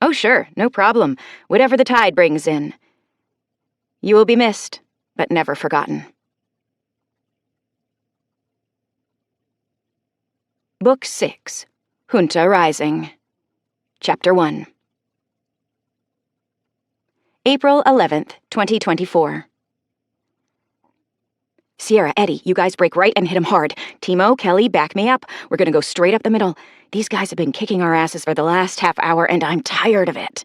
Oh, sure, no problem. Whatever the tide brings in. You will be missed, but never forgotten. Book 6, Junta Rising. Chapter 1. April 11th, 2024. Sierra, Eddie, you guys break right and hit him hard. Timo, Kelly, back me up. We're gonna go straight up the middle. These guys have been kicking our asses for the last half hour, and I'm tired of it,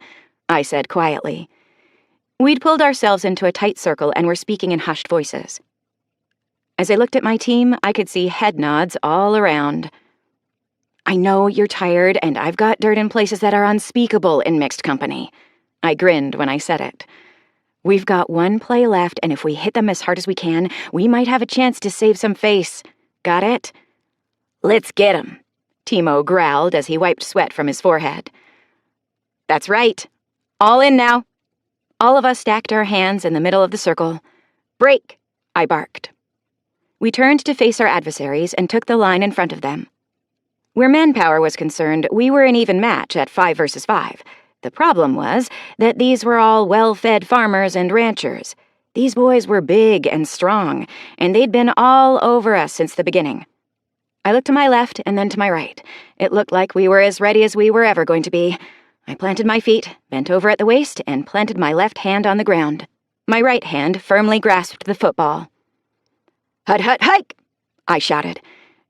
I said quietly. We'd pulled ourselves into a tight circle and were speaking in hushed voices. As I looked at my team, I could see head nods all around. I know you're tired, and I've got dirt in places that are unspeakable in mixed company. I grinned when I said it. We've got one play left, and if we hit them as hard as we can, we might have a chance to save some face. Got it? Let's get 'em, Timo growled as he wiped sweat from his forehead. That's right. All in now. All of us stacked our hands in the middle of the circle. Break, I barked. We turned to face our adversaries and took the line in front of them. Where manpower was concerned, we were an even match at 5 versus 5. The problem was that these were all well-fed farmers and ranchers. These boys were big and strong, and they'd been all over us since the beginning. I looked to my left and then to my right. It looked like we were as ready as we were ever going to be. I planted my feet, bent over at the waist, and planted my left hand on the ground. My right hand firmly grasped the football. Hut, hut, hike! I shouted.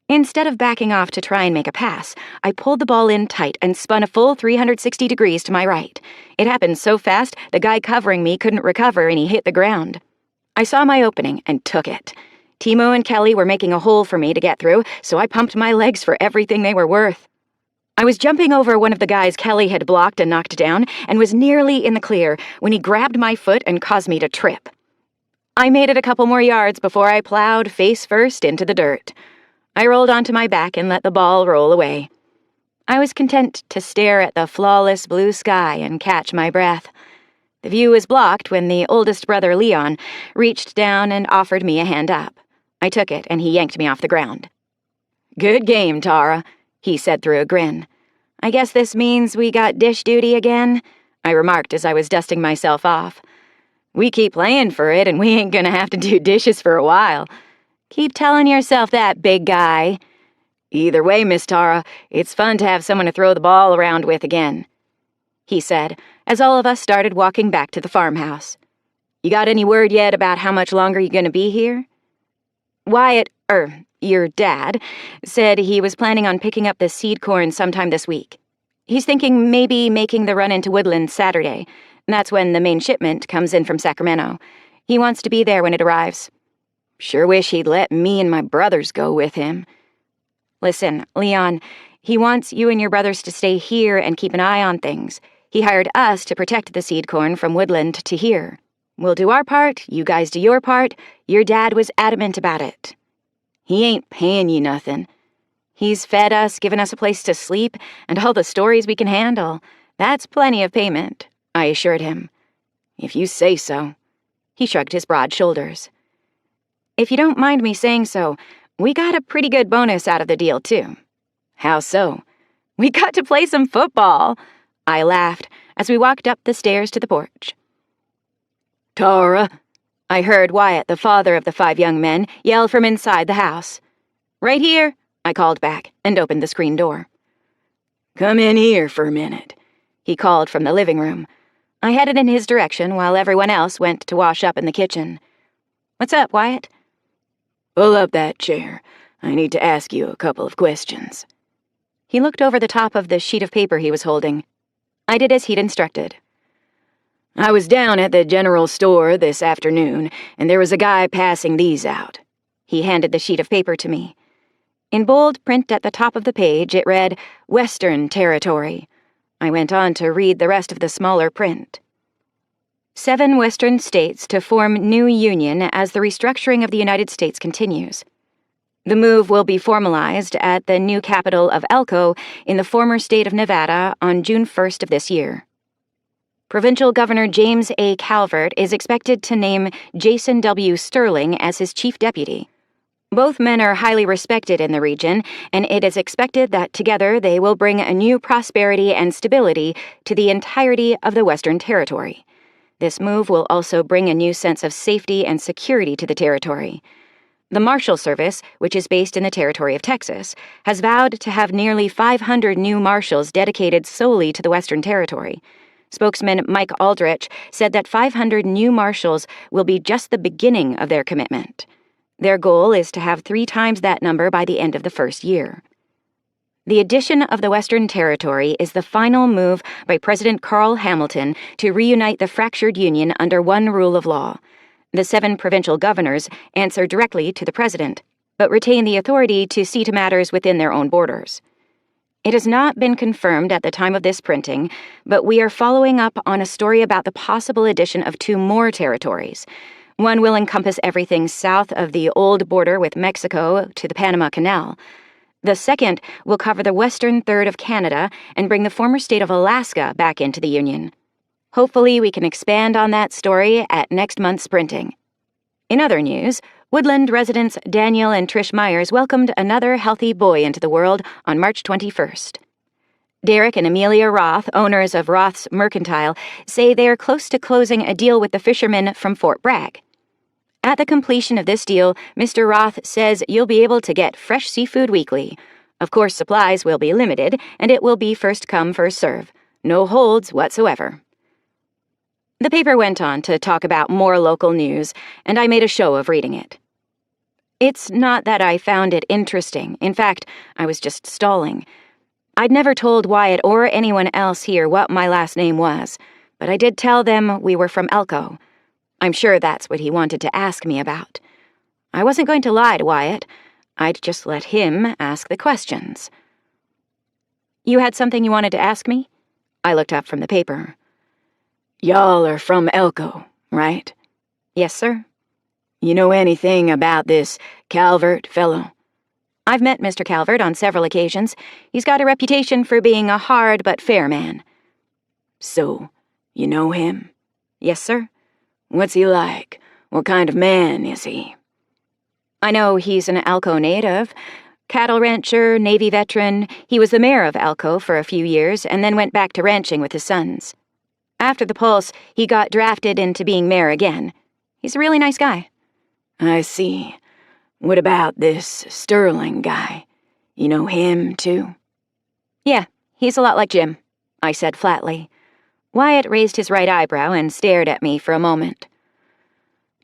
Instead of backing off to try and make a pass, I pulled the ball in tight and spun a full 360 degrees to my right. It happened so fast, the guy covering me couldn't recover and he hit the ground. I saw my opening and took it. Timo and Kelly were making a hole for me to get through, so I pumped my legs for everything they were worth. I was jumping over one of the guys Kelly had blocked and knocked down and was nearly in the clear when he grabbed my foot and caused me to trip. I made it a couple more yards before I plowed face first into the dirt. I rolled onto my back and let the ball roll away. I was content to stare at the flawless blue sky and catch my breath. The view was blocked when the oldest brother, Leon, reached down and offered me a hand up. I took it, and he yanked me off the ground. Good game, Tara, he said through a grin. I guess this means we got dish duty again, I remarked as I was dusting myself off. We keep playing for it, and we ain't gonna have to do dishes for a while. Keep telling yourself that, big guy. Either way, Miss Tara, it's fun to have someone to throw the ball around with again, he said, as all of us started walking back to the farmhouse. You got any word yet about how much longer you're gonna be here? Wyatt, your dad, said he was planning on picking up the seed corn sometime this week. He's thinking maybe making the run into Woodland Saturday. That's when the main shipment comes in from Sacramento. He wants to be there when it arrives. Sure wish he'd let me and my brothers go with him. Listen, Leon, he wants you and your brothers to stay here and keep an eye on things. He hired us to protect the seed corn from Woodland to here. We'll do our part, you guys do your part. Your dad was adamant about it. He ain't paying you nothing. He's fed us, given us a place to sleep, and all the stories we can handle. That's plenty of payment, I assured him. If you say so. He shrugged his broad shoulders. If you don't mind me saying so, we got a pretty good bonus out of the deal, too. How so? We got to play some football, I laughed as we walked up the stairs to the porch. Tara, I heard Wyatt, the father of the 5 young men, yell from inside the house. Right here, I called back and opened the screen door. Come in here for a minute, he called from the living room. I headed in his direction while everyone else went to wash up in the kitchen. What's up, Wyatt? Pull up that chair. I need to ask you a couple of questions. He looked over the top of the sheet of paper he was holding. I did as he'd instructed. I was down at the general store this afternoon, and there was a guy passing these out. He handed the sheet of paper to me. In bold print at the top of the page, it read, Western Territory. I went on to read the rest of the smaller print. 7 Western states to form new union as the restructuring of the United States continues. The move will be formalized at the new capital of Elko in the former state of Nevada on June 1st of this year. Provincial Governor James A. Calvert is expected to name Jason W. Sterling as his chief deputy. Both men are highly respected in the region, and it is expected that together they will bring a new prosperity and stability to the entirety of the Western Territory. This move will also bring a new sense of safety and security to the territory. The Marshal Service, which is based in the territory of Texas, has vowed to have nearly 500 new marshals dedicated solely to the Western Territory. Spokesman Mike Aldrich said that 500 new marshals will be just the beginning of their commitment. Their goal is to have 3 times that number by the end of the first year. The addition of the Western Territory is the final move by President Carl Hamilton to reunite the fractured Union under one rule of law. The 7 provincial governors answer directly to the president, but retain the authority to see to matters within their own borders. It has not been confirmed at the time of this printing, but we are following up on a story about the possible addition of 2 more territories. One will encompass everything south of the old border with Mexico to the Panama Canal. The second will cover the western third of Canada and bring the former state of Alaska back into the Union. Hopefully we can expand on that story at next month's printing. In other news, Woodland residents Daniel and Trish Myers welcomed another healthy boy into the world on March 21st. Derek and Amelia Roth, owners of Roth's Mercantile, say they are close to closing a deal with the fishermen from Fort Bragg. At the completion of this deal, Mr. Roth says you'll be able to get fresh seafood weekly. Of course, supplies will be limited, and it will be first come, first serve. No holds whatsoever. The paper went on to talk about more local news, and I made a show of reading it. It's not that I found it interesting. In fact, I was just stalling. I'd never told Wyatt or anyone else here what my last name was, but I did tell them we were from Elko. I'm sure that's what he wanted to ask me about. I wasn't going to lie to Wyatt. I'd just let him ask the questions. You had something you wanted to ask me? I looked up from the paper. Y'all are from Elko, right? Yes, sir. You know anything about this Calvert fellow? I've met Mr. Calvert on several occasions. He's got a reputation for being a hard but fair man. So, you know him? Yes, sir. What's he like? What kind of man is he? I know he's an Elko native, cattle rancher, Navy veteran. He was the mayor of Elko for a few years and then went back to ranching with his sons. After the Pulse, he got drafted into being mayor again. He's a really nice guy. I see. What about this Sterling guy? You know him, too? Yeah, he's a lot like Jim, I said flatly. Wyatt raised his right eyebrow and stared at me for a moment.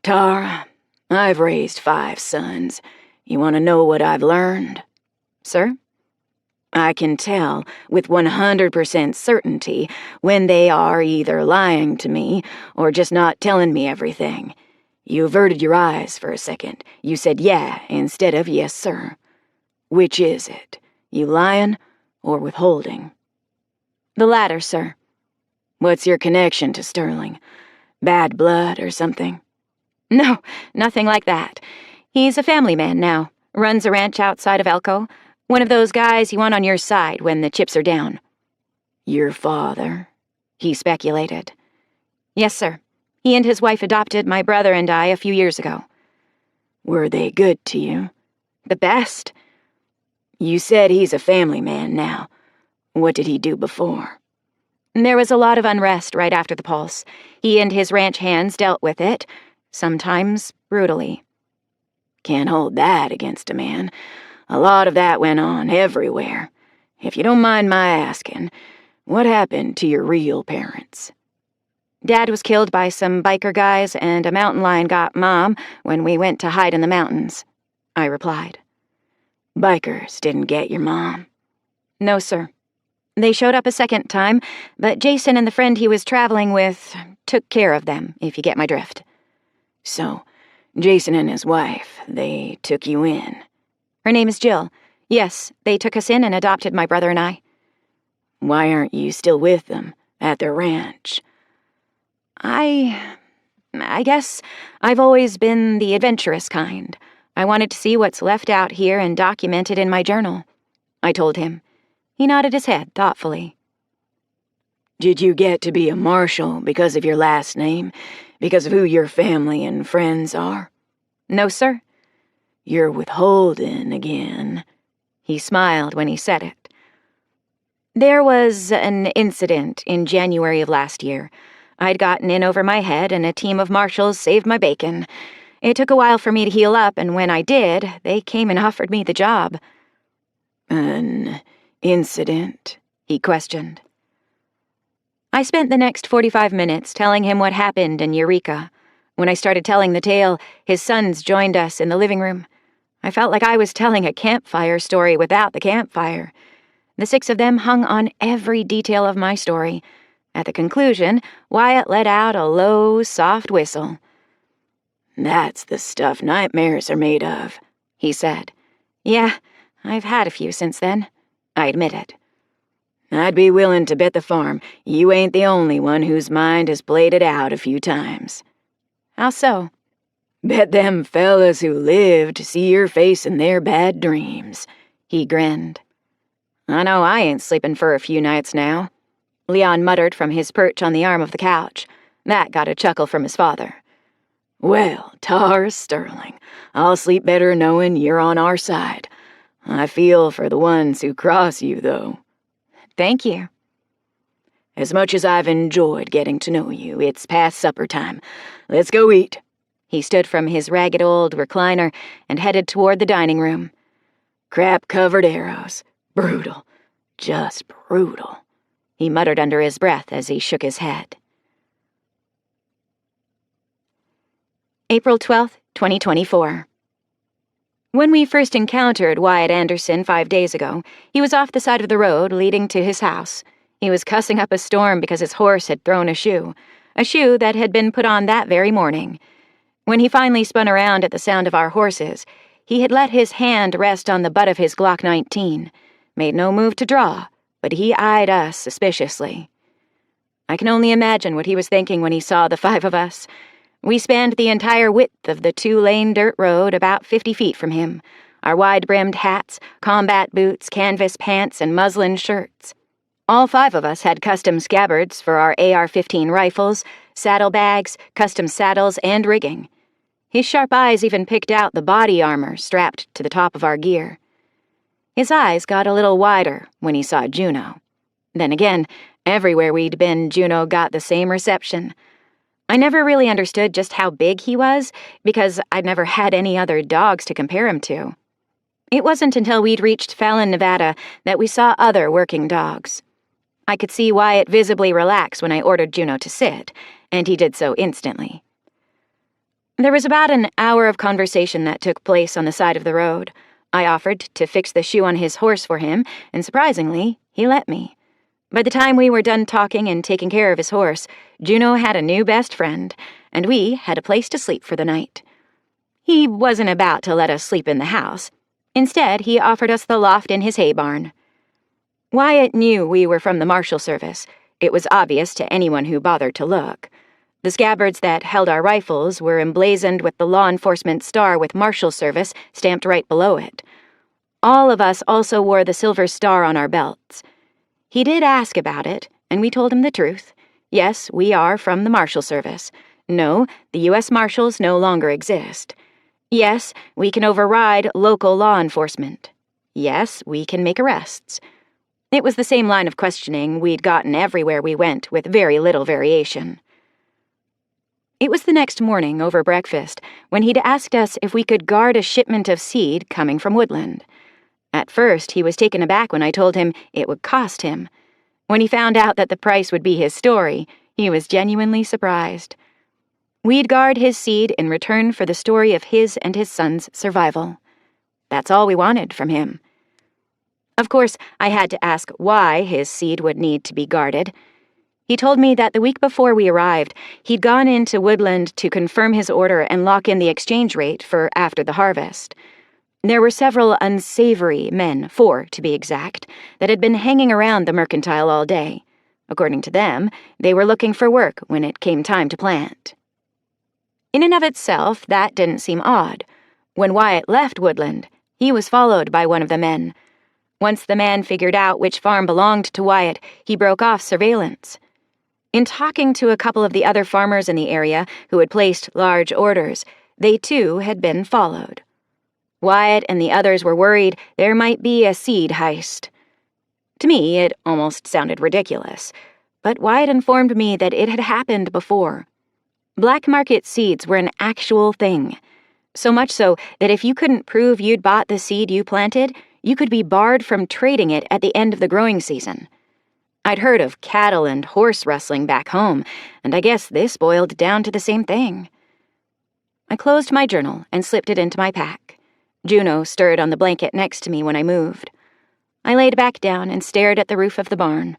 Tara, I've raised 5 sons. You want to know what I've learned? Sir? I can tell with 100% certainty when they are either lying to me or just not telling me everything. You averted your eyes for a second. You said yeah instead of yes, sir. Which is it? You lying or withholding? The latter, sir. What's your connection to Sterling? Bad blood or something? No, nothing like that. He's a family man now. Runs a ranch outside of Elko. One of those guys you want on your side when the chips are down. Your father? He speculated. Yes, sir. He and his wife adopted my brother and I a few years ago. Were they good to you? The best. You said he's a family man now. What did he do before? There was a lot of unrest right after the Pulse. He and his ranch hands dealt with it, sometimes brutally. Can't hold that against a man. A lot of that went on everywhere. If you don't mind my asking, what happened to your real parents? Dad was killed by some biker guys, and a mountain lion got Mom when we went to hide in the mountains, I replied. Bikers didn't get your mom? No, sir. They showed up a second time, but Jason and the friend he was traveling with took care of them, if you get my drift. So, Jason and his wife, they took you in? Her name is Jill. Yes, they took us in and adopted my brother and I. Why aren't you still with them, at their ranch? I guess I've always been the adventurous kind. I wanted to see what's left out here and documented in my journal, I told him. He nodded his head thoughtfully. Did you get to be a marshal because of your last name? Because of who your family and friends are? No, sir. You're withholding again." He smiled when he said it. There was an incident in January of last year. I'd gotten in over my head, and a team of marshals saved my bacon. It took a while for me to heal up, and when I did, they came and offered me the job. "An incident?" he questioned. I spent the next 45 minutes telling him what happened in Eureka. When I started telling the tale, his sons joined us in the living room. I felt like I was telling a campfire story without the campfire. The 6 of them hung on every detail of my story. At the conclusion, Wyatt let out a low, soft whistle. "That's the stuff nightmares are made of," he said. "Yeah, I've had a few since then," I admitted. "I'd be willing to bet the farm you ain't the only one whose mind has played it out a few times." "How so?" "Bet them fellas who lived see your face in their bad dreams," he grinned. "I know I ain't sleeping for a few nights now," Leon muttered from his perch on the arm of the couch. That got a chuckle from his father. "Well, tar Sterling, I'll sleep better knowing you're on our side. I feel for the ones who cross you, though." "Thank you." "As much as I've enjoyed getting to know you, it's past supper time. Let's go eat." He stood from his ragged old recliner and headed toward the dining room. "Crap-covered arrows. Brutal. Just brutal," he muttered under his breath as he shook his head. April 12th, 2024. When we first encountered Wyatt Anderson 5 days ago, he was off the side of the road leading to his house. He was cussing up a storm because his horse had thrown a shoe that had been put on that very morning. When he finally spun around at the sound of our horses, he had let his hand rest on the butt of his Glock 19, made no move to draw, but he eyed us suspiciously. I can only imagine what he was thinking when he saw the 5 of us. We spanned the entire width of the 2-lane dirt road about 50 feet from him, our wide-brimmed hats, combat boots, canvas pants, and muslin shirts. All 5 of us had custom scabbards for our AR-15 rifles, saddlebags, custom saddles, and rigging. His sharp eyes even picked out the body armor strapped to the top of our gear. His eyes got a little wider when he saw Juno. Then again, everywhere we'd been, Juno got the same reception. I never really understood just how big he was, because I'd never had any other dogs to compare him to. It wasn't until we'd reached Fallon, Nevada, that we saw other working dogs. I could see Wyatt visibly relax when I ordered Juno to sit, and he did so instantly. There was about an hour of conversation that took place on the side of the road. I offered to fix the shoe on his horse for him, and surprisingly, he let me. By the time we were done talking and taking care of his horse, Juno had a new best friend, and we had a place to sleep for the night. He wasn't about to let us sleep in the house. Instead, he offered us the loft in his hay barn. Wyatt knew we were from the Marshal Service. It was obvious to anyone who bothered to look. The scabbards that held our rifles were emblazoned with the law enforcement star with Marshal Service stamped right below it. All of us also wore the silver star on our belts. He did ask about it, and we told him the truth. Yes, we are from the Marshal Service. No, the U.S. Marshals no longer exist. Yes, we can override local law enforcement. Yes, we can make arrests. It was the same line of questioning we'd gotten everywhere we went, with very little variation. It was the next morning, over breakfast, when he'd asked us if we could guard a shipment of seed coming from Woodland. At first, he was taken aback when I told him it would cost him. When he found out that the price would be his story, he was genuinely surprised. We'd guard his seed in return for the story of his and his son's survival. That's all we wanted from him. Of course, I had to ask why his seed would need to be guarded. He told me that the week before we arrived, he'd gone into Woodland to confirm his order and lock in the exchange rate for after the harvest. There were several unsavory men, 4 to be exact, that had been hanging around the mercantile all day. According to them, they were looking for work when it came time to plant. In and of itself, that didn't seem odd. When Wyatt left Woodland, he was followed by one of the men. Once the man figured out which farm belonged to Wyatt, he broke off surveillance. In talking to a couple of the other farmers in the area who had placed large orders, they too had been followed. Wyatt and the others were worried there might be a seed heist. To me, it almost sounded ridiculous, but Wyatt informed me that it had happened before. Black market seeds were an actual thing. So much so that if you couldn't prove you'd bought the seed you planted, you could be barred from trading it at the end of the growing season. I'd heard of cattle and horse rustling back home, and I guess this boiled down to the same thing. I closed my journal and slipped it into my pack. Juno stirred on the blanket next to me when I moved. I laid back down and stared at the roof of the barn.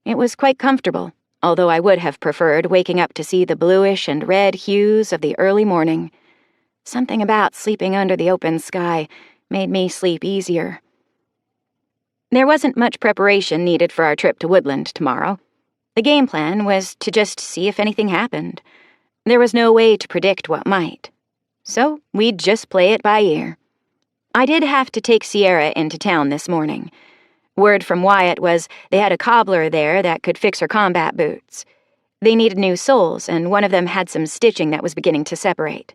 It was quite comfortable, although I would have preferred waking up to see the bluish and red hues of the early morning. Something about sleeping under the open sky made me sleep easier. There wasn't much preparation needed for our trip to Woodland tomorrow. The game plan was to just see if anything happened. There was no way to predict what might. So we'd just play it by ear. I did have to take Sierra into town this morning. Word from Wyatt was they had a cobbler there that could fix her combat boots. They needed new soles, and one of them had some stitching that was beginning to separate.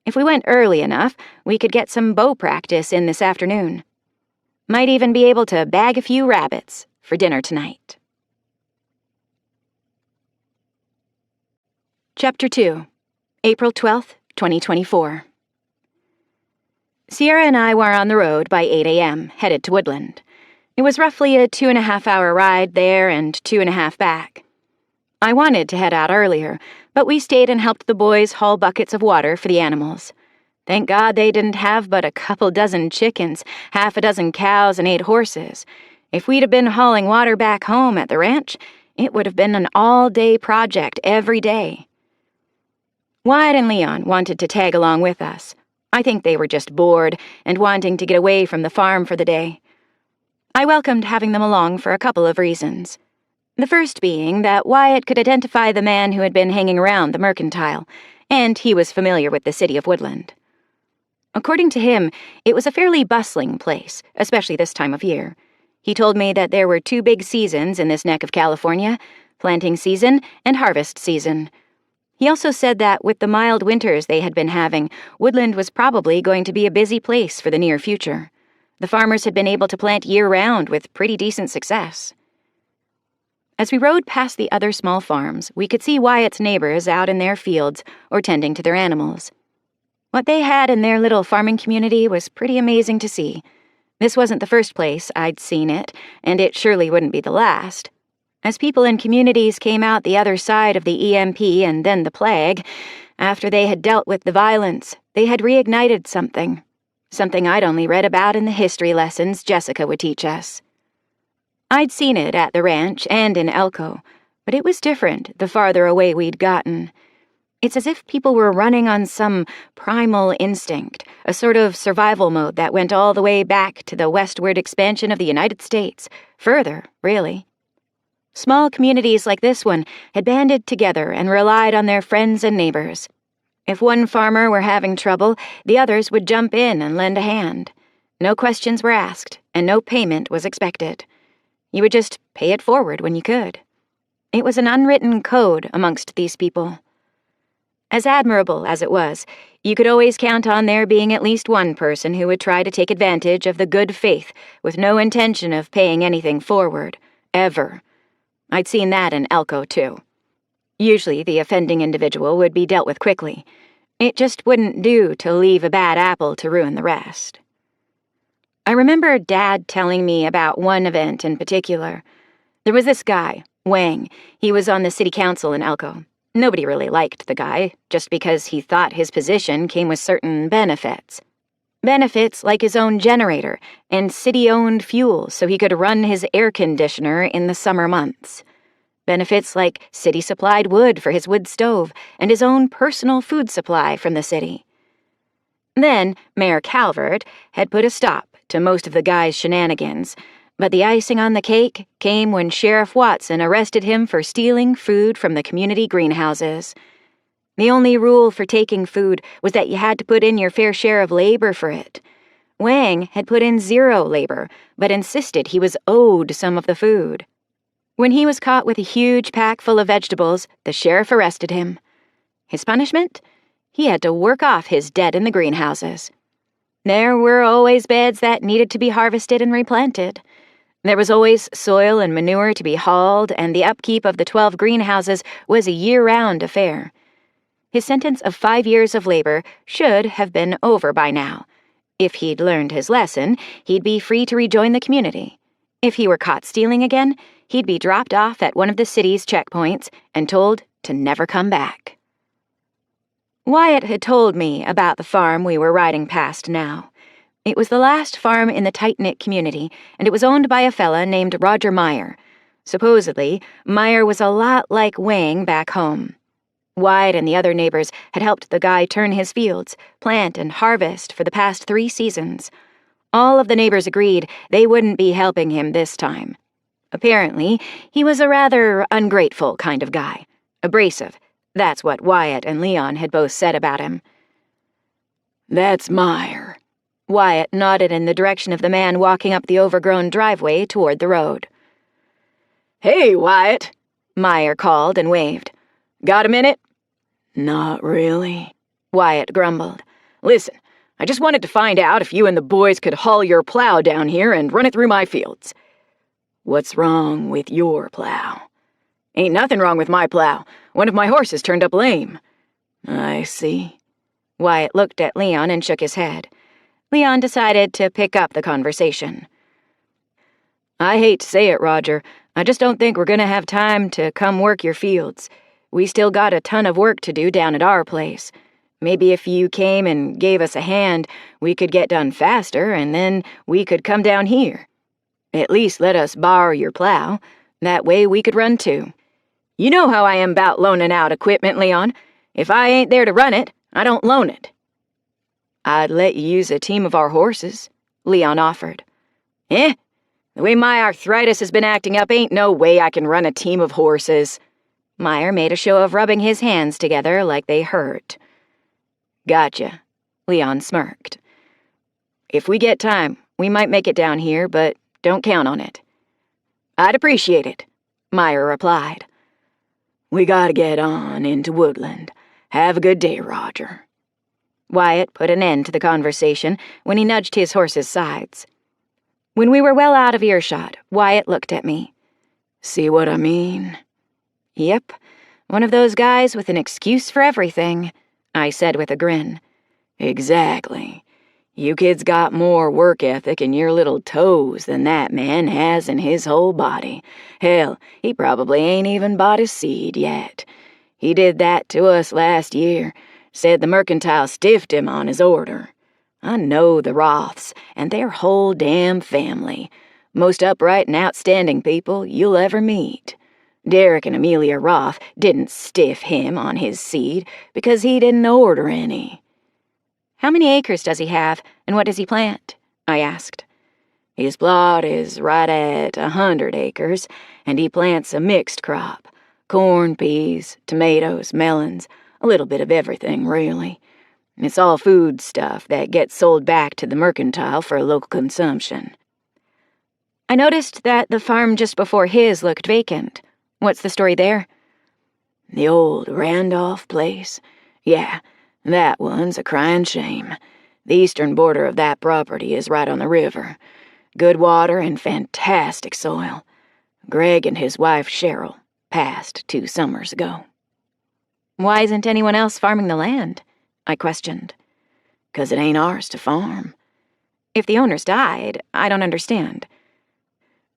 If we went early enough, we could get some bow practice in this afternoon. Might even be able to bag a few rabbits for dinner tonight. Chapter 2, April 12th, 2024. Sierra and I were on the road by 8 a.m., headed to Woodland. It was roughly a 2.5-hour ride there and 2.5 back. I wanted to head out earlier, but we stayed and helped the boys haul buckets of water for the animals. Thank God they didn't have but a couple dozen chickens, half a dozen cows, and 8 horses. If we'd have been hauling water back home at the ranch, it would have been an all-day project every day. Wyatt and Leon wanted to tag along with us. I think they were just bored and wanting to get away from the farm for the day. I welcomed having them along for a couple of reasons. The first being that Wyatt could identify the man who had been hanging around the mercantile, and he was familiar with the city of Woodland. According to him, it was a fairly bustling place, especially this time of year. He told me that there were 2 big seasons in this neck of California, planting season and harvest season. He also said that with the mild winters they had been having, Woodland was probably going to be a busy place for the near future. The farmers had been able to plant year-round with pretty decent success. As we rode past the other small farms, we could see Wyatt's neighbors out in their fields or tending to their animals. What they had in their little farming community was pretty amazing to see. This wasn't the first place I'd seen it, and it surely wouldn't be the last. As people in communities came out the other side of the EMP and then the plague, after they had dealt with the violence, they had reignited something I'd only read about in the history lessons Jessica would teach us. I'd seen it at the ranch and in Elko, but it was different the farther away we'd gotten. It's as if people were running on some primal instinct, a sort of survival mode that went all the way back to the westward expansion of the United States, further, really. Small communities like this one had banded together and relied on their friends and neighbors. If one farmer were having trouble, the others would jump in and lend a hand. No questions were asked, and no payment was expected. You would just pay it forward when you could. It was an unwritten code amongst these people. As admirable as it was, you could always count on there being at least one person who would try to take advantage of the good faith with no intention of paying anything forward, ever. I'd seen that in Elko, too. Usually the offending individual would be dealt with quickly. It just wouldn't do to leave a bad apple to ruin the rest. I remember Dad telling me about one event in particular. There was this guy, Wang. He was on the city council in Elko. Nobody really liked the guy, just because he thought his position came with certain benefits. Benefits like his own generator and city-owned fuel so he could run his air conditioner in the summer months. Benefits like city-supplied wood for his wood stove and his own personal food supply from the city. Then, Mayor Calvert had put a stop to most of the guy's shenanigans, but the icing on the cake came when Sheriff Watson arrested him for stealing food from the community greenhouses. The only rule for taking food was that you had to put in your fair share of labor for it. Wang had put in 0 labor, but insisted he was owed some of the food. When he was caught with a huge pack full of vegetables, the sheriff arrested him. His punishment? He had to work off his debt in the greenhouses. There were always beds that needed to be harvested and replanted. There was always soil and manure to be hauled, and the upkeep of the 12 greenhouses was a year-round affair. His sentence of 5 years of labor should have been over by now. If he'd learned his lesson, he'd be free to rejoin the community. If he were caught stealing again, he'd be dropped off at one of the city's checkpoints and told to never come back. Wyatt had told me about the farm we were riding past now. It was the last farm in the tight-knit community, and it was owned by a fella named Roger Meyer. Supposedly, Meyer was a lot like Wang back home. Wyatt and the other neighbors had helped the guy turn his fields, plant and harvest for the past 3 seasons. All of the neighbors agreed they wouldn't be helping him this time. Apparently, he was a rather ungrateful kind of guy. Abrasive. That's what Wyatt and Leon had both said about him. "That's Meyer." Wyatt nodded in the direction of the man walking up the overgrown driveway toward the road. "Hey, Wyatt," Meyer called and waved. "Got a minute?" "Not really," Wyatt grumbled. "Listen, I just wanted to find out if you and the boys could haul your plow down here and run it through my fields." "What's wrong with your plow?" "Ain't nothing wrong with my plow. One of my horses turned up lame." "I see." Wyatt looked at Leon and shook his head. Leon decided to pick up the conversation. "I hate to say it, Roger. I just don't think we're gonna have time to come work your fields. We still got a ton of work to do down at our place. Maybe if you came and gave us a hand, we could get done faster, and then we could come down here. At least let us borrow your plow. That way we could run too. You know how I am about loaning out equipment, Leon. If I ain't there to run it, I don't loan it." "I'd let you use a team of our horses," Leon offered. The way my arthritis has been acting up, ain't no way I can run a team of horses." Meyer made a show of rubbing his hands together like they hurt. "Gotcha," Leon smirked. "If we get time, we might make it down here, but don't count on it." "I'd appreciate it," Meyer replied. "We gotta get on into Woodland. Have a good day, Roger." Wyatt put an end to the conversation when he nudged his horse's sides. When we were well out of earshot, Wyatt looked at me. "See what I mean?" "Yep, one of those guys with an excuse for everything," I said with a grin. "Exactly. You kids got more work ethic in your little toes than that man has in his whole body. Hell, he probably ain't even bought his seed yet. He did that to us last year. Said the mercantile stiffed him on his order. I know the Roths and their whole damn family. Most upright and outstanding people you'll ever meet. Derek and Amelia Roth didn't stiff him on his seed because he didn't order any." "How many acres does he have, and what does he plant?" I asked. "His plot is right at 100 acres, and he plants a mixed crop. Corn, peas, tomatoes, melons, a little bit of everything, really. It's all food stuff that gets sold back to the mercantile for local consumption." I noticed that the farm just before his looked vacant. What's the story there? "The old Randolph place? Yeah, that one's a crying shame. The eastern border of that property is right on the river. Good water and fantastic soil. Greg and his wife Cheryl passed 2 summers ago." "Why isn't anyone else farming the land?" I questioned. "'Cause it ain't ours to farm." "If the owners died, I don't understand."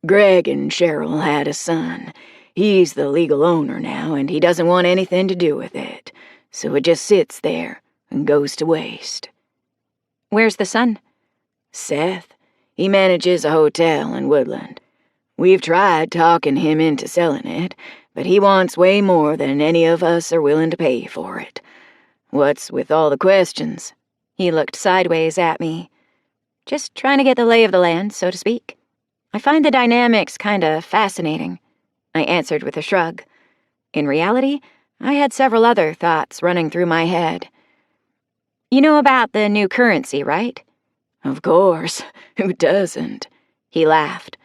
"Greg and Cheryl had a son. He's the legal owner now, and he doesn't want anything to do with it. So it just sits there and goes to waste." "Where's the son?" "Seth. He manages a hotel in Woodland. We've tried talking him into selling it, but he wants way more than any of us are willing to pay for it. What's with all the questions?" He looked sideways at me. "Just trying to get the lay of the land, so to speak. I find the dynamics kinda fascinating," I answered with a shrug. In reality, I had several other thoughts running through my head. "You know about the new currency, right?" "Of course. Who doesn't?" He laughed.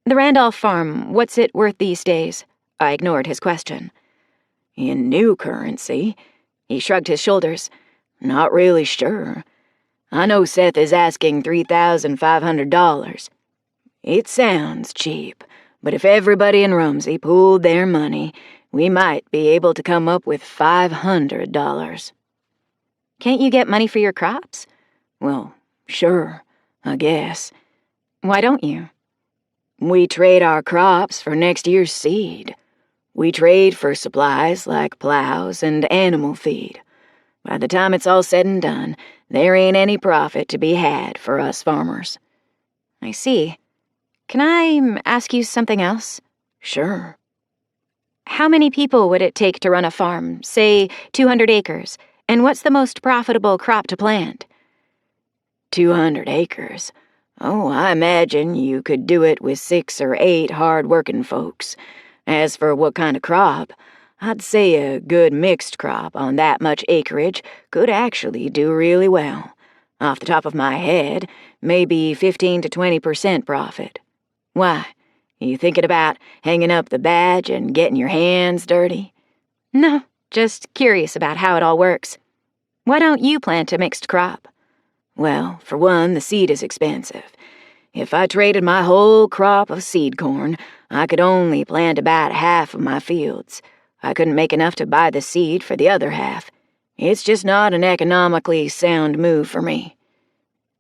"The Randolph farm, what's it worth these days?" I ignored his question. "In new currency?" He shrugged his shoulders. "Not really sure. I know Seth is asking $3,500. It sounds cheap, but if everybody in Rumsey pooled their money, we might be able to come up with $500. Can't you get money for your crops? Well, sure, I guess. Why don't you? We trade our crops for next year's seed. We trade for supplies like plows and animal feed. By the time it's all said and done, there ain't any profit to be had for us farmers. I see. Can I ask you something else? Sure. How many people would it take to run a farm, say 200 acres, and what's the most profitable crop to plant? 200 acres. Oh, I imagine you could do it with 6 or 8 hard-working folks. As for what kind of crop, I'd say a good mixed crop on that much acreage could actually do really well. Off the top of my head, maybe 15 to 20% profit. Why, you thinking about hanging up the badge and getting your hands dirty? No, just curious about how it all works. Why don't you plant a mixed crop? Well, for one, the seed is expensive. If I traded my whole crop of seed corn, I could only plant about half of my fields. I couldn't make enough to buy the seed for the other half. It's just not an economically sound move for me.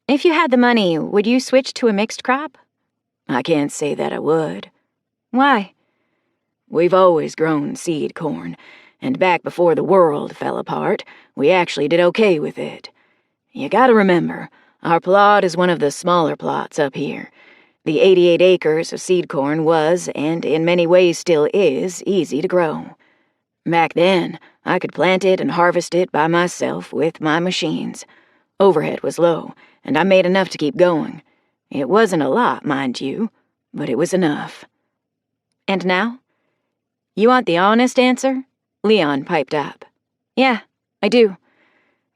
If you had the money, would you switch to a mixed crop? I can't say that I would. Why? We've always grown seed corn, and back before the world fell apart, we actually did okay with it. You gotta remember, our plot is one of the smaller plots up here. The 88 acres of seed corn was, and in many ways still is, easy to grow. Back then, I could plant it and harvest it by myself with my machines. Overhead was low, and I made enough to keep going. It wasn't a lot, mind you, but it was enough. And now? You want the honest answer? Leon piped up. Yeah, I do.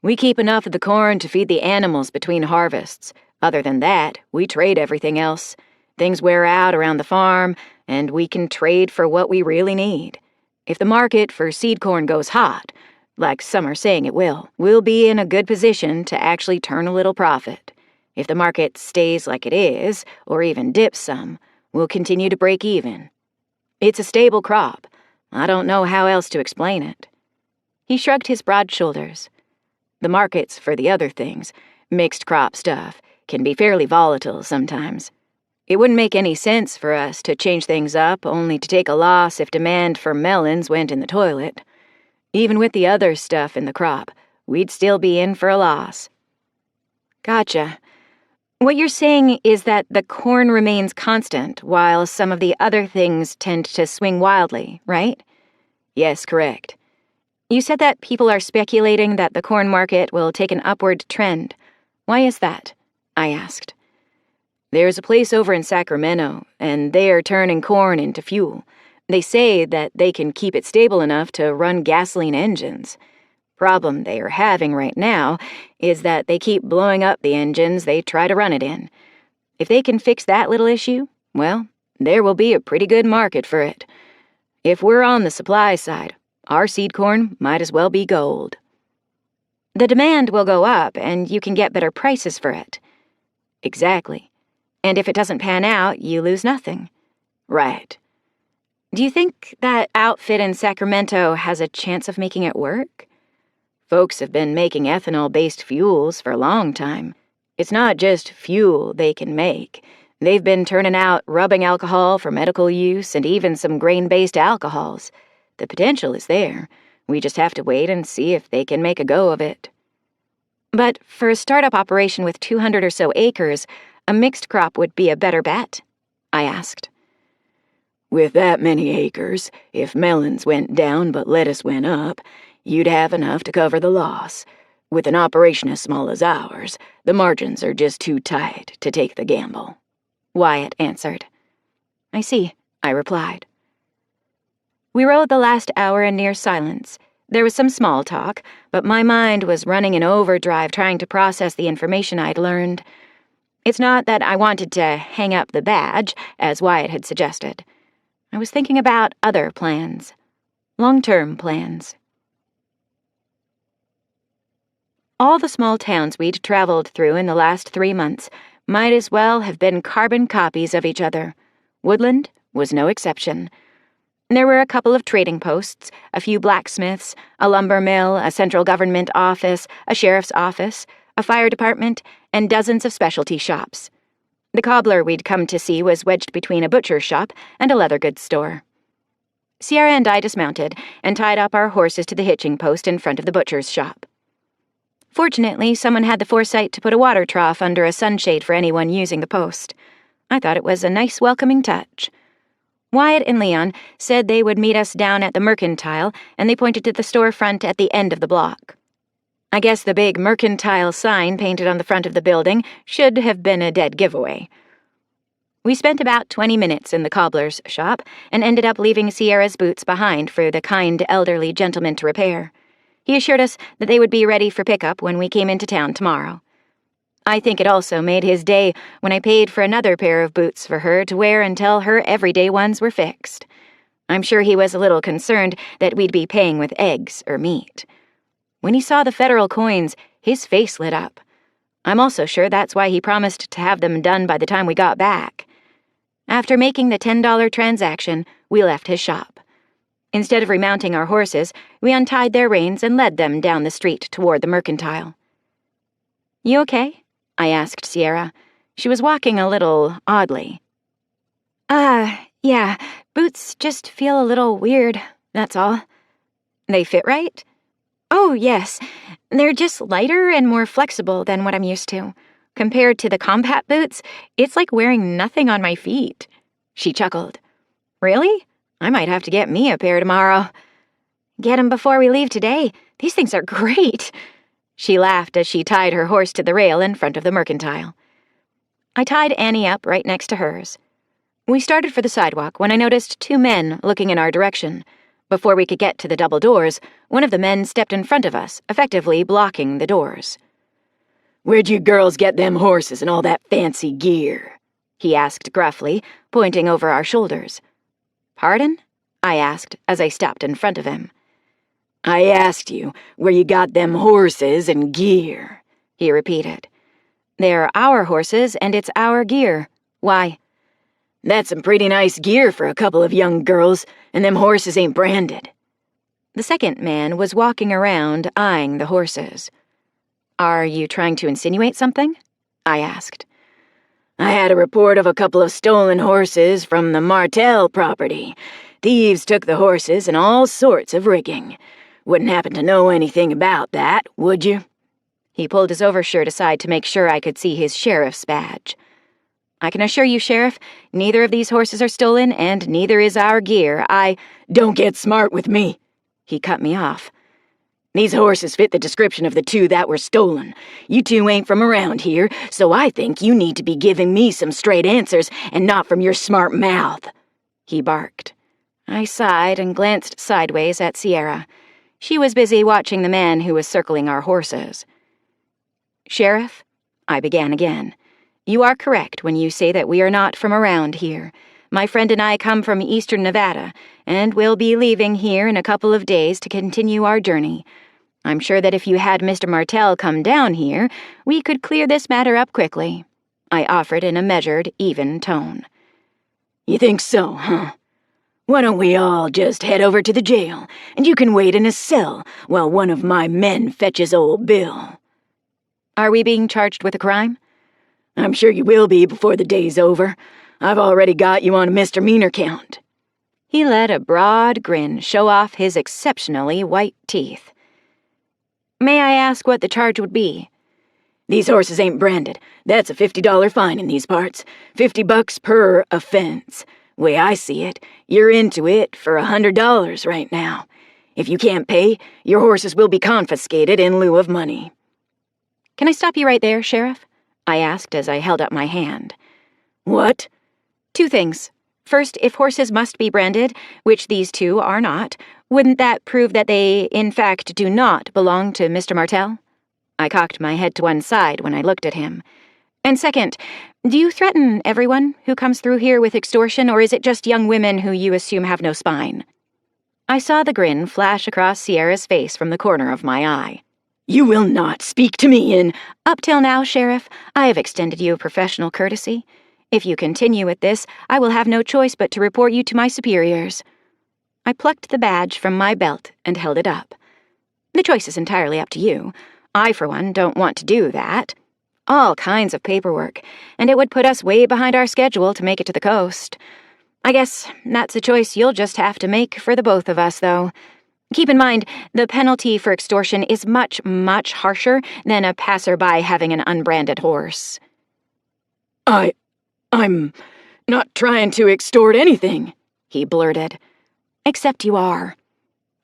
We keep enough of the corn to feed the animals between harvests. Other than that, we trade everything else. Things wear out around the farm, and we can trade for what we really need. If the market for seed corn goes hot, like some are saying it will, we'll be in a good position to actually turn a little profit. If the market stays like it is, or even dips some, we'll continue to break even. It's a stable crop. I don't know how else to explain it. He shrugged his broad shoulders. The markets for the other things, mixed crop stuff, can be fairly volatile sometimes. It wouldn't make any sense for us to change things up only to take a loss if demand for melons went in the toilet. Even with the other stuff in the crop, we'd still be in for a loss. Gotcha. What you're saying is that the corn remains constant while some of the other things tend to swing wildly, right? Yes, correct. You said that people are speculating that the corn market will take an upward trend. Why is that? I asked. There's a place over in Sacramento, and they are turning corn into fuel. They say that they can keep it stable enough to run gasoline engines. Problem they are having right now is that they keep blowing up the engines they try to run it in. If they can fix that little issue, well, there will be a pretty good market for it. If we're on the supply side, our seed corn might as well be gold. The demand will go up, and you can get better prices for it. Exactly. And if it doesn't pan out, you lose nothing. Right. Do you think that outfit in Sacramento has a chance of making it work? Folks have been making ethanol-based fuels for a long time. It's not just fuel they can make. They've been turning out rubbing alcohol for medical use and even some grain-based alcohols. The potential is there. We just have to wait and see if they can make a go of it. But for a startup operation with 200 or so acres, a mixed crop would be a better bet? I asked. With that many acres, if melons went down but lettuce went up, you'd have enough to cover the loss. With an operation as small as ours, the margins are just too tight to take the gamble. Wyatt answered. I see, I replied. We rode the last hour in near silence. There was some small talk, but my mind was running in overdrive trying to process the information I'd learned. It's not that I wanted to hang up the badge, as Wyatt had suggested. I was thinking about other plans. Long-term plans. All the small towns we'd traveled through in the last 3 months might as well have been carbon copies of each other. Woodland was no exception. There were a couple of trading posts, a few blacksmiths, a lumber mill, a central government office, a sheriff's office, a fire department, and dozens of specialty shops. The cobbler we'd come to see was wedged between a butcher's shop and a leather goods store. Sierra and I dismounted and tied up our horses to the hitching post in front of the butcher's shop. Fortunately, someone had the foresight to put a water trough under a sunshade for anyone using the post. I thought it was a nice welcoming touch. Wyatt and Leon said they would meet us down at the Mercantile, and they pointed to the storefront at the end of the block. I guess the big Mercantile sign painted on the front of the building should have been a dead giveaway. We spent about 20 minutes in the cobbler's shop and ended up leaving Sierra's boots behind for the kind elderly gentleman to repair. He assured us that they would be ready for pickup when we came into town tomorrow. I think it also made his day when I paid for another pair of boots for her to wear until her everyday ones were fixed. I'm sure he was a little concerned that we'd be paying with eggs or meat. When he saw the federal coins, his face lit up. I'm also sure that's why he promised to have them done by the time we got back. After making the $10 transaction, we left his shop. Instead of remounting our horses, we untied their reins and led them down the street toward the Mercantile. "You okay?" I asked Sierra. She was walking a little oddly. Yeah, boots just feel a little weird, that's all." "They fit right?" "Oh, yes. They're just lighter and more flexible than what I'm used to. Compared to the combat boots, it's like wearing nothing on my feet." She chuckled. "Really? I might have to get me a pair tomorrow." "Get 'em before we leave today. These things are great." She laughed as she tied her horse to the rail in front of the Mercantile. I tied Annie up right next to hers. We started for the sidewalk when I noticed 2 men looking in our direction. Before we could get to the double doors, one of the men stepped in front of us, effectively blocking the doors. "Where'd you girls get them horses and all that fancy gear?" he asked gruffly, pointing over our shoulders. "Pardon?" I asked as I stopped in front of him. "I asked you where you got them horses and gear," he repeated. "They're our horses and it's our gear. Why?" "That's some pretty nice gear for a couple of young girls, and them horses ain't branded." The second man was walking around, eyeing the horses. "Are you trying to insinuate something?" I asked. "I had a report of a couple of stolen horses from the Martell property. Thieves took the horses and all sorts of rigging. Wouldn't happen to know anything about that, would you?" He pulled his overshirt aside to make sure I could see his sheriff's badge. "I can assure you, Sheriff, neither of these horses are stolen, and neither is our gear. Don't get smart with me," he cut me off. "These horses fit the description of the 2 that were stolen. You 2 ain't from around here, so I think you need to be giving me some straight answers and not from your smart mouth," he barked. I sighed and glanced sideways at Sierra. She was busy watching the man who was circling our horses. "Sheriff," I began again, "you are correct when you say that we are not from around here. My friend and I come from eastern Nevada, and we'll be leaving here in a couple of days to continue our journey. I'm sure that if you had Mr. Martell come down here, we could clear this matter up quickly," I offered in a measured, even tone. "You think so, huh? Why don't we all just head over to the jail, and you can wait in a cell while one of my men fetches old Bill?" "Are we being charged with a crime?" "I'm sure you will be before the day's over. I've already got you on a misdemeanor count." He let a broad grin show off his exceptionally white teeth. "May I ask what the charge would be?" "These horses ain't branded. That's a $50 fine in these parts. $50 per offense. Way I see it, you're into it for $100 right now. If you can't pay, your horses will be confiscated in lieu of money." "Can I stop you right there, Sheriff?" I asked as I held up my hand. "What?" 2 things. First, if horses must be branded, which these 2 are not, wouldn't that prove that they, in fact, do not belong to Mr. Martell? I cocked my head to one side when I looked at him. "And second, do you threaten everyone who comes through here with extortion, or is it just young women who you assume have no spine?" I saw the grin flash across Sierra's face from the corner of my eye. You will not speak to me in— Up till now, Sheriff, I have extended you a professional courtesy. If you continue with this, I will have no choice but to report you to my superiors. I plucked the badge from my belt and held it up. The choice is entirely up to you. I, for one, don't want to do that. All kinds of paperwork, and it would put us way behind our schedule to make it to the coast. I guess that's a choice you'll just have to make for the both of us, though. Keep in mind, the penalty for extortion is much, much harsher than a passerby having an unbranded horse. I'm not trying to extort anything, he blurted. Except you are.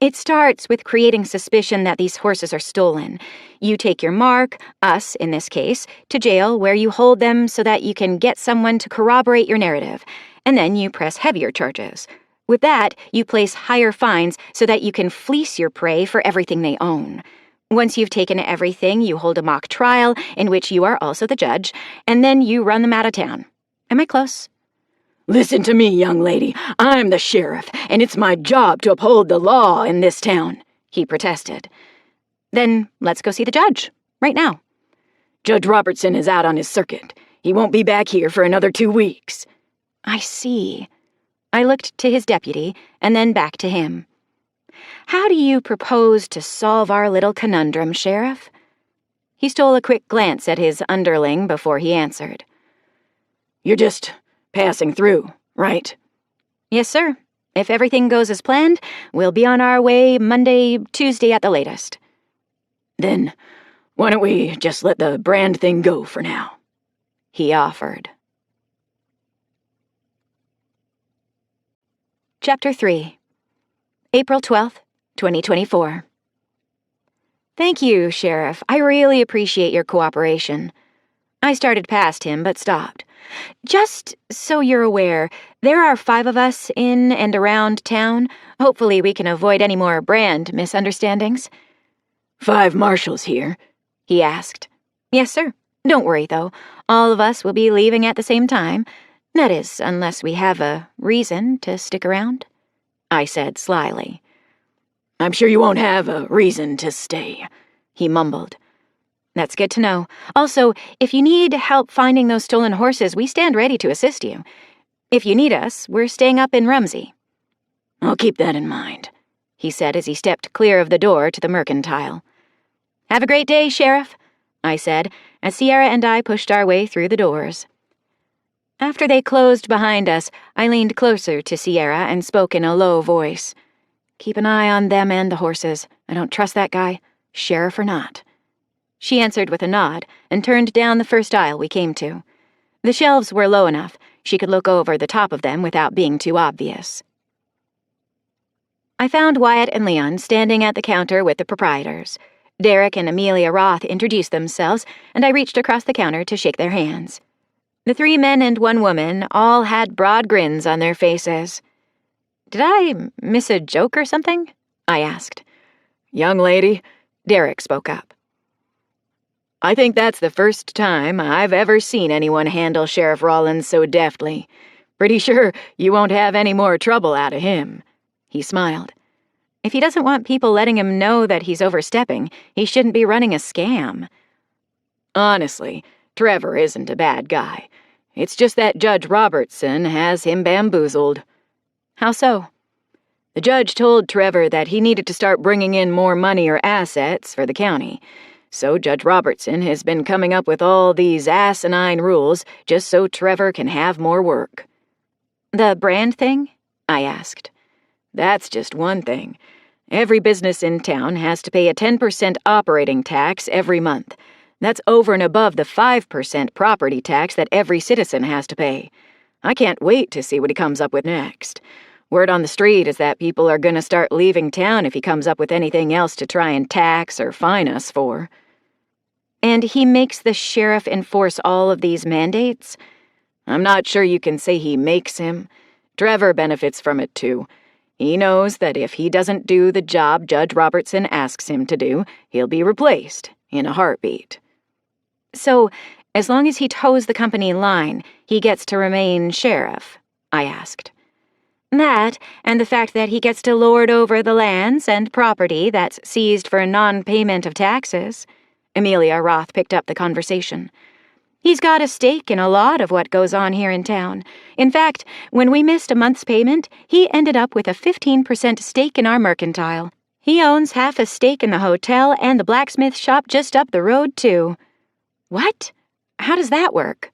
It starts with creating suspicion that these horses are stolen. You take your mark, us in this case, to jail where you hold them so that you can get someone to corroborate your narrative, and then you press heavier charges. With that, you place higher fines so that you can fleece your prey for everything they own. Once you've taken everything, you hold a mock trial in which you are also the judge, and then you run them out of town. Am I close? Listen to me, young lady. I'm the sheriff, and it's my job to uphold the law in this town, he protested. Then let's go see the judge, right now. Judge Robertson is out on his circuit. He won't be back here for another 2 weeks. I see. I looked to his deputy, and then back to him. How do you propose to solve our little conundrum, Sheriff? He stole a quick glance at his underling before he answered. You're just passing through, right? Yes, sir. If everything goes as planned, we'll be on our way Monday, Tuesday at the latest. Then why don't we just let the brand thing go for now? He offered. Chapter 3. April 12th, 2024. Thank you, Sheriff. I really appreciate your cooperation. I started past him, but stopped. Just so you're aware, there are 5 of us in and around town. Hopefully we can avoid any more brand misunderstandings. 5 marshals here? He asked. Yes, sir. Don't worry, though. All of us will be leaving at the same time. That is, unless we have a reason to stick around, I said slyly. I'm sure you won't have a reason to stay, he mumbled. That's good to know. Also, if you need help finding those stolen horses, we stand ready to assist you. If you need us, we're staying up in Rumsey. I'll keep that in mind, he said as he stepped clear of the door to the mercantile. Have a great day, Sheriff, I said, as Sierra and I pushed our way through the doors. After they closed behind us, I leaned closer to Sierra and spoke in a low voice. Keep an eye on them and the horses. I don't trust that guy, sheriff or not. She answered with a nod and turned down the first aisle we came to. The shelves were low enough she could look over the top of them without being too obvious. I found Wyatt and Leon standing at the counter with the proprietors. Derek and Amelia Roth introduced themselves, and I reached across the counter to shake their hands. The 3 men and 1 woman all had broad grins on their faces. Did I miss a joke or something? I asked. Young lady, Derek spoke up. I think that's the first time I've ever seen anyone handle Sheriff Rollins so deftly. Pretty sure you won't have any more trouble out of him. He smiled. If he doesn't want people letting him know that he's overstepping, he shouldn't be running a scam. Honestly, Trevor isn't a bad guy. It's just that Judge Robertson has him bamboozled. How so? The judge told Trevor that he needed to start bringing in more money or assets for the county. So Judge Robertson has been coming up with all these asinine rules just so Trevor can have more work. The brand thing? I asked. That's just one thing. Every business in town has to pay a 10% operating tax every month. That's over and above the 5% property tax that every citizen has to pay. I can't wait to see what he comes up with next. Word on the street is that people are going to start leaving town if he comes up with anything else to try and tax or fine us for. And he makes the sheriff enforce all of these mandates? I'm not sure you can say he makes him. Trevor benefits from it too. He knows that if he doesn't do the job Judge Robertson asks him to do, he'll be replaced in a heartbeat. So, as long as he toes the company line, he gets to remain sheriff? I asked. That, and the fact that he gets to lord over the lands and property that's seized for non-payment of taxes. Amelia Roth picked up the conversation. He's got a stake in a lot of what goes on here in town. In fact, when we missed a month's payment, he ended up with a 15% stake in our mercantile. He owns half a stake in the hotel and the blacksmith shop just up the road, too. What? How does that work?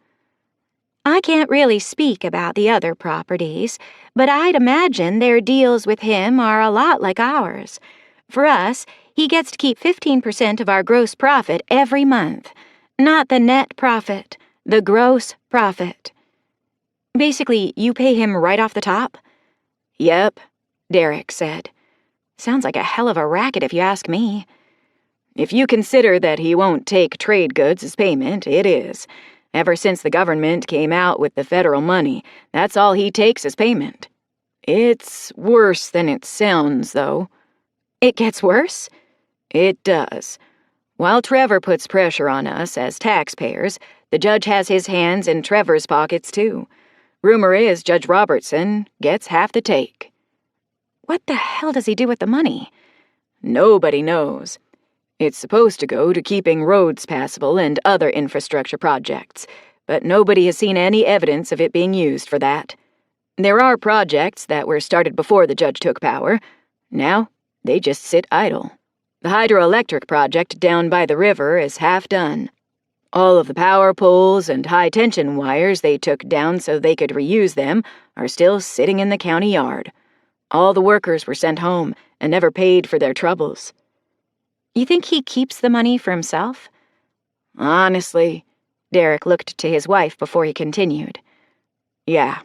I can't really speak about the other properties, but I'd imagine their deals with him are a lot like ours. For us, he gets to keep 15% of our gross profit every month. Not the net profit, the gross profit. Basically, you pay him right off the top? Yep, Derek said. Sounds like a hell of a racket if you ask me. If you consider that he won't take trade goods as payment, it is. Ever since the government came out with the federal money, that's all he takes as payment. It's worse than it sounds, though. It gets worse? It does. While Trevor puts pressure on us as taxpayers, the judge has his hands in Trevor's pockets, too. Rumor is Judge Robertson gets half the take. What the hell does he do with the money? Nobody knows. It's supposed to go to keeping roads passable and other infrastructure projects, but nobody has seen any evidence of it being used for that. There are projects that were started before the judge took power. Now, they just sit idle. The hydroelectric project down by the river is half done. All of the power poles and high-tension wires they took down so they could reuse them are still sitting in the county yard. All the workers were sent home and never paid for their troubles. You think he keeps the money for himself? Honestly, Derek looked to his wife before he continued. Yeah,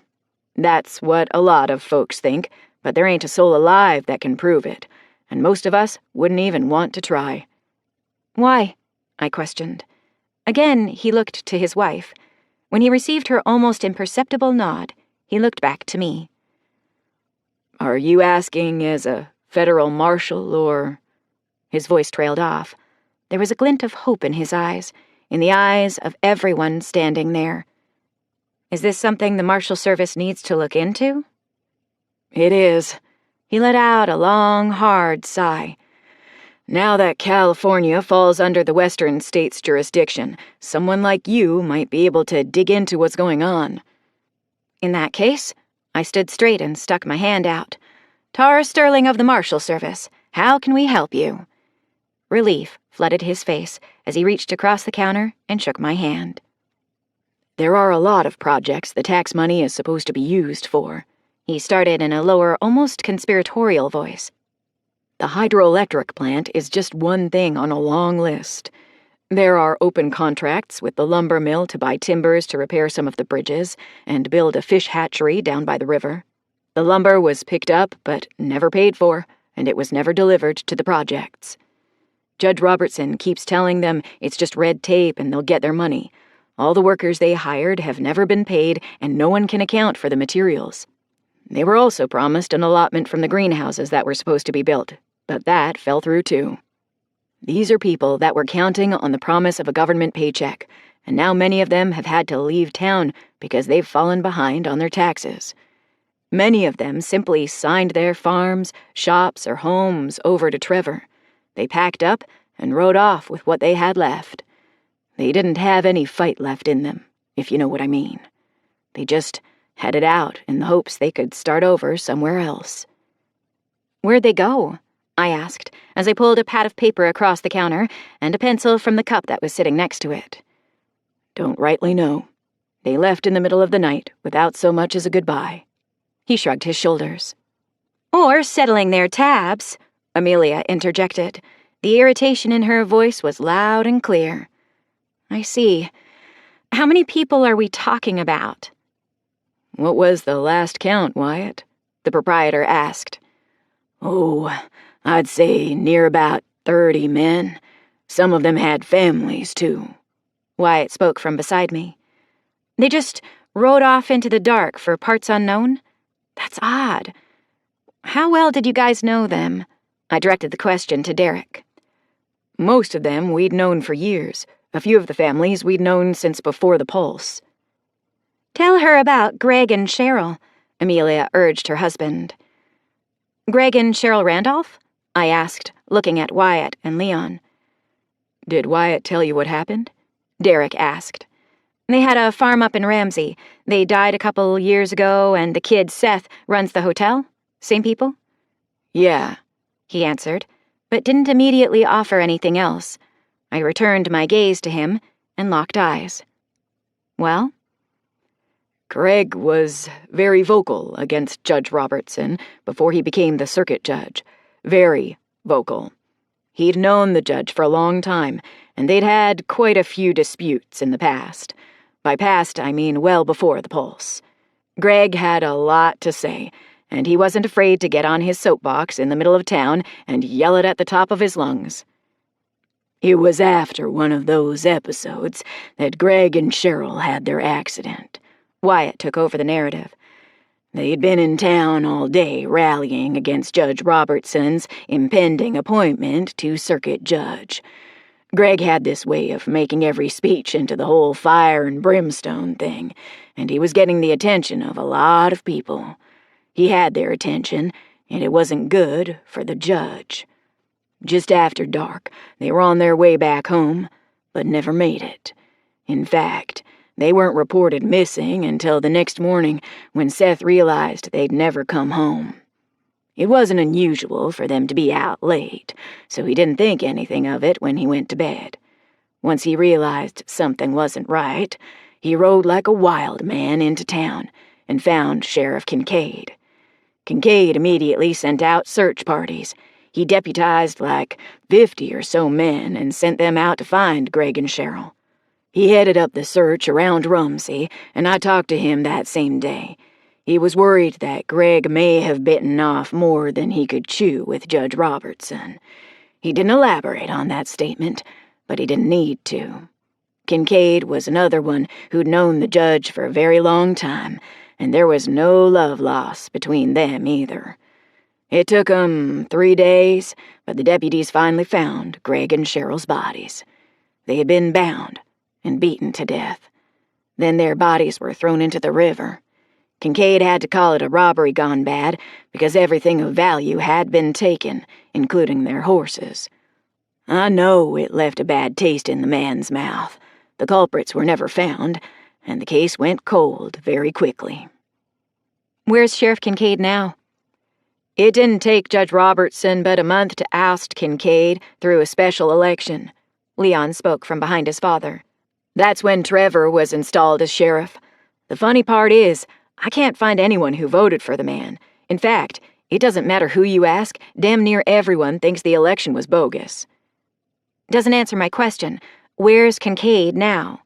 that's what a lot of folks think, but there ain't a soul alive that can prove it, and most of us wouldn't even want to try. Why? I questioned. Again, he looked to his wife. When he received her almost imperceptible nod, he looked back to me. Are you asking as a federal marshal, or... His voice trailed off. There was a glint of hope in his eyes, in the eyes of everyone standing there. Is this something the Marshal Service needs to look into? It is. He let out a long, hard sigh. Now that California falls under the Western state's jurisdiction, someone like you might be able to dig into what's going on. In that case, I stood straight and stuck my hand out. Tara Sterling of the Marshal Service, how can we help you? Relief flooded his face as he reached across the counter and shook my hand. There are a lot of projects the tax money is supposed to be used for, he started in a lower, almost conspiratorial voice. The hydroelectric plant is just one thing on a long list. There are open contracts with the lumber mill to buy timbers to repair some of the bridges and build a fish hatchery down by the river. The lumber was picked up but never paid for, and it was never delivered to the projects. Judge Robertson keeps telling them it's just red tape and they'll get their money. All the workers they hired have never been paid, and no one can account for the materials. They were also promised an allotment from the greenhouses that were supposed to be built, but that fell through too. These are people that were counting on the promise of a government paycheck, and now many of them have had to leave town because they've fallen behind on their taxes. Many of them simply signed their farms, shops, or homes over to Trevor. They packed up and rode off with what they had left. They didn't have any fight left in them, if you know what I mean. They just headed out in the hopes they could start over somewhere else. Where'd they go? I asked, as I pulled a pad of paper across the counter and a pencil from the cup that was sitting next to it. Don't rightly know. They left in the middle of the night without so much as a goodbye. He shrugged his shoulders. Or settling their tabs, Amelia interjected. The irritation in her voice was loud and clear. I see. How many people are we talking about? What was the last count, Wyatt? The proprietor asked. Oh, I'd say near about 30 men. Some of them had families, too. Wyatt spoke from beside me. They just rode off into the dark for parts unknown? That's odd. How well did you guys know them? I directed the question to Derek. Most of them we'd known for years. A few of the families we'd known since before the Pulse. Tell her about Greg and Cheryl, Amelia urged her husband. Greg and Cheryl Randolph? I asked, looking at Wyatt and Leon. Did Wyatt tell you what happened? Derek asked. They had a farm up in Ramsey. They died a couple years ago, and the kid, Seth, runs the hotel. Same people? Yeah, he answered, but didn't immediately offer anything else. I returned my gaze to him and locked eyes. Well? Greg was very vocal against Judge Robertson before he became the circuit judge. Very vocal. He'd known the judge for a long time, and they'd had quite a few disputes in the past. By past, I mean well before the Pulse. Greg had a lot to say, and he wasn't afraid to get on his soapbox in the middle of town and yell it at the top of his lungs. It was after one of those episodes that Greg and Cheryl had their accident. Wyatt took over the narrative. They'd been in town all day rallying against Judge Robertson's impending appointment to circuit judge. Greg had this way of making every speech into the whole fire and brimstone thing, and he was getting the attention of a lot of people. He had their attention, and it wasn't good for the judge. Just after dark, they were on their way back home, but never made it. In fact, they weren't reported missing until the next morning when Seth realized they'd never come home. It wasn't unusual for them to be out late, so he didn't think anything of it when he went to bed. Once he realized something wasn't right, he rode like a wild man into town and found Sheriff Kincaid. Kincaid immediately sent out search parties. He deputized like 50 or so men and sent them out to find Greg and Cheryl. He headed up the search around Rumsey, and I talked to him that same day. He was worried that Greg may have bitten off more than he could chew with Judge Robertson. He didn't elaborate on that statement, but he didn't need to. Kincaid was another one who'd known the judge for a very long time, and there was no love lost between them either. It took 'em 3 days, but the deputies finally found Greg and Cheryl's bodies. They had been bound and beaten to death. Then their bodies were thrown into the river. Kincaid had to call it a robbery gone bad because everything of value had been taken, including their horses. I know it left a bad taste in the man's mouth. The culprits were never found, and the case went cold very quickly. Where's Sheriff Kincaid now? It didn't take Judge Robertson but a month to oust Kincaid through a special election. Leon spoke from behind his father. That's when Trevor was installed as sheriff. The funny part is, I can't find anyone who voted for the man. In fact, it doesn't matter who you ask, damn near everyone thinks the election was bogus. Doesn't answer my question. Where's Kincaid now?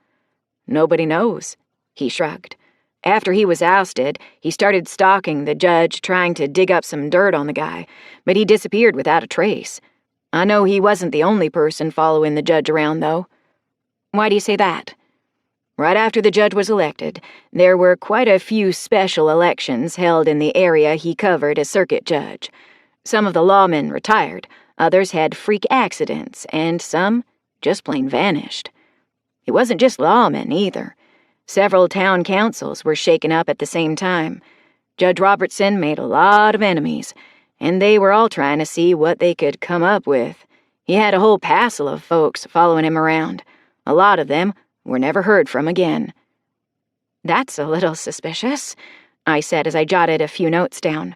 Nobody knows, he shrugged. After he was ousted, he started stalking the judge, trying to dig up some dirt on the guy, but he disappeared without a trace. I know he wasn't the only person following the judge around, though. Why do you say that? Right after the judge was elected, there were quite a few special elections held in the area he covered as circuit judge. Some of the lawmen retired, others had freak accidents, and some just plain vanished. It wasn't just lawmen, either. Several town councils were shaken up at the same time. Judge Robertson made a lot of enemies, and they were all trying to see what they could come up with. He had a whole passel of folks following him around. A lot of them were never heard from again. That's a little suspicious, I said as I jotted a few notes down.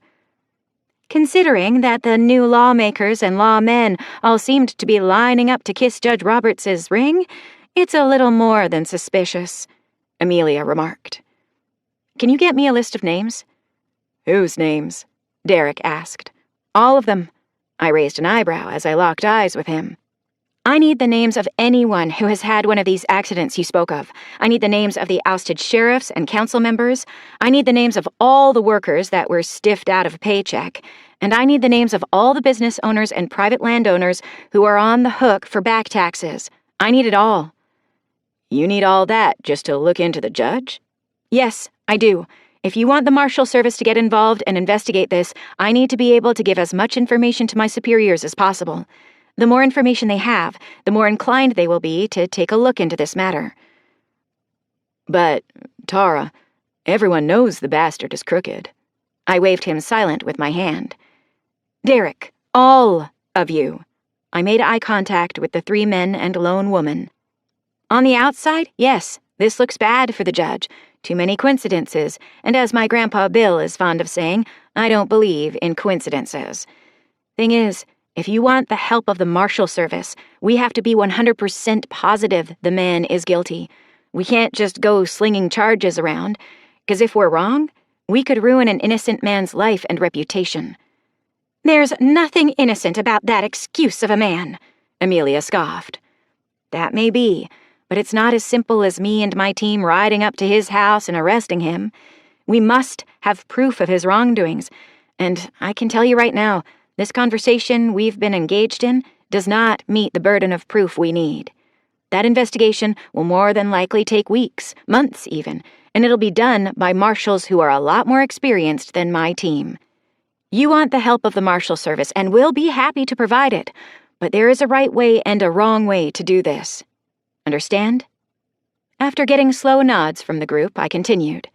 Considering that the new lawmakers and lawmen all seemed to be lining up to kiss Judge Roberts' ring, it's a little more than suspicious, Amelia remarked. Can you get me a list of names? Whose names? Derek asked. All of them. I raised an eyebrow as I locked eyes with him. I need the names of anyone who has had one of these accidents you spoke of. I need the names of the ousted sheriffs and council members. I need the names of all the workers that were stiffed out of a paycheck. And I need the names of all the business owners and private landowners who are on the hook for back taxes. I need it all. You need all that just to look into the judge? Yes, I do. If you want the Marshal Service to get involved and investigate this, I need to be able to give as much information to my superiors as possible. The more information they have, the more inclined they will be to take a look into this matter. But, Tara, everyone knows the bastard is crooked. I waved him silent with my hand. Derek, all of you. I made eye contact with the 3 men and lone woman. On the outside, yes, this looks bad for the judge. Too many coincidences, and as my grandpa Bill is fond of saying, I don't believe in coincidences. Thing is, if you want the help of the Marshal Service, we have to be 100% positive the man is guilty. We can't just go slinging charges around, because if we're wrong, we could ruin an innocent man's life and reputation. There's nothing innocent about that excuse of a man, Amelia scoffed. That may be, but it's not as simple as me and my team riding up to his house and arresting him. We must have proof of his wrongdoings, and I can tell you right now, this conversation we've been engaged in does not meet the burden of proof we need. That investigation will more than likely take weeks, months even, and it'll be done by marshals who are a lot more experienced than my team. You want the help of the Marshal Service, and we'll be happy to provide it, but there is a right way and a wrong way to do this. Understand? After getting slow nods from the group, I continued.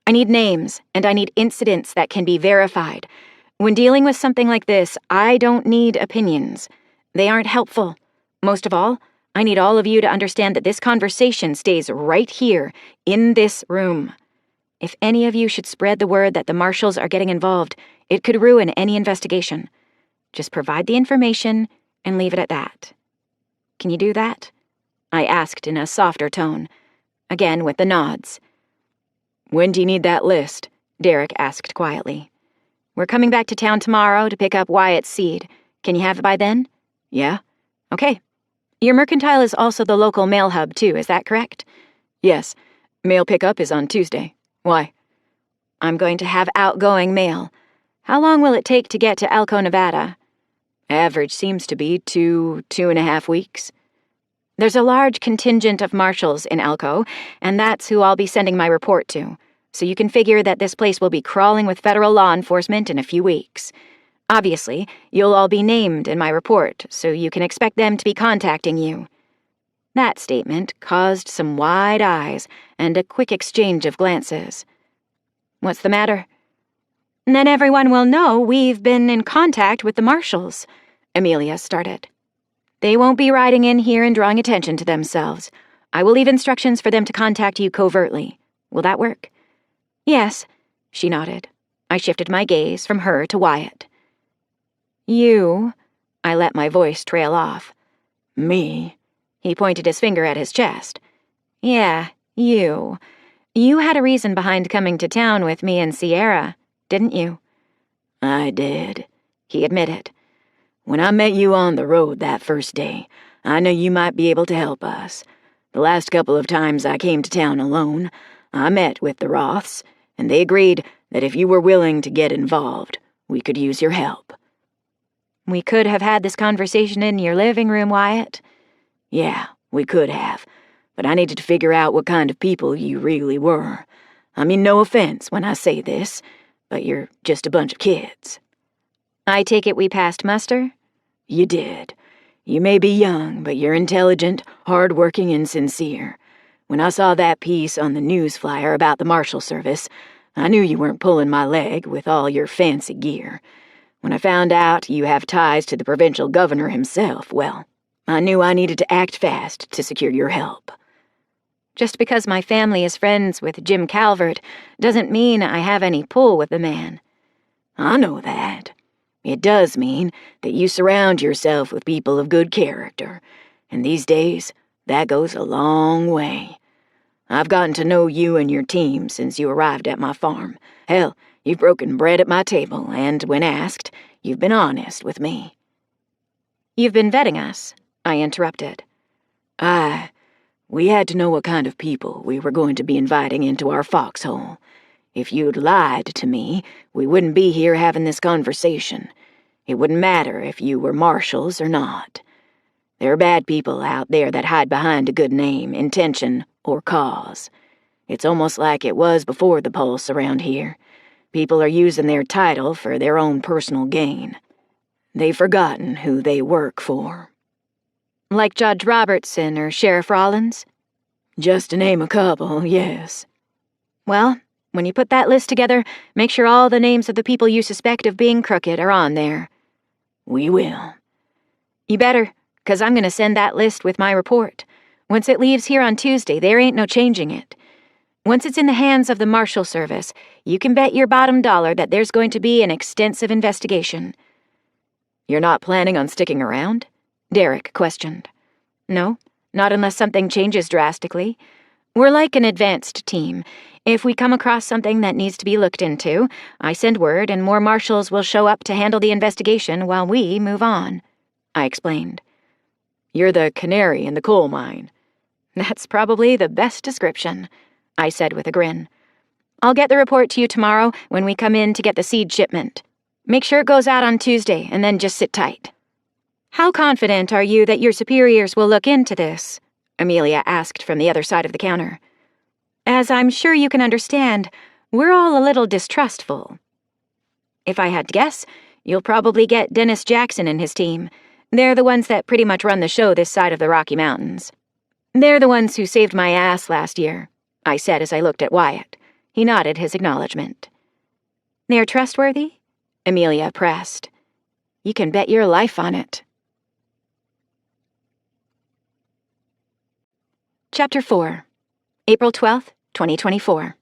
I need names, and I need incidents that can be verified. When dealing with something like this, I don't need opinions. They aren't helpful. Most of all, I need all of you to understand that this conversation stays right here, in this room. If any of you should spread the word that the marshals are getting involved, it could ruin any investigation. Just provide the information and leave it at that. Can you do that? I asked in a softer tone, again with the nods. When do you need that list? Derek asked quietly. We're coming back to town tomorrow to pick up Wyatt's seed. Can you have it by then? Yeah? Okay. Your mercantile is also the local mail hub, too, is that correct? Yes. Mail pickup is on Tuesday. Why? I'm going to have outgoing mail. How long will it take to get to Elko, Nevada? Average seems to be 2.5 weeks. There's a large contingent of marshals in Elko, and that's who I'll be sending my report to. So you can figure that this place will be crawling with federal law enforcement in a few weeks. Obviously, you'll all be named in my report, so you can expect them to be contacting you. That statement caused some wide eyes and a quick exchange of glances. What's the matter? Then everyone will know we've been in contact with the marshals, Amelia started. They won't be riding in here and drawing attention to themselves. I will leave instructions for them to contact you covertly. Will that work? Yes, she nodded. I shifted my gaze from her to Wyatt. You, I let my voice trail off. Me? He pointed his finger at his chest. Yeah, you. You had a reason behind coming to town with me and Sierra, didn't you? I did, he admitted. When I met you on the road that first day, I knew you might be able to help us. The last couple of times I came to town alone, I met with the Roths, and they agreed that if you were willing to get involved, we could use your help. We could have had this conversation in your living room, Wyatt. Yeah, we could have, but I needed to figure out what kind of people you really were. I mean, no offense when I say this, but you're just a bunch of kids. I take it we passed muster? You did. You may be young, but you're intelligent, hard-working, and sincere. When I saw that piece on the news flyer about the Marshal Service, I knew you weren't pulling my leg with all your fancy gear. When I found out you have ties to the provincial governor himself, well, I knew I needed to act fast to secure your help. Just because my family is friends with Jim Calvert doesn't mean I have any pull with the man. I know that. It does mean that you surround yourself with people of good character, and these days, that goes a long way. I've gotten to know you and your team since you arrived at my farm. Hell, you've broken bread at my table, and when asked, you've been honest with me. You've been vetting us, I interrupted. We had to know what kind of people we were going to be inviting into our foxhole. If you'd lied to me, we wouldn't be here having this conversation. It wouldn't matter if you were marshals or not. There are bad people out there that hide behind a good name, intention, or cause. It's almost like it was before the Pulse around here. People are using their title for their own personal gain. They've forgotten who they work for. Like Judge Robertson or Sheriff Rollins? Just to name a couple, yes. Well, When you put that list together, make sure all the names of the people you suspect of being crooked are on there." "We will." "You better, 'cause I'm gonna send that list with my report. Once it leaves here on Tuesday, there ain't no changing it. Once it's in the hands of the Marshal Service, you can bet your bottom dollar that there's going to be an extensive investigation." "You're not planning on sticking around?" Derek questioned. "No, not unless something changes drastically. We're like an advanced team. If we come across something that needs to be looked into, I send word and more marshals will show up to handle the investigation while we move on," I explained. "You're the canary in the coal mine." "That's probably the best description," I said with a grin. "I'll get the report to you tomorrow when we come in to get the seed shipment. Make sure it goes out on Tuesday and then just sit tight." "How confident are you that your superiors will look into this?" Amelia asked from the other side of the counter. "As I'm sure you can understand, we're all a little distrustful." "If I had to guess, you'll probably get Dennis Jackson and his team. They're the ones that pretty much run the show this side of the Rocky Mountains. They're the ones who saved my ass last year," I said as I looked at Wyatt. He nodded his acknowledgement. "They're trustworthy?" Amelia pressed. "You can bet your life on it." Chapter 4, April 12th, 2024.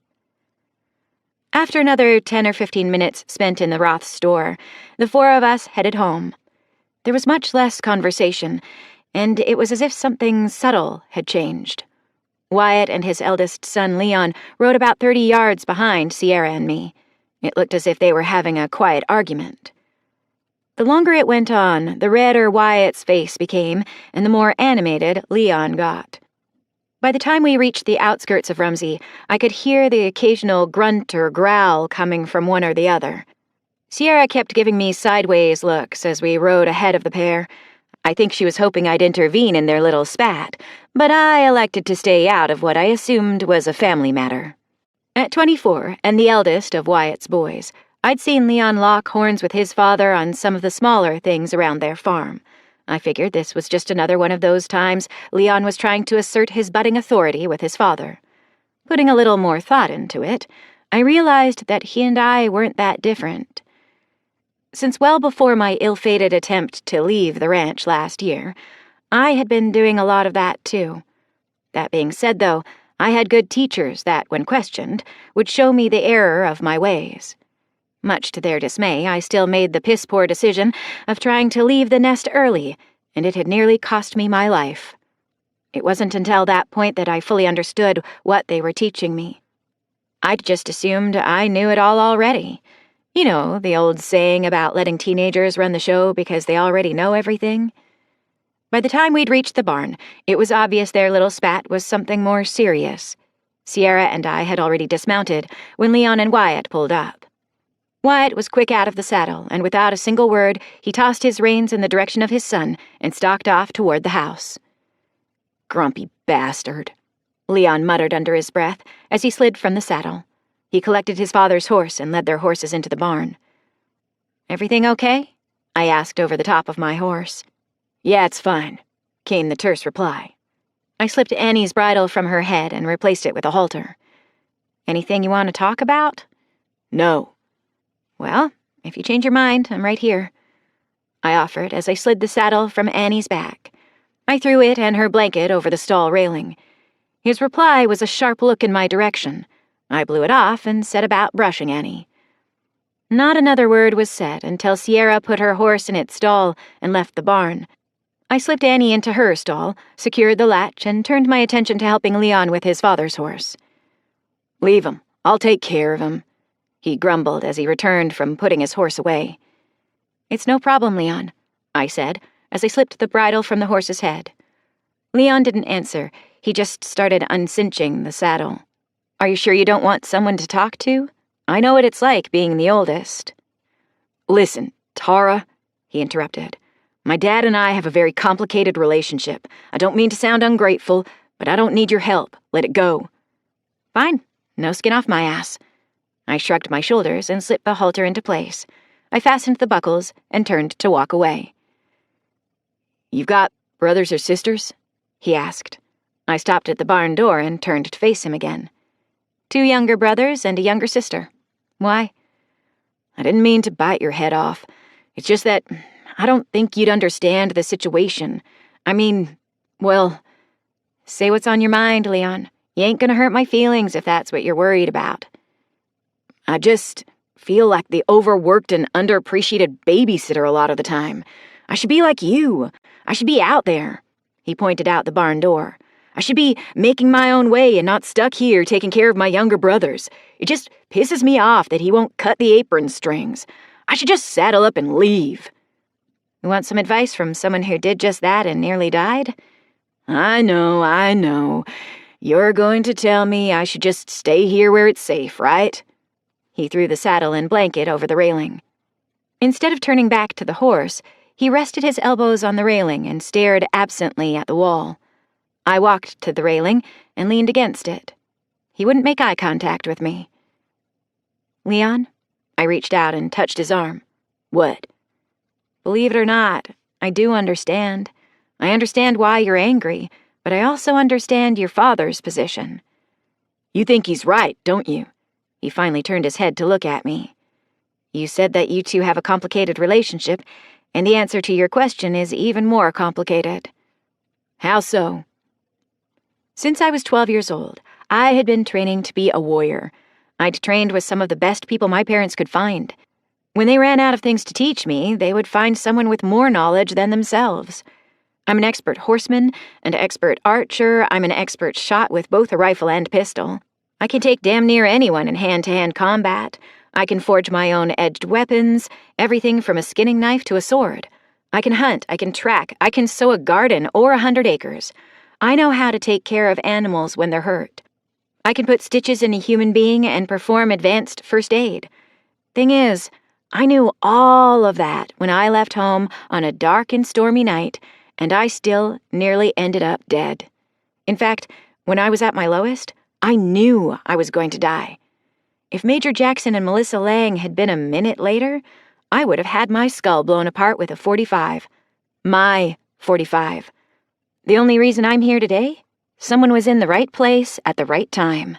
After another 10 or 15 minutes spent in the Roth's store, the four of us headed home. There was much less conversation, and it was as if something subtle had changed. Wyatt and his eldest son Leon rode about 30 yards behind Sierra and me. It looked as if they were having a quiet argument. The longer it went on, the redder Wyatt's face became, and the more animated Leon got. By the time we reached the outskirts of Rumsey, I could hear the occasional grunt or growl coming from one or the other. Sierra kept giving me sideways looks as we rode ahead of the pair. I think she was hoping I'd intervene in their little spat, but I elected to stay out of what I assumed was a family matter. At 24, and the eldest of Wyatt's boys, I'd seen Leon lock horns with his father on some of the smaller things around their farm. I figured this was just another one of those times Leon was trying to assert his budding authority with his father. Putting a little more thought into it, I realized that he and I weren't that different. Since well before my ill-fated attempt to leave the ranch last year, I had been doing a lot of that too. That being said, though, I had good teachers that, when questioned, would show me the error of my ways. Much to their dismay, I still made the piss-poor decision of trying to leave the nest early, and it had nearly cost me my life. It wasn't until that point that I fully understood what they were teaching me. I'd just assumed I knew it all already. You know, the old saying about letting teenagers run the show because they already know everything. By the time we'd reached the barn, it was obvious their little spat was something more serious. Sierra and I had already dismounted when Leon and Wyatt pulled up. Wyatt was quick out of the saddle, and without a single word, he tossed his reins in the direction of his son and stalked off toward the house. "Grumpy bastard," Leon muttered under his breath as he slid from the saddle. He collected his father's horse and led their horses into the barn. "Everything okay?" I asked over the top of my horse. "Yeah, it's fine," came the terse reply. I slipped Annie's bridle from her head and replaced it with a halter. "Anything you want to talk about?" "No." "Well, if you change your mind, I'm right here," I offered as I slid the saddle from Annie's back. I threw it and her blanket over the stall railing. His reply was a sharp look in my direction. I blew it off and set about brushing Annie. Not another word was said until Sierra put her horse in its stall and left the barn. I slipped Annie into her stall, secured the latch, and turned my attention to helping Leon with his father's horse. "Leave him. I'll take care of him," he grumbled as he returned from putting his horse away. "It's no problem, Leon," I said, as I slipped the bridle from the horse's head. Leon didn't answer. He just started uncinching the saddle. "Are you sure you don't want someone to talk to? I know what it's like being the oldest." "Listen, Tara," he interrupted. "My dad and I have a very complicated relationship. I don't mean to sound ungrateful, but I don't need your help. Let it go." "Fine. No skin off my ass." I shrugged my shoulders and slipped the halter into place. I fastened the buckles and turned to walk away. "You've got brothers or sisters?" he asked. I stopped at the barn door and turned to face him again. 2 younger brothers and a younger sister. Why? I didn't mean to bite your head off. It's just that I don't think you'd understand the situation. I mean, well, say what's on your mind, Leon. You ain't gonna hurt my feelings if that's what you're worried about. I just feel like the overworked and underappreciated babysitter a lot of the time. I should be like you. I should be out there. He pointed out the barn door. I should be making my own way and not stuck here taking care of my younger brothers. It just pisses me off that he won't cut the apron strings. I should just saddle up and leave. You want some advice from someone who did just that and nearly died? I know. You're going to tell me I should just stay here where it's safe, right? He threw the saddle and blanket over the railing. Instead of turning back to the horse, he rested his elbows on the railing and stared absently at the wall. I walked to the railing and leaned against it. He wouldn't make eye contact with me. Leon? I reached out and touched his arm. What? Believe it or not, I do understand. I understand why you're angry, but I also understand your father's position. You think he's right, don't you? He finally turned his head to look at me. You said that you two have a complicated relationship, and the answer to your question is even more complicated. How so? Since I was 12 years old, I had been training to be a warrior. I'd trained with some of the best people my parents could find. When they ran out of things to teach me, they would find someone with more knowledge than themselves. I'm an expert horseman, an expert archer, I'm an expert shot with both a rifle and pistol. I can take damn near anyone in hand-to-hand combat. I can forge my own edged weapons, everything from a skinning knife to a sword. I can hunt, I can track, I can sow a garden or 100 acres. I know how to take care of animals when they're hurt. I can put stitches in a human being and perform advanced first aid. Thing is, I knew all of that when I left home on a dark and stormy night, and I still nearly ended up dead. In fact, when I was at my lowest, I knew I was going to die. If Major Jackson and Melissa Lang had been a minute later, I would have had my skull blown apart with a .45. My .45. The only reason I'm here today? Someone was in the right place at the right time.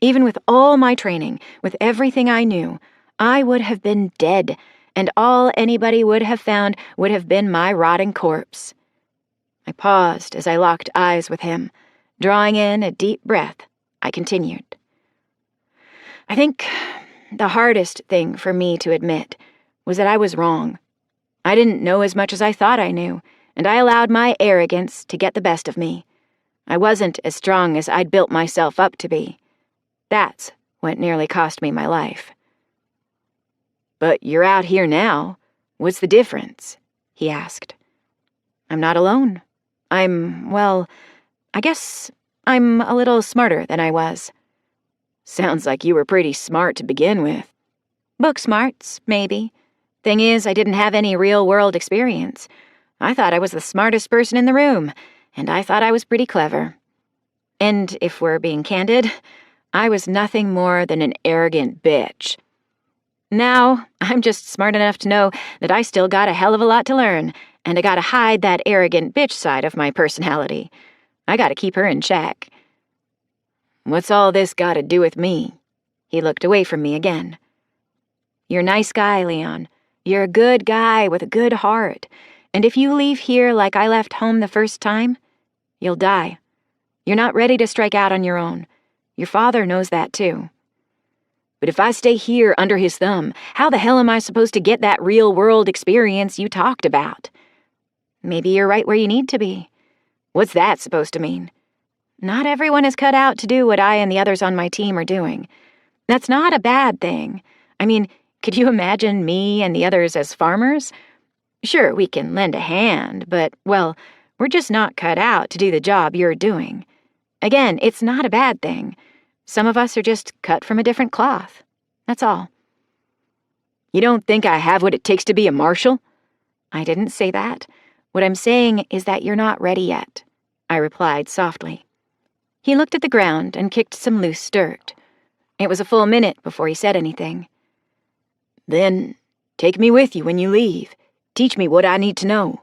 Even with all my training, with everything I knew, I would have been dead, and all anybody would have found would have been my rotting corpse. I paused as I locked eyes with him. Drawing in a deep breath, I continued. I think the hardest thing for me to admit was that I was wrong. I didn't know as much as I thought I knew, and I allowed my arrogance to get the best of me. I wasn't as strong as I'd built myself up to be. That's what nearly cost me my life. But you're out here now. What's the difference? He asked. I'm not alone. I guess I'm a little smarter than I was. Sounds like you were pretty smart to begin with. Book smarts, maybe. Thing is, I didn't have any real-world experience. I thought I was the smartest person in the room, and I thought I was pretty clever. And if we're being candid, I was nothing more than an arrogant bitch. Now, I'm just smart enough to know that I still got a hell of a lot to learn, and I gotta hide that arrogant bitch side of my personality. I gotta keep her in check. What's all this gotta do with me? He looked away from me again. You're a nice guy, Leon. You're a good guy with a good heart. And if you leave here like I left home the first time, you'll die. You're not ready to strike out on your own. Your father knows that too. But if I stay here under his thumb, how the hell am I supposed to get that real-world experience you talked about? Maybe you're right where you need to be. What's that supposed to mean? Not everyone is cut out to do what I and the others on my team are doing. That's not a bad thing. I mean, could you imagine me and the others as farmers? Sure, we can lend a hand, but, well, we're just not cut out to do the job you're doing. Again, it's not a bad thing. Some of us are just cut from a different cloth. That's all. You don't think I have what it takes to be a marshal? I didn't say that. What I'm saying is that you're not ready yet, I replied softly. He looked at the ground and kicked some loose dirt. It was a full minute before he said anything. Then take me with you when you leave. Teach me what I need to know.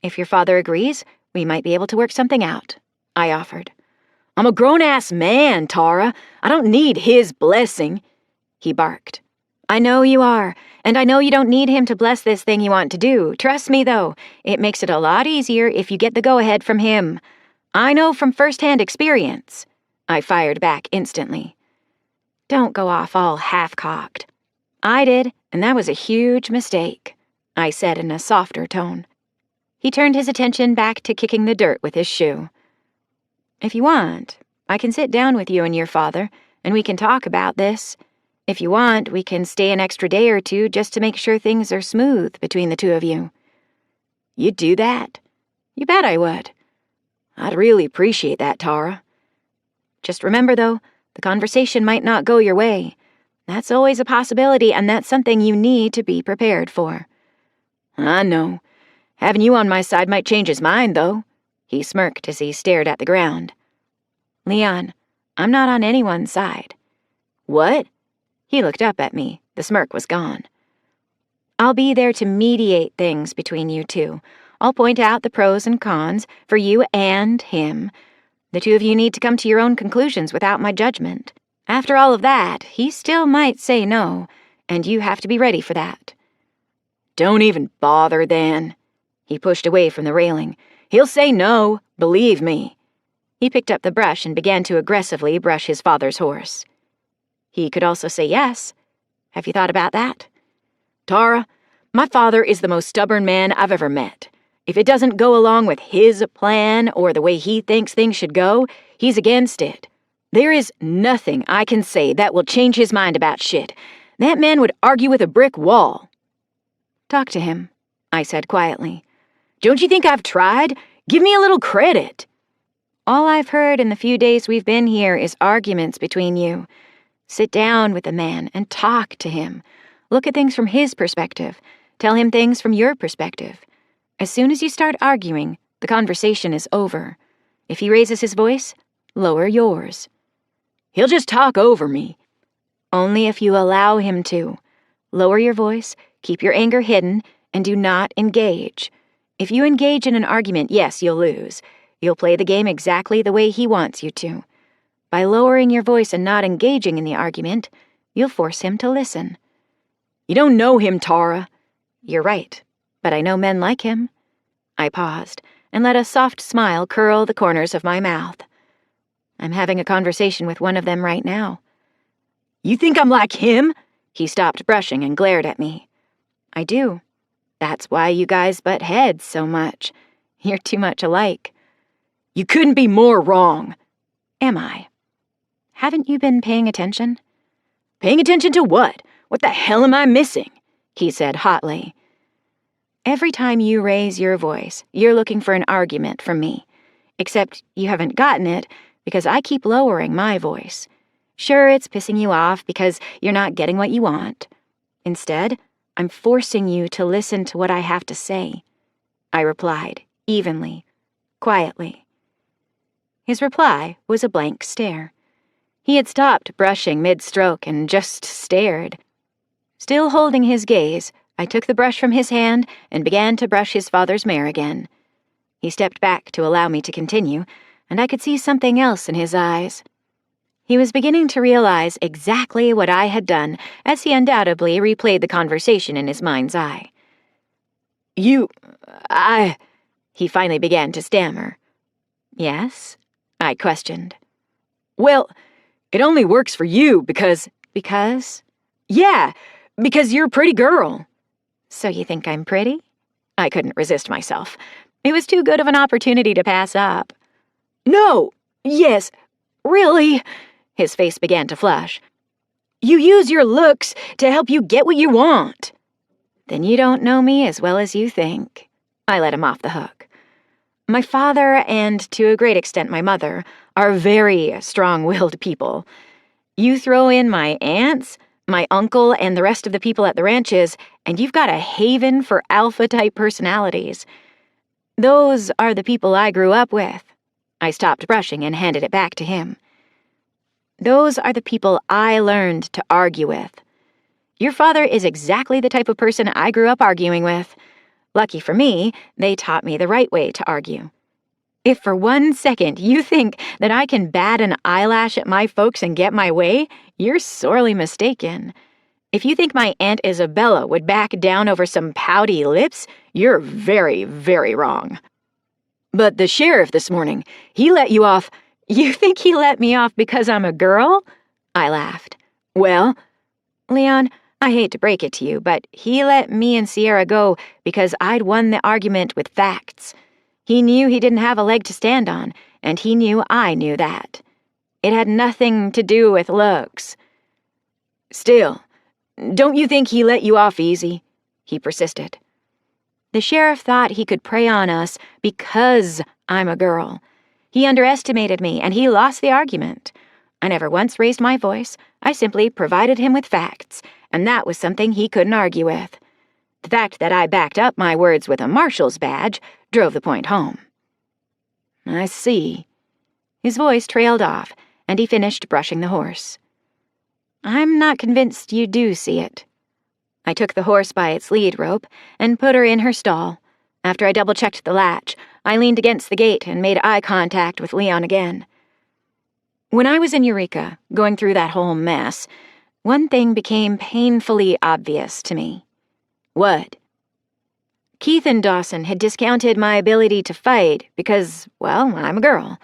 If your father agrees, we might be able to work something out, I offered. I'm a grown-ass man, Tara. I don't need his blessing," he barked. "I know you are, and I know you don't need him to bless this thing you want to do. Trust me, though, it makes it a lot easier if you get the go-ahead from him. I know from first-hand experience," I fired back instantly. "Don't go off all half-cocked." "I did, and that was a huge mistake," I said in a softer tone. He turned his attention back to kicking the dirt with his shoe. "If you want, I can sit down with you and your father, and we can talk about this. If you want, we can stay an extra day or two just to make sure things are smooth between the two of you." "You'd do that?" "You bet I would." "I'd really appreciate that, Tara." "Just remember, though, the conversation might not go your way. That's always a possibility, and that's something you need to be prepared for." "I know. Having you on my side might change his mind, though." He smirked as he stared at the ground. "Leon, I'm not on anyone's side." "What?" He looked up at me. The smirk was gone. "I'll be there to mediate things between you two. I'll point out the pros and cons for you and him. The two of you need to come to your own conclusions without my judgment. After all of that, he still might say no, and you have to be ready for that." "Don't even bother, then." He pushed away from the railing. "He'll say no, believe me." He picked up the brush and began to aggressively brush his father's horse. He could also say yes. Have you thought about that? "Tara, my father is the most stubborn man I've ever met. If it doesn't go along with his plan or the way he thinks things should go, he's against it. There is nothing I can say that will change his mind about shit. That man would argue with a brick wall." "Talk to him," I said quietly. "Don't you think I've tried? Give me a little credit." "All I've heard in the few days we've been here is arguments between you. Sit down with the man and talk to him. Look at things from his perspective. Tell him things from your perspective. As soon as you start arguing, the conversation is over. If he raises his voice, lower yours." "He'll just talk over me." "Only if you allow him to. Lower your voice, keep your anger hidden, and do not engage. If you engage in an argument, yes, you'll lose. You'll play the game exactly the way he wants you to. By lowering your voice and not engaging in the argument, you'll force him to listen." "You don't know him, Tara." "You're right, but I know men like him." I paused and let a soft smile curl the corners of my mouth. "I'm having a conversation with one of them right now." "You think I'm like him?" He stopped brushing and glared at me. "I do. That's why you guys butt heads so much. You're too much alike." "You couldn't be more wrong." "Am I? Haven't you been paying attention?" "Paying attention to what? What the hell am I missing?" he said hotly. "Every time you raise your voice, you're looking for an argument from me. Except you haven't gotten it because I keep lowering my voice. Sure, it's pissing you off because you're not getting what you want. Instead, I'm forcing you to listen to what I have to say," I replied, evenly, quietly. His reply was a blank stare. He had stopped brushing mid-stroke and just stared. Still holding his gaze, I took the brush from his hand and began to brush his father's mare again. He stepped back to allow me to continue, and I could see something else in his eyes. He was beginning to realize exactly what I had done, as he undoubtedly replayed the conversation in his mind's eye. He finally began to stammer. "Yes?" I questioned. "Well, it only works for you because..." "Because?" "Yeah, because you're a pretty girl." "So you think I'm pretty?" I couldn't resist myself. It was too good of an opportunity to pass up. "No, yes, really." His face began to flush. "You use your looks to help you get what you want." "Then you don't know me as well as you think." I let him off the hook. "My father, and to a great extent my mother, are very strong-willed people. You throw in my aunts, my uncle, and the rest of the people at the ranches, and you've got a haven for alpha-type personalities. Those are the people I grew up with." I stopped brushing and handed it back to him. "Those are the people I learned to argue with. Your father is exactly the type of person I grew up arguing with. Lucky for me, they taught me the right way to argue." If for 1 second you think that I can bat an eyelash at my folks and get my way, you're sorely mistaken. If you think my Aunt Isabella would back down over some pouty lips, you're very, very wrong. But the sheriff this morning, he let you off. You think he let me off because I'm a girl? I laughed. Well, Leon, I hate to break it to you, but he let me and Sierra go because I'd won the argument with facts. He knew he didn't have a leg to stand on, and he knew I knew that. It had nothing to do with looks. Still, don't you think he let you off easy? He persisted. The sheriff thought he could prey on us because I'm a girl. He underestimated me, and he lost the argument. I never once raised my voice. I simply provided him with facts, and that was something he couldn't argue with. The fact that I backed up my words with a marshal's badge drove the point home. I see. His voice trailed off, and he finished brushing the horse. I'm not convinced you do see it. I took the horse by its lead rope and put her in her stall. After I double-checked the latch, I leaned against the gate and made eye contact with Leon again. When I was in Eureka, going through that whole mess, one thing became painfully obvious to me. What? Keith and Dawson had discounted my ability to fight because, well, I'm a girl.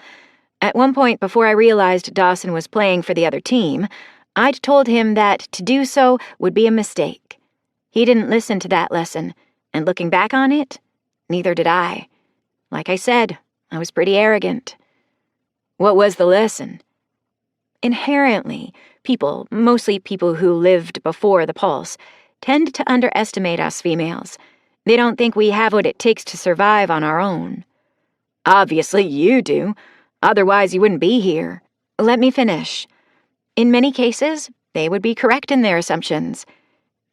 At one point before I realized Dawson was playing for the other team, I'd told him that to do so would be a mistake. He didn't listen to that lesson, and looking back on it, neither did I. Like I said, I was pretty arrogant. What was the lesson? Inherently, people, mostly people who lived before the pulse, tend to underestimate us females. They don't think we have what it takes to survive on our own. Obviously you do. Otherwise you wouldn't be here. Let me finish. In many cases, they would be correct in their assumptions.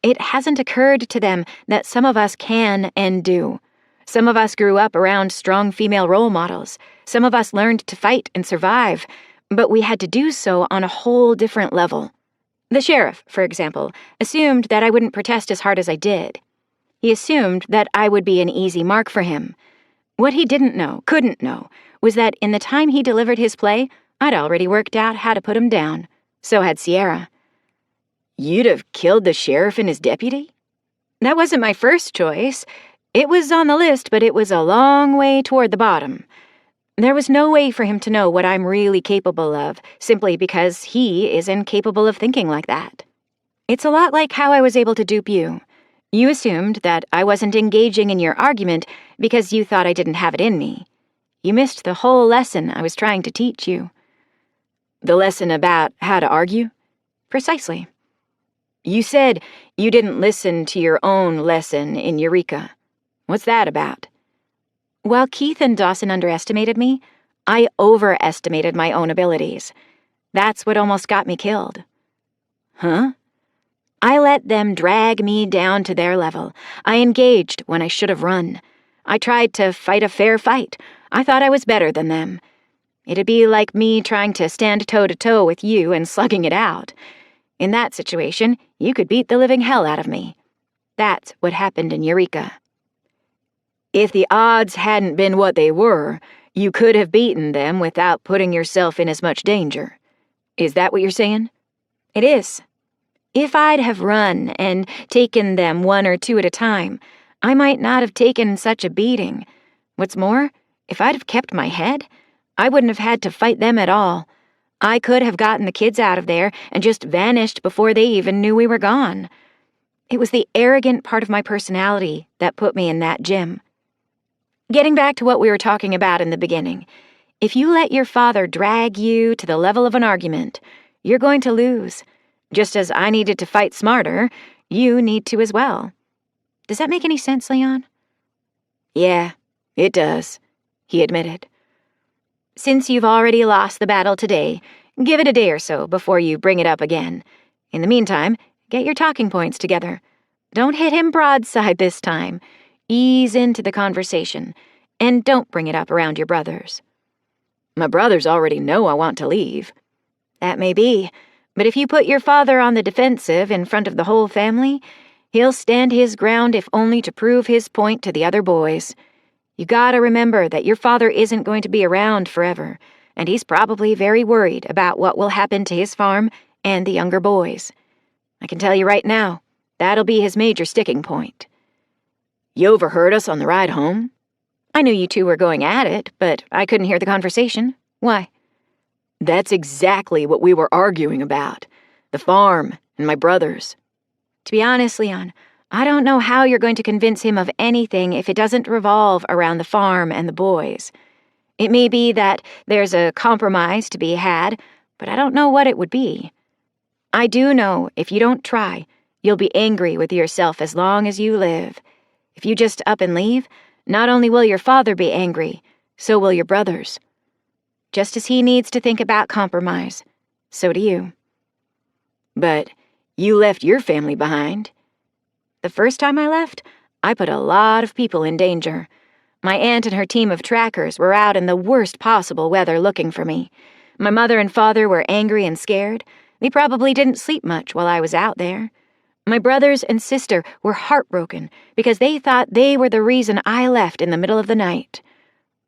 It hasn't occurred to them that some of us can and do. Some of us grew up around strong female role models. Some of us learned to fight and survive, but we had to do so on a whole different level. The sheriff, for example, assumed that I wouldn't protest as hard as I did. He assumed that I would be an easy mark for him. What he didn't know, couldn't know, was that in the time he delivered his play, I'd already worked out how to put him down. So had Sierra. You'd have killed the sheriff and his deputy? That wasn't my first choice. It was on the list, but it was a long way toward the bottom. There was no way for him to know what I'm really capable of, simply because he is incapable of thinking like that. It's a lot like how I was able to dupe you. You assumed that I wasn't engaging in your argument because you thought I didn't have it in me. You missed the whole lesson I was trying to teach you. The lesson about how to argue? Precisely. You said you didn't listen to your own lesson in Eureka. What's that about? While Keith and Dawson underestimated me, I overestimated my own abilities. That's what almost got me killed. Huh? I let them drag me down to their level. I engaged when I should have run. I tried to fight a fair fight. I thought I was better than them. It'd be like me trying to stand toe-to-toe with you and slugging it out. In that situation, you could beat the living hell out of me. That's what happened in Eureka. If the odds hadn't been what they were, you could have beaten them without putting yourself in as much danger. Is that what you're saying? It is. If I'd have run and taken them one or two at a time, I might not have taken such a beating. What's more, if I'd have kept my head, I wouldn't have had to fight them at all. I could have gotten the kids out of there and just vanished before they even knew we were gone. It was the arrogant part of my personality that put me in that gym. Getting back to what we were talking about in the beginning, if you let your father drag you to the level of an argument, you're going to lose. Just as I needed to fight smarter, you need to as well. Does that make any sense, Leon? Yeah, it does, he admitted. Since you've already lost the battle today, give it a day or so before you bring it up again. In the meantime, get your talking points together. Don't hit him broadside this time. Ease into the conversation, and don't bring it up around your brothers. My brothers already know I want to leave. That may be, but if you put your father on the defensive in front of the whole family, he'll stand his ground if only to prove his point to the other boys. You gotta remember that your father isn't going to be around forever, and he's probably very worried about what will happen to his farm and the younger boys. I can tell you right now, that'll be his major sticking point. You overheard us on the ride home? I knew you two were going at it, but I couldn't hear the conversation. Why? That's exactly what we were arguing about. The farm and my brothers. To be honest, Leon, I don't know how you're going to convince him of anything if it doesn't revolve around the farm and the boys. It may be that there's a compromise to be had, but I don't know what it would be. I do know if you don't try, you'll be angry with yourself as long as you live. If you just up and leave, not only will your father be angry, so will your brothers. Just as he needs to think about compromise, so do you. But you left your family behind. The first time I left, I put a lot of people in danger. My aunt and her team of trackers were out in the worst possible weather looking for me. My mother and father were angry and scared. They probably didn't sleep much while I was out there. My brothers and sister were heartbroken because they thought they were the reason I left in the middle of the night.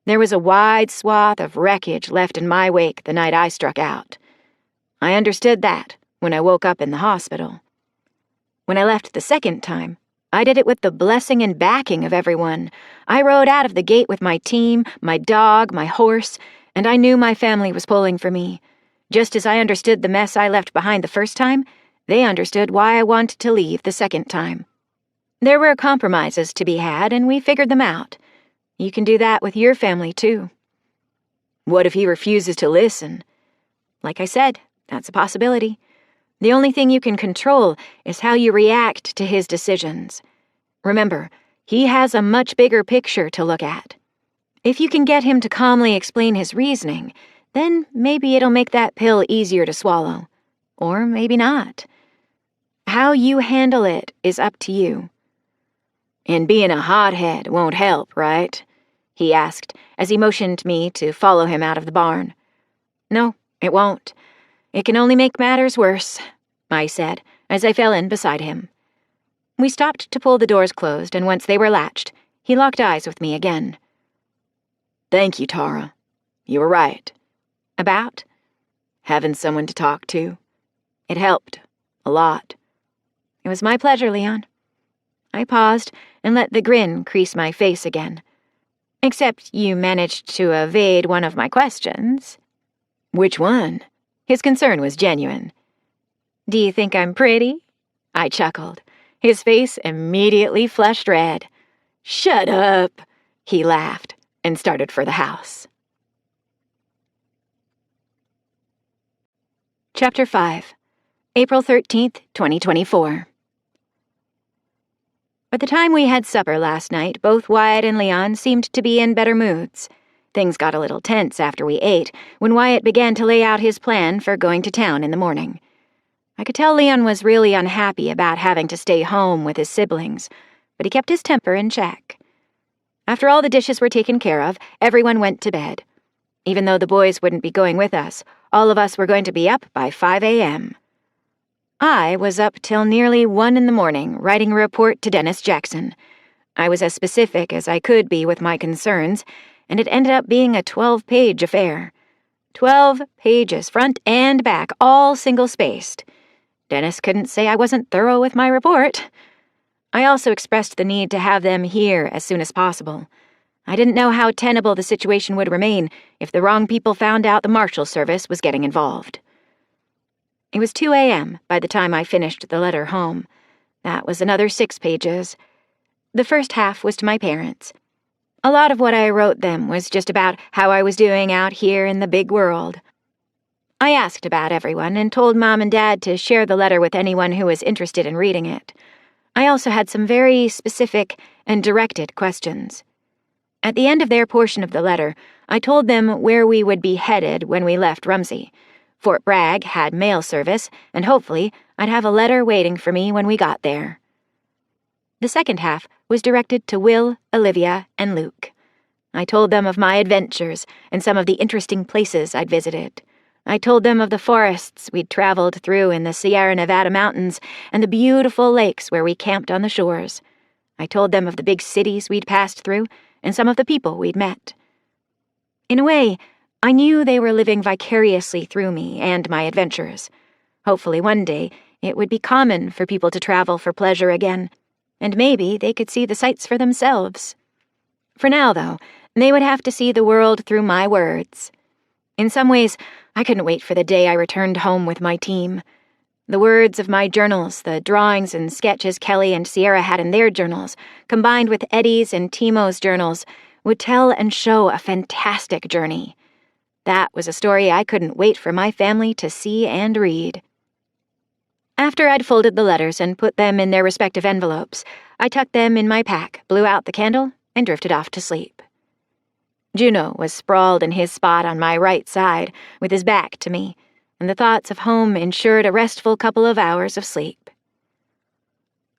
There was a wide swath of wreckage left in my wake the night I struck out. I understood that when I woke up in the hospital. When I left the second time, I did it with the blessing and backing of everyone. I rode out of the gate with my team, my dog, my horse, and I knew my family was pulling for me. Just as I understood the mess I left behind the first time, they understood why I wanted to leave the second time. There were compromises to be had, and we figured them out. You can do that with your family, too. What if he refuses to listen? Like I said, that's a possibility. The only thing you can control is how you react to his decisions. Remember, he has a much bigger picture to look at. If you can get him to calmly explain his reasoning, then maybe it'll make that pill easier to swallow. Or maybe not. How you handle it is up to you. And being a hothead won't help, right? He asked as he motioned me to follow him out of the barn. No, it won't. It can only make matters worse, I said as I fell in beside him. We stopped to pull the doors closed, and once they were latched, he locked eyes with me again. Thank you, Tara. You were right. About? Having someone to talk to. It helped. A lot. It was my pleasure, Leon. I paused and let the grin crease my face again. Except you managed to evade one of my questions. Which one? His concern was genuine. Do you think I'm pretty? I chuckled. His face immediately flushed red. Shut up, he laughed and started for the house. Chapter 5, April 13th, 2024. By the time we had supper last night, both Wyatt and Leon seemed to be in better moods. Things got a little tense after we ate, when Wyatt began to lay out his plan for going to town in the morning. I could tell Leon was really unhappy about having to stay home with his siblings, but he kept his temper in check. After all the dishes were taken care of, everyone went to bed. Even though the boys wouldn't be going with us, all of us were going to be up by 5 a.m. I was up till nearly 1 in the morning, writing a report to Dennis Jackson. I was as specific as I could be with my concerns, and it ended up being a 12-page affair. 12 pages, front and back, all single-spaced. Dennis couldn't say I wasn't thorough with my report. I also expressed the need to have them here as soon as possible. I didn't know how tenable the situation would remain if the wrong people found out the Marshal Service was getting involved. It was 2 a.m. by the time I finished the letter home. That was another 6 pages. The first half was to my parents. A lot of what I wrote them was just about how I was doing out here in the big world. I asked about everyone and told Mom and Dad to share the letter with anyone who was interested in reading it. I also had some very specific and directed questions. At the end of their portion of the letter, I told them where we would be headed when we left Rumsey. Fort Bragg had mail service, and hopefully I'd have a letter waiting for me when we got there. The second half was directed to Will, Olivia, and Luke. I told them of my adventures and some of the interesting places I'd visited. I told them of the forests we'd traveled through in the Sierra Nevada mountains and the beautiful lakes where we camped on the shores. I told them of the big cities we'd passed through and some of the people we'd met. In a way, I knew they were living vicariously through me and my adventures. Hopefully one day, it would be common for people to travel for pleasure again, and maybe they could see the sights for themselves. For now, though, they would have to see the world through my words. In some ways, I couldn't wait for the day I returned home with my team. The words of my journals, the drawings and sketches Kelly and Sierra had in their journals, combined with Eddie's and Timo's journals, would tell and show a fantastic journey. That was a story I couldn't wait for my family to see and read. After I'd folded the letters and put them in their respective envelopes, I tucked them in my pack, blew out the candle, and drifted off to sleep. Juno was sprawled in his spot on my right side, with his back to me, and the thoughts of home ensured a restful couple of hours of sleep.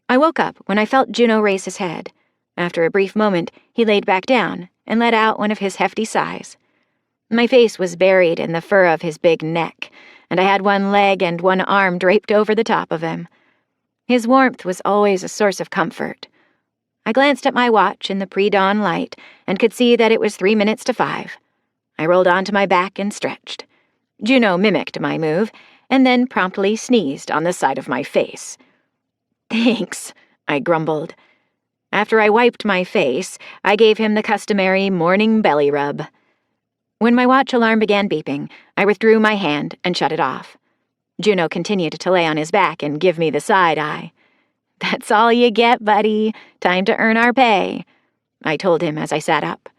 I woke up when I felt Juno raise his head. After a brief moment, he laid back down and let out one of his hefty sighs. My face was buried in the fur of his big neck, and I had one leg and one arm draped over the top of him. His warmth was always a source of comfort. I glanced at my watch in the pre-dawn light and could see that it was 3 minutes to 5. I rolled onto my back and stretched. Juno mimicked my move and then promptly sneezed on the side of my face. "Thanks," I grumbled. After I wiped my face, I gave him the customary morning belly rub. When my watch alarm began beeping, I withdrew my hand and shut it off. Juno continued to lay on his back and give me the side eye. "That's all you get, buddy. Time to earn our pay," I told him as I sat up.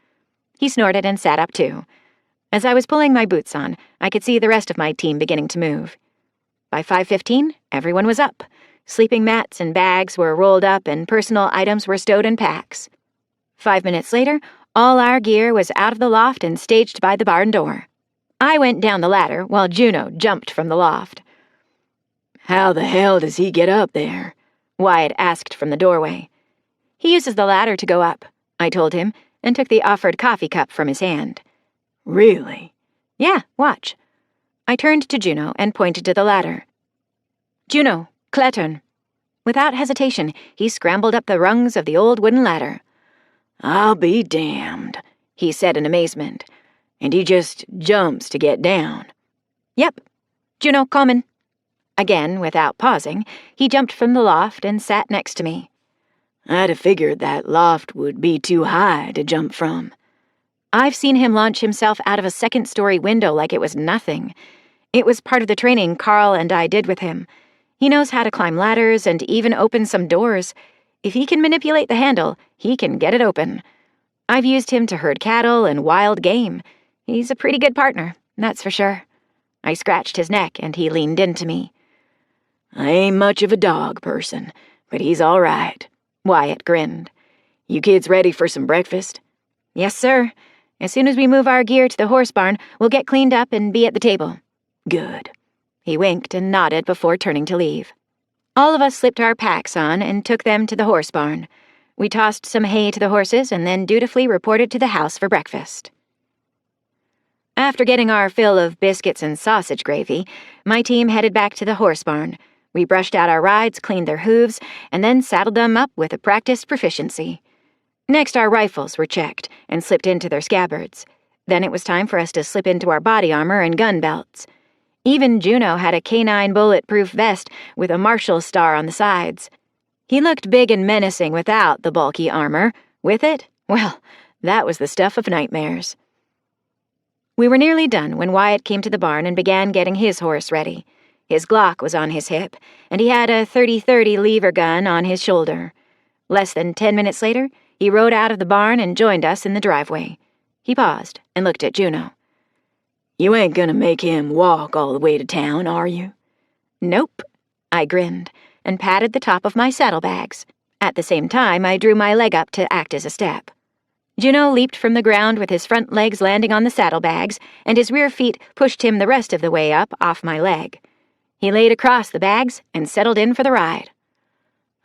He snorted and sat up too. As I was pulling my boots on, I could see the rest of my team beginning to move. By 5:15, everyone was up. Sleeping mats and bags were rolled up and personal items were stowed in packs. 5 minutes later, all our gear was out of the loft and staged by the barn door. I went down the ladder while Juno jumped from the loft. "How the hell does he get up there?" Wyatt asked from the doorway. "He uses the ladder to go up," I told him, and took the offered coffee cup from his hand. "Really?" "Yeah, watch." I turned to Juno and pointed to the ladder. "Juno, Klettern." Without hesitation, he scrambled up the rungs of the old wooden ladder. "I'll be damned," he said in amazement. "And he just jumps to get down." "Yep. Juno, comin'." Again, without pausing, he jumped from the loft and sat next to me. "I'd have figured that loft would be too high to jump from." I've seen him launch himself out of a second-story window like it was nothing. It was part of the training Carl and I did with him. He knows how to climb ladders and even open some doors. If he can manipulate the handle, he can get it open. I've used him to herd cattle and wild game. He's a pretty good partner, that's for sure. I scratched his neck and he leaned into me. "I ain't much of a dog person, but he's all right." Wyatt grinned. "You kids ready for some breakfast?" "Yes, sir. As soon as we move our gear to the horse barn, we'll get cleaned up and be at the table." "Good." He winked and nodded before turning to leave. All of us slipped our packs on and took them to the horse barn. We tossed some hay to the horses and then dutifully reported to the house for breakfast. After getting our fill of biscuits and sausage gravy, my team headed back to the horse barn. We brushed out our rides, cleaned their hooves, and then saddled them up with a practiced proficiency. Next, our rifles were checked and slipped into their scabbards. Then it was time for us to slip into our body armor and gun belts. Even Juno had a canine bulletproof vest with a Marshall star on the sides. He looked big and menacing without the bulky armor. With it, well, that was the stuff of nightmares. We were nearly done when Wyatt came to the barn and began getting his horse ready. His Glock was on his hip, and he had a 30-30 lever gun on his shoulder. Less than 10 minutes later, he rode out of the barn and joined us in the driveway. He paused and looked at Juno. "You ain't gonna make him walk all the way to town, are you?" "Nope." I grinned and patted the top of my saddlebags. At the same time, I drew my leg up to act as a step. Juno leaped from the ground with his front legs landing on the saddlebags, and his rear feet pushed him the rest of the way up off my leg. He laid across the bags and settled in for the ride.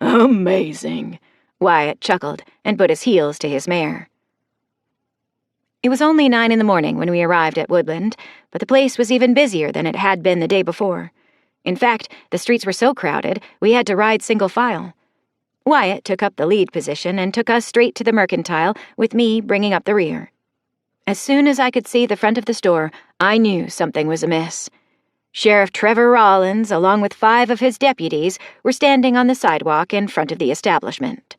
"Amazing," Wyatt chuckled and put his heels to his mare. It was only 9 in the morning when we arrived at Woodland, but the place was even busier than it had been the day before. In fact, the streets were so crowded, we had to ride single file. Wyatt took up the lead position and took us straight to the mercantile, with me bringing up the rear. As soon as I could see the front of the store, I knew something was amiss. Sheriff Trevor Rollins, along with 5 of his deputies, were standing on the sidewalk in front of the establishment.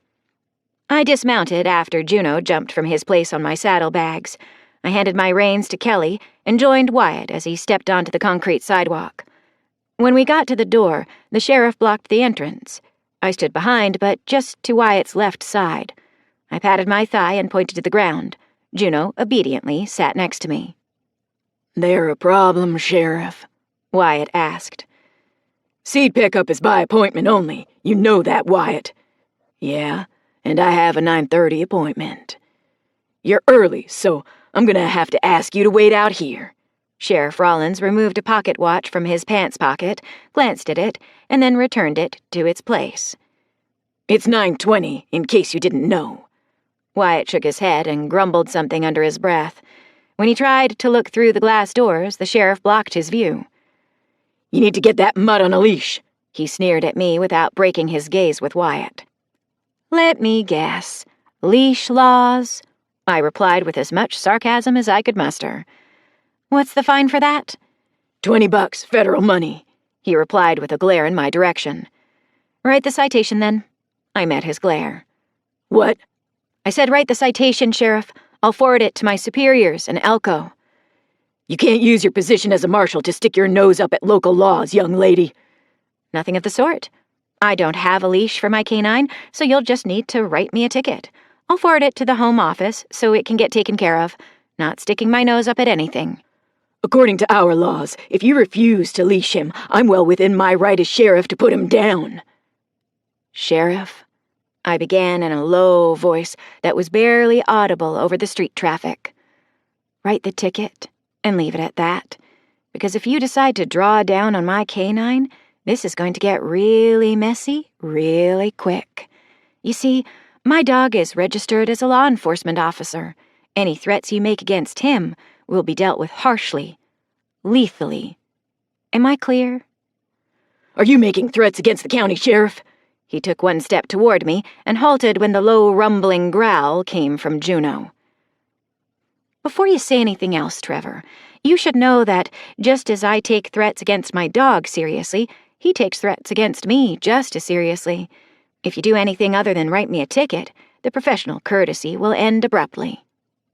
I dismounted after Juno jumped from his place on my saddlebags. I handed my reins to Kelly and joined Wyatt as he stepped onto the concrete sidewalk. When we got to the door, the sheriff blocked the entrance. I stood behind, but just to Wyatt's left side. I patted my thigh and pointed to the ground. Juno obediently sat next to me. "There a problem, Sheriff?" Wyatt asked. "Seed pickup is by appointment only. You know that, Wyatt." "Yeah, and I have a 9:30 appointment." "You're early, so I'm gonna have to ask you to wait out here." Sheriff Rollins removed a pocket watch from his pants pocket, glanced at it, and then returned it to its place. "It's 9:20, in case you didn't know." Wyatt shook his head and grumbled something under his breath. When he tried to look through the glass doors, the sheriff blocked his view. "You need to get that mutt on a leash," he sneered at me without breaking his gaze with Wyatt. "Let me guess. Leash laws?" I replied with as much sarcasm as I could muster. "What's the fine for that?" $20, federal money," he replied with a glare in my direction. "Write the citation, then." I met his glare. "What?" I said, "Write the citation, Sheriff. I'll forward it to my superiors in Elko." "You can't use your position as a marshal to stick your nose up at local laws, young lady." "Nothing of the sort. I don't have a leash for my canine, so you'll just need to write me a ticket. I'll forward it to the home office so it can get taken care of. Not sticking my nose up at anything." "According to our laws, if you refuse to leash him, I'm well within my right as sheriff to put him down." "Sheriff," I began in a low voice that was barely audible over the street traffic. "Write the ticket and leave it at that, because if you decide to draw down on my canine, this is going to get really messy really quick. You see, my dog is registered as a law enforcement officer. Any threats you make against him will be dealt with harshly, lethally. Am I clear?" "Are you making threats against the county sheriff?" He took one step toward me and halted when the low rumbling growl came from Juno. "Before you say anything else, Trevor, you should know that just as I take threats against my dog seriously, he takes threats against me just as seriously. If you do anything other than write me a ticket, the professional courtesy will end abruptly.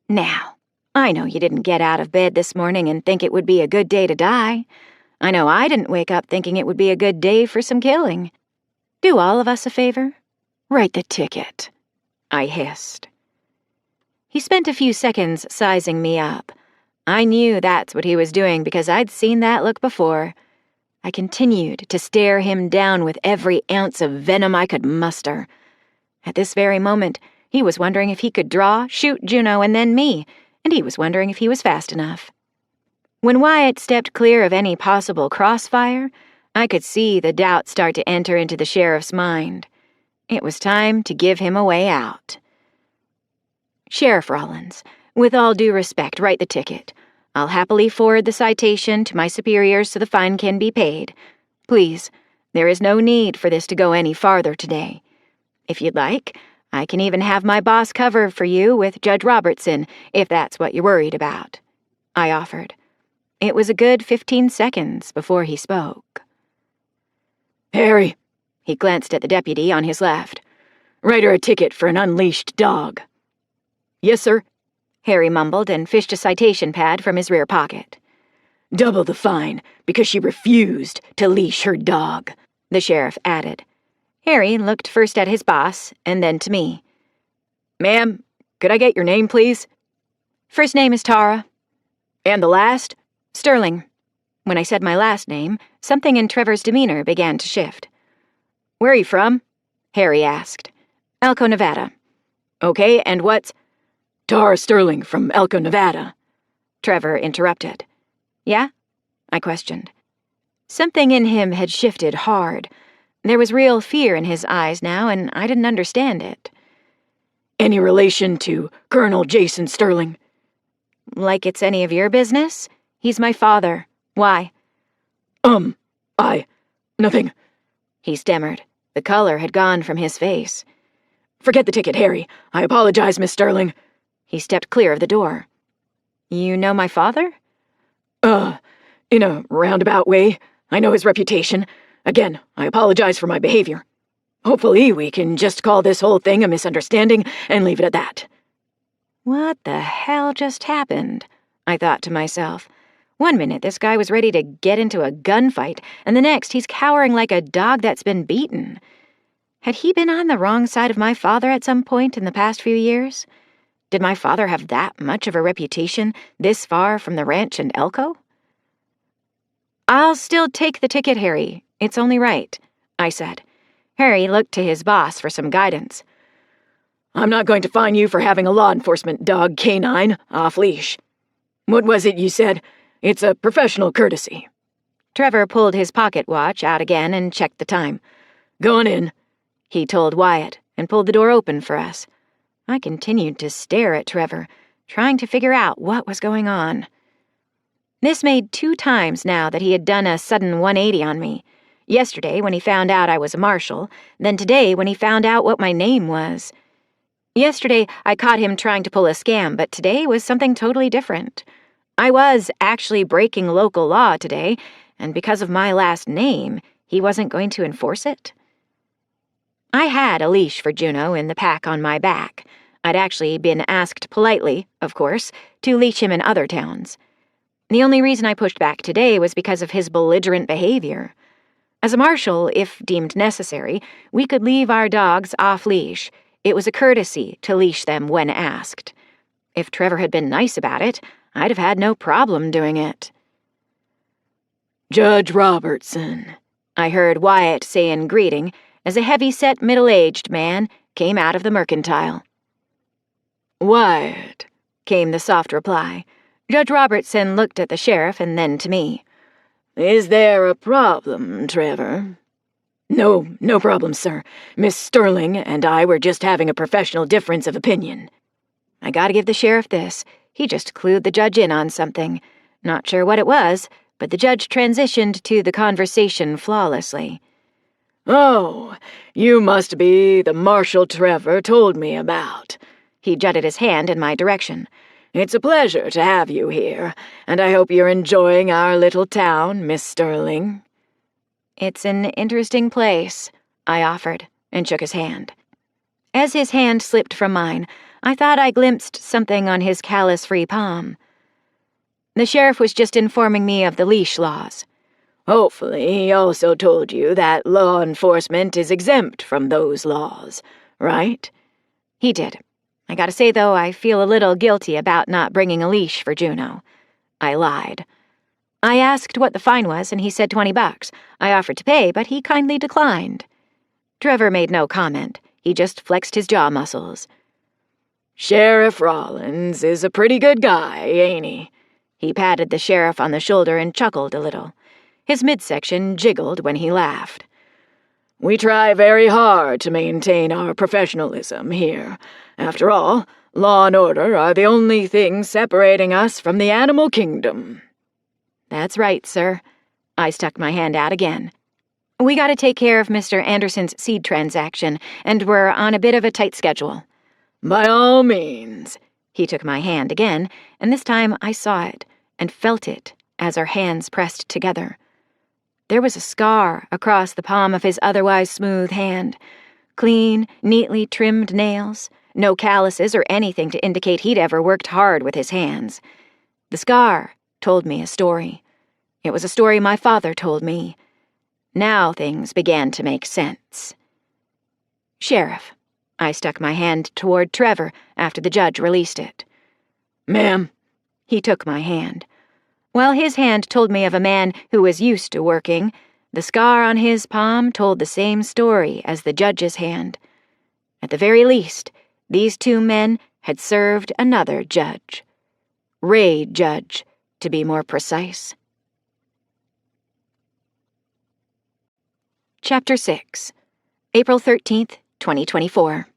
Now, I know you didn't get out of bed this morning and think it would be a good day to die. I know I didn't wake up thinking it would be a good day for some killing. Do all of us a favor. Write the ticket," I hissed. He spent a few seconds sizing me up. I knew that's what he was doing because I'd seen that look before. I continued to stare him down with every ounce of venom I could muster. At this very moment, he was wondering if he could draw, shoot Juno, and then me, and he was wondering if he was fast enough. When Wyatt stepped clear of any possible crossfire, I could see the doubt start to enter into the sheriff's mind. It was time to give him a way out. "Sheriff Rollins, with all due respect, write the ticket. I'll happily forward the citation to my superiors so the fine can be paid. Please, there is no need for this to go any farther today. If you'd like, I can even have my boss cover for you with Judge Robertson, if that's what you're worried about," I offered. It was a good 15 seconds before he spoke. "Harry," he glanced at the deputy on his left. "Write her a ticket for an unleashed dog." "Yes, sir," Harry mumbled and fished a citation pad from his rear pocket. "Double the fine because she refused to leash her dog," the sheriff added. Harry looked first at his boss and then to me. "Ma'am, could I get your name, please?" "First name is Tara." "And the last?" "Sterling." When I said my last name, something in Trevor's demeanor began to shift. "Where are you from?" Harry asked. "Elko, Nevada." "Okay, and what's—" "Tara Sterling from Elko, Nevada," Trevor interrupted. "Yeah?" I questioned. Something in him had shifted hard. There was real fear in his eyes now, and I didn't understand it. "Any relation to Colonel Jason Sterling?" "Like it's any of your business? He's my father. Why?" Nothing," he stammered. The color had gone from his face. "Forget the ticket, Harry. I apologize, Miss Sterling." He stepped clear of the door. "You know my father?" In a roundabout way. I know his reputation. Again, I apologize for my behavior. Hopefully, we can just call this whole thing a misunderstanding and leave it at that." What the hell just happened? I thought to myself. One minute this guy was ready to get into a gunfight, and the next he's cowering like a dog that's been beaten. Had he been on the wrong side of my father at some point in the past few years? Did my father have that much of a reputation this far from the ranch and Elko? "I'll still take the ticket, Harry. It's only right," I said. Harry looked to his boss for some guidance. "I'm not going to fine you for having a law enforcement dog canine off-leash. What was it you said? It's a professional courtesy." Trevor pulled his pocket watch out again and checked the time. "Go on in," he told Wyatt, and pulled the door open for us. I continued to stare at Trevor, trying to figure out what was going on. This made 2 times now that he had done a sudden 180 on me. Yesterday when he found out I was a marshal, then today when he found out what my name was. Yesterday I caught him trying to pull a scam, but today was something totally different. I was actually breaking local law today, and because of my last name, he wasn't going to enforce it. I had a leash for Juno in the pack on my back. I'd actually been asked politely, of course, to leash him in other towns. The only reason I pushed back today was because of his belligerent behavior. As a marshal, if deemed necessary, we could leave our dogs off-leash. It was a courtesy to leash them when asked. If Trevor had been nice about it, I'd have had no problem doing it. "Judge Robertson," I heard Wyatt say in greeting as a heavy-set middle-aged man came out of the mercantile. "Wyatt," came the soft reply. Judge Robertson looked at the sheriff and then to me. "Is there a problem, Trevor?" No problem, sir. Miss Sterling and I were just having a professional difference of opinion." I gotta give the sheriff this. He just clued the judge in on something. Not sure what it was, but the judge transitioned to the conversation flawlessly. "Oh, you must be the Marshal Trevor told me about." He jutted his hand in my direction. "It's a pleasure to have you here, and I hope you're enjoying our little town, Miss Sterling." "It's an interesting place," I offered, and shook his hand. As his hand slipped from mine, I thought I glimpsed something on his callus-free palm. The sheriff was just informing me of the leash laws. "Hopefully he also told you that law enforcement is exempt from those laws, right?" He did. I gotta say, though, I feel a little guilty about not bringing a leash for Juno. I lied. I asked what the fine was, and he said $20. I offered to pay, but he kindly declined. Trevor made no comment. He just flexed his jaw muscles. "Sheriff Rollins is a pretty good guy, ain't he?" He patted the sheriff on the shoulder and chuckled a little. His midsection jiggled when he laughed. "We try very hard to maintain our professionalism here. After all, law and order are the only things separating us from the animal kingdom." "That's right, sir." I stuck my hand out again. "We gotta take care of Mr. Anderson's seed transaction, and we're on a bit of a tight schedule." "By all means." He took my hand again, and this time I saw it and felt it as our hands pressed together. There was a scar across the palm of his otherwise smooth hand. Clean, neatly trimmed nails, no calluses or anything to indicate he'd ever worked hard with his hands. The scar told me a story. It was a story my father told me. Now things began to make sense. "Sheriff," I stuck my hand toward Trevor after the judge released it. "Ma'am." He took my hand. While his hand told me of a man who was used to working, the scar on his palm told the same story as the judge's hand. At the very least, these 2 men had served another judge. Ray Judge, to be more precise. Chapter 6, April 13th, 2024.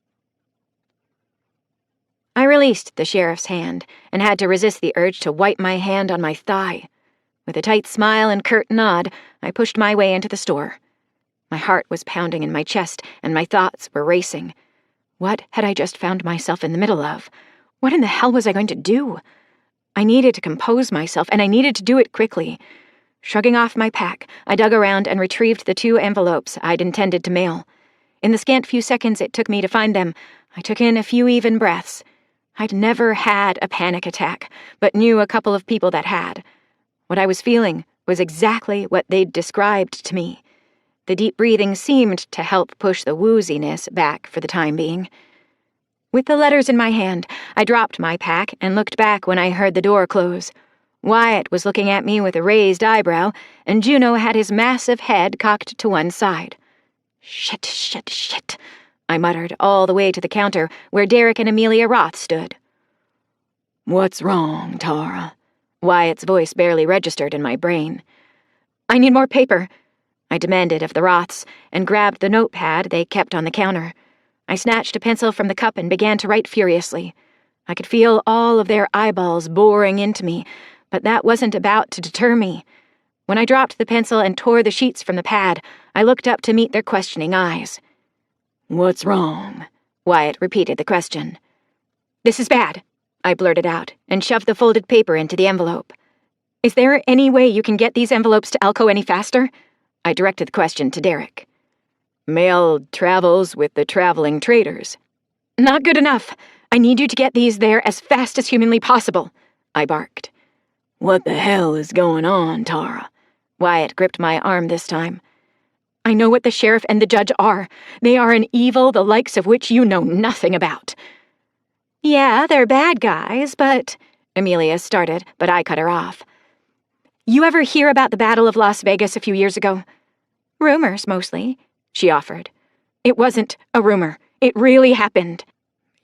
I released the sheriff's hand and had to resist the urge to wipe my hand on my thigh. With a tight smile and curt nod, I pushed my way into the store. My heart was pounding in my chest, and my thoughts were racing. What had I just found myself in the middle of? What in the hell was I going to do? I needed to compose myself, and I needed to do it quickly. Shrugging off my pack, I dug around and retrieved the 2 envelopes I'd intended to mail. In the scant few seconds it took me to find them, I took in a few even breaths. I'd never had a panic attack, but knew a couple of people that had. What I was feeling was exactly what they'd described to me. The deep breathing seemed to help push the wooziness back for the time being. With the letters in my hand, I dropped my pack and looked back when I heard the door close. Wyatt was looking at me with a raised eyebrow, and Juno had his massive head cocked to one side. Shit, shit, shit, I muttered all the way to the counter where Derek and Amelia Roth stood. What's wrong, Tara? Wyatt's voice barely registered in my brain. I need more paper, I demanded of the Roths, and grabbed the notepad they kept on the counter. I snatched a pencil from the cup and began to write furiously. I could feel all of their eyeballs boring into me, but that wasn't about to deter me. When I dropped the pencil and tore the sheets from the pad, I looked up to meet their questioning eyes. What's wrong? Wyatt repeated the question. This is bad, I blurted out, and shoved the folded paper into the envelope. Is there any way you can get these envelopes to Elko any faster? I directed the question to Derek. Mail travels with the traveling traders. Not good enough. I need you to get these there as fast as humanly possible, I barked. What the hell is going on, Tara? Wyatt gripped my arm this time. I know what the sheriff and the judge are. They are an evil the likes of which you know nothing about. Yeah, they're bad guys, but... Amelia started, but I cut her off. You ever hear about the Battle of Las Vegas a few years ago? Rumors, mostly, she offered. It wasn't a rumor. It really happened.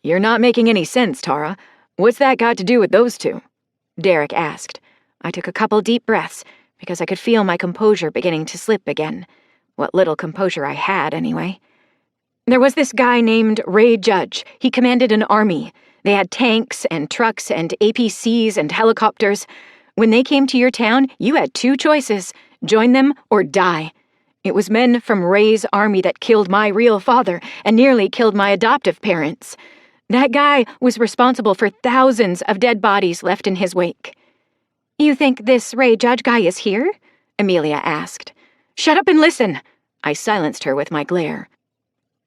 You're not making any sense, Tara. What's that got to do with those 2? Derek asked. I took a couple deep breaths, because I could feel my composure beginning to slip again. What little composure I had, anyway. There was this guy named Ray Judge. He commanded an army. They had tanks and trucks and APCs and helicopters. When they came to your town, you had 2 choices. Join them or die. It was men from Ray's army that killed my real father and nearly killed my adoptive parents. That guy was responsible for thousands of dead bodies left in his wake. You think this Ray Judge guy is here? Amelia asked. Shut up and listen. I silenced her with my glare.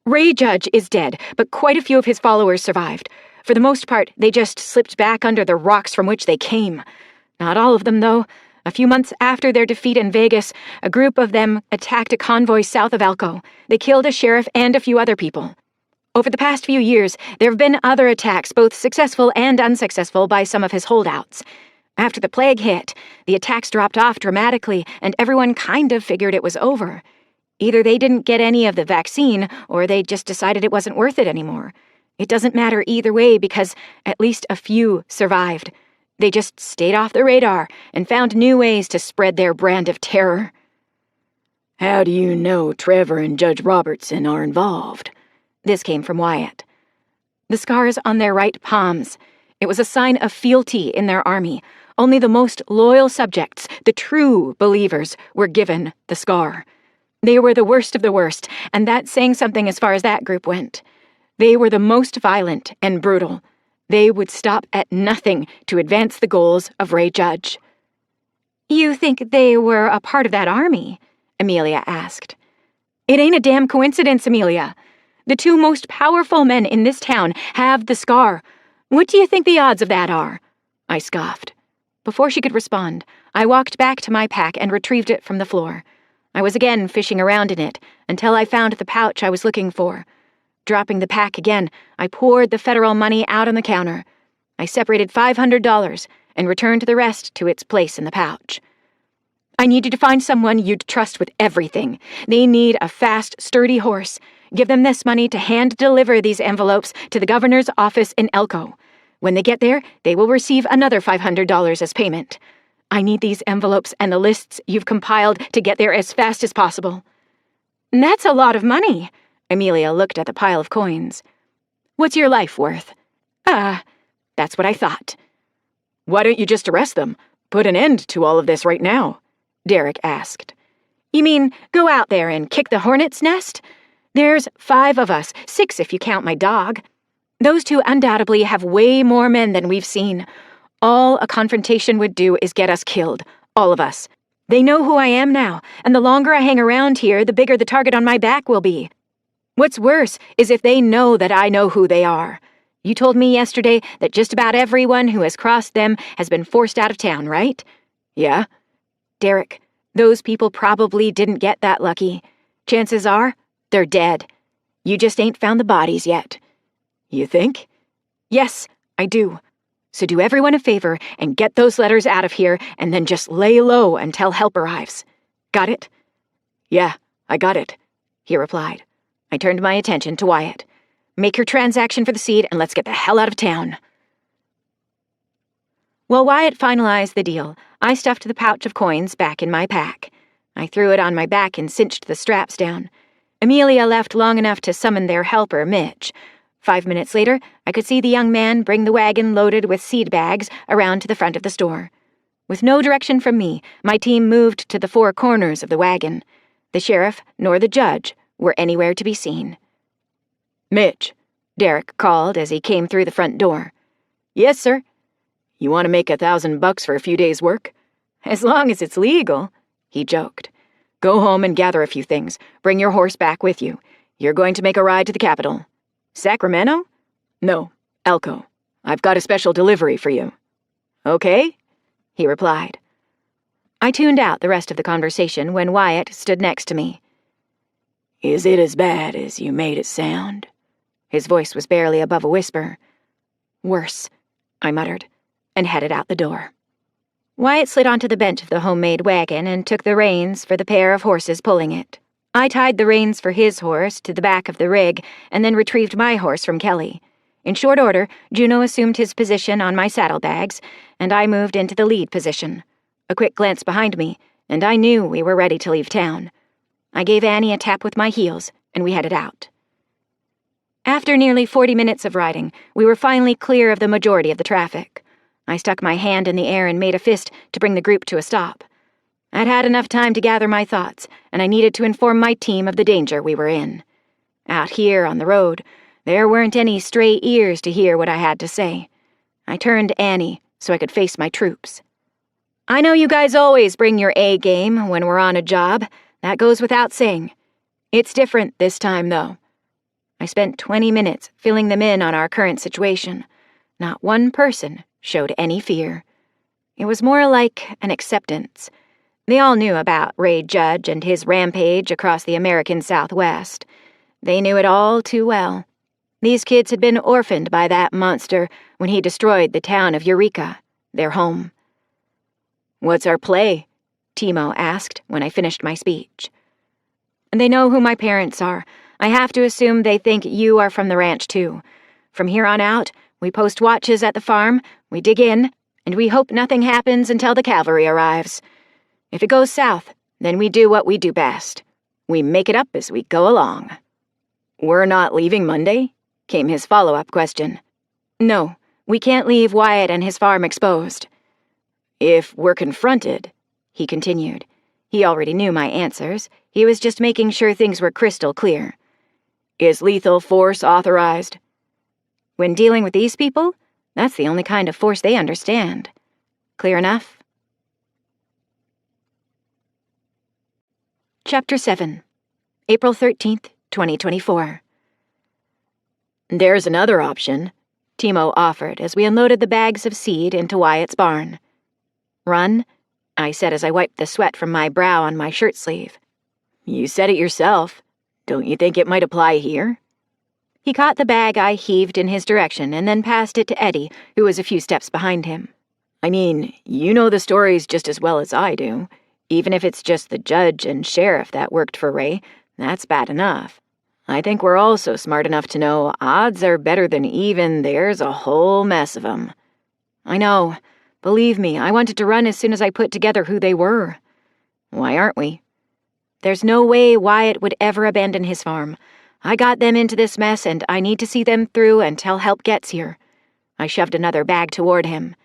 Ray Judge is dead, but quite a few of his followers survived. For the most part, they just slipped back under the rocks from which they came. Not all of them, though. A few months after their defeat in Vegas, a group of them attacked a convoy south of Elko. They killed a sheriff and a few other people. Over the past few years, there have been other attacks, both successful and unsuccessful, by some of his holdouts. After the plague hit, the attacks dropped off dramatically, and everyone kind of figured it was over. Either they didn't get any of the vaccine, or they just decided it wasn't worth it anymore. It doesn't matter either way because at least a few survived. They just stayed off the radar and found new ways to spread their brand of terror. How do you know Trevor and Judge Robertson are involved? This came from Wyatt. The scars on their right palms. It was a sign of fealty in their army. Only the most loyal subjects, the true believers, were given the scar. They were the worst of the worst, and that's saying something as far as that group went. They were the most violent and brutal. They would stop at nothing to advance the goals of Ray Judge. You think they were a part of that army? Amelia asked. It ain't a damn coincidence, Amelia. The 2 most powerful men in this town have the scar. What do you think the odds of that are? I scoffed. Before she could respond, I walked back to my pack and retrieved it from the floor. I was again fishing around in it until I found the pouch I was looking for. Dropping the pack again, I poured the federal money out on the counter. I separated $500 and returned the rest to its place in the pouch. I need you to find someone you'd trust with everything. They need a fast, sturdy horse. Give them this money to hand-deliver these envelopes to the governor's office in Elko. When they get there, they will receive another $500 as payment. I need these envelopes and the lists you've compiled to get there as fast as possible. That's a lot of money. Amelia looked at the pile of coins. What's your life worth? That's what I thought. Why don't you just arrest them? Put an end to all of this right now, Derek asked. You mean go out there and kick the hornet's nest? There's 5 of us, 6 if you count my dog. Those 2 undoubtedly have way more men than we've seen. All a confrontation would do is get us killed, all of us. They know who I am now, and the longer I hang around here, the bigger the target on my back will be. What's worse is if they know that I know who they are. You told me yesterday that just about everyone who has crossed them has been forced out of town, right? Yeah? Derek, those people probably didn't get that lucky. Chances are, they're dead. You just ain't found the bodies yet. You think? Yes, I do. So do everyone a favor and get those letters out of here and then just lay low until help arrives. Got it? Yeah, I got it, he replied. I turned my attention to Wyatt. Make your transaction for the seed and let's get the hell out of town. While Wyatt finalized the deal, I stuffed the pouch of coins back in my pack. I threw it on my back and cinched the straps down. Amelia left long enough to summon their helper, Mitch. 5 minutes later, I could see the young man bring the wagon loaded with seed bags around to the front of the store. With no direction from me, my team moved to the 4 corners of the wagon. The sheriff nor the judge were anywhere to be seen. Mitch, Derek called as he came through the front door. Yes, sir. You want to make $1,000 for a few days' work? As long as it's legal, he joked. Go home and gather a few things. Bring your horse back with you. You're going to make a ride to the capital. Sacramento? No, Elko. I've got a special delivery for you. Okay, he replied. I tuned out the rest of the conversation when Wyatt stood next to me. Is it as bad as you made it sound? His voice was barely above a whisper. Worse, I muttered, and headed out the door. Wyatt slid onto the bench of the homemade wagon and took the reins for the pair of horses pulling it. I tied the reins for his horse to the back of the rig and then retrieved my horse from Kelly. In short order, Juno assumed his position on my saddlebags, and I moved into the lead position. A quick glance behind me, and I knew we were ready to leave town. I gave Annie a tap with my heels, and we headed out. After nearly 40 minutes of riding, we were finally clear of the majority of the traffic. I stuck my hand in the air and made a fist to bring the group to a stop. I'd had enough time to gather my thoughts, and I needed to inform my team of the danger we were in. Out here on the road, there weren't any stray ears to hear what I had to say. I turned to Annie so I could face my troops. I know you guys always bring your A game when we're on a job. That goes without saying. It's different this time, though. I spent 20 minutes filling them in on our current situation. Not one person showed any fear. It was more like an acceptance. They all knew about Ray Judge and his rampage across the American Southwest. They knew it all too well. These kids had been orphaned by that monster when he destroyed the town of Eureka, their home. What's our play? Timo asked when I finished my speech. They know who my parents are. I have to assume they think you are from the ranch, too. From here on out, we post watches at the farm, we dig in, and we hope nothing happens until the cavalry arrives. If it goes south, then we do what we do best. We make it up as we go along. We're not leaving Monday? Came his follow-up question. No, we can't leave Wyatt and his farm exposed. If we're confronted, he continued. He already knew my answers. He was just making sure things were crystal clear. Is lethal force authorized? When dealing with these people, that's the only kind of force they understand. Clear enough? Chapter 7, April 13th, 2024. There's another option, Timo offered as we unloaded the bags of seed into Wyatt's barn. Run? I said as I wiped the sweat from my brow on my shirt sleeve. You said it yourself. Don't you think it might apply here? He caught the bag I heaved in his direction and then passed it to Eddie, who was a few steps behind him. I mean, you know the stories just as well as I do. Even if it's just the judge and sheriff that worked for Ray, that's bad enough. I think we're also smart enough to know odds are better than even. There's a whole mess of them. I know. Believe me, I wanted to run as soon as I put together who they were. Why aren't we? There's no way Wyatt would ever abandon his farm. I got them into this mess, and I need to see them through until help gets here. I shoved another bag toward him.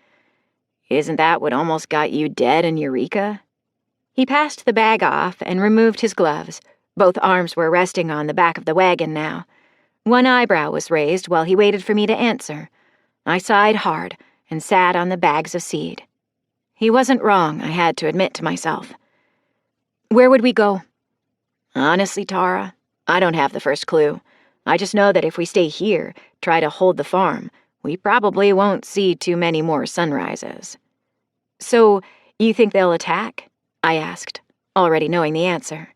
Isn't that what almost got you dead in Eureka? He passed the bag off and removed his gloves. Both arms were resting on the back of the wagon now. One eyebrow was raised while he waited for me to answer. I sighed hard and sat on the bags of seed. He wasn't wrong, I had to admit to myself. Where would we go? Honestly, Tara, I don't have the first clue. I just know that if we stay here, try to hold the farm, we probably won't see too many more sunrises. So, you think they'll attack? I asked, already knowing the answer.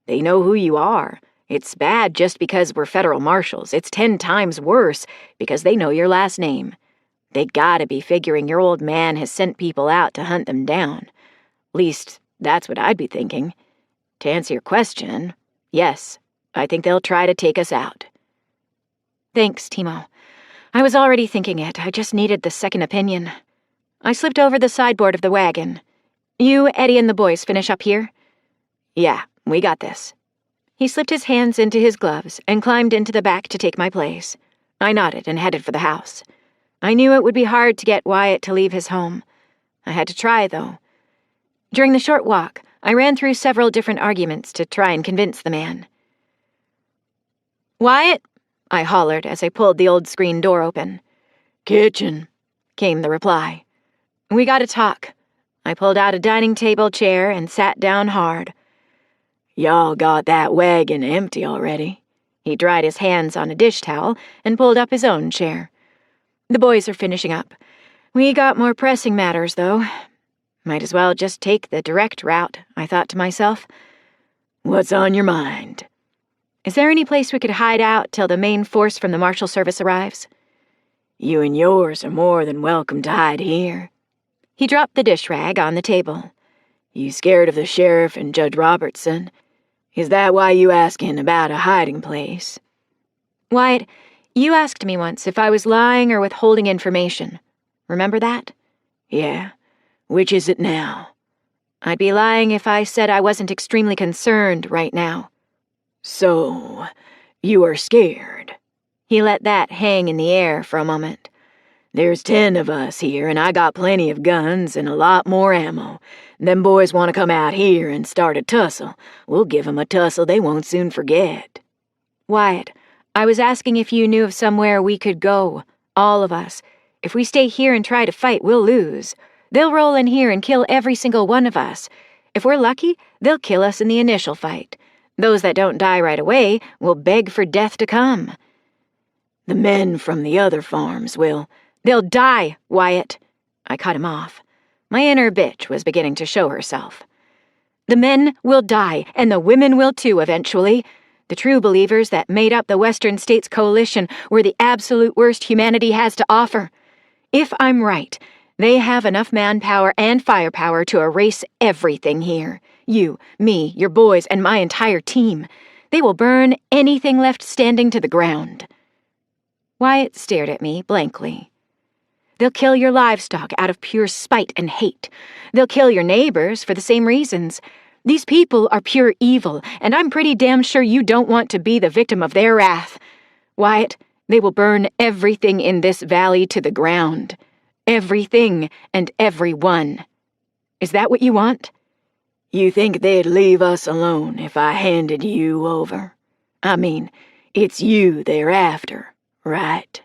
They know who you are. It's bad just because we're federal marshals. It's 10 times worse because they know your last name. They gotta be figuring your old man has sent people out to hunt them down. Least, that's what I'd be thinking. To answer your question, yes, I think they'll try to take us out. Thanks, Timo. I was already thinking it. I just needed the second opinion. I slipped over the sideboard of the wagon. You, Eddie, and the boys finish up here? Yeah, we got this. He slipped his hands into his gloves and climbed into the back to take my place. I nodded and headed for the house. I knew it would be hard to get Wyatt to leave his home. I had to try, though. During the short walk, I ran through several different arguments to try and convince the man. Wyatt, I hollered as I pulled the old screen door open. Kitchen, came the reply. We gotta talk. I pulled out a dining table chair and sat down hard. Y'all got that wagon empty already. He dried his hands on a dish towel and pulled up his own chair. The boys are finishing up. We got more pressing matters, though. Might as well just take the direct route, I thought to myself. What's on your mind? Is there any place we could hide out till the main force from the Marshal Service arrives? You and yours are more than welcome to hide here. He dropped the dish rag on the table. You scared of the sheriff and Judge Robertson? Is that why you asking about a hiding place? Wyatt, you asked me once if I was lying or withholding information. Remember that? Yeah. Which is it now? I'd be lying if I said I wasn't extremely concerned right now. So, you are scared. He let that hang in the air for a moment. There's 10 of us here, and I got plenty of guns and a lot more ammo. Them boys want to come out here and start a tussle. We'll give 'em a tussle they won't soon forget. Wyatt, I was asking if you knew of somewhere we could go, all of us. If we stay here and try to fight, we'll lose. They'll roll in here and kill every single one of us. If we're lucky, they'll kill us in the initial fight. Those that don't die right away will beg for death to come. The men from the other farms will. They'll die, Wyatt. I cut him off. My inner bitch was beginning to show herself. The men will die, and the women will too eventually. The true believers that made up the Western States Coalition were the absolute worst humanity has to offer. If I'm right, they have enough manpower and firepower to erase everything here. You, me, your boys, and my entire team. They will burn anything left standing to the ground. Wyatt stared at me blankly. They'll kill your livestock out of pure spite and hate. They'll kill your neighbors for the same reasons. These people are pure evil, and I'm pretty damn sure you don't want to be the victim of their wrath. Wyatt, they will burn everything in this valley to the ground. Everything and everyone. Is that what you want? You think they'd leave us alone if I handed you over? I mean, it's you they're after, right?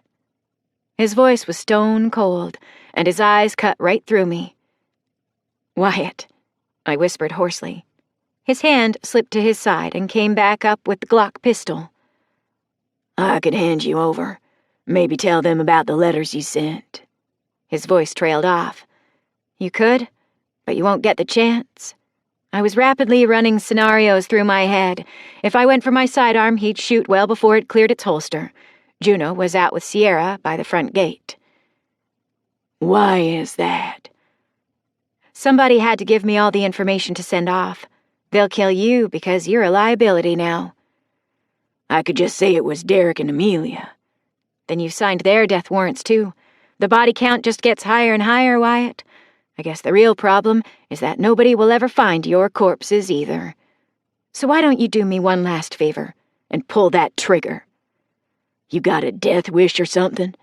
His voice was stone cold, and his eyes cut right through me. Wyatt, I whispered hoarsely. His hand slipped to his side and came back up with the Glock pistol. I could hand you over. Maybe tell them about the letters you sent. His voice trailed off. You could, but you won't get the chance. I was rapidly running scenarios through my head. If I went for my sidearm, he'd shoot well before it cleared its holster. Juno was out with Sierra by the front gate. Why is that? Somebody had to give me all the information to send off. They'll kill you because you're a liability now. I could just say it was Derek and Amelia. Then you signed their death warrants too. The body count just gets higher and higher, Wyatt. I guess the real problem is that nobody will ever find your corpses either. So why don't you do me one last favor and pull that trigger? You got a death wish or something?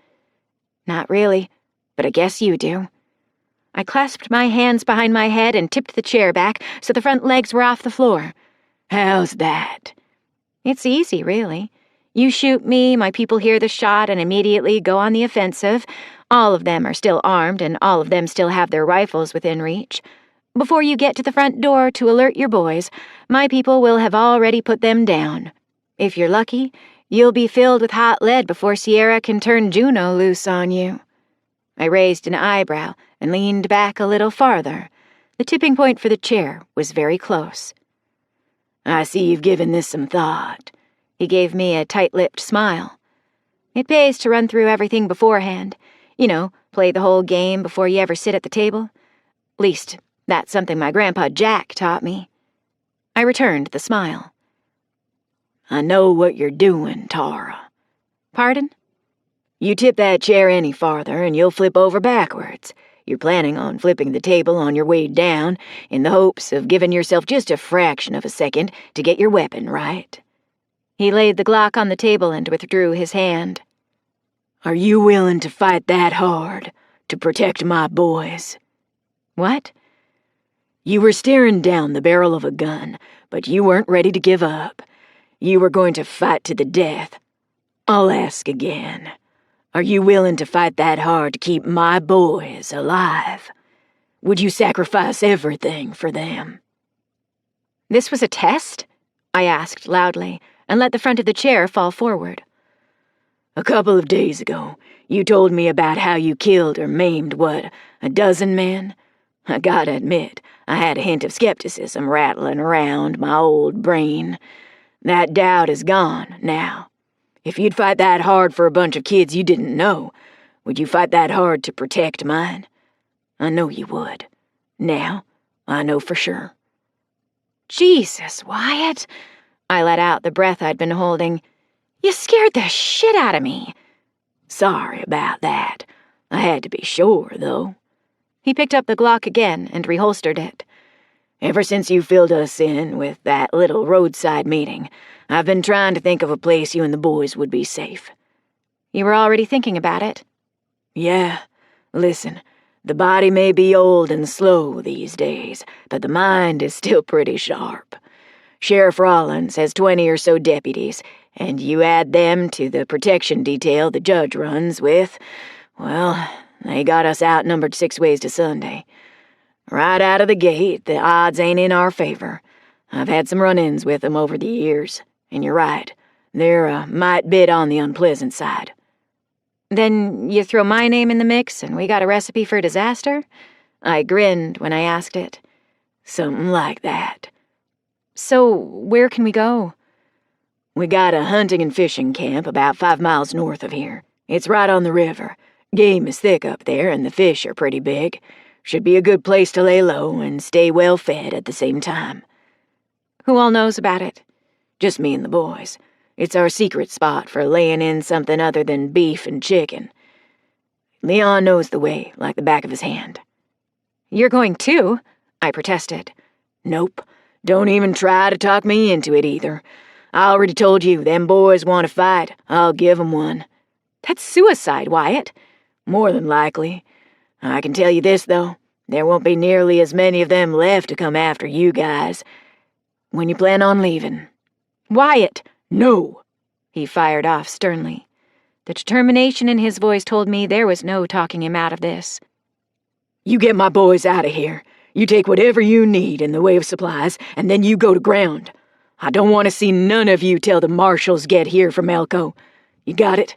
Not really, but I guess you do. I clasped my hands behind my head and tipped the chair back so the front legs were off the floor. How's that? It's easy, really. You shoot me, my people hear the shot and immediately go on the offensive. All of them are still armed, and all of them still have their rifles within reach. Before you get to the front door to alert your boys, my people will have already put them down. If you're lucky, you'll be filled with hot lead before Sierra can turn Juno loose on you. I raised an eyebrow and leaned back a little farther. The tipping point for the chair was very close. I see you've given this some thought. He gave me a tight-lipped smile. It pays to run through everything beforehand. You know, play the whole game before you ever sit at the table. Least, that's something my Grandpa Jack taught me. I returned the smile. I know what you're doing, Tara. Pardon? You tip that chair any farther and you'll flip over backwards. You're planning on flipping the table on your way down in the hopes of giving yourself just a fraction of a second to get your weapon, right? He laid the Glock on the table and withdrew his hand. Are you willing to fight that hard to protect my boys? What? You were staring down the barrel of a gun, but you weren't ready to give up. You were going to fight to the death. I'll ask again. Are you willing to fight that hard to keep my boys alive? Would you sacrifice everything for them? This was a test? I asked loudly, and let the front of the chair fall forward. A couple of days ago, you told me about how you killed or maimed, a dozen men? I gotta admit, I had a hint of skepticism rattling around my old brain. That doubt is gone now. If you'd fight that hard for a bunch of kids you didn't know, would you fight that hard to protect mine? I know you would. Now, I know for sure. Jesus, Wyatt! I let out the breath I'd been holding. You scared the shit out of me. Sorry about that. I had to be sure, though. He picked up the Glock again and reholstered it. Ever since you filled us in with that little roadside meeting, I've been trying to think of a place you and the boys would be safe. You were already thinking about it? Yeah. Listen, the body may be old and slow these days, but the mind is still pretty sharp. Sheriff Rollins has 20 or so deputies, and you add them to the protection detail the judge runs with, well, they got us outnumbered 6 ways to Sunday. Right out of the gate, the odds ain't in our favor. I've had some run-ins with them over the years, and you're right, they're a mite bit on the unpleasant side. Then you throw my name in the mix and we got a recipe for disaster? I grinned when I asked it. Something like that. So, where can we go? We got a hunting and fishing camp about 5 miles north of here. It's right on the river. Game is thick up there and the fish are pretty big. Should be a good place to lay low and stay well fed at the same time. Who all knows about it? Just me and the boys. It's our secret spot for laying in something other than beef and chicken. Leon knows the way like the back of his hand. You're going too? I protested. Nope. Don't even try to talk me into it either. I already told you, them boys want to fight. I'll give 'em one. That's suicide, Wyatt. More than likely. I can tell you this, though. There won't be nearly as many of them left to come after you guys. When you plan on leaving? Wyatt! No! He fired off sternly. The determination in his voice told me there was no talking him out of this. You get my boys out of here. You take whatever you need in the way of supplies, and then you go to ground. I don't want to see none of you till the marshals get here from Elko. You got it?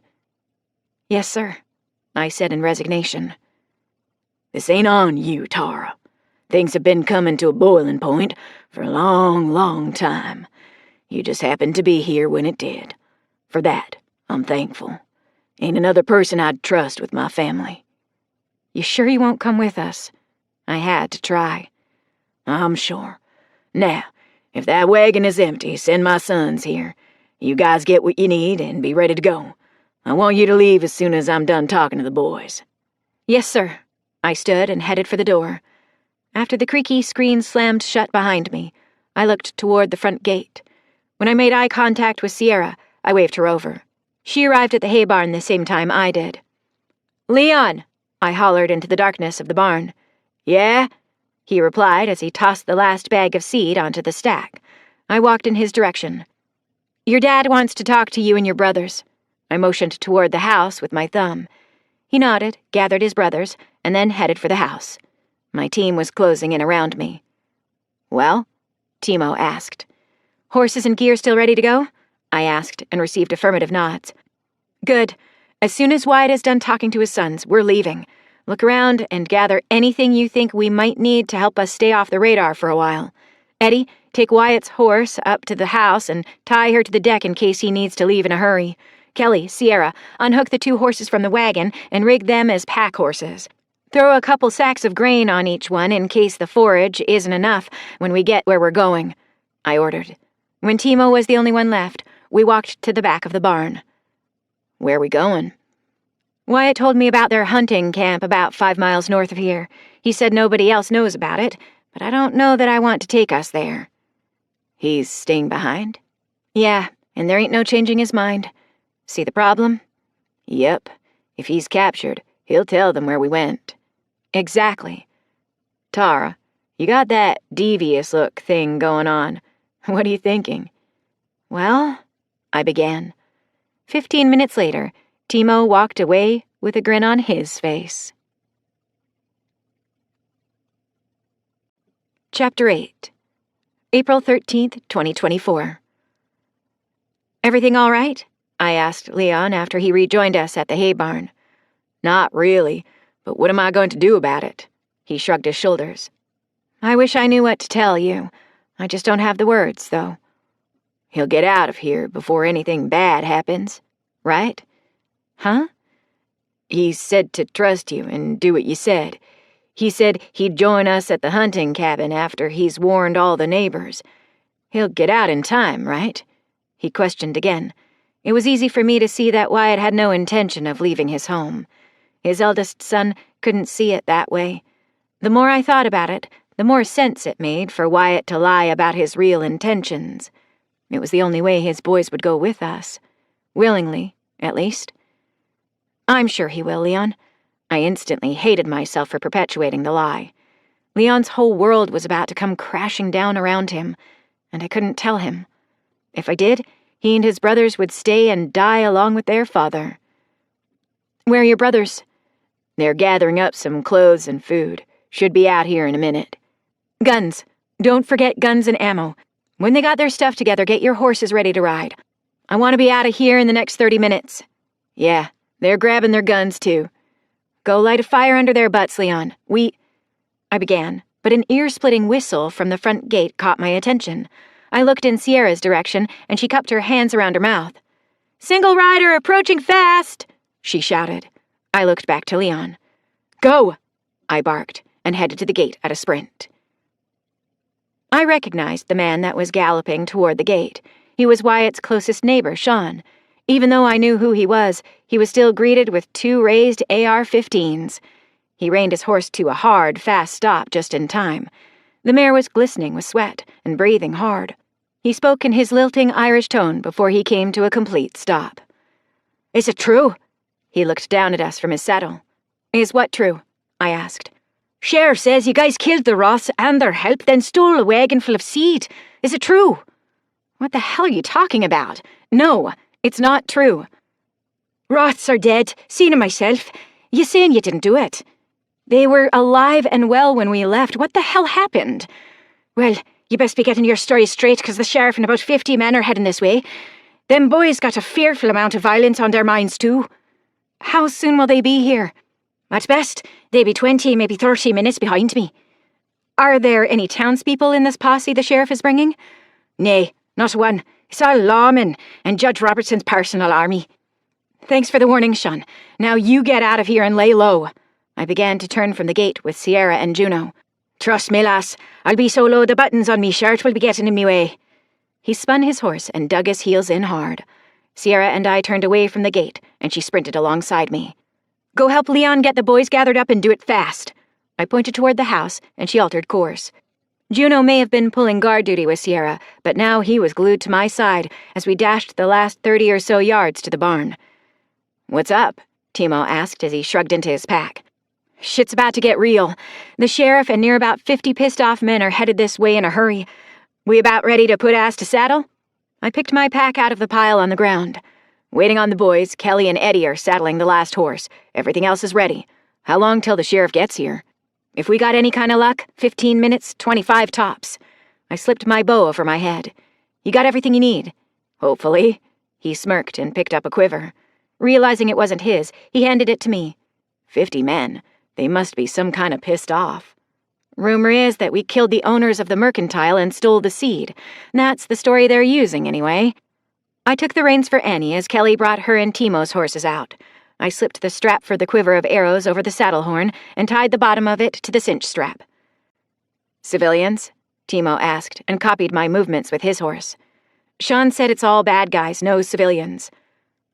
Yes, sir, I said in resignation. This ain't on you, Tara. Things have been coming to a boiling point for a long, long time. You just happened to be here when it did. For that, I'm thankful. Ain't another person I'd trust with my family. You sure you won't come with us? I had to try. I'm sure. Now, if that wagon is empty, send my sons here. You guys get what you need and be ready to go. I want you to leave as soon as I'm done talking to the boys. Yes, sir. I stood and headed for the door. After the creaky screen slammed shut behind me, I looked toward the front gate. When I made eye contact with Sierra, I waved her over. She arrived at the hay barn the same time I did. Leon! I hollered into the darkness of the barn. Yeah? He replied as he tossed the last bag of seed onto the stack. I walked in his direction. Your dad wants to talk to you and your brothers. I motioned toward the house with my thumb. He nodded, gathered his brothers, and then headed for the house. My team was closing in around me. Well? Timo asked. Horses and gear still ready to go? I asked and received affirmative nods. Good. As soon as Wyatt is done talking to his sons, we're leaving. Look around and gather anything you think we might need to help us stay off the radar for a while. Eddie, take Wyatt's horse up to the house and tie her to the deck in case he needs to leave in a hurry. Kelly, Sierra, unhook the 2 horses from the wagon and rig them as pack horses. Throw a couple sacks of grain on each one in case the forage isn't enough when we get where we're going, I ordered. When Timo was the only one left, we walked to the back of the barn. Where are we going? Wyatt told me about their hunting camp about 5 miles north of here. He said nobody else knows about it, but I don't know that I want to take us there. He's staying behind? Yeah, and there ain't no changing his mind. See the problem? Yep. If he's captured, he'll tell them where we went. Exactly. Tara, you got that devious look thing going on. What are you thinking? Well, I began. 15 minutes later, Timo walked away with a grin on his face. Chapter 8. April 13th, 2024. Everything all right? I asked Leon after he rejoined us at the hay barn. Not really, but what am I going to do about it? He shrugged his shoulders. I wish I knew what to tell you. I just don't have the words, though. He'll get out of here before anything bad happens, right? Huh? He said to trust you and do what you said. He said he'd join us at the hunting cabin after he's warned all the neighbors. He'll get out in time, right? He questioned again. It was easy for me to see that Wyatt had no intention of leaving his home. His eldest son couldn't see it that way. The more I thought about it, the more sense it made for Wyatt to lie about his real intentions. It was the only way his boys would go with us. Willingly, at least. I'm sure he will, Leon. I instantly hated myself for perpetuating the lie. Leon's whole world was about to come crashing down around him, and I couldn't tell him. If I did, he and his brothers would stay and die along with their father. Where are your brothers? They're gathering up some clothes and food. Should be out here in a minute. Guns. Don't forget guns and ammo. When they got their stuff together, get your horses ready to ride. I want to be out of here in the next 30 minutes. Yeah, they're grabbing their guns, too. Go light a fire under their butts, Leon. I began, but an ear-splitting whistle from the front gate caught my attention. I looked in Sierra's direction, and she cupped her hands around her mouth. Single rider approaching fast, she shouted. I looked back to Leon. Go, I barked, and headed to the gate at a sprint. I recognized the man that was galloping toward the gate. He was Wyatt's closest neighbor, Sean. Even though I knew who he was still greeted with 2 raised AR-15s. He reined his horse to a hard, fast stop just in time. The mare was glistening with sweat and breathing hard. He spoke in his lilting Irish tone before he came to a complete stop. Is it true? He looked down at us from his saddle. Is what true? I asked. Sheriff says you guys killed the Ross and their help, then stole a wagon full of seed. Is it true? What the hell are you talking about? No, it's not true. Roths are dead. Seen 'em myself. You saying you didn't do it? They were alive and well when we left. What the hell happened? Well, you best be getting your story straight, because the sheriff and about 50 men are heading this way. Them boys got a fearful amount of violence on their minds, too. How soon will they be here? At best, they be 20, maybe 30 minutes behind me. Are there any townspeople in this posse the sheriff is bringing? Nay, not one. It's all lawmen and Judge Robertson's personal army. Thanks for the warning, Sean. Now you get out of here and lay low. I began to turn from the gate with Sierra and Juno. Trust me, lass. I'll be so low the buttons on me shirt will be getting in me way. He spun his horse and dug his heels in hard. Sierra and I turned away from the gate, and she sprinted alongside me. Go help Leon get the boys gathered up and do it fast. I pointed toward the house, and she altered course. Juno may have been pulling guard duty with Sierra, but now he was glued to my side as we dashed the last 30 or so yards to the barn. What's up? Timo asked as he shrugged into his pack. Shit's about to get real. The sheriff and near about 50 pissed-off men are headed this way in a hurry. We about ready to put ass to saddle? I picked my pack out of the pile on the ground. Waiting on the boys, Kelly and Eddie are saddling the last horse. Everything else is ready. How long till the sheriff gets here? If we got any kind of luck, 15 minutes, 25 tops. I slipped my bow over my head. You got everything you need? Hopefully. He smirked and picked up a quiver. Realizing it wasn't his, he handed it to me. 50 men. They must be some kind of pissed off. Rumor is that we killed the owners of the mercantile and stole the seed. That's the story they're using, anyway. I took the reins for Annie as Kelly brought her and Timo's horses out. I slipped the strap for the quiver of arrows over the saddle horn and tied the bottom of it to the cinch strap. Civilians? Timo asked and copied my movements with his horse. Sean said it's all bad guys, no civilians.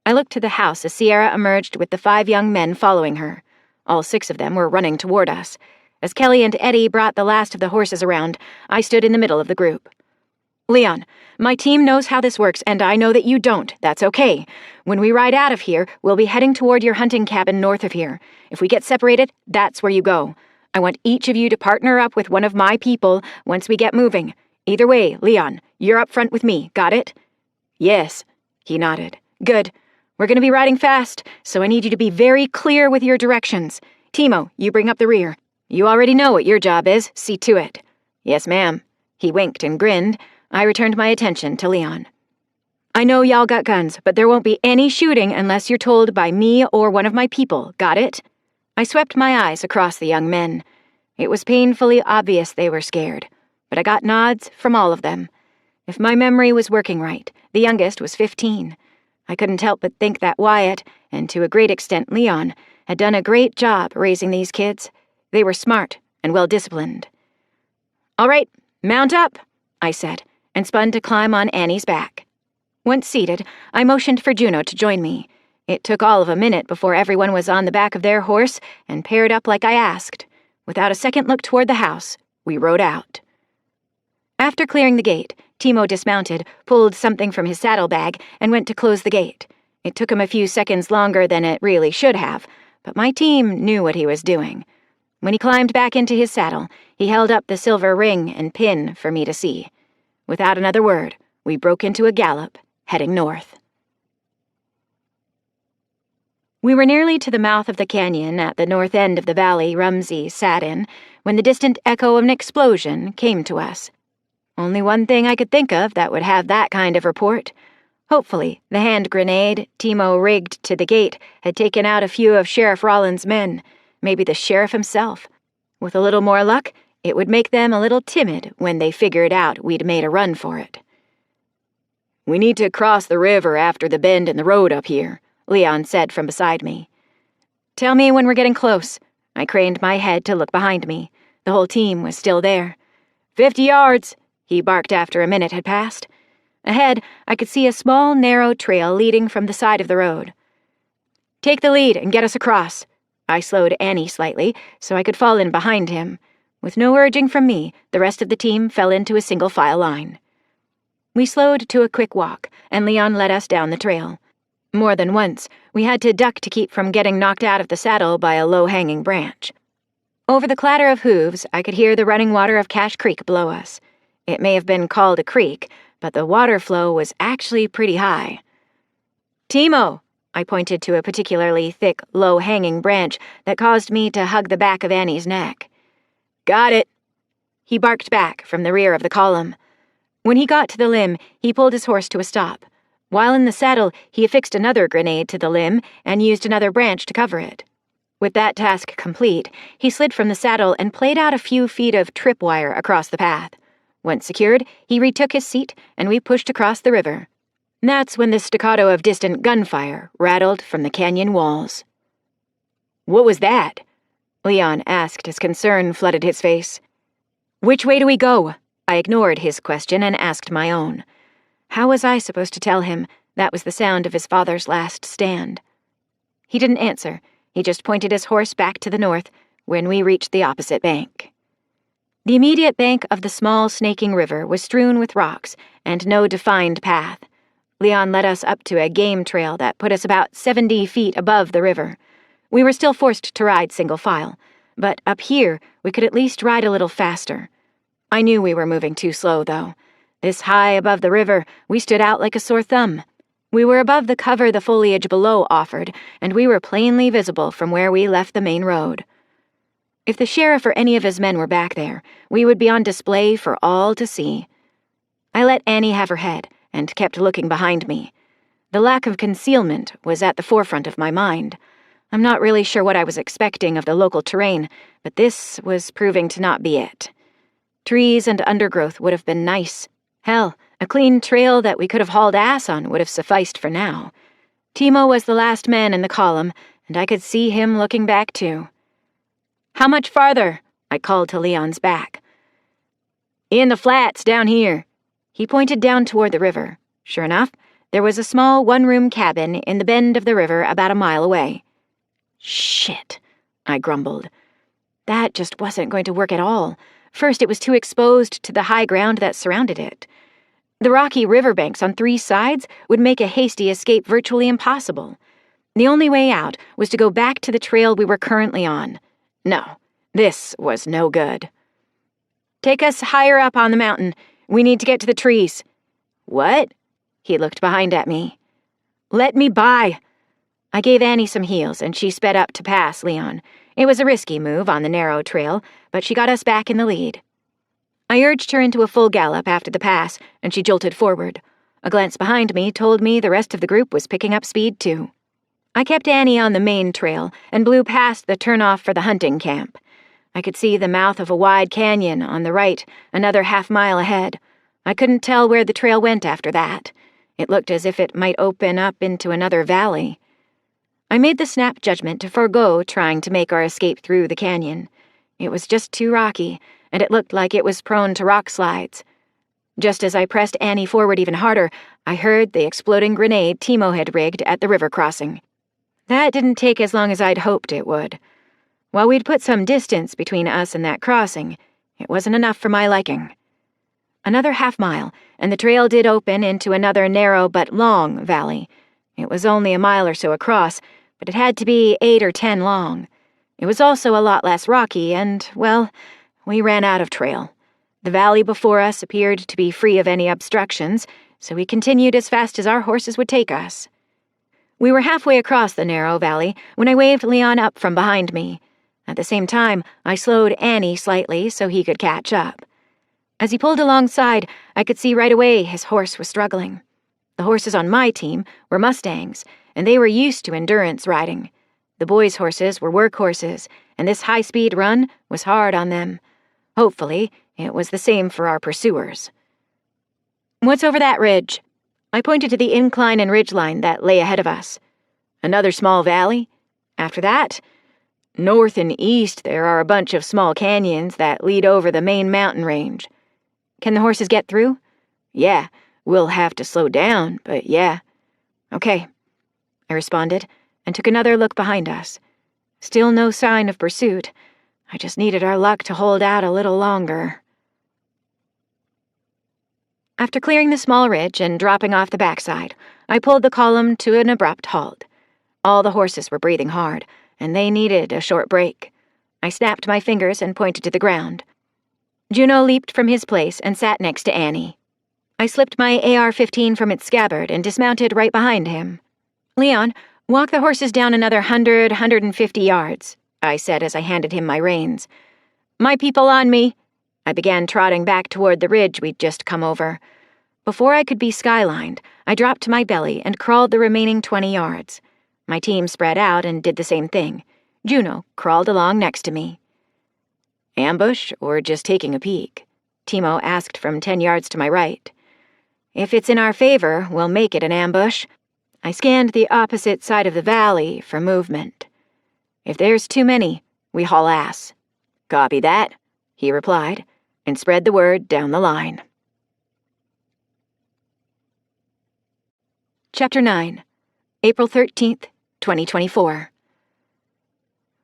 I looked to the house as Sierra emerged with the 5 young men following her. All 6 of them were running toward us. As Kelly and Eddie brought the last of the horses around, I stood in the middle of the group. Leon, my team knows how this works, and I know that you don't. That's okay. When we ride out of here, we'll be heading toward your hunting cabin north of here. If we get separated, that's where you go. I want each of you to partner up with one of my people once we get moving. Either way, Leon, you're up front with me. Got it? Yes, he nodded. Good. We're going to be riding fast, so I need you to be very clear with your directions. Timo, you bring up the rear. You already know what your job is. See to it. Yes, ma'am. He winked and grinned. I returned my attention to Leon. I know y'all got guns, but there won't be any shooting unless you're told by me or one of my people. Got it? I swept my eyes across the young men. It was painfully obvious they were scared, but I got nods from all of them. If my memory was working right, the youngest was 15. I couldn't help but think that Wyatt, and to a great extent Leon, had done a great job raising these kids. They were smart and well-disciplined. All right, mount up, I said, and spun to climb on Annie's back. Once seated, I motioned for Juno to join me. It took all of a minute before everyone was on the back of their horse and paired up like I asked. Without a second look toward the house, we rode out. After clearing the gate, Timo dismounted, pulled something from his saddlebag, and went to close the gate. It took him a few seconds longer than it really should have, but my team knew what he was doing. When he climbed back into his saddle, he held up the silver ring and pin for me to see. Without another word, we broke into a gallop, heading north. We were nearly to the mouth of the canyon at the north end of the valley Rumsey sat in when the distant echo of an explosion came to us. Only one thing I could think of that would have that kind of report. Hopefully, the hand grenade Timo rigged to the gate had taken out a few of Sheriff Rollins' men, maybe the sheriff himself. With a little more luck, it would make them a little timid when they figured out we'd made a run for it. We need to cross the river after the bend in the road up here, Leon said from beside me. Tell me when we're getting close. I craned my head to look behind me. The whole team was still there. 50 yards, he barked after a minute had passed. Ahead, I could see a small, narrow trail leading from the side of the road. Take the lead and get us across. I slowed Annie slightly so I could fall in behind him. With no urging from me, the rest of the team fell into a single-file line. We slowed to a quick walk, and Leon led us down the trail. More than once, we had to duck to keep from getting knocked out of the saddle by a low-hanging branch. Over the clatter of hooves, I could hear the running water of Cache Creek below us. It may have been called a creek, but the water flow was actually pretty high. Timo! I pointed to a particularly thick, low-hanging branch that caused me to hug the back of Annie's neck. Got it! He barked back from the rear of the column. When he got to the limb, he pulled his horse to a stop. While in the saddle, he affixed another grenade to the limb and used another branch to cover it. With that task complete, he slid from the saddle and played out a few feet of tripwire across the path. Once secured, he retook his seat, and we pushed across the river. That's when the staccato of distant gunfire rattled from the canyon walls. What was that? Leon asked as concern flooded his face. Which way do we go? I ignored his question and asked my own. How was I supposed to tell him that was the sound of his father's last stand? He didn't answer. He just pointed his horse back to the north when we reached the opposite bank. The immediate bank of the small, snaking river was strewn with rocks and no defined path. Leon led us up to a game trail that put us about 70 feet above the river. We were still forced to ride single file. but up here we could at least ride a little faster. I knew we were moving too slow, though. This high above the river, we stood out like a sore thumb. We were above the cover the foliage below offered, and we were plainly visible from where we left the main road. If the sheriff or any of his men were back there, we would be on display for all to see. I let Annie have her head and kept looking behind me. The lack of concealment was at the forefront of my mind. I'm not really sure what I was expecting of the local terrain, but this was proving to not be it. Trees and undergrowth would have been nice. Hell, a clean trail that we could have hauled ass on would have sufficed for now. Timo was the last man in the column, and I could see him looking back too. "How much farther?" I called to Leon's back. "In the flats down here." He pointed down toward the river. Sure enough, there was a small one-room cabin in the bend of the river about a mile away. "Shit," I grumbled. That just wasn't going to work at all. First, it was too exposed to the high ground that surrounded it. The rocky riverbanks on 3 sides would make a hasty escape virtually impossible. The only way out was to go back to the trail we were currently on. No, this was no good. "Take us higher up on the mountain. We need to get to the trees." "What?" He looked behind at me. "Let me by." I gave Annie some heels, and she sped up to pass Leon. It was a risky move on the narrow trail, but she got us back in the lead. I urged her into a full gallop after the pass, and she jolted forward. A glance behind me told me the rest of the group was picking up speed too. I kept Annie on the main trail and blew past the turnoff for the hunting camp. I could see the mouth of a wide canyon on the right, another half-mile ahead. I couldn't tell where the trail went after that. It looked as if it might open up into another valley. I made the snap judgment to forego trying to make our escape through the canyon. It was just too rocky, and it looked like it was prone to rock slides. Just as I pressed Annie forward even harder, I heard the exploding grenade Timo had rigged at the river crossing. That didn't take as long as I'd hoped it would. While we'd put some distance between us and that crossing, it wasn't enough for my liking. Another half-mile, and the trail did open into another narrow but long valley. It was only a mile or so across, but it had to be 8 or 10 long. It was also a lot less rocky, and, well, we ran out of trail. The valley before us appeared to be free of any obstructions, so we continued as fast as our horses would take us. We were halfway across the narrow valley when I waved Leon up from behind me. At the same time, I slowed Annie slightly so he could catch up. As he pulled alongside, I could see right away his horse was struggling. The horses on my team were Mustangs, and they were used to endurance riding. The boys' horses were workhorses, and this high-speed run was hard on them. Hopefully, it was the same for our pursuers. "What's over that ridge?" I pointed to the incline and ridgeline that lay ahead of us. "Another small valley. After that, north and east there are a bunch of small canyons that lead over the main mountain range." "Can the horses get through?" "Yeah, we'll have to slow down, but yeah." "Okay," I responded, and took another look behind us. Still no sign of pursuit. I just needed our luck to hold out a little longer. After clearing the small ridge and dropping off the backside, I pulled the column to an abrupt halt. All the horses were breathing hard, and they needed a short break. I snapped my fingers and pointed to the ground. Juno leaped from his place and sat next to Annie. I slipped my AR-15 from its scabbard and dismounted right behind him. "Leon, walk the horses down another 150 yards, I said as I handed him my reins. "My people on me." I began trotting back toward the ridge we'd just come over. Before I could be skylined, I dropped to my belly and crawled the remaining 20 yards. My team spread out and did the same thing. Juno crawled along next to me. "Ambush or just taking a peek?" Timo asked from 10 yards to my right. "If it's in our favor, we'll make it an ambush." I scanned the opposite side of the valley for movement. "If there's too many, we haul ass." "Copy that," he replied, and spread the word down the line. Chapter 9, April 13th, 2024.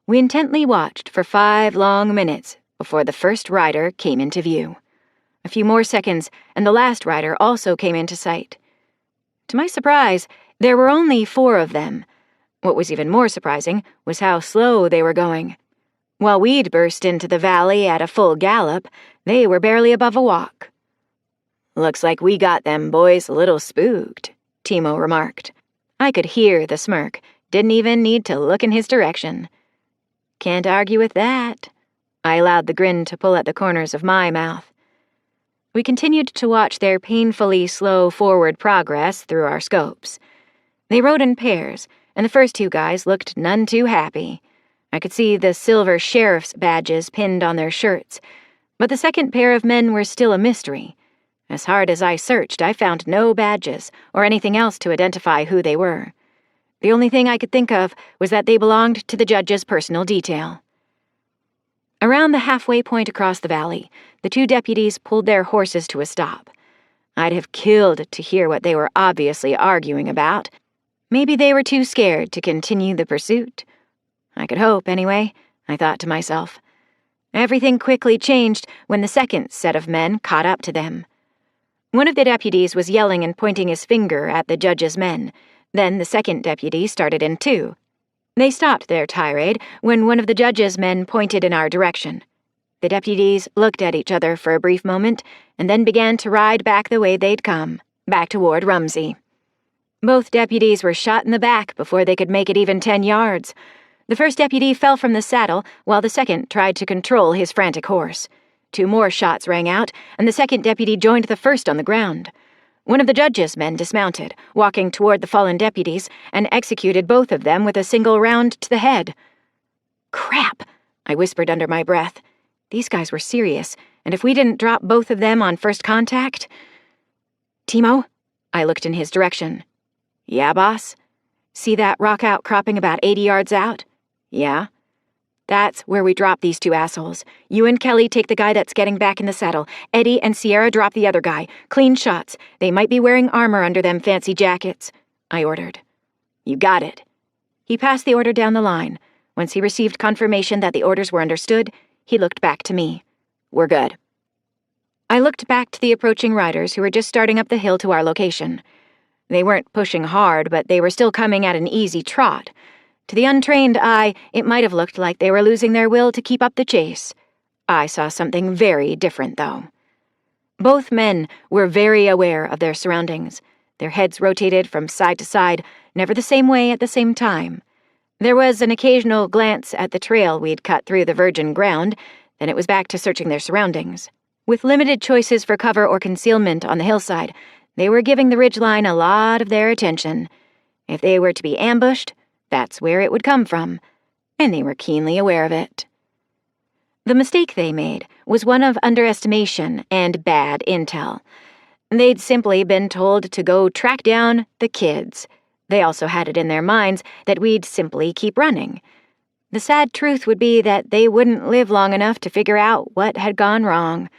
We intently watched for 5 long minutes before the first rider came into view. A few more seconds, and the last rider also came into sight. To my surprise, there were only 4 of them. What was even more surprising was how slow they were going. While we'd burst into the valley at a full gallop, they were barely above a walk. "Looks like we got them boys a little spooked," Timo remarked. I could hear the smirk, didn't even need to look in his direction. Can't argue with that. I allowed the grin to pull at the corners of my mouth. We continued to watch their painfully slow forward progress through our scopes. They rode in pairs, and the first two guys looked none too happy. I could see the silver sheriff's badges pinned on their shirts, but the second pair of men were still a mystery. As hard as I searched, I found no badges or anything else to identify who they were. The only thing I could think of was that they belonged to the judge's personal detail. Around the halfway point across the valley, the two deputies pulled their horses to a stop. I'd have killed to hear what they were obviously arguing about. Maybe they were too scared to continue the pursuit. I could hope, anyway, I thought to myself. Everything quickly changed when the second set of men caught up to them. One of the deputies was yelling and pointing his finger at the judge's men. Then the second deputy started in too. They stopped their tirade when one of the judge's men pointed in our direction. The deputies looked at each other for a brief moment and then began to ride back the way they'd come, back toward Rumsey. Both deputies were shot in the back before they could make it even 10 yards. The first deputy fell from the saddle while the second tried to control his frantic horse. 2 more shots rang out, and the second deputy joined the first on the ground. One of the judge's men dismounted, walking toward the fallen deputies, and executed both of them with a single round to the head. "Crap," I whispered under my breath. These guys were serious, and if we didn't drop both of them on first contact... "Timo?" I looked in his direction. "Yeah, boss?" "See that rock outcropping about 80 yards out?" "Yeah." "That's where we drop these 2 assholes. You and Kelly take the guy that's getting back in the saddle. Eddie and Sierra drop the other guy. Clean shots. They might be wearing armor under them fancy jackets," I ordered. "You got it." He passed the order down the line. Once he received confirmation that the orders were understood, he looked back to me. "We're good." I looked back to the approaching riders who were just starting up the hill to our location. They weren't pushing hard, but they were still coming at an easy trot. To the untrained eye, it might have looked like they were losing their will to keep up the chase. I saw something very different, though. Both men were very aware of their surroundings. Their heads rotated from side to side, never the same way at the same time. There was an occasional glance at the trail we'd cut through the virgin ground, then it was back to searching their surroundings. With limited choices for cover or concealment on the hillside, they were giving the ridgeline a lot of their attention. If they were to be ambushed, that's where it would come from, and they were keenly aware of it. The mistake they made was one of underestimation and bad intel. They'd simply been told to go track down the kids. They also had it in their minds that we'd simply keep running. The sad truth would be that they wouldn't live long enough to figure out what had gone wrong.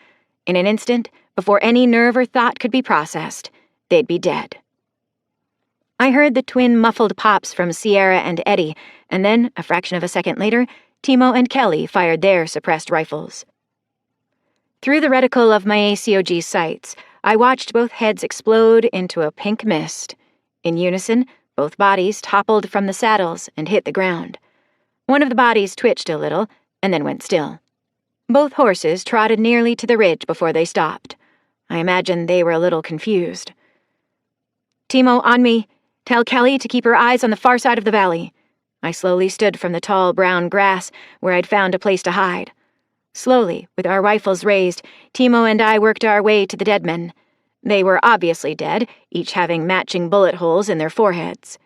In an instant, before any nerve or thought could be processed, they'd be dead. I heard the twin muffled pops from Sierra and Eddie, and then, a fraction of a second later, Timo and Kelly fired their suppressed rifles. Through the reticle of my ACOG sights, I watched both heads explode into a pink mist. In unison, both bodies toppled from the saddles and hit the ground. One of the bodies twitched a little, and then went still. Both horses trotted nearly to the ridge before they stopped. I imagine they were a little confused. "Timo, on me. Tell Kelly to keep her eyes on the far side of the valley." I slowly stood from the tall brown grass where I'd found a place to hide. Slowly, with our rifles raised, Timo and I worked our way to the dead men. They were obviously dead, each having matching bullet holes in their foreheads.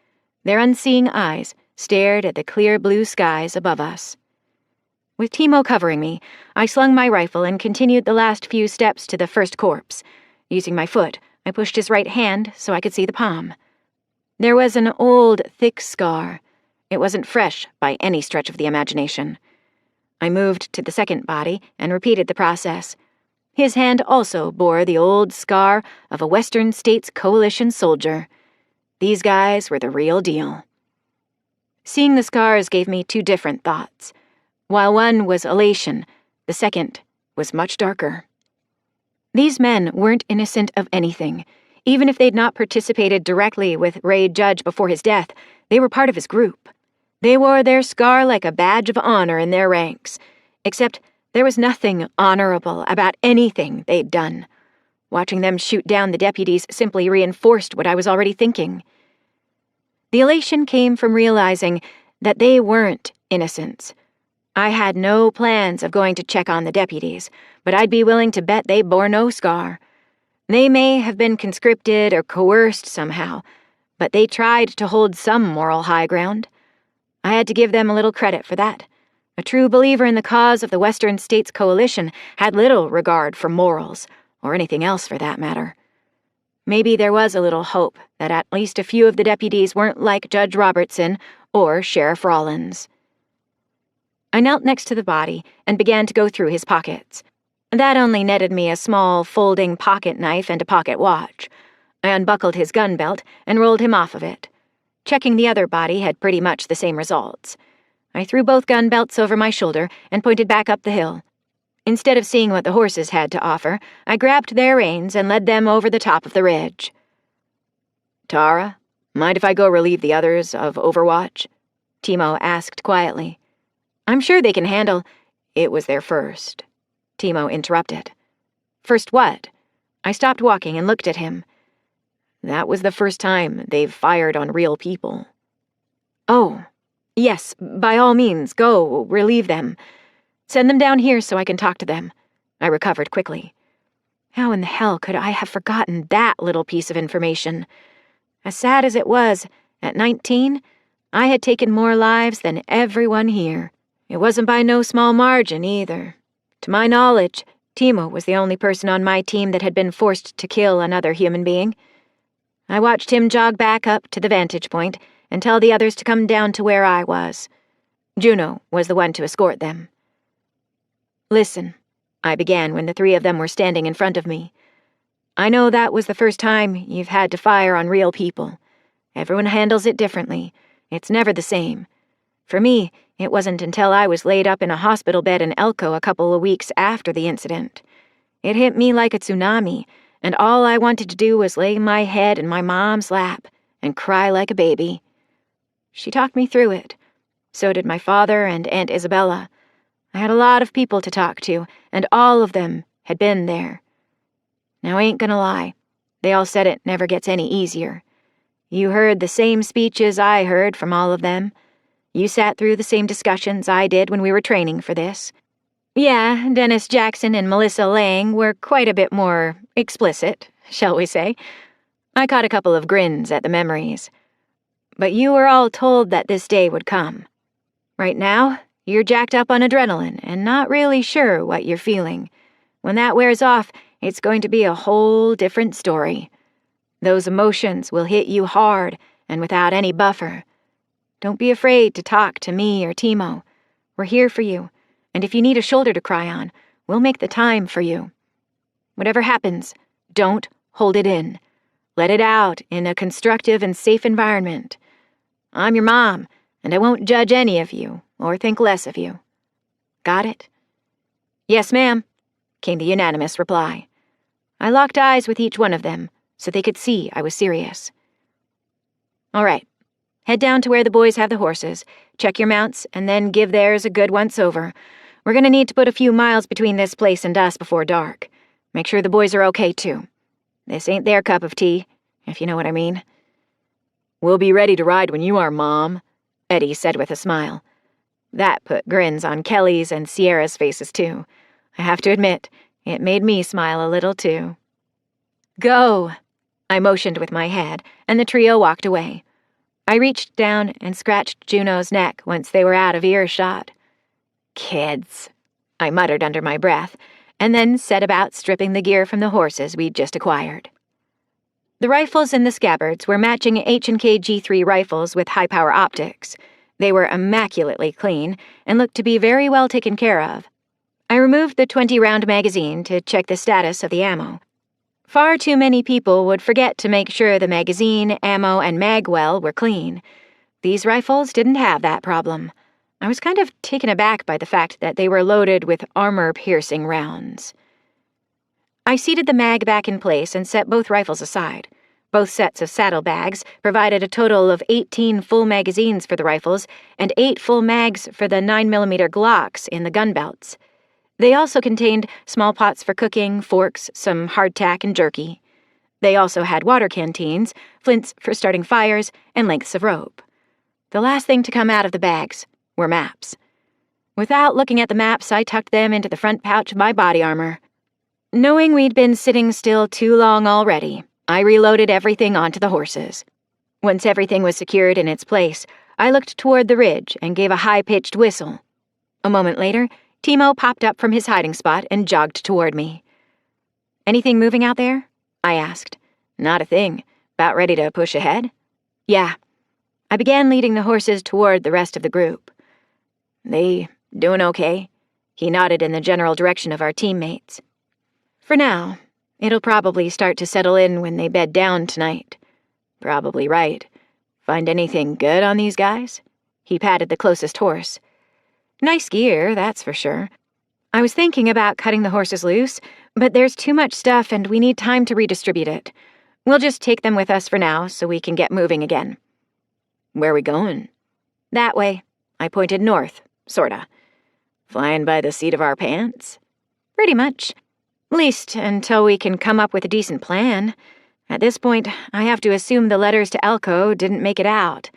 Their unseeing eyes stared at the clear blue skies above us. With Timo covering me, I slung my rifle and continued the last few steps to the first corpse. Using my foot, I pushed his right hand so I could see the palm. There was an old, thick scar. It wasn't fresh by any stretch of the imagination. I moved to the second body and repeated the process. His hand also bore the old scar of a Western States Coalition soldier. These guys were the real deal. Seeing the scars gave me 2 different thoughts. While one was elation, the second was much darker. These men weren't innocent of anything. Even if they'd not participated directly with Ray Judge before his death, they were part of his group. They wore their scar like a badge of honor in their ranks, except there was nothing honorable about anything they'd done. Watching them shoot down the deputies simply reinforced what I was already thinking. The elation came from realizing that they weren't innocents. I had no plans of going to check on the deputies, but I'd be willing to bet they bore no scar. They may have been conscripted or coerced somehow, but they tried to hold some moral high ground. I had to give them a little credit for that. A true believer in the cause of the Western States Coalition had little regard for morals, or anything else for that matter. Maybe there was a little hope that at least a few of the deputies weren't like Judge Robertson or Sheriff Rollins. I knelt next to the body and began to go through his pockets. That only netted me a small folding pocket knife and a pocket watch. I unbuckled his gun belt and rolled him off of it. Checking the other body had pretty much the same results. I threw both gun belts over my shoulder and pointed back up the hill. Instead of seeing what the horses had to offer, I grabbed their reins and led them over the top of the ridge. Tara, mind if I go relieve the others of Overwatch? Timo asked quietly. I'm sure they can handle... It was their first. Timo interrupted. First what? I stopped walking and looked at him. That was the first time they've fired on real people. Oh, yes, by all means, go, relieve them. Send them down here so I can talk to them. I recovered quickly. How in the hell could I have forgotten that little piece of information? As sad as it was, at 19, I had taken more lives than everyone here. It wasn't by no small margin, either. To my knowledge, Timo was the only person on my team that had been forced to kill another human being. I watched him jog back up to the vantage point and tell the others to come down to where I was. Juno was the one to escort them. Listen, I began when the three of them were standing in front of me. I know that was the first time you've had to fire on real people. Everyone handles it differently. It's never the same. For me, it wasn't until I was laid up in a hospital bed in Elko a couple of weeks after the incident. It hit me like a tsunami, and all I wanted to do was lay my head in my mom's lap and cry like a baby. She talked me through it. So did my father and Aunt Isabella. I had a lot of people to talk to, and all of them had been there. Now, I ain't gonna lie. They all said it never gets any easier. You heard the same speeches I heard from all of them. You sat through the same discussions I did when we were training for this. Yeah, Dennis Jackson and Melissa Lang were quite a bit more explicit, shall we say. I caught a couple of grins at the memories. But you were all told that this day would come. Right now, you're jacked up on adrenaline and not really sure what you're feeling. When that wears off, it's going to be a whole different story. Those emotions will hit you hard and without any buffer. Don't be afraid to talk to me or Timo. We're here for you, and if you need a shoulder to cry on, we'll make the time for you. Whatever happens, don't hold it in. Let it out in a constructive and safe environment. I'm your mom, and I won't judge any of you or think less of you. Got it? Yes, ma'am, came the unanimous reply. I locked eyes with each one of them so they could see I was serious. All right. Head down to where the boys have the horses, check your mounts, and then give theirs a good once-over. We're gonna need to put a few miles between this place and us before dark. Make sure the boys are okay, too. This ain't their cup of tea, if you know what I mean. We'll be ready to ride when you are, Mom, Eddie said with a smile. That put grins on Kelly's and Sierra's faces, too. I have to admit, it made me smile a little, too. Go! I motioned with my head, and the trio walked away. I reached down and scratched Juno's neck once they were out of earshot. Kids, I muttered under my breath, and then set about stripping the gear from the horses we'd just acquired. The rifles in the scabbards were matching H&K G3 rifles with high-power optics. They were immaculately clean and looked to be very well taken care of. I removed the 20-round magazine to check the status of the ammo. Far too many people would forget to make sure the magazine, ammo, and mag well were clean. These rifles didn't have that problem. I was kind of taken aback by the fact that they were loaded with armor-piercing rounds. I seated the mag back in place and set both rifles aside. Both sets of saddlebags provided a total of 18 full magazines for the rifles and 8 full mags for the 9mm Glocks in the gun belts. They also contained small pots for cooking, forks, some hardtack, and jerky. They also had water canteens, flints for starting fires, and lengths of rope. The last thing to come out of the bags were maps. Without looking at the maps, I tucked them into the front pouch of my body armor. Knowing we'd been sitting still too long already, I reloaded everything onto the horses. Once everything was secured in its place, I looked toward the ridge and gave a high-pitched whistle. A moment later, Timo popped up from his hiding spot and jogged toward me. "Anything moving out there?" I asked. "Not a thing. About ready to push ahead?" "Yeah." I began leading the horses toward the rest of the group. "They doing okay?" He nodded in the general direction of our teammates. "For now. It'll probably start to settle in when they bed down tonight." "Probably right. Find anything good on these guys?" He patted the closest horse. "Nice gear, that's for sure. I was thinking about cutting the horses loose, but there's too much stuff and we need time to redistribute it. We'll just take them with us for now so we can get moving again." "Where are we going?" "That way." I pointed north, sorta. "Flying by the seat of our pants?" "Pretty much. Least until we can come up with a decent plan. At this point, I have to assume the letters to Elko didn't make it out.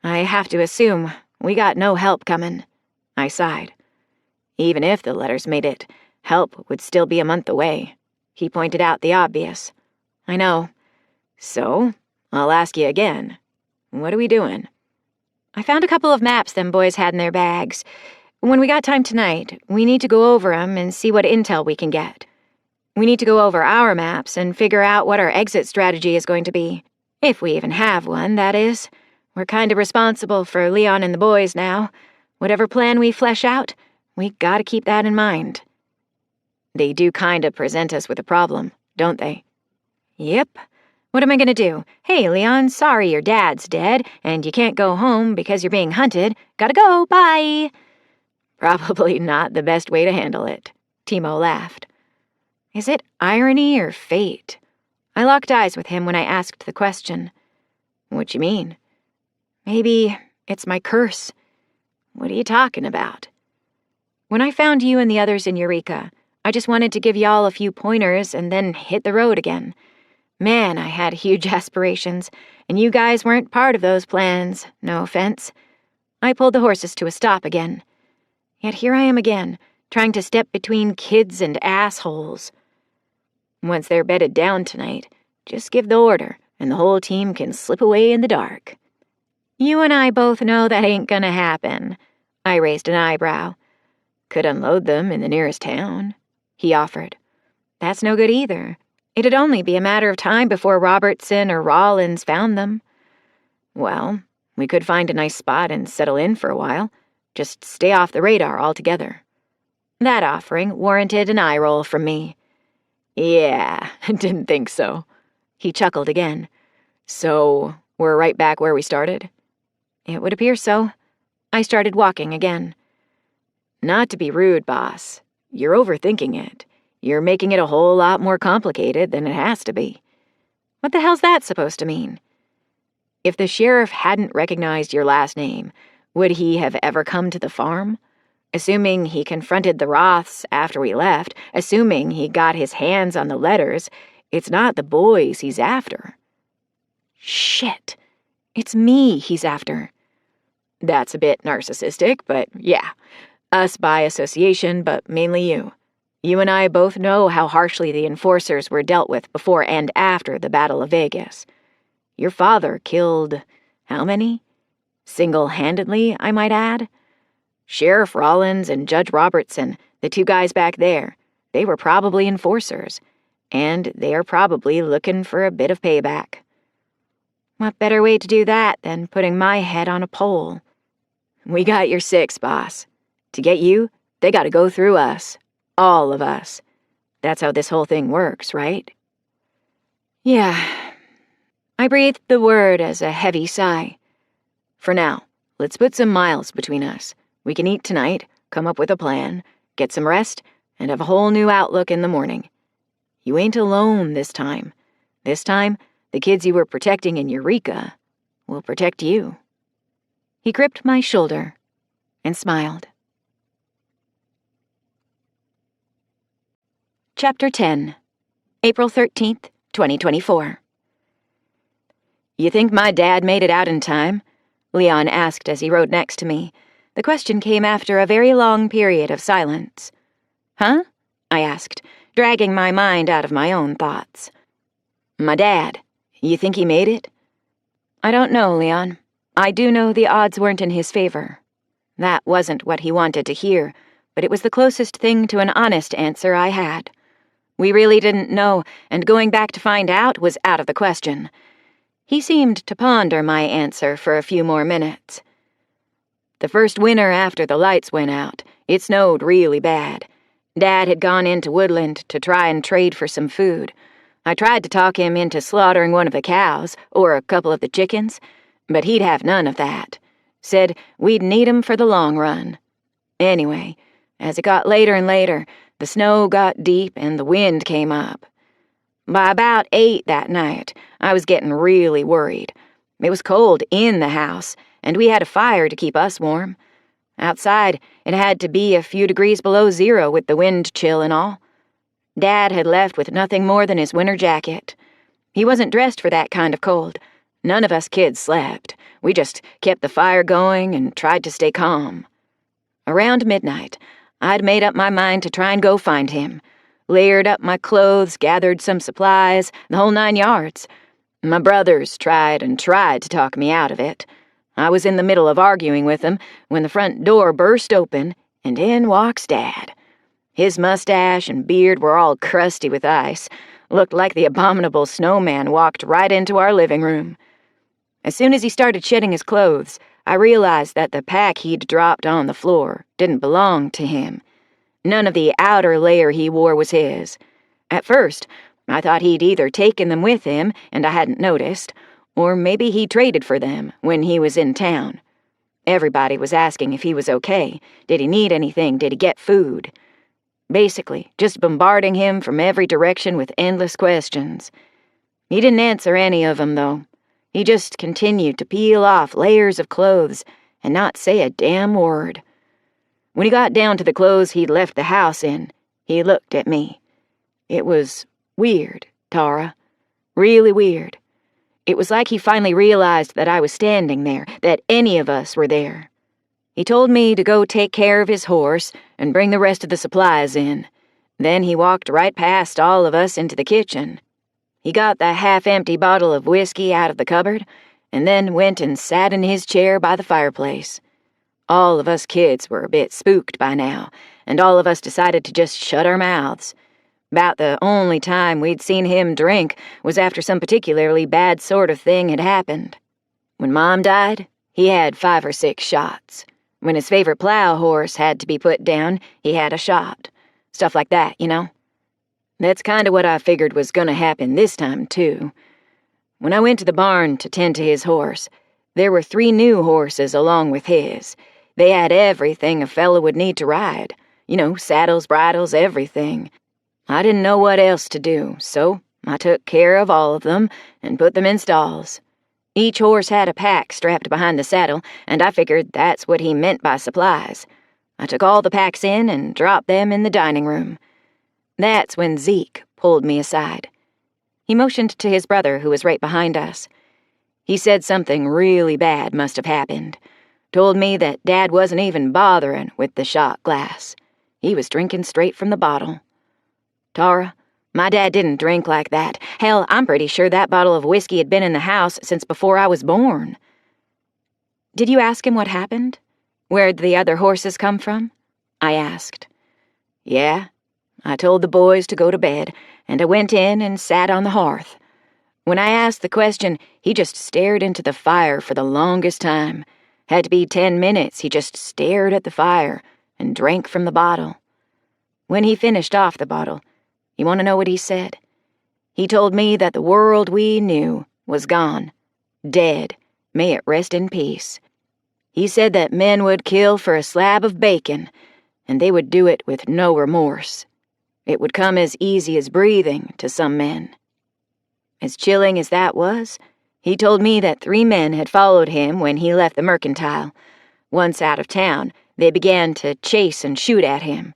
I have to assume we got no help coming." I sighed. "Even if the letters made it, help would still be a month away." He pointed out the obvious. "I know. So, I'll ask you again. What are we doing?" "I found a couple of maps them boys had in their bags. When we got time tonight, we need to go over 'em and see what intel we can get. We need to go over our maps and figure out what our exit strategy is going to be. If we even have one, that is. We're kind of responsible for Leon and the boys now. Whatever plan we flesh out, we gotta keep that in mind." "They do kinda present us with a problem, don't they?" "Yep. What am I gonna do? Hey, Leon, sorry your dad's dead, and you can't go home because you're being hunted. Gotta go, bye!" "Probably not the best way to handle it," Timo laughed. Is it irony or fate? I locked eyes with him when I asked the question. "What you mean?" "Maybe it's my curse." "What are you talking about?" "When I found you and the others in Eureka, I just wanted to give y'all a few pointers and then hit the road again. Man, I had huge aspirations, and you guys weren't part of those plans, no offense." I pulled the horses to a stop again. Yet here I am again, trying to step between kids and assholes. "Once they're bedded down tonight, just give the order, and the whole team can slip away in the dark." "You and I both know that ain't gonna happen." I raised an eyebrow. "Could unload them in the nearest town," he offered. "That's no good either. It'd only be a matter of time before Robertson or Rollins found them." "Well, we could find a nice spot and settle in for a while. Just stay off the radar altogether." That offering warranted an eye roll from me. "Yeah, didn't think so." He chuckled again. "So, we're right back where we started?" "It would appear so." I started walking again. "Not to be rude, boss. You're overthinking it. You're making it a whole lot more complicated than it has to be." "What the hell's that supposed to mean?" "If the sheriff hadn't recognized your last name, would he have ever come to the farm? Assuming he confronted the Roths after we left, assuming he got his hands on the letters, it's not the boys he's after." Shit. It's me he's after. That's a bit narcissistic, but yeah. Us by association, but mainly you. You and I both know how harshly the enforcers were dealt with before and after the Battle of Vegas. Your father killed how many? Single-handedly, I might add. Sheriff Rollins and Judge Robertson, the two guys back there, they were probably enforcers, and they are probably looking for a bit of payback. What better way to do that than putting my head on a pole? We got your six, boss. To get you, they gotta go through us. All of us. That's how this whole thing works, right? Yeah. I breathed the word as a heavy sigh. For now, let's put some miles between us. We can eat tonight, come up with a plan, get some rest, and have a whole new outlook in the morning. You ain't alone this time. This time, The kids you were protecting in Eureka will protect you." He gripped my shoulder and smiled. Chapter 10, April 13th, 2024. "You think my dad made it out in time?" Leon asked as he rode next to me. The question came after a very long period of silence. "Huh?" I asked, dragging my mind out of my own thoughts. "My dad. You think he made it?" "I don't know, Leon. I do know the odds weren't in his favor." That wasn't what he wanted to hear, but it was the closest thing to an honest answer I had. We really didn't know, and going back to find out was out of the question. He seemed to ponder my answer for a few more minutes. "The first winter after the lights went out, it snowed really bad. Dad had gone into Woodland to try and trade for some food. I tried to talk him into slaughtering one of the cows, or a couple of the chickens, but he'd have none of that. Said we'd need 'em for the long run. Anyway, as it got later and later, the snow got deep and the wind came up. By about 8 that night, I was getting really worried. It was cold in the house, and we had a fire to keep us warm. Outside, it had to be a few degrees below zero with the wind chill and all. Dad had left with nothing more than his winter jacket. He wasn't dressed for that kind of cold. None of us kids slept. We just kept the fire going and tried to stay calm. Around midnight, I'd made up my mind to try and go find him. Layered up my clothes, gathered some supplies, the whole 9 yards. My brothers tried to talk me out of it. I was in the middle of arguing with them when the front door burst open, and in walks Dad. His mustache and beard were all crusty with ice. Looked like the abominable snowman walked right into our living room. As soon as he started shedding his clothes, I realized that the pack he'd dropped on the floor didn't belong to him. None of the outer layer he wore was his. At first, I thought he'd either taken them with him and I hadn't noticed, or maybe he traded for them when he was in town. Everybody was asking if he was okay. Did he need anything? Did he get food? Basically, just bombarding him from every direction with endless questions. He didn't answer any of them, though. He just continued to peel off layers of clothes and not say a damn word. When he got down to the clothes he'd left the house in, he looked at me. It was weird, Tara. Really weird. It was like he finally realized that I was standing there, that any of us were there. He told me to go take care of his horse and bring the rest of the supplies in. Then he walked right past all of us into the kitchen. He got the half-empty bottle of whiskey out of the cupboard, and then went and sat in his chair by the fireplace. All of us kids were a bit spooked by now, and all of us decided to just shut our mouths. About the only time we'd seen him drink was after some particularly bad sort of thing had happened. When Mom died, he had 5 or 6 shots. When his favorite plow horse had to be put down, he had a shot. Stuff like that, you know? That's kind of what I figured was gonna happen this time, too. When I went to the barn to tend to his horse, there were 3 new horses along with his. They had everything a fella would need to ride. You know, saddles, bridles, everything. I didn't know what else to do, so I took care of all of them and put them in stalls. Each horse had a pack strapped behind the saddle, and I figured that's what he meant by supplies. I took all the packs in and dropped them in the dining room. That's when Zeke pulled me aside. He motioned to his brother, who was right behind us. He said something really bad must have happened. Told me that Dad wasn't even bothering with the shot glass. He was drinking straight from the bottle. Tara, my dad didn't drink like that. Hell, I'm pretty sure that bottle of whiskey had been in the house since before I was born. Did you ask him what happened? Where'd the other horses come from? I asked. Yeah. I told the boys to go to bed, and I went in and sat on the hearth. When I asked the question, he just stared into the fire for the longest time. Had to be 10 minutes, he just stared at the fire and drank from the bottle. When he finished off the bottle, you want to know what he said? He told me that the world we knew was gone, dead, may it rest in peace. He said that men would kill for a slab of bacon, and they would do it with no remorse. It would come as easy as breathing to some men. As chilling as that was, he told me that 3 men had followed him when he left the mercantile. Once out of town, they began to chase and shoot at him.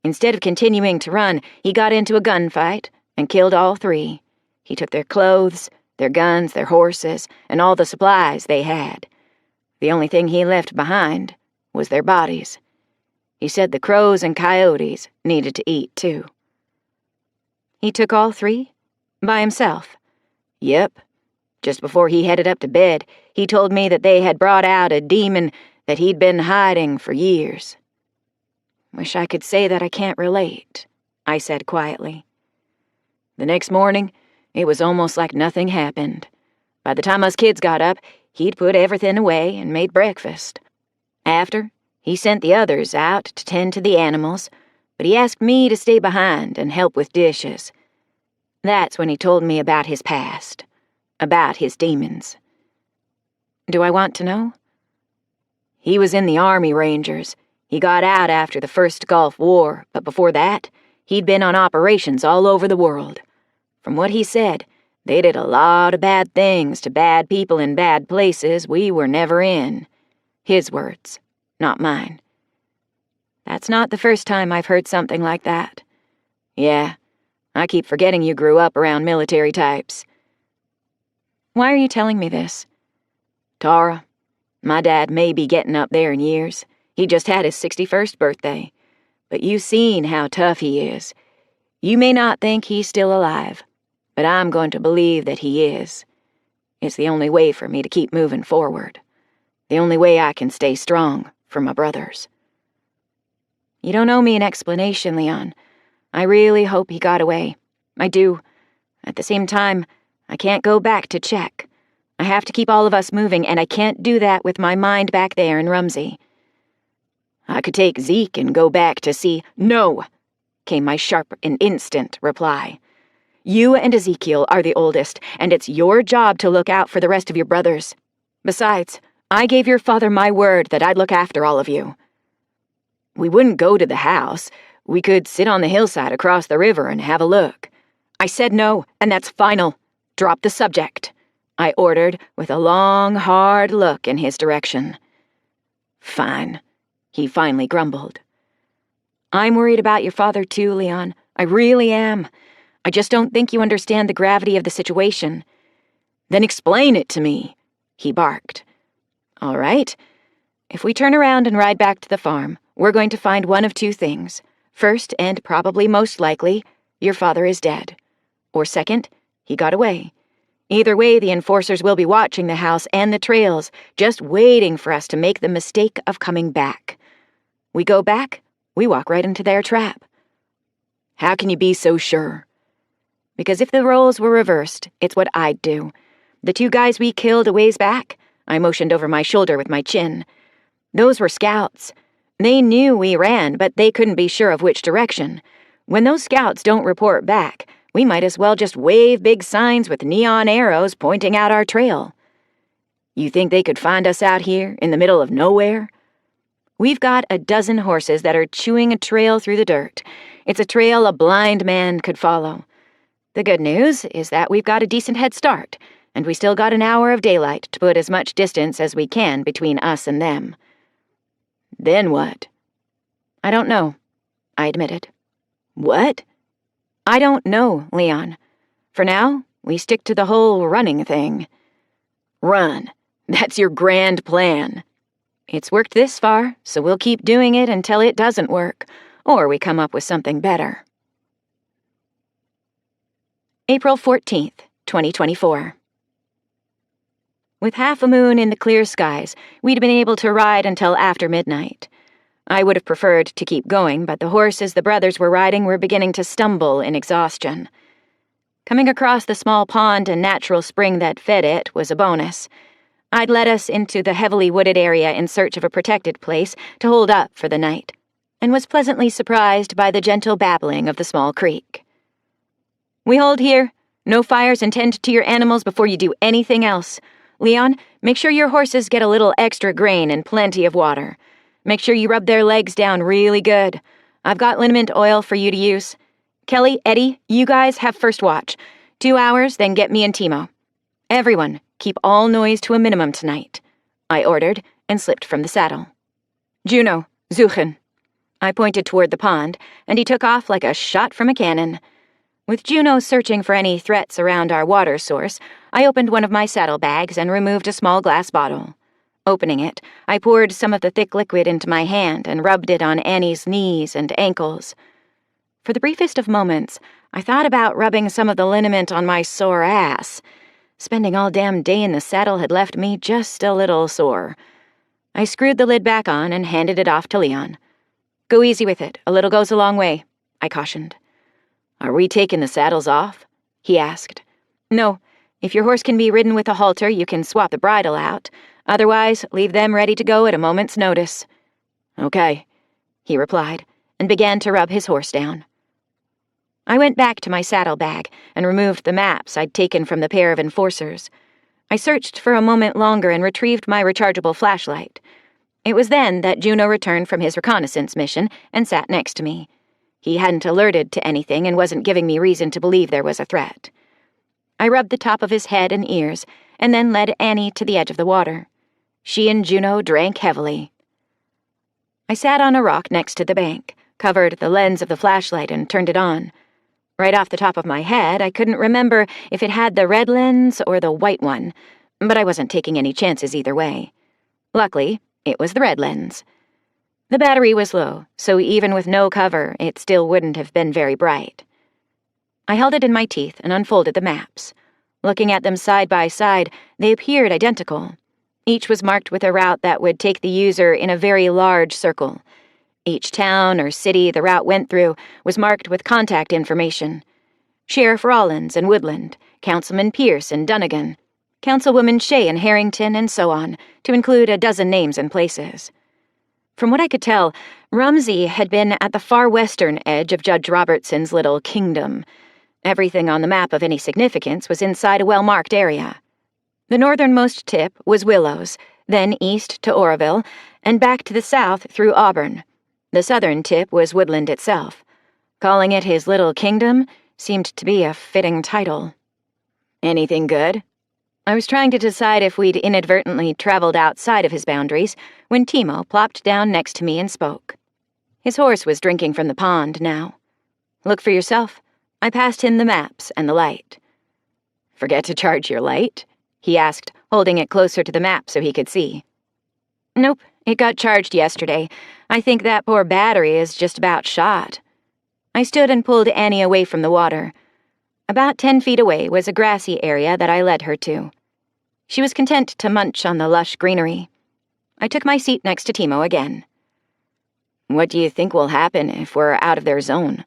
Instead of continuing to run, he got into a gunfight and killed all 3. He took their clothes, their guns, their horses, and all the supplies they had. The only thing he left behind was their bodies. He said the crows and coyotes needed to eat, too. He took all 3? By himself? Yep. Just before he headed up to bed, he told me that they had brought out a demon that he'd been hiding for years. Wish I could say that I can't relate, I said quietly. The next morning, it was almost like nothing happened. By the time us kids got up, he'd put everything away and made breakfast. After, he sent the others out to tend to the animals, but he asked me to stay behind and help with dishes. That's when he told me about his past, about his demons. Do I want to know? He was in the Army Rangers. He got out after the first Gulf War, but before that, he'd been on operations all over the world. From what he said, they did a lot of bad things to bad people in bad places we were never in. His words, not mine. That's not the first time I've heard something like that. Yeah, I keep forgetting you grew up around military types. Why are you telling me this? Tara, my dad may be getting up there in years. He just had his 61st birthday. But you've seen how tough he is. You may not think he's still alive, but I'm going to believe that he is. It's the only way for me to keep moving forward. The only way I can stay strong for my brothers. You don't owe me an explanation, Leon. I really hope he got away. I do. At the same time, I can't go back to check. I have to keep all of us moving, and I can't do that with my mind back there in Rumsey. I could take Zeke and go back to see— No, came my sharp and instant reply. You and Ezekiel are the oldest, and it's your job to look out for the rest of your brothers. Besides, I gave your father my word that I'd look after all of you. We wouldn't go to the house. We could sit on the hillside across the river and have a look. I said no, and that's final. Drop the subject, I ordered with a long, hard look in his direction. Fine, he finally grumbled. I'm worried about your father too, Leon. I really am. I just don't think you understand the gravity of the situation. Then explain it to me, he barked. All right. If we turn around and ride back to the farm, we're going to find one of 2 things. First, and probably most likely, your father is dead. Or second, he got away. Either way, the enforcers will be watching the house and the trails, just waiting for us to make the mistake of coming back. We go back, we walk right into their trap. How can you be so sure? Because if the roles were reversed, it's what I'd do. The 2 guys we killed a ways back, I motioned over my shoulder with my chin. Those were scouts. They knew we ran, but they couldn't be sure of which direction. When those scouts don't report back, we might as well just wave big signs with neon arrows pointing out our trail. You think they could find us out here in the middle of nowhere? We've got a dozen horses that are chewing a trail through the dirt. It's a trail a blind man could follow. The good news is that we've got a decent head start, and we still got an hour of daylight to put as much distance as we can between us and them. Then what? I don't know, I admitted. What? I don't know, Leon. For now, we stick to the whole running thing. Run. That's your grand plan. It's worked this far, so we'll keep doing it until it doesn't work, or we come up with something better. April 14th, 2024. With half a moon in the clear skies, we'd been able to ride until after midnight. I would have preferred to keep going, but the horses the brothers were riding were beginning to stumble in exhaustion. Coming across the small pond and natural spring that fed it was a bonus. I'd led us into the heavily wooded area in search of a protected place to hold up for the night, and was pleasantly surprised by the gentle babbling of the small creek. We hold here. No fires, and tend to your animals before you do anything else. Leon, make sure your horses get a little extra grain and plenty of water. Make sure you rub their legs down really good. I've got liniment oil for you to use. Kelly, Eddie, you guys have first watch. 2 hours, then get me and Timo. Everyone, keep all noise to a minimum tonight, I ordered and slipped from the saddle. Juno, suchen. I pointed toward the pond, and he took off like a shot from a cannon. With Juno searching for any threats around our water source, I opened one of my saddlebags and removed a small glass bottle. Opening it, I poured some of the thick liquid into my hand and rubbed it on Annie's knees and ankles. For the briefest of moments, I thought about rubbing some of the liniment on my sore ass. Spending all damn day in the saddle had left me just a little sore. I screwed the lid back on and handed it off to Leon. Go easy with it, a little goes a long way, I cautioned. Are we taking the saddles off? He asked. No, if your horse can be ridden with a halter, you can swap the bridle out. Otherwise, leave them ready to go at a moment's notice. Okay, he replied, and began to rub his horse down. I went back to my saddlebag and removed the maps I'd taken from the pair of enforcers. I searched for a moment longer and retrieved my rechargeable flashlight. It was then that Juno returned from his reconnaissance mission and sat next to me. He hadn't alerted to anything and wasn't giving me reason to believe there was a threat. I rubbed the top of his head and ears, and then led Annie to the edge of the water. She and Juno drank heavily. I sat on a rock next to the bank, covered the lens of the flashlight, and turned it on. Right off the top of my head, I couldn't remember if it had the red lens or the white one, but I wasn't taking any chances either way. Luckily, it was the red lens. The battery was low, so even with no cover, it still wouldn't have been very bright. I held it in my teeth and unfolded the maps. Looking at them side by side, they appeared identical. Each was marked with a route that would take the user in a very large circle. Each town or city the route went through was marked with contact information. Sheriff Rollins and Woodland, Councilman Pierce and Dunnigan, Councilwoman Shea and Harrington, and so on, to include a dozen names and places. From what I could tell, Rumsey had been at the far western edge of Judge Robertson's little kingdom. Everything on the map of any significance was inside a well-marked area. The northernmost tip was Willows, then east to Oroville, and back to the south through Auburn. The southern tip was Woodland itself. Calling it his little kingdom seemed to be a fitting title. Anything good? I was trying to decide if we'd inadvertently traveled outside of his boundaries when Timo plopped down next to me and spoke. His horse was drinking from the pond now. Look for yourself. I passed him the maps and the light. Forget to charge your light? He asked, holding it closer to the map so he could see. Nope, it got charged yesterday. I think that poor battery is just about shot. I stood and pulled Annie away from the water. About 10 feet away was a grassy area that I led her to. She was content to munch on the lush greenery. I took my seat next to Timo again. What do you think will happen if we're out of their zone?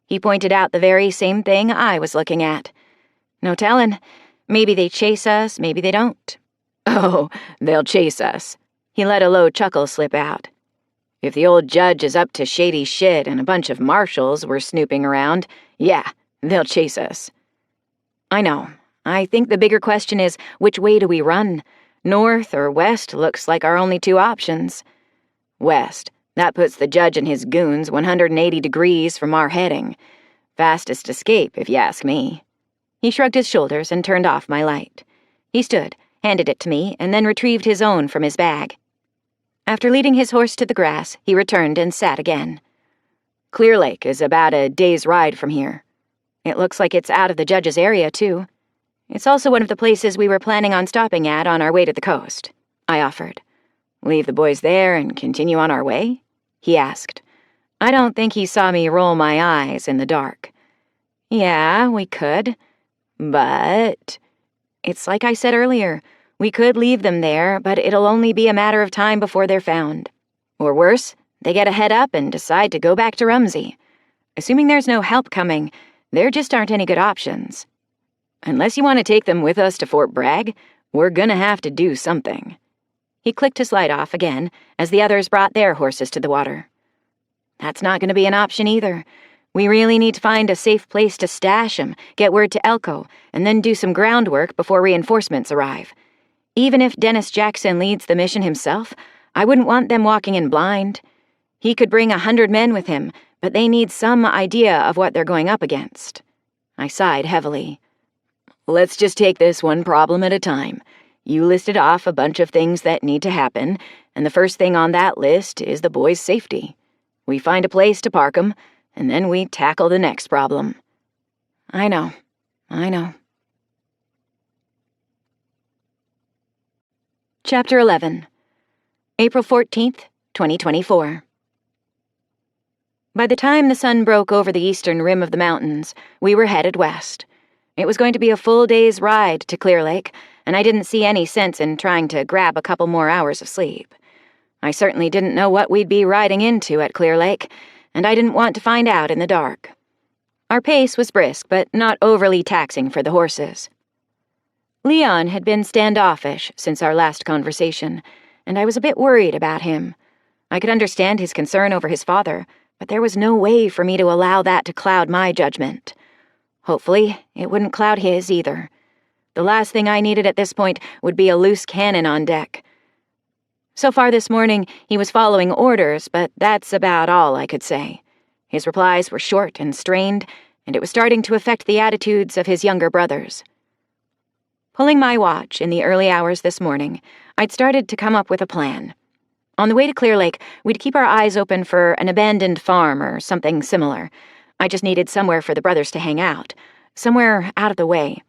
He pointed out the very same thing I was looking at. No tellin'. Maybe they chase us, maybe they don't. Oh, they'll chase us. He let a low chuckle slip out. If the old judge is up to shady shit and a bunch of marshals were snooping around, yeah, they'll chase us. I know. I think the bigger question is, which way do we run? North or west looks like our only two options. West. That puts the judge and his goons 180 degrees from our heading. Fastest escape, if you ask me. He shrugged his shoulders and turned off my light. He stood, handed it to me, and then retrieved his own from his bag. After leading his horse to the grass, he returned and sat again. Clear Lake is about a day's ride from here. It looks like it's out of the judge's area, too. It's also one of the places we were planning on stopping at on our way to the coast, I offered. Leave the boys there and continue on our way? He asked. I don't think he saw me roll my eyes in the dark. Yeah, we could. But it's like I said earlier, we could leave them there, but it'll only be a matter of time before they're found. Or worse, they get a head up and decide to go back to Rumsey. Assuming there's no help coming, there just aren't any good options. Unless you want to take them with us to Fort Bragg, we're gonna have to do something. He clicked his light off again as the others brought their horses to the water. That's not gonna be an option either. We really need to find a safe place to stash them, get word to Elko, and then do some groundwork before reinforcements arrive. Even if Dennis Jackson leads the mission himself, I wouldn't want them walking in blind. He could bring 100 men with him, but they need some idea of what they're going up against. I sighed heavily. Let's just take this one problem at a time. You listed off a bunch of things that need to happen, and the first thing on that list is the boys' safety. We find a place to park 'em, and then we tackle the next problem. I know. Chapter 11. April 14th, 2024. By the time the sun broke over the eastern rim of the mountains, we were headed west. It was going to be a full day's ride to Clear Lake, and I didn't see any sense in trying to grab a couple more hours of sleep. I certainly didn't know what we'd be riding into at Clear Lake, and I didn't want to find out in the dark. Our pace was brisk, but not overly taxing for the horses. Leon had been standoffish since our last conversation, and I was a bit worried about him. I could understand his concern over his father, but there was no way for me to allow that to cloud my judgment. Hopefully, it wouldn't cloud his either. The last thing I needed at this point would be a loose cannon on deck. So far this morning, he was following orders, but that's about all I could say. His replies were short and strained, and it was starting to affect the attitudes of his younger brothers. Pulling my watch in the early hours this morning, I'd started to come up with a plan. On the way to Clear Lake, we'd keep our eyes open for an abandoned farm or something similar. I just needed somewhere for the brothers to hang out, somewhere out of the way.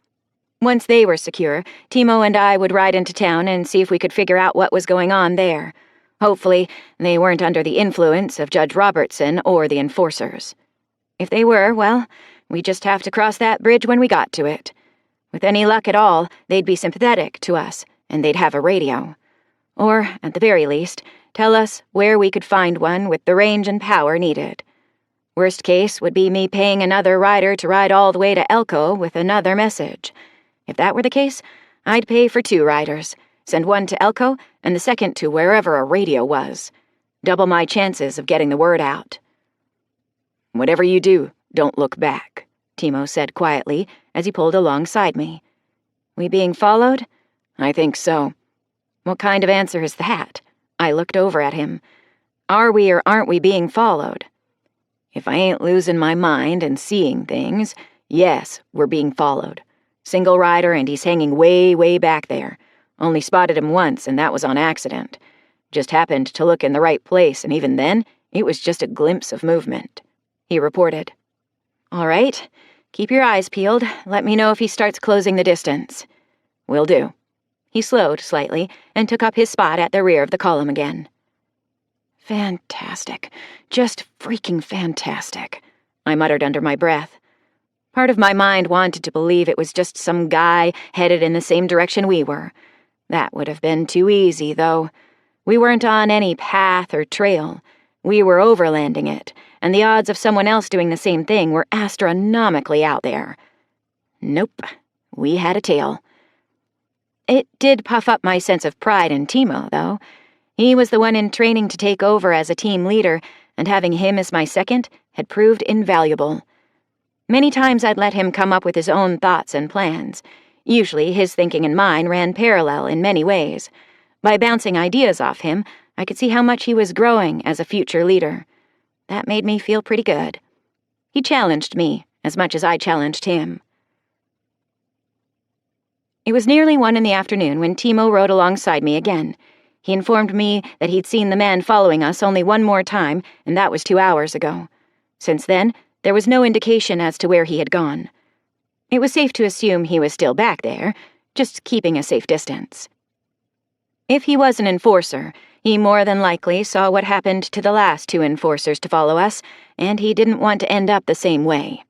Once they were secure, Timo and I would ride into town and see if we could figure out what was going on there. Hopefully, they weren't under the influence of Judge Robertson or the enforcers. If they were, well, we'd just have to cross that bridge when we got to it. With any luck at all, they'd be sympathetic to us, and they'd have a radio. Or, at the very least, tell us where we could find one with the range and power needed. Worst case would be me paying another rider to ride all the way to Elko with another message. If that were the case, I'd pay for 2 riders, send one to Elko and the second to wherever a radio was. Double my chances of getting the word out. Whatever you do, don't look back, Timo said quietly as he pulled alongside me. We being followed? I think so. What kind of answer is that? I looked over at him. Are we or aren't we being followed? If I ain't losing my mind and seeing things, yes, we're being followed. Single rider, and he's hanging way, way back there. Only spotted him once, and that was on accident. Just happened to look in the right place, and even then, it was just a glimpse of movement, he reported. All right. Keep your eyes peeled. Let me know if he starts closing the distance. Will do. He slowed slightly and took up his spot at the rear of the column again. Fantastic. Just freaking fantastic, I muttered under my breath. Part of my mind wanted to believe it was just some guy headed in the same direction we were. That would have been too easy, though. We weren't on any path or trail. We were overlanding it, and the odds of someone else doing the same thing were astronomically out there. Nope, we had a tail. It did puff up my sense of pride in Timo, though. He was the one in training to take over as a team leader, and having him as my second had proved invaluable. Many times I'd let him come up with his own thoughts and plans. Usually his thinking and mine ran parallel in many ways. By bouncing ideas off him, I could see how much he was growing as a future leader. That made me feel pretty good. He challenged me as much as I challenged him. It was nearly 1 in the afternoon when Timo rode alongside me again. He informed me that he'd seen the man following us only one more time, and that was 2 hours ago. Since then, there was no indication as to where he had gone. It was safe to assume he was still back there, just keeping a safe distance. If he was an enforcer, he more than likely saw what happened to the last 2 enforcers to follow us, and he didn't want to end up the same way.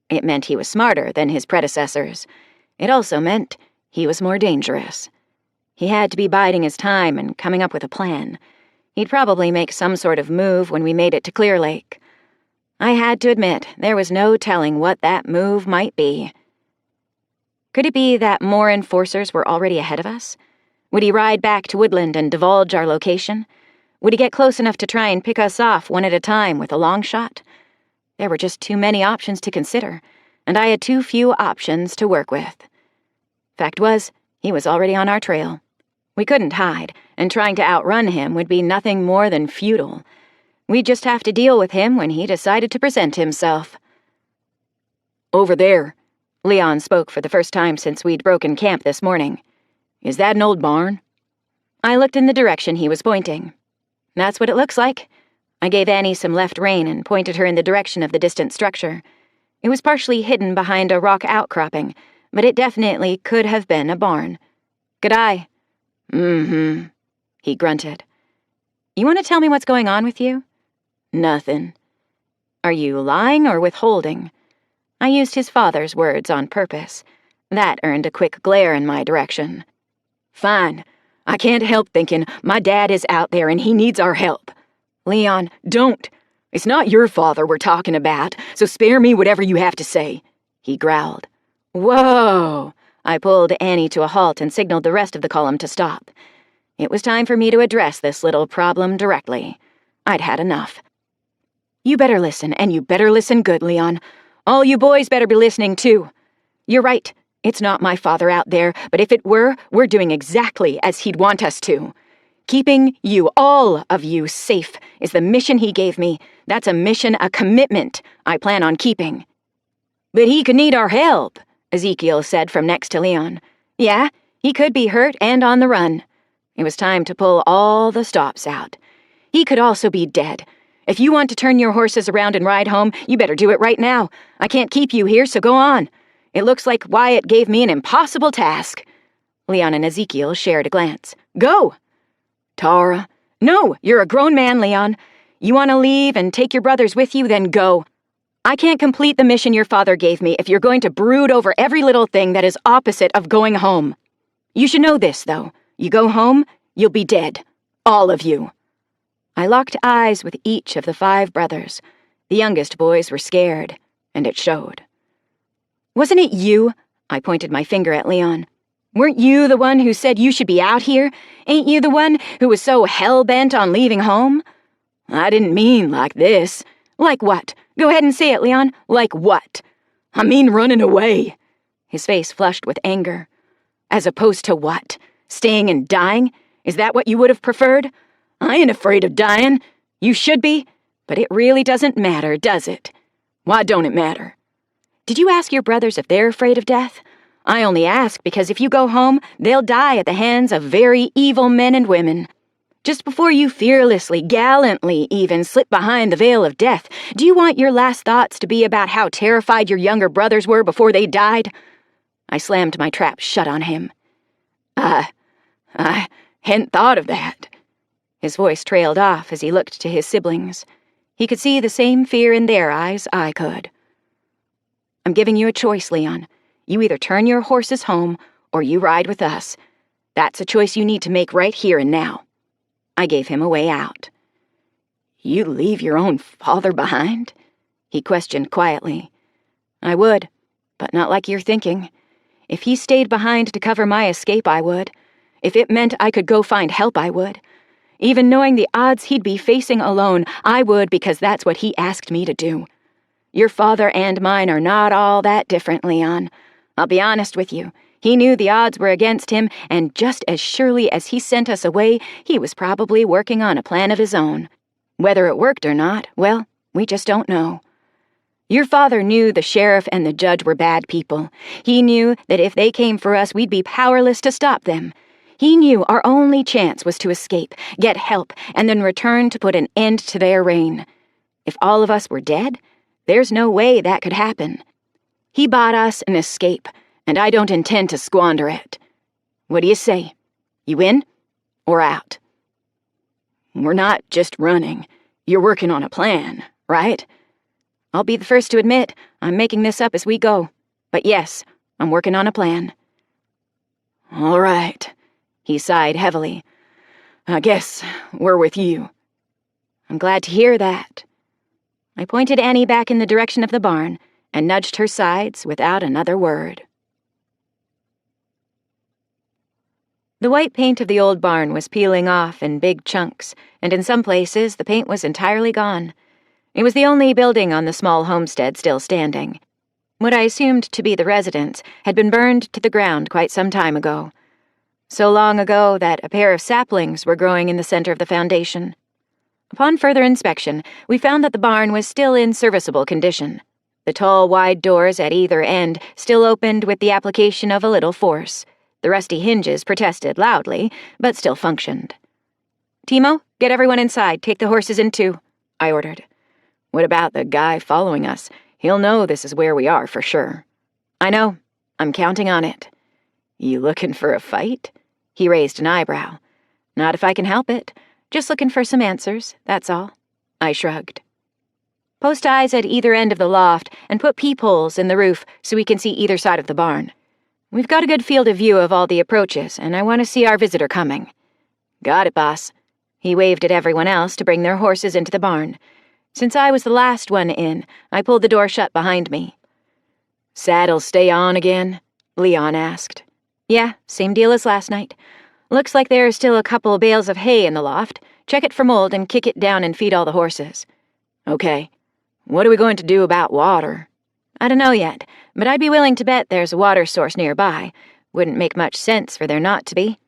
It meant he was smarter than his predecessors. It also meant he was more dangerous. He had to be biding his time and coming up with a plan. He'd probably make some sort of move when we made it to Clear Lake. I had to admit, there was no telling what that move might be. Could it be that more enforcers were already ahead of us? Would he ride back to Woodland and divulge our location? Would he get close enough to try and pick us off one at a time with a long shot? There were just too many options to consider, and I had too few options to work with. Fact was, he was already on our trail. We couldn't hide, and trying to outrun him would be nothing more than futile. We'd just have to deal with him when he decided to present himself. Over there, Leon spoke for the first time since we'd broken camp this morning. Is that an old barn? I looked in the direction he was pointing. That's what it looks like. I gave Annie some left rein and pointed her in the direction of the distant structure. It was partially hidden behind a rock outcropping, but it definitely could have been a barn. Good eye. Mm-hmm, he grunted. You want to tell me what's going on with you? Nothing. Are you lying or withholding? I used his father's words on purpose. That earned a quick glare in my direction. Fine. I can't help thinking my dad is out there and he needs our help. Leon, don't. It's not your father we're talking about, so spare me whatever you have to say, he growled. Whoa! I pulled Annie to a halt and signaled the rest of the column to stop. It was time for me to address this little problem directly. I'd had enough. You better listen, and you better listen good, Leon. All you boys better be listening, too. You're right. It's not my father out there, but if it were, we're doing exactly as he'd want us to. Keeping you, all of you, safe is the mission he gave me. That's a mission, a commitment I plan on keeping. But he could need our help, Ezekiel said from next to Leon. Yeah, he could be hurt and on the run. It was time to pull all the stops out. He could also be dead. If you want to turn your horses around and ride home, you better do it right now. I can't keep you here, so go on. It looks like Wyatt gave me an impossible task. Leon and Ezekiel shared a glance. Go! Tara. No, you're a grown man, Leon. You want to leave and take your brothers with you, then go. I can't complete the mission your father gave me if you're going to brood over every little thing that is opposite of going home. You should know this, though. You go home, you'll be dead. All of you. I locked eyes with each of the 5 brothers. The youngest boys were scared, and it showed. Wasn't it you? I pointed my finger at Leon. Weren't you the one who said you should be out here? Ain't you the one who was so hell-bent on leaving home? I didn't mean like this. Like what? Go ahead and say it, Leon. Like what? I mean running away. His face flushed with anger. As opposed to what? Staying and dying? Is that what you would have preferred? I ain't afraid of dying. You should be. But it really doesn't matter, does it? Why don't it matter? Did you ask your brothers if they're afraid of death? I only ask because if you go home, they'll die at the hands of very evil men and women. Just before you fearlessly, gallantly even slip behind the veil of death, do you want your last thoughts to be about how terrified your younger brothers were before they died? I slammed my trap shut on him. I hadn't thought of that. His voice trailed off as he looked to his siblings. He could see the same fear in their eyes I could. I'm giving you a choice, Leon. You either turn your horses home or you ride with us. That's a choice you need to make right here and now. I gave him a way out. You leave your own father behind? He questioned quietly. I would, but not like you're thinking. If he stayed behind to cover my escape, I would. If it meant I could go find help, I would. Even knowing the odds he'd be facing alone, I would because that's what he asked me to do. Your father and mine are not all that different, Leon. I'll be honest with you. He knew the odds were against him, and just as surely as he sent us away, he was probably working on a plan of his own. Whether it worked or not, well, we just don't know. Your father knew the sheriff and the judge were bad people. He knew that if they came for us, we'd be powerless to stop them. He knew our only chance was to escape, get help, and then return to put an end to their reign. If all of us were dead, there's no way that could happen. He bought us an escape, and I don't intend to squander it. What do you say? You in or out? We're not just running. You're working on a plan, right? I'll be the first to admit I'm making this up as we go. But yes, I'm working on a plan. All right, he sighed heavily. I guess we're with you. I'm glad to hear that. I pointed Annie back in the direction of the barn and nudged her sides without another word. The white paint of the old barn was peeling off in big chunks, and in some places the paint was entirely gone. It was the only building on the small homestead still standing. What I assumed to be the residence had been burned to the ground quite some time ago. So long ago that a pair of saplings were growing in the center of the foundation. Upon further inspection, we found that the barn was still in serviceable condition. The tall, wide doors at either end still opened with the application of a little force. The rusty hinges protested loudly, but still functioned. "Timo, get everyone inside. Take the horses in too," I ordered. "What about the guy following us? He'll know this is where we are for sure." "I know. I'm counting on it." "You looking for a fight?" He raised an eyebrow. "Not if I can help it. Just looking for some answers, that's all." I shrugged. "Post eyes at either end of the loft and put peepholes in the roof so we can see either side of the barn. We've got a good field of view of all the approaches, and I want to see our visitor coming." "Got it, boss." He waved at everyone else to bring their horses into the barn. Since I was the last one in, I pulled the door shut behind me. "Saddles stay on again?" Leon asked. "Yeah, same deal as last night. Looks like there are still a couple bales of hay in the loft. Check it for mold and kick it down and feed all the horses." "Okay. What are we going to do about water?" "I don't know yet, but I'd be willing to bet there's a water source nearby. Wouldn't make much sense for there not to be."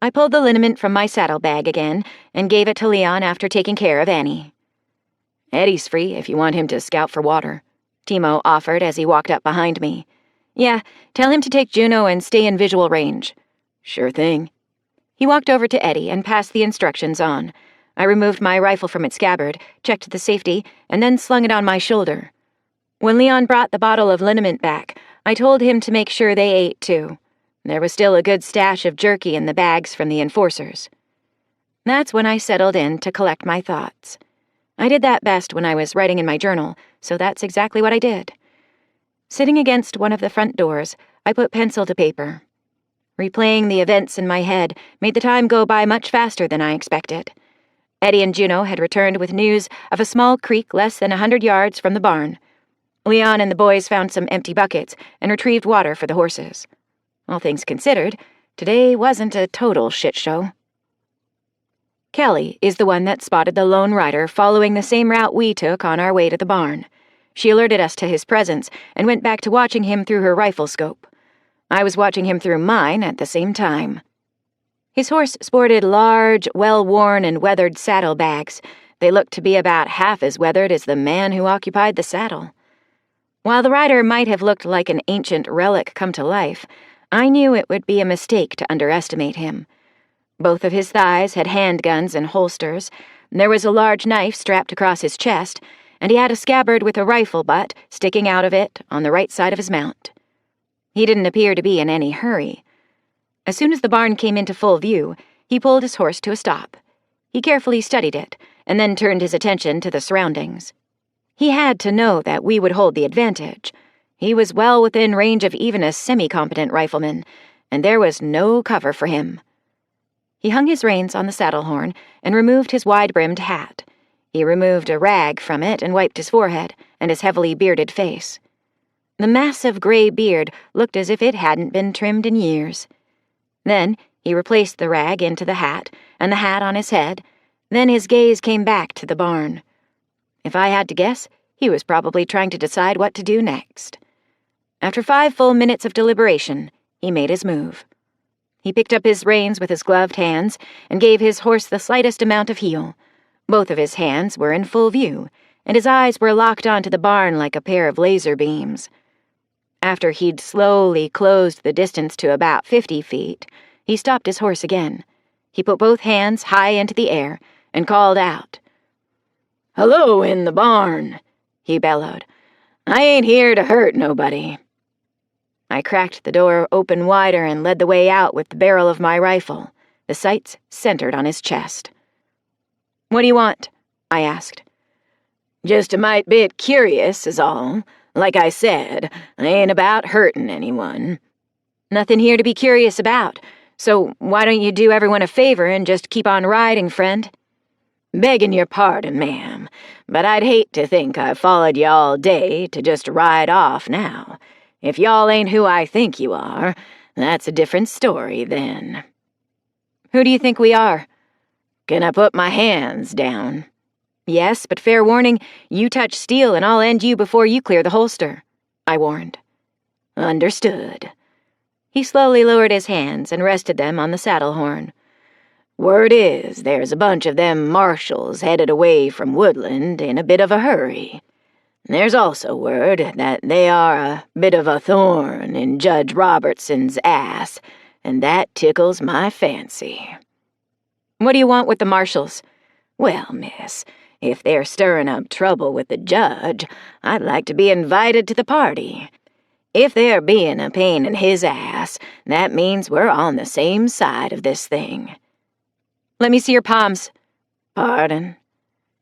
I pulled the liniment from my saddlebag again and gave it to Leon after taking care of Annie. "Eddie's free if you want him to scout for water," Timo offered as he walked up behind me. "Yeah, tell him to take Juno and stay in visual range." "Sure thing." He walked over to Eddie and passed the instructions on. I removed my rifle from its scabbard, checked the safety, and then slung it on my shoulder. When Leon brought the bottle of liniment back, I told him to make sure they ate too. There was still a good stash of jerky in the bags from the enforcers. That's when I settled in to collect my thoughts. I did that best when I was writing in my journal, so that's exactly what I did. Sitting against one of the front doors, I put pencil to paper. Replaying the events in my head made the time go by much faster than I expected. Eddie and Juno had returned with news of a small creek less than 100 yards from the barn. Leon and the boys found some empty buckets and retrieved water for the horses. All things considered, today wasn't a total shit show. Kelly is the one that spotted the lone rider following the same route we took on our way to the barn. She alerted us to his presence and went back to watching him through her rifle scope. I was watching him through mine at the same time. His horse sported large, well-worn and weathered saddlebags. They looked to be about half as weathered as the man who occupied the saddle. While the rider might have looked like an ancient relic come to life, I knew it would be a mistake to underestimate him. Both of his thighs had handguns and holsters. There was a large knife strapped across his chest, and he had a scabbard with a rifle butt sticking out of it on the right side of his mount. He didn't appear to be in any hurry. As soon as the barn came into full view, he pulled his horse to a stop. He carefully studied it, and then turned his attention to the surroundings. He had to know that we would hold the advantage. He was well within range of even a semi-competent rifleman, and there was no cover for him. He hung his reins on the saddle horn and removed his wide-brimmed hat. He removed a rag from it and wiped his forehead and his heavily bearded face. The massive gray beard looked as if it hadn't been trimmed in years. Then he replaced the rag into the hat and the hat on his head. Then his gaze came back to the barn. If I had to guess, he was probably trying to decide what to do next. After 5 full minutes of deliberation, he made his move. He picked up his reins with his gloved hands and gave his horse the slightest amount of heel. Both of his hands were in full view, and his eyes were locked onto the barn like a pair of laser beams. After he'd slowly closed the distance to about 50 feet, he stopped his horse again. He put both hands high into the air and called out. "Hello in the barn," he bellowed. "I ain't here to hurt nobody." I cracked the door open wider and led the way out with the barrel of my rifle, the sights centered on his chest. "What do you want?" I asked. "Just a mite bit curious is all. Like I said, I ain't about hurting anyone." "Nothing here to be curious about. So why don't you do everyone a favor and just keep on riding, friend?" "Begging your pardon, ma'am, but I'd hate to think I've followed you all day to just ride off now. If y'all ain't who I think you are, that's a different story then." "Who do you think we are?" "Can I put my hands down?" "Yes, but fair warning, you touch steel and I'll end you before you clear the holster," I warned. "Understood." He slowly lowered his hands and rested them on the saddle horn. "Word is there's a bunch of them marshals headed away from Woodland in a bit of a hurry. There's also word that they are a bit of a thorn in Judge Robertson's ass, and that tickles my fancy. What do you want with the marshals? Well, miss, if they're stirring up trouble with the judge, I'd like to be invited to the party. If they're being a pain in his ass, that means we're on the same side of this thing. Let me see your palms. Pardon?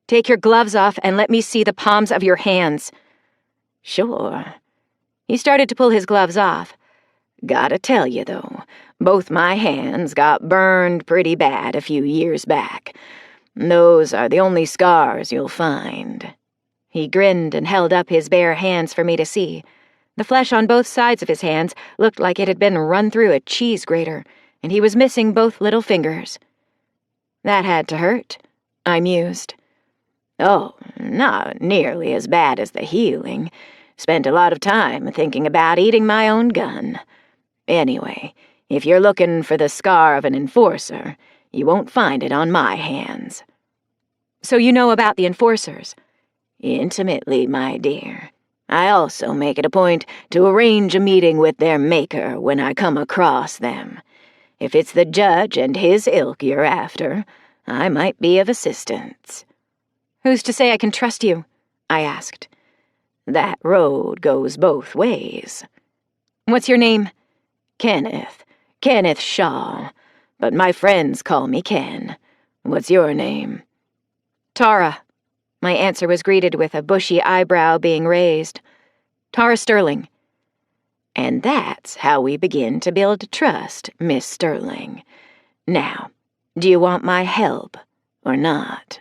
Take your gloves off and let me see the palms of your hands. Sure. He started to pull his gloves off. Gotta tell you, though, both my hands got burned pretty bad a few years back. Those are the only scars you'll find. He grinned and held up his bare hands for me to see. The flesh on both sides of his hands looked like it had been run through a cheese grater, and he was missing both little fingers. That had to hurt, I mused. Oh, not nearly as bad as the healing. Spent a lot of time thinking about eating my own gun. Anyway, if you're looking for the scar of an enforcer, you won't find it on my hands. So you know about the enforcers? Intimately, my dear. I also make it a point to arrange a meeting with their maker when I come across them. If it's the judge and his ilk you're after, I might be of assistance. Who's to say I can trust you? I asked. That road goes both ways. What's your name? Kenneth Shaw. But my friends call me Ken. What's your name? Tara. My answer was greeted with a bushy eyebrow being raised. Tara Sterling. And that's how we begin to build trust, Miss Sterling. Now, do you want my help or not?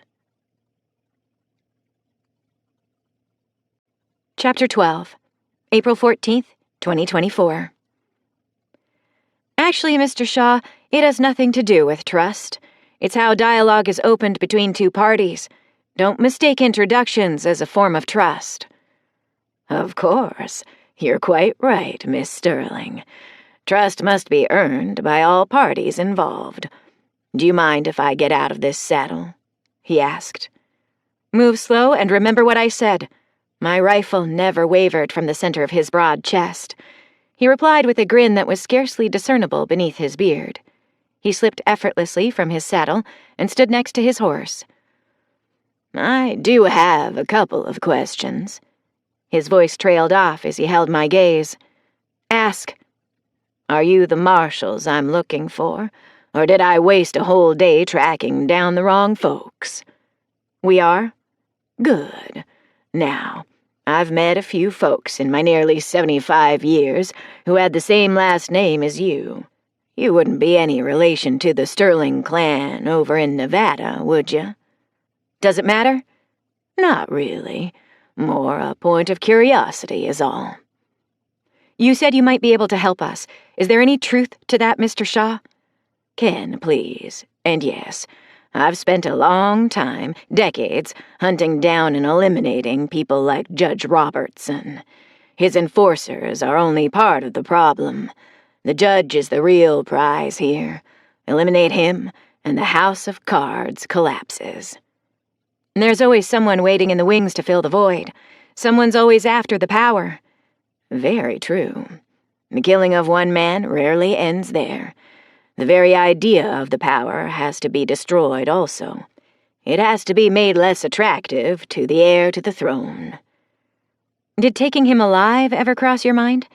Chapter 12, April 14th, 2024. Actually, Mr. Shaw, it has nothing to do with trust. It's how dialogue is opened between two parties. Don't mistake introductions as a form of trust. Of course. You're quite right, Miss Sterling. Trust must be earned by all parties involved. Do you mind if I get out of this saddle? He asked. Move slow and remember what I said. My rifle never wavered from the center of his broad chest. He replied with a grin that was scarcely discernible beneath his beard. He slipped effortlessly from his saddle and stood next to his horse. I do have a couple of questions. His voice trailed off as he held my gaze. Ask. Are you the marshals I'm looking for, or did I waste a whole day tracking down the wrong folks? We are? Good. Now, I've met a few folks in my nearly 75 years who had the same last name as you. You wouldn't be any relation to the Sterling clan over in Nevada, would you? Does it matter? Not really. More a point of curiosity is all. You said you might be able to help us. Is there any truth to that, Mr. Shaw? Ken, please. And yes, I've spent a long time, decades, hunting down and eliminating people like Judge Robertson. His enforcers are only part of the problem. The judge is the real prize here. Eliminate him, and the house of cards collapses. There's always someone waiting in the wings to fill the void. Someone's always after the power. Very true. The killing of one man rarely ends there. The very idea of the power has to be destroyed also. It has to be made less attractive to the heir to the throne. Did taking him alive ever cross your mind?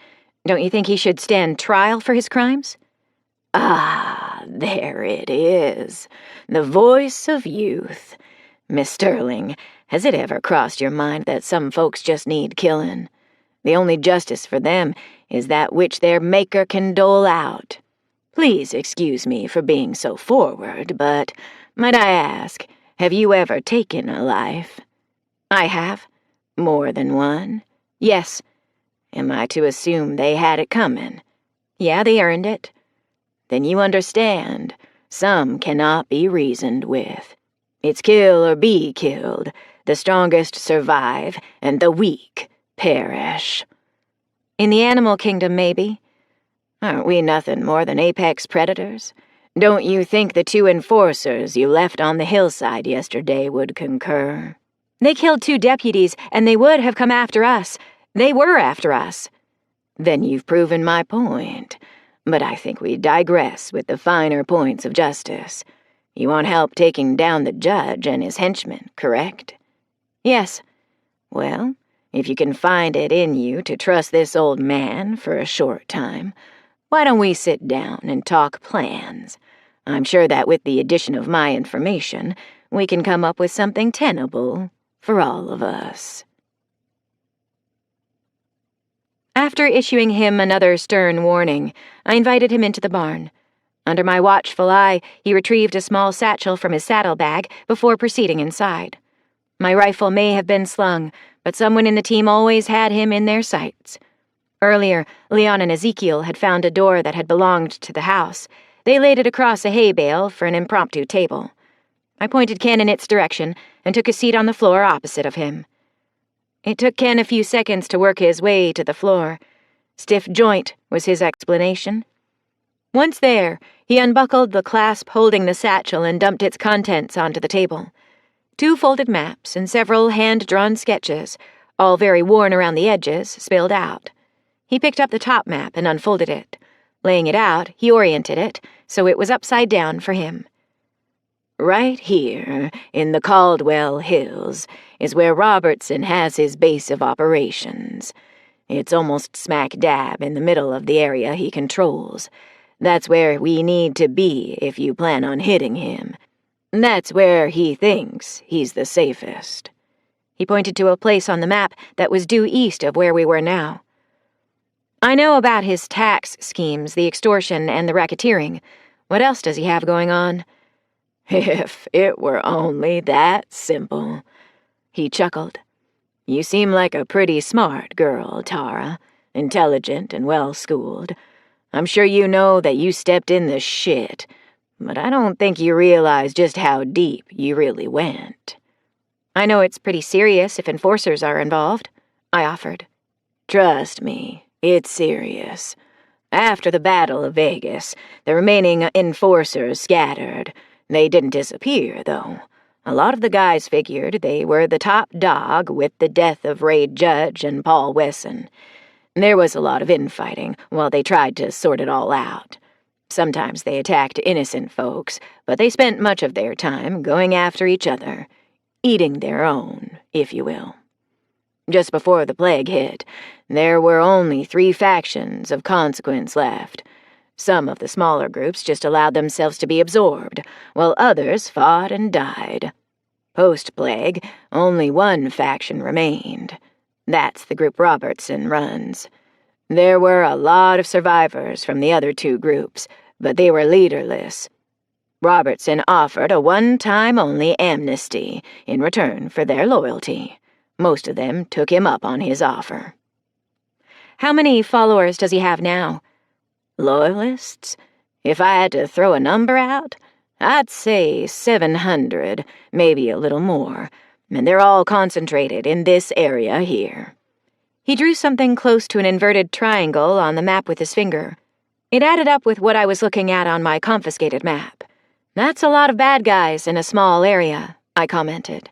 Don't you think he should stand trial for his crimes? Ah, there it is. The voice of youth. Miss Sterling, has it ever crossed your mind that some folks just need killing? The only justice for them is that which their maker can dole out. Please excuse me for being so forward, but might I ask, have you ever taken a life? I have. More than one? Yes. Am I to assume they had it coming? Yeah, they earned it. Then you understand, some cannot be reasoned with. It's kill or be killed. The strongest survive, and the weak perish. In the animal kingdom, maybe. Aren't we nothing more than apex predators? Don't you think the two enforcers you left on the hillside yesterday would concur? They killed 2 deputies, and they would have come after us. They were after us. Then you've proven my point. But I think we digress with the finer points of justice. You want help taking down the judge and his henchmen, correct? Yes. Well, if you can find it in you to trust this old man for a short time, why don't we sit down and talk plans? I'm sure that with the addition of my information, we can come up with something tenable for all of us. After issuing him another stern warning, I invited him into the barn. Under my watchful eye, he retrieved a small satchel from his saddlebag before proceeding inside. My rifle may have been slung, but someone in the team always had him in their sights. Earlier, Leon and Ezekiel had found a door that had belonged to the house. They laid it across a hay bale for an impromptu table. I pointed Ken in its direction and took a seat on the floor opposite of him. It took Ken a few seconds to work his way to the floor. Stiff joint was his explanation. Once there, he unbuckled the clasp holding the satchel and dumped its contents onto the table. 2 folded maps and several hand-drawn sketches, all very worn around the edges, spilled out. He picked up the top map and unfolded it. Laying it out, he oriented it, so it was upside down for him. Right here, in the Caldwell Hills, is where Robertson has his base of operations. It's almost smack dab in the middle of the area he controls. That's where we need to be if you plan on hitting him. That's where he thinks he's the safest. He pointed to a place on the map that was due east of where we were now. I know about his tax schemes, the extortion, and the racketeering. What else does he have going on? If it were only that simple. He chuckled. You seem like a pretty smart girl, Tara. Intelligent and well-schooled. I'm sure you know that you stepped in the shit, but I don't think you realize just how deep you really went. I know it's pretty serious if enforcers are involved, I offered. Trust me, it's serious. After the Battle of Vegas, the remaining enforcers scattered. They didn't disappear, though. A lot of the guys figured they were the top dog with the death of Ray Judge and Paul Wesson. There was a lot of infighting while they tried to sort it all out. Sometimes they attacked innocent folks, but they spent much of their time going after each other, eating their own, if you will. Just before the plague hit, there were only 3 factions of consequence left. Some of the smaller groups just allowed themselves to be absorbed, while others fought and died. Post-plague, only 1 faction remained. That's the group Robertson runs. There were a lot of survivors from the other 2 groups, but they were leaderless. Robertson offered a one-time-only amnesty in return for their loyalty. Most of them took him up on his offer. How many followers does he have now? Loyalists? If I had to throw a number out, I'd say 700, maybe a little more, and they're all concentrated in this area here. He drew something close to an inverted triangle on the map with his finger. It added up with what I was looking at on my confiscated map. That's a lot of bad guys in a small area, I commented.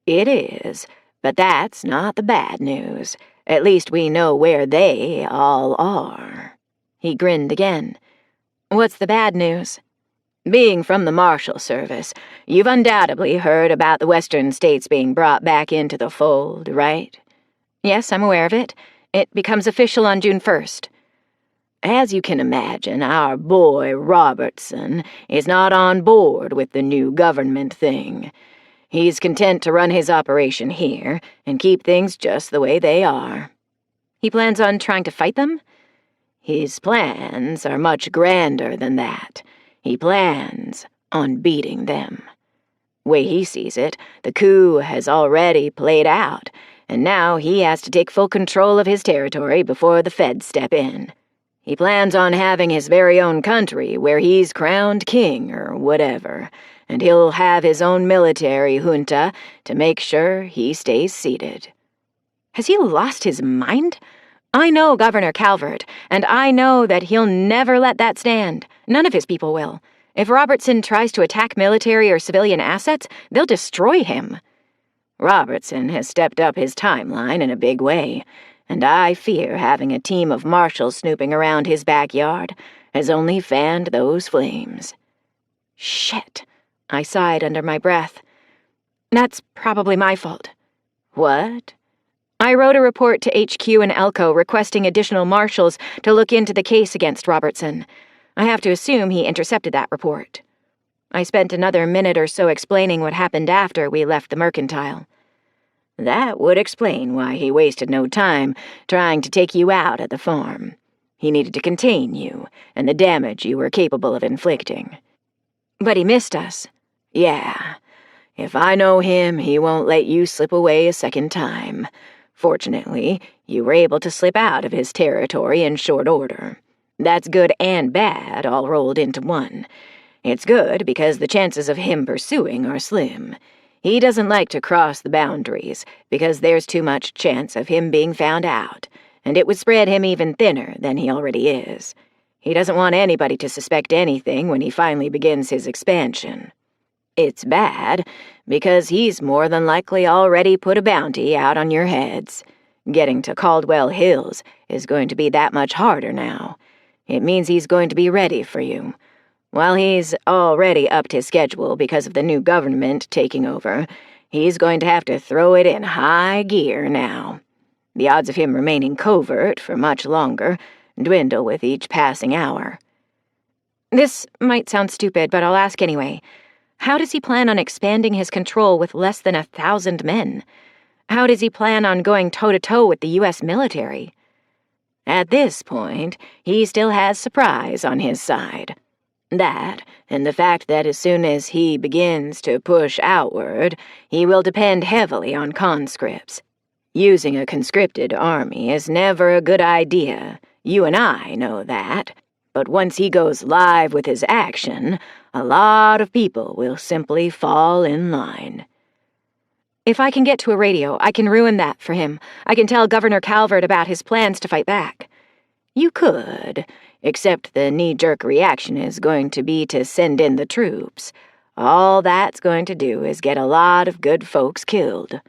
It is, but that's not the bad news. At least we know where they all are. He grinned again. What's the bad news? Being from the Marshal Service, you've undoubtedly heard about the western states being brought back into the fold, right? Yes, I'm aware of it. It becomes official on June 1st. As you can imagine, our boy Robertson is not on board with the new government thing. He's content to run his operation here and keep things just the way they are. He plans on trying to fight them? His plans are much grander than that. He plans on beating them. Way he sees it, the coup has already played out, and now he has to take full control of his territory before the feds step in. He plans on having his very own country where he's crowned king or whatever, and he'll have his own military junta to make sure he stays seated. Has he lost his mind? I know Governor Calvert, and I know that he'll never let that stand. None of his people will. If Robertson tries to attack military or civilian assets, they'll destroy him. Robertson has stepped up his timeline in a big way, and I fear having a team of marshals snooping around his backyard has only fanned those flames." Shit, I sighed under my breath. That's probably my fault. "What?" I wrote a report to HQ and Elko requesting additional marshals to look into the case against Robertson. I have to assume he intercepted that report. I spent another minute or so explaining what happened after we left the mercantile. "That would explain why he wasted no time trying to take you out at the farm. He needed to contain you and the damage you were capable of inflicting." But he missed us. "Yeah. If I know him, he won't let you slip away a second time. Fortunately, you were able to slip out of his territory in short order. That's good and bad all rolled into one. It's good because the chances of him pursuing are slim. He doesn't like to cross the boundaries because there's too much chance of him being found out, and it would spread him even thinner than he already is. He doesn't want anybody to suspect anything when he finally begins his expansion. It's bad because he's more than likely already put a bounty out on your heads. Getting to Caldwell Hills is going to be that much harder now. It means he's going to be ready for you. While he's already upped his schedule because of the new government taking over, he's going to have to throw it in high gear now. The odds of him remaining covert for much longer dwindle with each passing hour." This might sound stupid, but I'll ask anyway. How does he plan on expanding his control with less than 1,000 men? How does he plan on going toe-to-toe with the U.S. military? At this point, he still has surprise on his side. That, and the fact that as soon as he begins to push outward, he will depend heavily on conscripts. Using a conscripted army is never a good idea. You and I know that. But once he goes live with his action, a lot of people will simply fall in line. If I can get to a radio, I can ruin that for him. I can tell Governor Calvert about his plans to fight back. You could, except the knee-jerk reaction is going to be to send in the troops. All that's going to do is get a lot of good folks killed.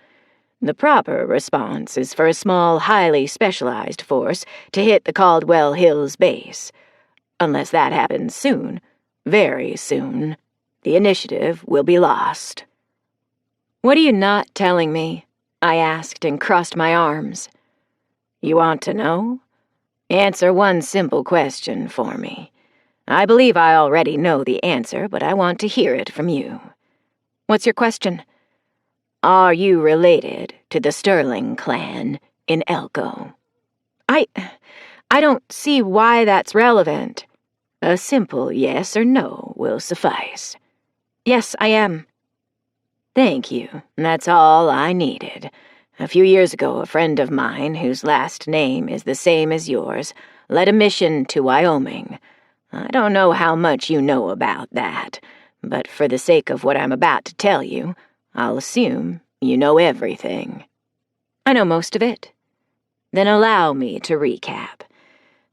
The proper response is for a small, highly specialized force to hit the Caldwell Hills base. Unless that happens soon, very soon, the initiative will be lost." What are you not telling me? I asked and crossed my arms. "You want to know? Answer one simple question for me. I believe I already know the answer, but I want to hear it from you." What's your question? Are you related to the Sterling clan in Elko? I don't see why that's relevant. A simple yes or no will suffice. Yes, I am. Thank you. That's all I needed. A few years ago, a friend of mine, whose last name is the same as yours, led a mission to Wyoming. I don't know how much you know about that, but for the sake of what I'm about to tell you, I'll assume you know everything. I know most of it. Then allow me to recap.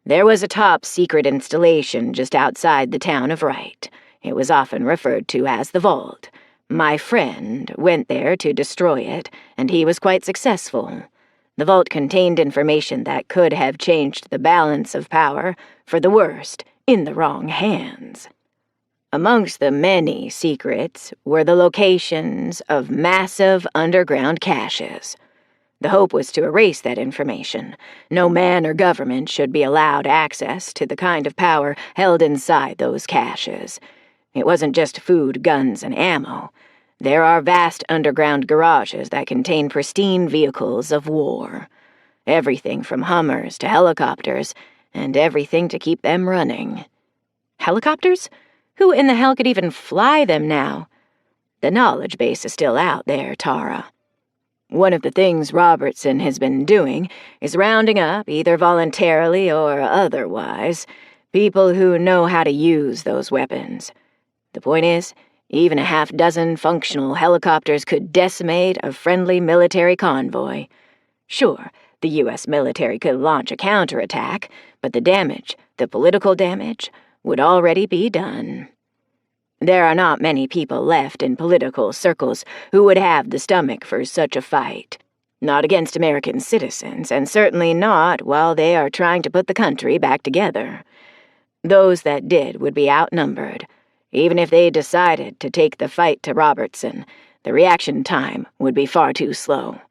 There was a top-secret installation just outside the town of Wright. It was often referred to as the Vault. My friend went there to destroy it, and he was quite successful. The vault contained information that could have changed the balance of power for the worst in the wrong hands. Amongst the many secrets were the locations of massive underground caches. The hope was to erase that information. No man or government should be allowed access to the kind of power held inside those caches. It wasn't just food, guns, and ammo. There are vast underground garages that contain pristine vehicles of war. Everything from Hummers to helicopters, and everything to keep them running. Helicopters? Who in the hell could even fly them now? The knowledge base is still out there, Tara. One of the things Robertson has been doing is rounding up, either voluntarily or otherwise, people who know how to use those weapons. The point is, even a half-dozen functional helicopters could decimate a friendly military convoy. Sure, the U.S. military could launch a counterattack, but the damage, the political damage, would already be done. There are not many people left in political circles who would have the stomach for such a fight. Not against American citizens, and certainly not while they are trying to put the country back together. Those that did would be outnumbered. Even if they decided to take the fight to Robertson, the reaction time would be far too slow.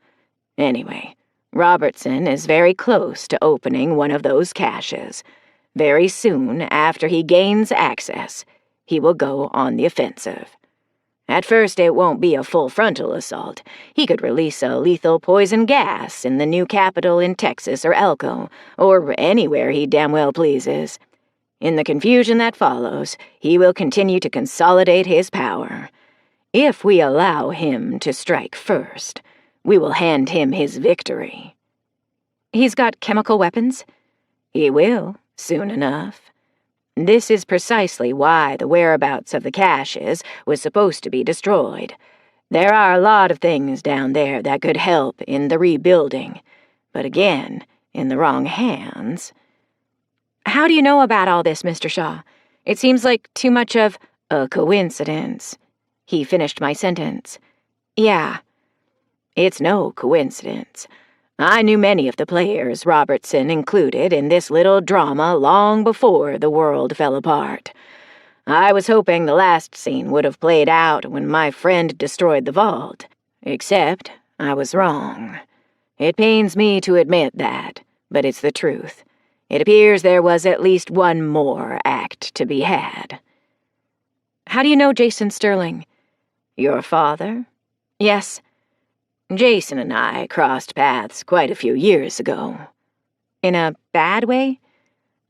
Anyway, Robertson is very close to opening one of those caches. Very soon after he gains access, he will go on the offensive. At first, it won't be a full frontal assault. He could release a lethal poison gas in the new capital in Texas or Elko, or anywhere he damn well pleases. In the confusion that follows, he will continue to consolidate his power. If we allow him to strike first, we will hand him his victory. He's got chemical weapons? He will, soon enough. This is precisely why the whereabouts of the caches was supposed to be destroyed. There are a lot of things down there that could help in the rebuilding, but again, in the wrong hands. How do you know about all this, Mr. Shaw? It seems like too much of a coincidence. He finished my sentence. Yeah. It's no coincidence. I knew many of the players, Robertson included, in this little drama long before the world fell apart. I was hoping the last scene would have played out when my friend destroyed the vault. Except I was wrong. It pains me to admit that, but it's the truth. It appears there was at least one more act to be had. How do you know Jason Sterling? Your father? Yes. Jason and I crossed paths quite a few years ago. In a bad way?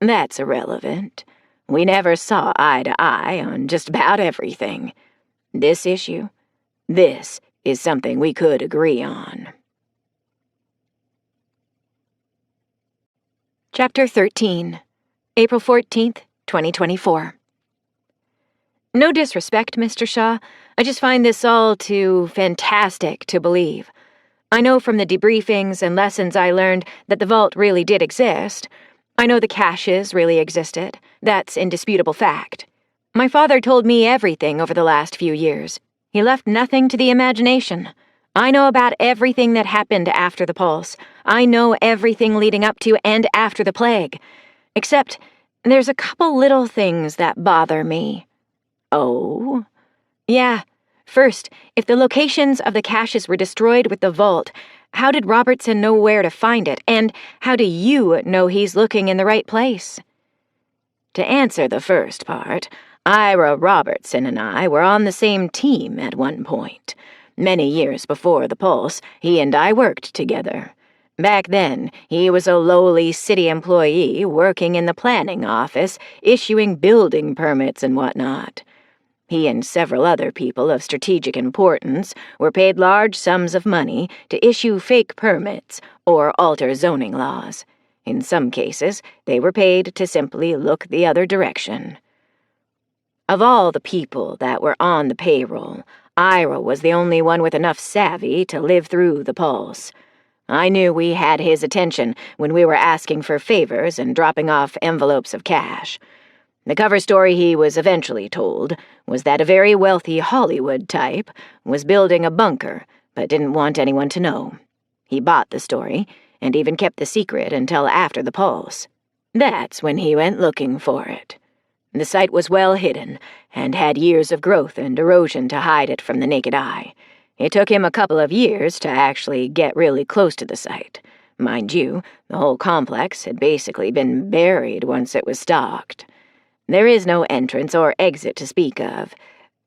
That's irrelevant. We never saw eye to eye on just about everything. This issue, this is something we could agree on. Chapter 13, April 14th, 2024. No disrespect, Mr. Shaw. I just find this all too fantastic to believe. I know from the debriefings and lessons I learned that the vault really did exist. I know the caches really existed. That's indisputable fact. My father told me everything over the last few years. He left nothing to the imagination. I know about everything that happened after the Pulse. I know everything leading up to and after the plague. Except there's a couple little things that bother me. Oh? Yeah. First, if the locations of the caches were destroyed with the vault, how did Robertson know where to find it? And how do you know he's looking in the right place? To answer the first part, Ira Robertson and I were on the same team at one point. Many years before the Pulse, he and I worked together. Back then, he was a lowly city employee working in the planning office, issuing building permits and whatnot. He and several other people of strategic importance were paid large sums of money to issue fake permits or alter zoning laws. In some cases, they were paid to simply look the other direction. Of all the people that were on the payroll, Ira was the only one with enough savvy to live through the Pulse. I knew we had his attention when we were asking for favors and dropping off envelopes of cash. The cover story he was eventually told was that a very wealthy Hollywood type was building a bunker but didn't want anyone to know. He bought the story and even kept the secret until after the Pulse. That's when he went looking for it. The site was well hidden and had years of growth and erosion to hide it from the naked eye. It took him a couple of years to actually get really close to the site. Mind you, the whole complex had basically been buried once it was stocked. There is no entrance or exit to speak of.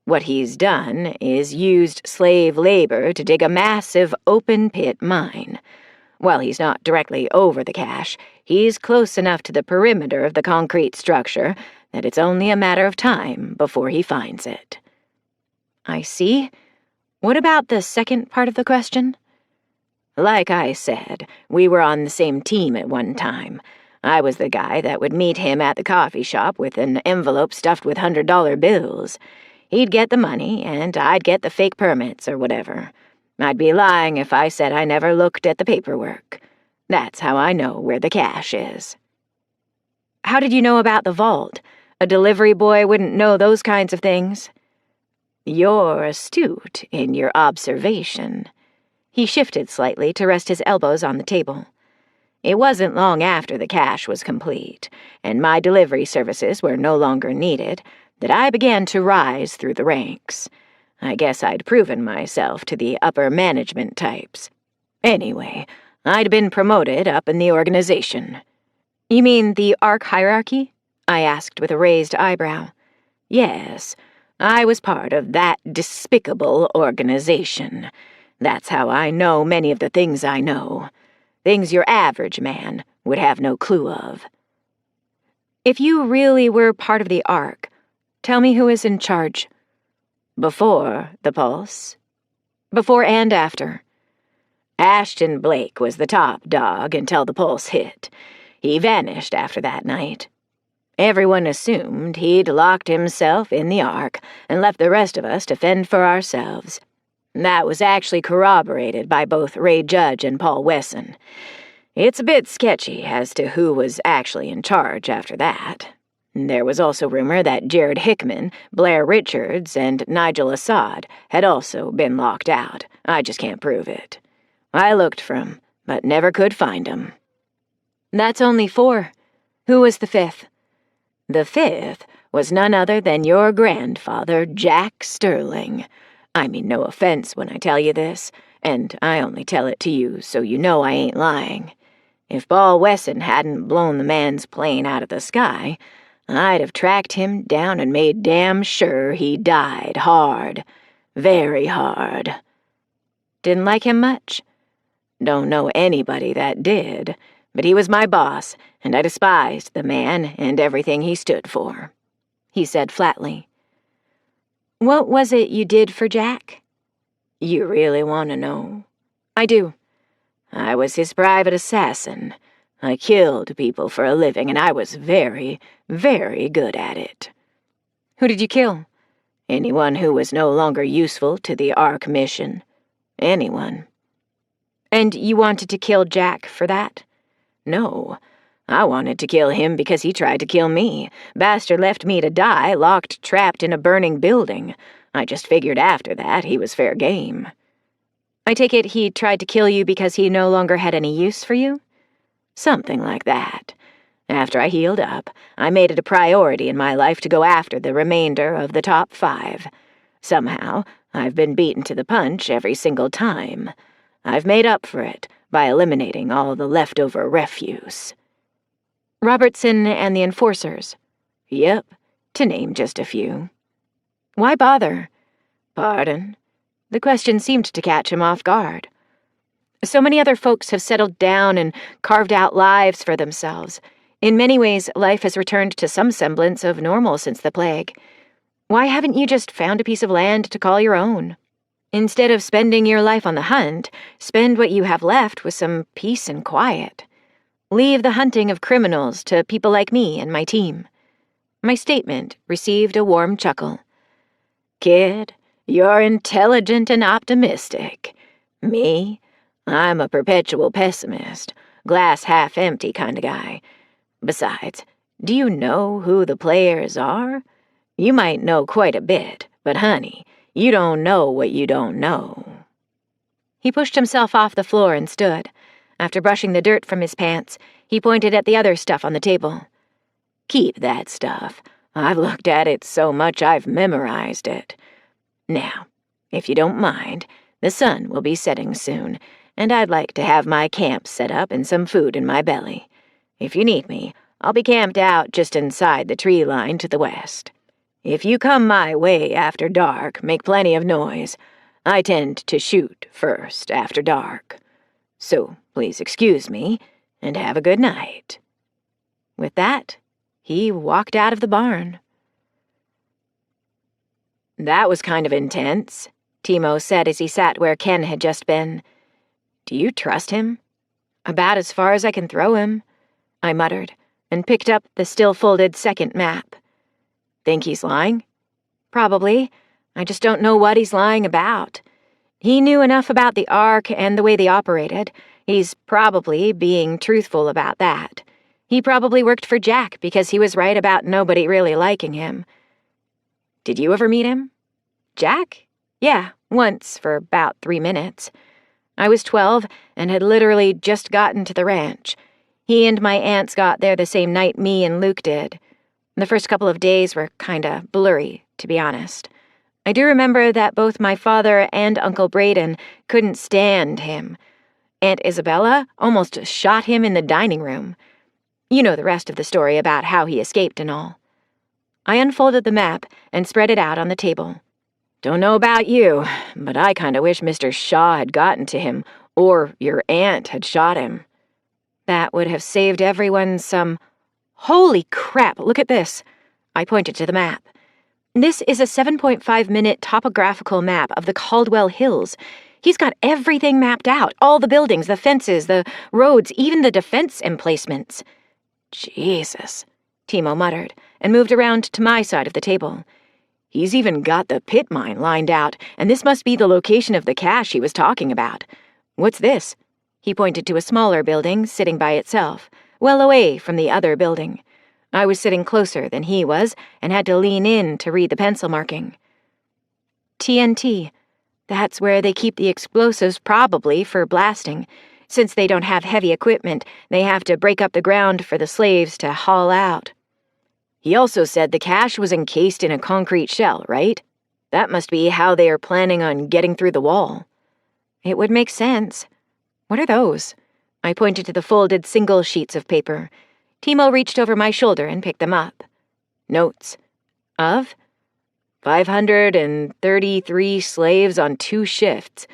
What he's done is used slave labor to dig a massive open-pit mine. While he's not directly over the cache, he's close enough to the perimeter of the concrete structure that it's only a matter of time before he finds it. I see. What about the second part of the question? Like I said, we were on the same team at one time. I was the guy that would meet him at the coffee shop with an envelope stuffed with $100 bills. He'd get the money, and I'd get the fake permits or whatever. I'd be lying if I said I never looked at the paperwork. That's how I know where the cash is. How did you know about the vault? A delivery boy wouldn't know those kinds of things. You're astute in your observation." He shifted slightly to rest his elbows on the table. "It wasn't long after the cache was complete, and my delivery services were no longer needed, that I began to rise through the ranks. I guess I'd proven myself to the upper management types. Anyway, I'd been promoted up in the organization." "You mean the ARC hierarchy?" I asked with a raised eyebrow. "Yes, I was part of that despicable organization. That's how I know many of the things I know. Things your average man would have no clue of." "If you really were part of the ARC, tell me who is in charge." "Before the pulse?" "Before and after." "Ashton Blake was the top dog until the pulse hit. He vanished after that night. Everyone assumed he'd locked himself in the Ark and left the rest of us to fend for ourselves. That was actually corroborated by both Ray Judge and Paul Wesson. It's a bit sketchy as to who was actually in charge after that. There was also rumor that Jared Hickman, Blair Richards, and Nigel Assad had also been locked out. I just can't prove it. I looked for 'em, but never could find 'em." "That's only 4. Who was the 5th? "The 5th was none other than your grandfather, Jack Sterling. I mean no offense when I tell you this, and I only tell it to you so you know I ain't lying. If Paul Wesson hadn't blown the man's plane out of the sky, I'd have tracked him down and made damn sure he died hard. Very hard." "Didn't like him much?" "Don't know anybody that did, but he was my boss, and I despised the man and everything he stood for," he said flatly. "What was it you did for Jack?" "You really want to know?" "I do." "I was his private assassin. I killed people for a living, and I was very, very good at it." "Who did you kill?" "Anyone who was no longer useful to the ARC mission. Anyone." "And you wanted to kill Jack for that?" "No. I wanted to kill him because he tried to kill me. Bastard left me to die, locked, trapped in a burning building. I just figured after that he was fair game." "I take it he tried to kill you because he no longer had any use for you?" "Something like that. After I healed up, I made it a priority in my life to go after the remainder of the top 5. Somehow, I've been beaten to the punch every single time. I've made up for it by eliminating all the leftover refuse." "Robertson and the Enforcers?" "Yep, to name just a few." "Why bother?" "Pardon?" The question seemed to catch him off guard. "So many other folks have settled down and carved out lives for themselves. In many ways, life has returned to some semblance of normal since the plague. Why haven't you just found a piece of land to call your own? Instead of spending your life on the hunt, spend what you have left with some peace and quiet. Leave the hunting of criminals to people like me and my team." My statement received a warm chuckle. "Kid, you're intelligent and optimistic. Me? I'm a perpetual pessimist, glass half empty kind of guy. Besides, do you know who the players are? You might know quite a bit, but honey, you don't know what you don't know." He pushed himself off the floor and stood. After brushing the dirt from his pants, he pointed at the other stuff on the table. "Keep that stuff. I've looked at it so much I've memorized it. Now, if you don't mind, the sun will be setting soon, and I'd like to have my camp set up and some food in my belly. If you need me, I'll be camped out just inside the tree line to the west. If you come my way after dark, make plenty of noise. I tend to shoot first after dark. So please excuse me, and have a good night." With that, he walked out of the barn. "That was kind of intense," Timo said as he sat where Ken had just been. "Do you trust him?" "About as far as I can throw him," I muttered, and picked up the still-folded second map. "Think he's lying?" "Probably. I just don't know what he's lying about. He knew enough about the Ark and the way they operated. He's probably being truthful about that. He probably worked for Jack because he was right about nobody really liking him." "Did you ever meet him?" Jack? Yeah, once for about 3 minutes. I was 12 and had literally just gotten to the ranch. He and my aunts got there the same night me and Luke did. The first couple of days were kinda blurry, to be honest. I do remember that both my father and Uncle Braden couldn't stand him. Aunt Isabella almost shot him in the dining room. You know the rest of the story about how he escaped and all. I unfolded the map and spread it out on the table. Don't know about you, but I kinda wish Mr. Shaw had gotten to him, or your aunt had shot him. That would have saved everyone some... Holy crap, look at this. I pointed to the map. This is a 7.5-minute topographical map of the Caldwell Hills. He's got everything mapped out, all the buildings, the fences, the roads, even the defense emplacements. Jesus, Timo muttered, and moved around to my side of the table. He's even got the pit mine lined out, and this must be the location of the cache he was talking about. What's this? He pointed to a smaller building sitting by itself, well away from the other building. I was sitting closer than he was and had to lean in to read the pencil marking. TNT. That's where they keep the explosives, probably for blasting. Since they don't have heavy equipment, they have to break up the ground for the slaves to haul out. He also said the cache was encased in a concrete shell, right? That must be how they are planning on getting through the wall. It would make sense. What are those? I pointed to the folded single sheets of paper. Timo reached over my shoulder and picked them up. Notes. Of? 533 slaves on 2 shifts.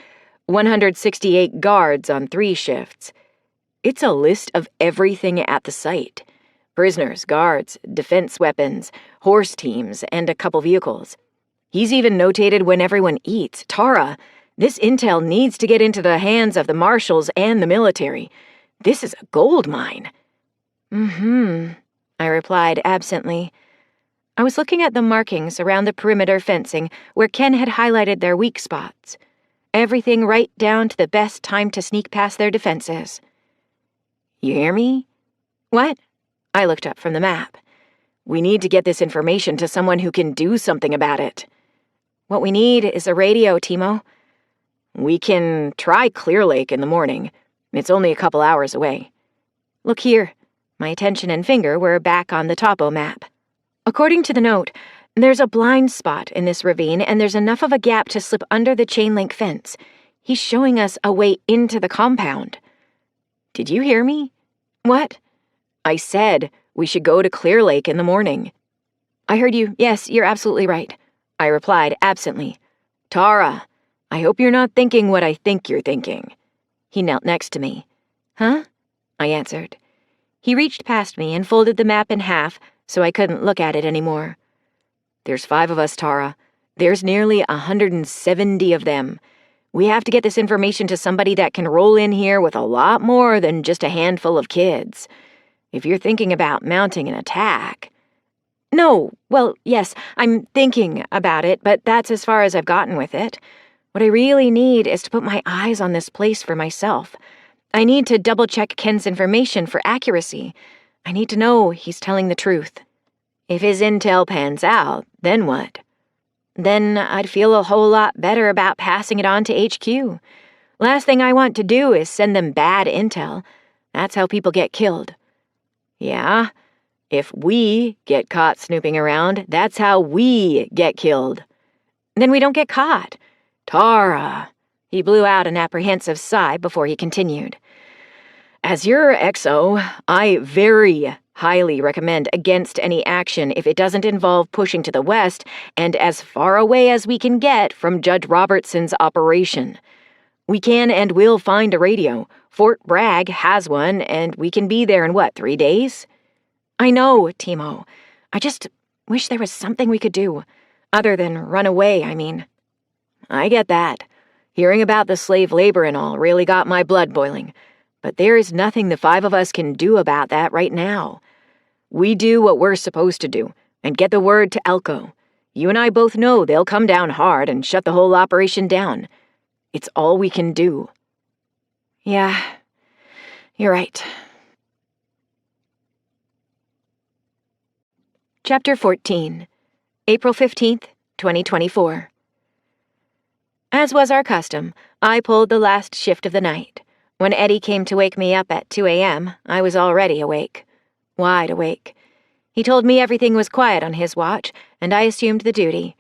168 guards on 3 shifts. It's a list of everything at the site. Prisoners, guards, defense weapons, horse teams, and a couple vehicles. He's even notated when everyone eats. Tara, this intel needs to get into the hands of the marshals and the military. This is a gold mine. I replied absently. I was looking at the markings around the perimeter fencing where Ken had highlighted their weak spots. Everything right down to the best time to sneak past their defenses. You hear me? What? I looked up from the map. We need to get this information to someone who can do something about it. What we need is a radio, Timo. We can try Clear Lake in the morning. It's only a couple hours away. Look here. My attention and finger were back on the topo map. According to the note, there's a blind spot in this ravine and there's enough of a gap to slip under the chain-link fence. He's showing us a way into the compound. Did you hear me? What? I said we should go to Clear Lake in the morning. I heard you. Yes, you're absolutely right. I replied absently. Tara, I hope you're not thinking what I think you're thinking. He knelt next to me. Huh? I answered. He reached past me and folded the map in half so I couldn't look at it anymore. There's 5 of us, Tara. There's nearly 170 of them. We have to get this information to somebody that can roll in here with a lot more than just a handful of kids. If you're thinking about mounting an attack... No, well, yes, I'm thinking about it, but that's as far as I've gotten with it. What I really need is to put my eyes on this place for myself. I need to double-check Ken's information for accuracy. I need to know he's telling the truth. If his intel pans out, then what? Then I'd feel a whole lot better about passing it on to HQ. Last thing I want to do is send them bad intel. That's how people get killed. Yeah, if we get caught snooping around, that's how we get killed. Then we don't get caught. Tara. He blew out an apprehensive sigh before he continued. As your XO, I very highly recommend against any action if it doesn't involve pushing to the west and as far away as we can get from Judge Robertson's operation. We can and will find a radio. Fort Bragg has one, and we can be there in, 3 days? I know, Timo. I just wish there was something we could do. Other than run away, I mean. I get that. Hearing about the slave labor and all really got my blood boiling. But there is nothing the 5 of us can do about that right now. We do what we're supposed to do, and get the word to Elko. You and I both know they'll come down hard and shut the whole operation down. It's all we can do. Yeah, you're right. Chapter 14, April 15th, 2024. As was our custom, I pulled the last shift of the night. When Eddie came to wake me up at 2 a.m., I was already awake. Wide awake. He told me everything was quiet on his watch, and I assumed the duty.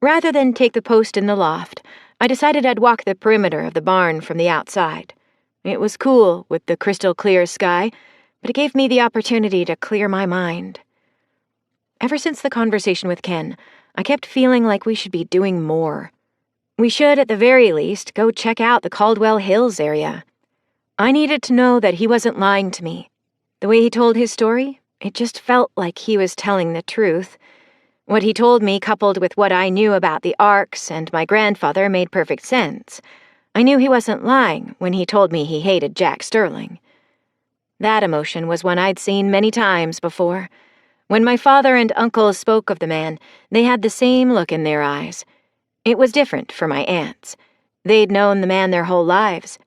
Rather than take the post in the loft, I decided I'd walk the perimeter of the barn from the outside. It was cool with the crystal clear sky, but it gave me the opportunity to clear my mind. Ever since the conversation with Ken, I kept feeling like we should be doing more. We should, at the very least, go check out the Caldwell Hills area. I needed to know that he wasn't lying to me. The way he told his story, it just felt like he was telling the truth. What he told me, coupled with what I knew about the Arcs and my grandfather, made perfect sense. I knew he wasn't lying when he told me he hated Jack Sterling. That emotion was one I'd seen many times before. When my father and uncle spoke of the man, they had the same look in their eyes. It was different for my aunts. They'd known the man their whole lives.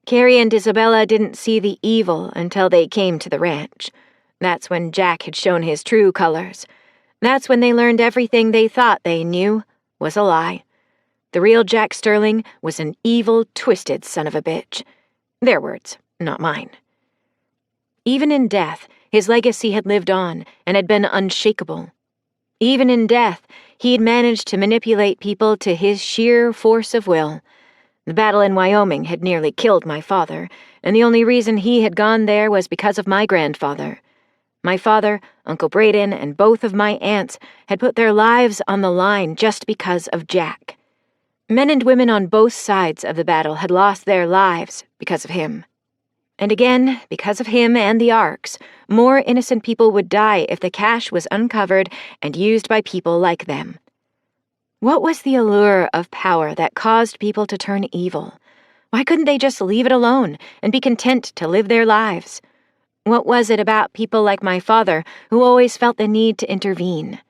Carrie and Isabella didn't see the evil until they came to the ranch. That's when Jack had shown his true colors. That's when they learned everything they thought they knew was a lie. The real Jack Sterling was an evil, twisted son of a bitch. Their words, not mine. Even in death, his legacy had lived on and had been unshakable. Even in death, he'd managed to manipulate people to his sheer force of will. The battle in Wyoming had nearly killed my father, and the only reason he had gone there was because of my grandfather. My father, Uncle Braden, and both of my aunts had put their lives on the line just because of Jack. Men and women on both sides of the battle had lost their lives because of him. And again, because of him and the Arcs, more innocent people would die if the cache was uncovered and used by people like them. What was the allure of power that caused people to turn evil? Why couldn't they just leave it alone and be content to live their lives? What was it about people like my father who always felt the need to intervene?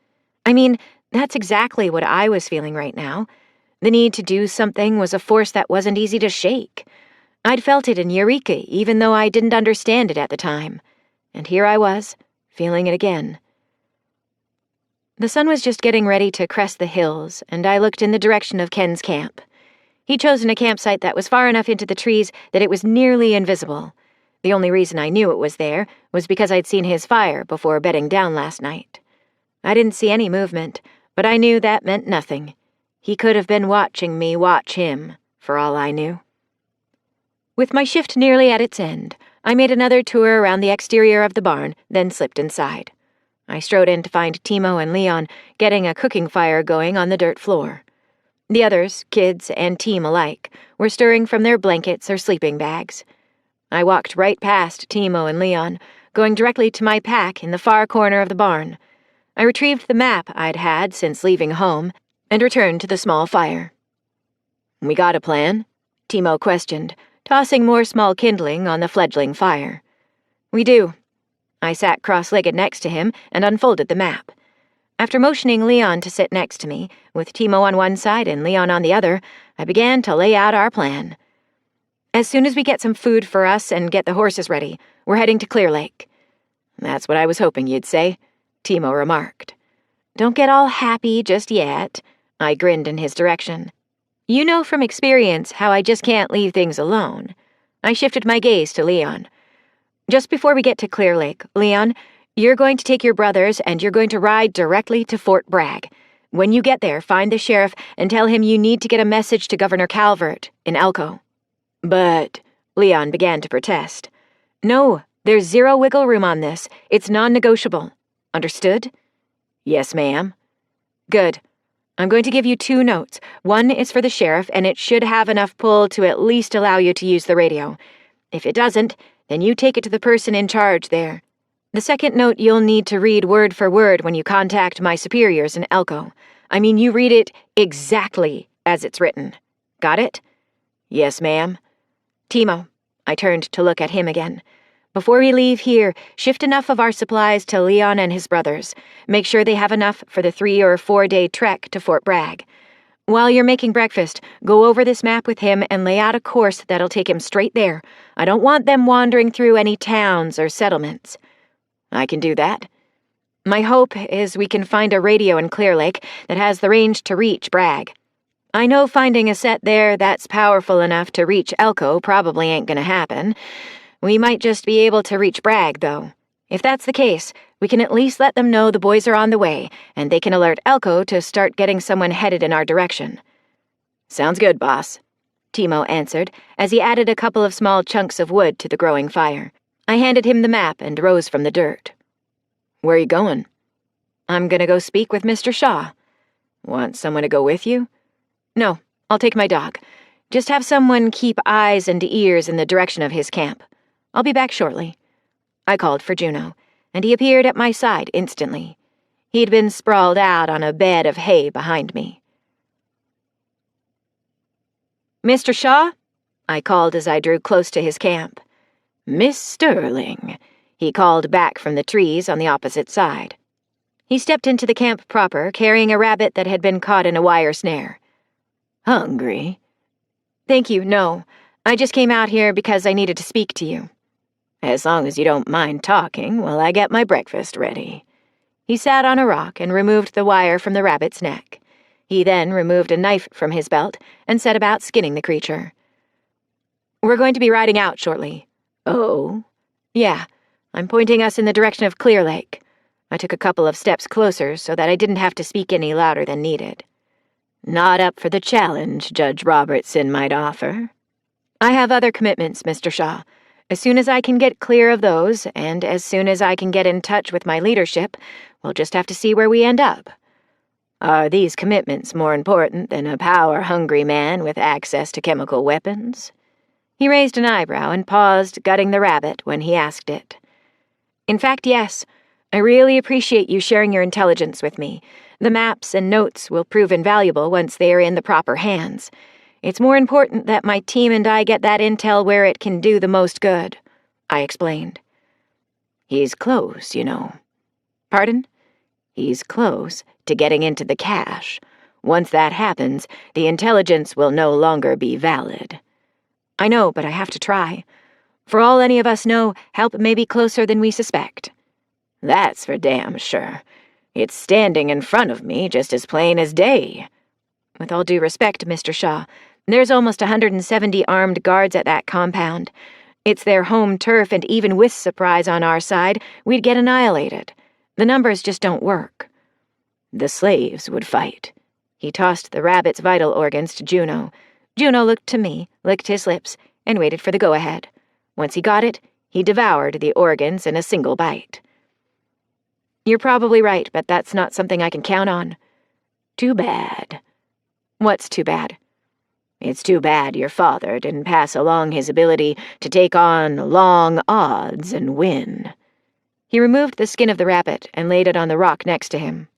I mean, that's exactly what I was feeling right now. The need to do something was a force that wasn't easy to shake. I'd felt it in Eureka, even though I didn't understand it at the time. And here I was, feeling it again. The sun was just getting ready to crest the hills, and I looked in the direction of Ken's camp. He'd chosen a campsite that was far enough into the trees that it was nearly invisible. The only reason I knew it was there was because I'd seen his fire before bedding down last night. I didn't see any movement, but I knew that meant nothing. He could have been watching me watch him, for all I knew. With my shift nearly at its end, I made another tour around the exterior of the barn, then slipped inside. I strode in to find Timo and Leon getting a cooking fire going on the dirt floor. The others, kids and team alike, were stirring from their blankets or sleeping bags. I walked right past Timo and Leon, going directly to my pack in the far corner of the barn. I retrieved the map I'd had since leaving home and returned to the small fire. "We got a plan?" Timo questioned, tossing more small kindling on the fledgling fire. "We do." I sat cross-legged next to him and unfolded the map. After motioning Leon to sit next to me, with Timo on one side and Leon on the other, I began to lay out our plan. "As soon as we get some food for us and get the horses ready, we're heading to Clear Lake." "That's what I was hoping you'd say," Timo remarked. "Don't get all happy just yet," I grinned in his direction. "You know from experience how I just can't leave things alone." I shifted my gaze to Leon. "Just before we get to Clear Lake, Leon, you're going to take your brothers and you're going to ride directly to Fort Bragg. When you get there, find the sheriff and tell him you need to get a message to Governor Calvert in Elko." "But," Leon began to protest. "No, there's zero wiggle room on this. It's non-negotiable. Understood?" "Yes, ma'am." "Good. I'm going to give you 2 notes. One is for the sheriff, and it should have enough pull to at least allow you to use the radio. If it doesn't, then you take it to the person in charge there. The second note you'll need to read word for word when you contact my superiors in Elko. I mean, you read it exactly as it's written. Got it?" "Yes, ma'am." "Timo," I turned to look at him again. "Before we leave here, shift enough of our supplies to Leon and his brothers. Make sure they have enough for the 3 or 4 day trek to Fort Bragg. While you're making breakfast, go over this map with him and lay out a course that'll take him straight there. I don't want them wandering through any towns or settlements." "I can do that." "My hope is we can find a radio in Clear Lake that has the range to reach Bragg." I know finding a set there that's powerful enough to reach Elko probably ain't gonna happen. We might just be able to reach Bragg, though. If that's the case, we can at least let them know the boys are on the way, and they can alert Elko to start getting someone headed in our direction. Sounds good, boss, Timo answered as he added a couple of small chunks of wood to the growing fire. I handed him the map and rose from the dirt. Where are you going? I'm gonna go speak with Mr. Shaw. Want someone to go with you? No, I'll take my dog. Just have someone keep eyes and ears in the direction of his camp. I'll be back shortly. I called for Juno, and he appeared at my side instantly. He'd been sprawled out on a bed of hay behind me. Mr. Shaw? I called as I drew close to his camp. Miss Sterling, he called back from the trees on the opposite side. He stepped into the camp proper, carrying a rabbit that had been caught in a wire snare. Hungry? Thank you, no. I just came out here because I needed to speak to you. As long as you don't mind talking while I get my breakfast ready. He sat on a rock and removed the wire from the rabbit's neck. He then removed a knife from his belt and set about skinning the creature. We're going to be riding out shortly. Oh? Yeah, I'm pointing us in the direction of Clear Lake. I took a couple of steps closer so that I didn't have to speak any louder than needed. Not up for the challenge Judge Robertson might offer? I have other commitments, Mr. Shaw. As soon as I can get clear of those, and as soon as I can get in touch with my leadership, we'll just have to see where we end up. Are these commitments more important than a power-hungry man with access to chemical weapons? He raised an eyebrow and paused, gutting the rabbit, when he asked it. In fact, yes. I really appreciate you sharing your intelligence with me. The maps and notes will prove invaluable once they are in the proper hands. It's more important that my team and I get that intel where it can do the most good, I explained. He's close, you know. Pardon? He's close to getting into the cache. Once that happens, the intelligence will no longer be valid. I know, but I have to try. For all any of us know, help may be closer than we suspect. That's for damn sure. It's standing in front of me just as plain as day. With all due respect, Mr. Shaw, there's almost 170 armed guards at that compound. It's their home turf, and even with surprise on our side, we'd get annihilated. The numbers just don't work. The slaves would fight. He tossed the rabbit's vital organs to Juno. Juno looked to me, licked his lips, and waited for the go-ahead. Once he got it, he devoured the organs in a single bite. You're probably right, but that's not something I can count on. Too bad. What's too bad? It's too bad your father didn't pass along his ability to take on long odds and win. He removed the skin of the rabbit and laid it on the rock next to him.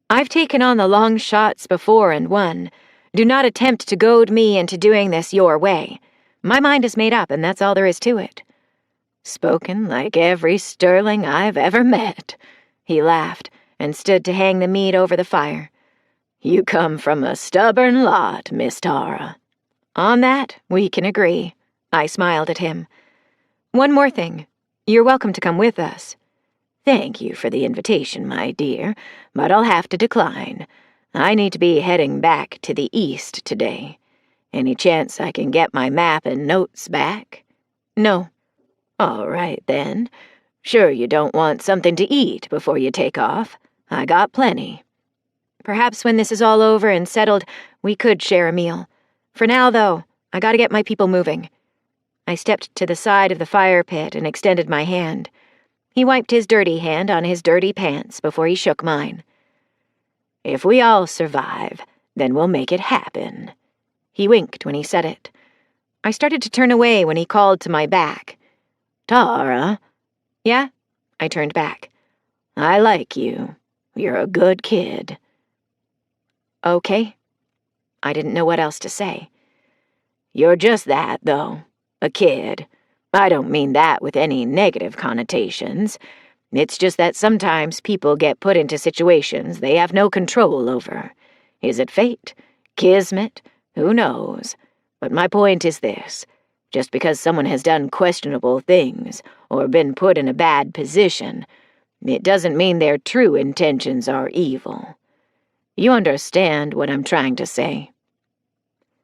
I've taken on the long shots before and won. Do not attempt to goad me into doing this your way. My mind is made up, and that's all there is to it. Spoken like every Sterling I've ever met. He laughed and stood to hang the meat over the fire. You come from a stubborn lot, Miss Tara. On that, we can agree. I smiled at him. One more thing. You're welcome to come with us. Thank you for the invitation, my dear, but I'll have to decline. I need to be heading back to the east today. Any chance I can get my map and notes back? No. All right, then. Sure you don't want something to eat before you take off? I got plenty. Perhaps when this is all over and settled, we could share a meal. For now, though, I gotta get my people moving. I stepped to the side of the fire pit and extended my hand. He wiped his dirty hand on his dirty pants before he shook mine. If we all survive, then we'll make it happen. He winked when he said it. I started to turn away when he called to my back. Tara? Yeah? I turned back. I like you. You're a good kid. Okay. I didn't know what else to say. You're just that, though. A kid. I don't mean that with any negative connotations. It's just that sometimes people get put into situations they have no control over. Is it fate? Kismet? Who knows? But my point is this. Just because someone has done questionable things or been put in a bad position, it doesn't mean their true intentions are evil. You understand what I'm trying to say.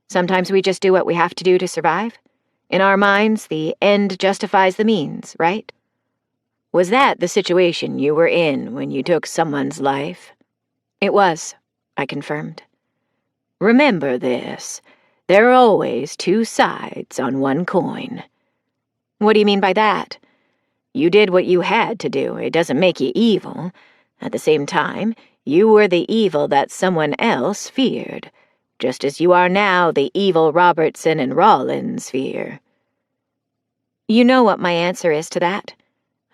Sometimes we just do what we have to do to survive. In our minds, the end justifies the means, right? Was that the situation you were in when you took someone's life? It was, I confirmed. Remember this. There are always two sides on one coin. What do you mean by that? You did what you had to do. It doesn't make you evil. At the same time, you were the evil that someone else feared, just as you are now the evil Robertson and Rollins fear. You know what my answer is to that?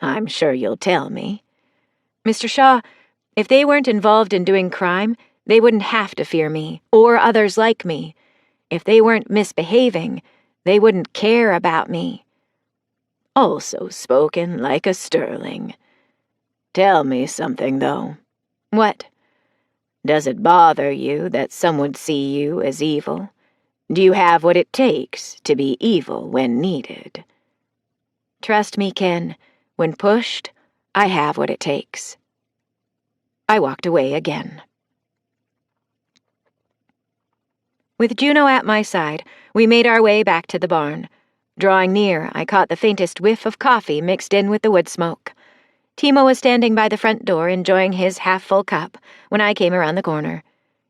I'm sure you'll tell me. Mr. Shaw, if they weren't involved in doing crime, they wouldn't have to fear me, or others like me. If they weren't misbehaving, they wouldn't care about me. Also spoken like a sterling. Tell me something, though. What? Does it bother you that some would see you as evil? Do you have what it takes to be evil when needed? Trust me, Ken. When pushed, I have what it takes. I walked away again. With Juno at my side, we made our way back to the barn. Drawing near, I caught the faintest whiff of coffee mixed in with the wood smoke. Timo was standing by the front door enjoying his half-full cup when I came around the corner.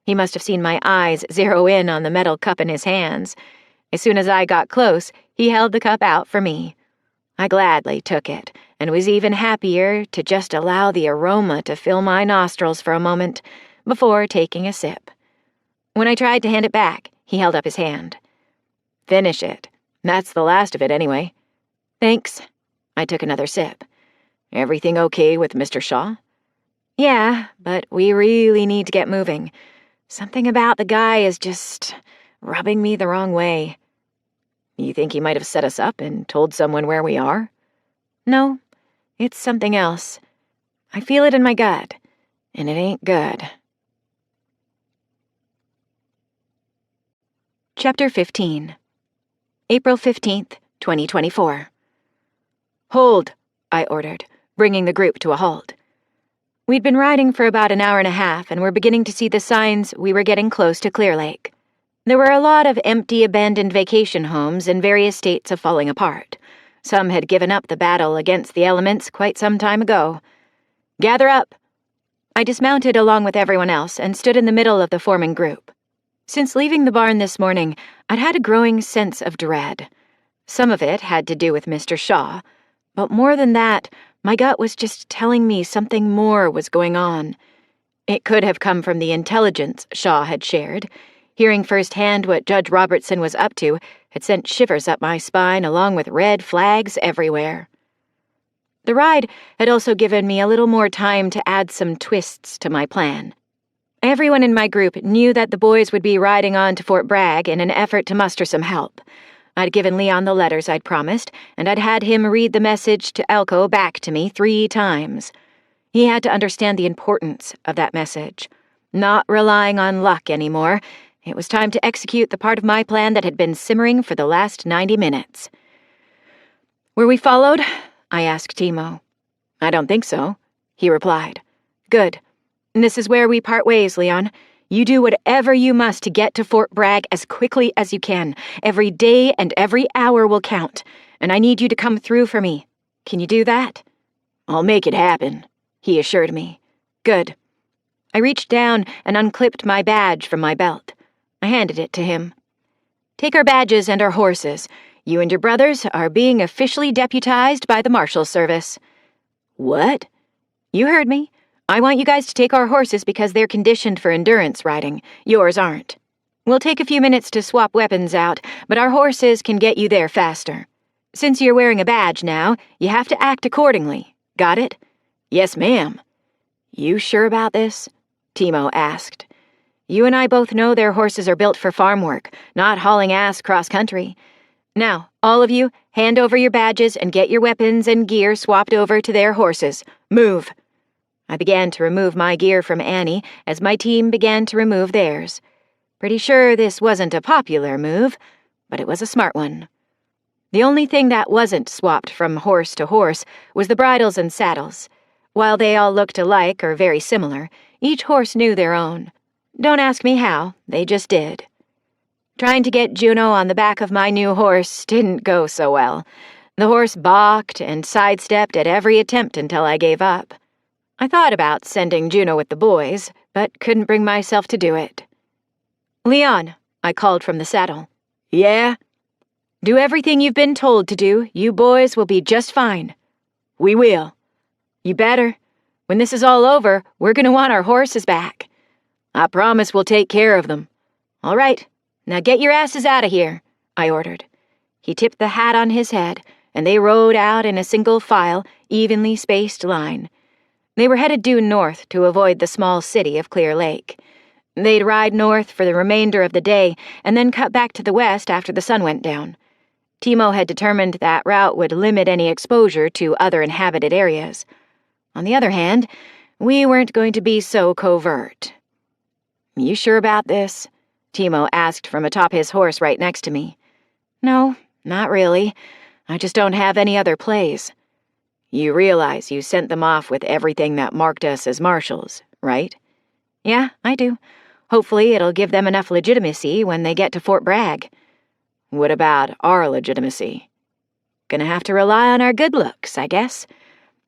He must have seen my eyes zero in on the metal cup in his hands. As soon as I got close, he held the cup out for me. I gladly took it, and was even happier to just allow the aroma to fill my nostrils for a moment before taking a sip. When I tried to hand it back, he held up his hand. Finish it. That's the last of it, anyway. Thanks. I took another sip. Everything okay with Mr. Shaw? Yeah, but we really need to get moving. Something about the guy is just rubbing me the wrong way. You think he might have set us up and told someone where we are? No, it's something else. I feel it in my gut, and it ain't good. Chapter 15. April 15th, 2024. Hold, I ordered, bringing the group to a halt. We'd been riding for about an hour and a half and were beginning to see the signs we were getting close to Clear Lake. There were a lot of empty, abandoned vacation homes in various states of falling apart. Some had given up the battle against the elements quite some time ago. Gather up! I dismounted along with everyone else and stood in the middle of the forming group. Since leaving the barn this morning, I'd had a growing sense of dread. Some of it had to do with Mr. Shaw, but more than that, my gut was just telling me something more was going on. It could have come from the intelligence Shaw had shared. Hearing firsthand what Judge Robertson was up to had sent shivers up my spine along with red flags everywhere. The ride had also given me a little more time to add some twists to my plan. Everyone in my group knew that the boys would be riding on to Fort Bragg in an effort to muster some help. I'd given Leon the letters I'd promised, and I'd had him read the message to Elko back to me 3 times. He had to understand the importance of that message. Not relying on luck anymore, it was time to execute the part of my plan that had been simmering for the last 90 minutes. Were we followed? I asked Timo. I don't think so, he replied. Good. This is where we part ways, Leon. You do whatever you must to get to Fort Bragg as quickly as you can. Every day and every hour will count, and I need you to come through for me. Can you do that? I'll make it happen, he assured me. Good. I reached down and unclipped my badge from my belt. I handed it to him. Take our badges and our horses. You and your brothers are being officially deputized by the Marshal Service. What? You heard me. I want you guys to take our horses because they're conditioned for endurance riding. Yours aren't. We'll take a few minutes to swap weapons out, but our horses can get you there faster. Since you're wearing a badge now, you have to act accordingly. Got it? Yes, ma'am. You sure about this? Timo asked. You and I both know their horses are built for farm work, not hauling ass cross-country. Now, all of you, hand over your badges and get your weapons and gear swapped over to their horses. Move! I began to remove my gear from Annie as my team began to remove theirs. Pretty sure this wasn't a popular move, but it was a smart one. The only thing that wasn't swapped from horse to horse was the bridles and saddles. While they all looked alike or very similar, each horse knew their own. Don't ask me how, they just did. Trying to get Juno on the back of my new horse didn't go so well. The horse balked and sidestepped at every attempt until I gave up. I thought about sending Juno with the boys, but couldn't bring myself to do it. "Leon," I called from the saddle. "Yeah?" "Do everything you've been told to do. You boys will be just fine." "We will." "You better. When this is all over, we're going to want our horses back." "I promise we'll take care of them." "All right. Now get your asses out of here," I ordered. He tipped the hat on his head, and they rode out in a single file, evenly spaced line. They were headed due north to avoid the small city of Clear Lake. They'd ride north for the remainder of the day and then cut back to the west after the sun went down. Timo had determined that route would limit any exposure to other inhabited areas. On the other hand, we weren't going to be so covert. "You sure about this?" Timo asked from atop his horse right next to me. "No, not really. I just don't have any other plays." "You realize you sent them off with everything that marked us as marshals, right?" "Yeah, I do. Hopefully it'll give them enough legitimacy when they get to Fort Bragg." "What about our legitimacy?" "Gonna have to rely on our good looks, I guess.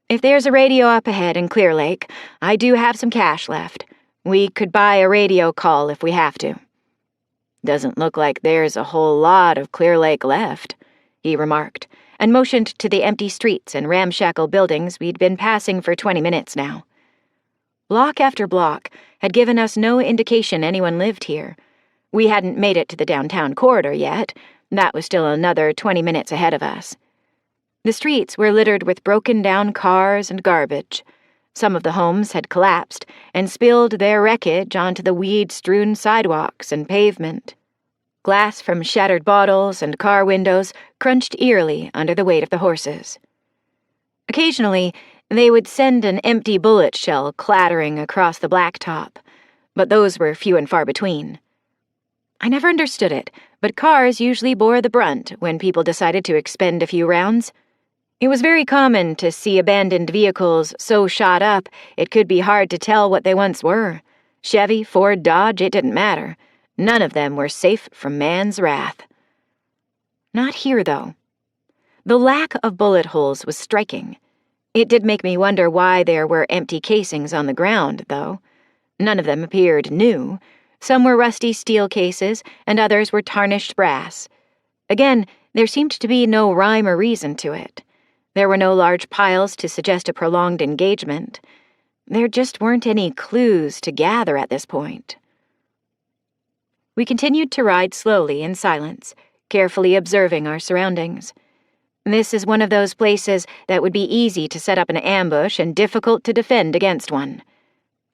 If there's a radio up ahead in Clear Lake, I do have some cash left. We could buy a radio call if we have to." "Doesn't look like there's a whole lot of Clear Lake left," he remarked, and motioned to the empty streets and ramshackle buildings we'd been passing for 20 minutes now. Block after block had given us no indication anyone lived here. We hadn't made it to the downtown corridor yet. That was still another 20 minutes ahead of us. The streets were littered with broken-down cars and garbage. Some of the homes had collapsed and spilled their wreckage onto the weed-strewn sidewalks and pavement. Glass from shattered bottles and car windows crunched eerily under the weight of the horses. Occasionally, they would send an empty bullet shell clattering across the blacktop, but those were few and far between. I never understood it, but cars usually bore the brunt when people decided to expend a few rounds. It was very common to see abandoned vehicles so shot up it could be hard to tell what they once were. Chevy, Ford, Dodge, it didn't matter. None of them were safe from man's wrath. Not here, though. The lack of bullet holes was striking. It did make me wonder why there were empty casings on the ground, though. None of them appeared new. Some were rusty steel cases, and others were tarnished brass. Again, there seemed to be no rhyme or reason to it. There were no large piles to suggest a prolonged engagement. There just weren't any clues to gather at this point. We continued to ride slowly in silence, carefully observing our surroundings. This is one of those places that would be easy to set up an ambush and difficult to defend against one.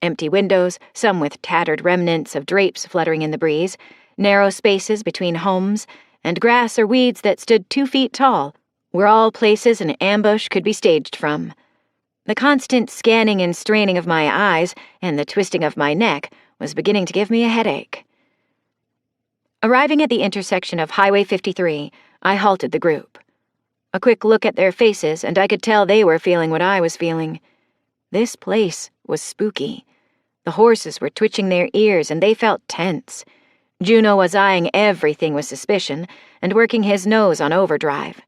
Empty windows, some with tattered remnants of drapes fluttering in the breeze, narrow spaces between homes, and grass or weeds that stood 2 feet tall were all places an ambush could be staged from. The constant scanning and straining of my eyes and the twisting of my neck was beginning to give me a headache. Arriving at the intersection of Highway 53, I halted the group. A quick look at their faces, and I could tell they were feeling what I was feeling. This place was spooky. The horses were twitching their ears, and they felt tense. Juno was eyeing everything with suspicion and working his nose on overdrive.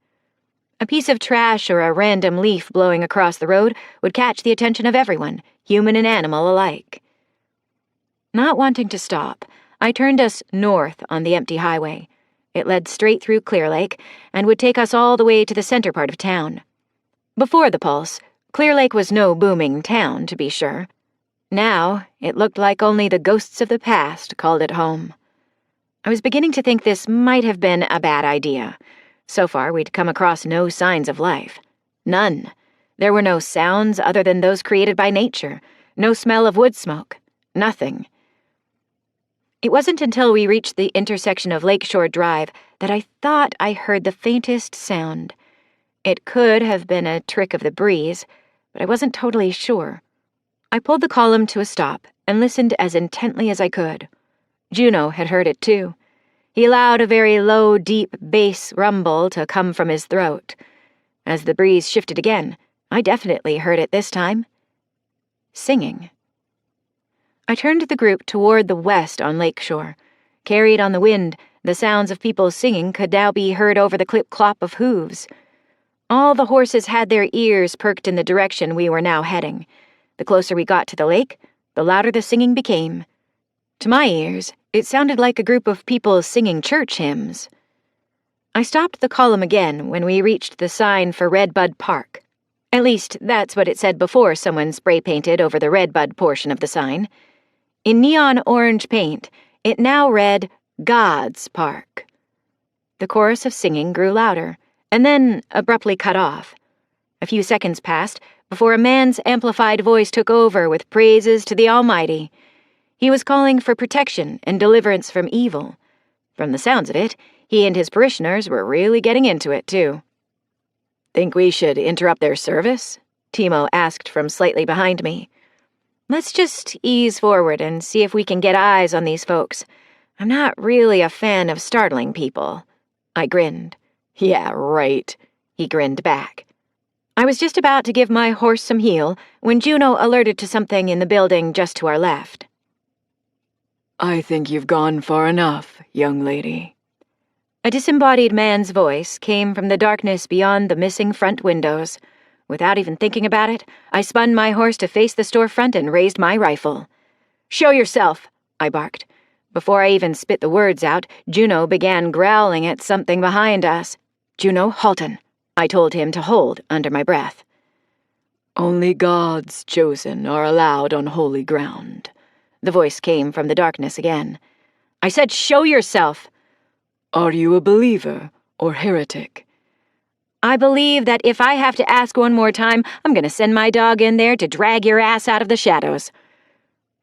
A piece of trash or a random leaf blowing across the road would catch the attention of everyone, human and animal alike. Not wanting to stop, I turned us north on the empty highway. It led straight through Clear Lake and would take us all the way to the center part of town. Before the pulse, Clear Lake was no booming town, to be sure. Now, it looked like only the ghosts of the past called it home. I was beginning to think this might have been a bad idea. So far, we'd come across no signs of life. None. There were no sounds other than those created by nature, no smell of wood smoke, nothing. It wasn't until we reached the intersection of Lakeshore Drive that I thought I heard the faintest sound. It could have been a trick of the breeze, but I wasn't totally sure. I pulled the column to a stop and listened as intently as I could. Juno had heard it too. He allowed a very low, deep bass rumble to come from his throat. As the breeze shifted again, I definitely heard it this time. Singing. I turned the group toward the west on Lakeshore. Carried on the wind, the sounds of people singing could now be heard over the clip-clop of hooves. All the horses had their ears perked in the direction we were now heading. The closer we got to the lake, the louder the singing became. To my ears, it sounded like a group of people singing church hymns. I stopped the column again when we reached the sign for Redbud Park. At least, that's what it said before someone spray-painted over the Redbud portion of the sign. In neon orange paint, it now read, God's Park. The chorus of singing grew louder, and then abruptly cut off. A few seconds passed before a man's amplified voice took over with praises to the Almighty. He was calling for protection and deliverance from evil. From the sounds of it, he and his parishioners were really getting into it, too. Think we should interrupt their service? Timo asked from slightly behind me. Let's just ease forward and see if we can get eyes on these folks. I'm not really a fan of startling people. I grinned. Yeah, right. He grinned back. I was just about to give my horse some heel when Juno alerted to something in the building just to our left. I think you've gone far enough, young lady. A disembodied man's voice came from the darkness beyond the missing front windows. Without even thinking about it, I spun my horse to face the storefront and raised my rifle. Show yourself, I barked. Before I even spit the words out, Juno began growling at something behind us. Juno, Halton, I told him to hold under my breath. Only God's chosen are allowed on holy ground. The voice came from the darkness again. I said, show yourself. Are you a believer or heretic? I believe that if I have to ask one more time, I'm going to send my dog in there to drag your ass out of the shadows.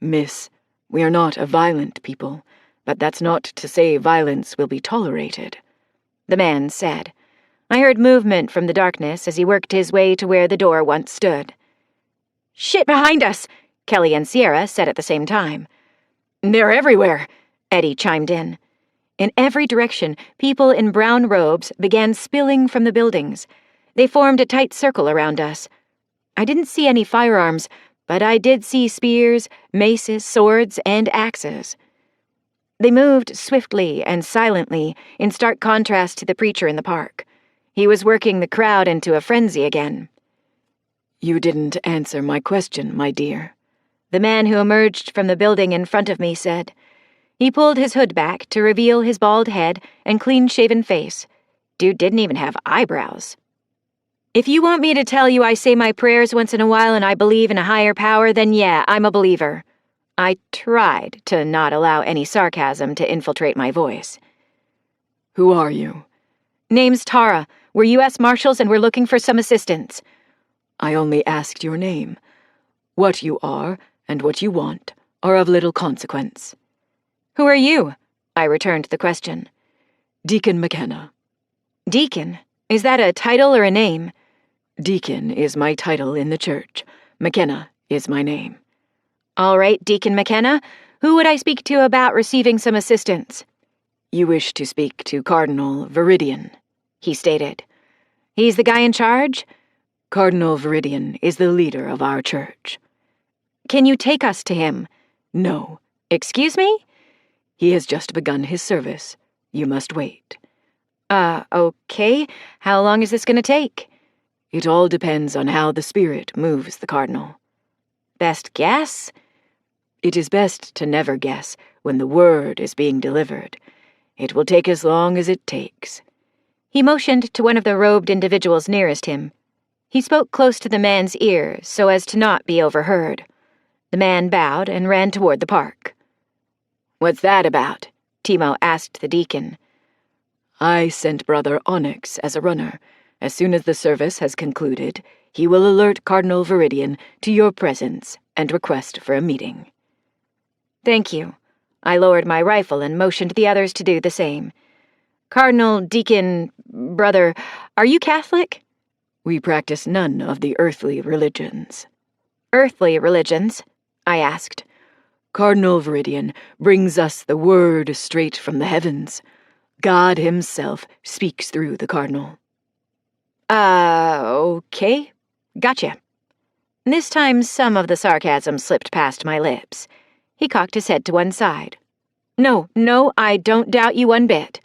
Miss, we are not a violent people, but that's not to say violence will be tolerated, the man said. I heard movement from the darkness as he worked his way to where the door once stood. Shit behind us, Kelly and Sierra said at the same time. They're everywhere, Eddie chimed in. In every direction, people in brown robes began spilling from the buildings. They formed a tight circle around us. I didn't see any firearms, but I did see spears, maces, swords, and axes. They moved swiftly and silently, in stark contrast to the preacher in the park. He was working the crowd into a frenzy again. You didn't answer my question, my dear, the man who emerged from the building in front of me said. He pulled his hood back to reveal his bald head and clean-shaven face. Dude didn't even have eyebrows. If you want me to tell you I say my prayers once in a while and I believe in a higher power, then yeah, I'm a believer. I tried to not allow any sarcasm to infiltrate my voice. Who are you? Name's Tara. We're U.S. Marshals and we're looking for some assistance. I only asked your name. What you are and what you want are of little consequence. Who are you? I returned the question. Deacon McKenna. Deacon? Is that a title or a name? Deacon is my title in the church. McKenna is my name. All right, Deacon McKenna. Who would I speak to about receiving some assistance? You wish to speak to Cardinal Viridian, he stated. He's the guy in charge? Cardinal Viridian is the leader of our church. Can you take us to him? No. Excuse me? He has just begun his service. You must wait. Okay. How long is this going to take? It all depends on how the Spirit moves the Cardinal. Best guess? It is best to never guess when the word is being delivered. It will take as long as it takes. He motioned to one of the robed individuals nearest him. He spoke close to the man's ear so as to not be overheard. The man bowed and ran toward the park. What's that about? Timo asked the deacon. I sent Brother Onyx as a runner. As soon as the service has concluded, he will alert Cardinal Viridian to your presence and request for a meeting. Thank you. I lowered my rifle and motioned the others to do the same. Cardinal, Deacon, Brother, are you Catholic? We practice none of the earthly religions. Earthly religions? I asked. Cardinal Viridian brings us the word straight from the heavens. God himself speaks through the Cardinal. Okay. Gotcha. This time some of the sarcasm slipped past my lips. He cocked his head to one side. No, I don't doubt you one bit.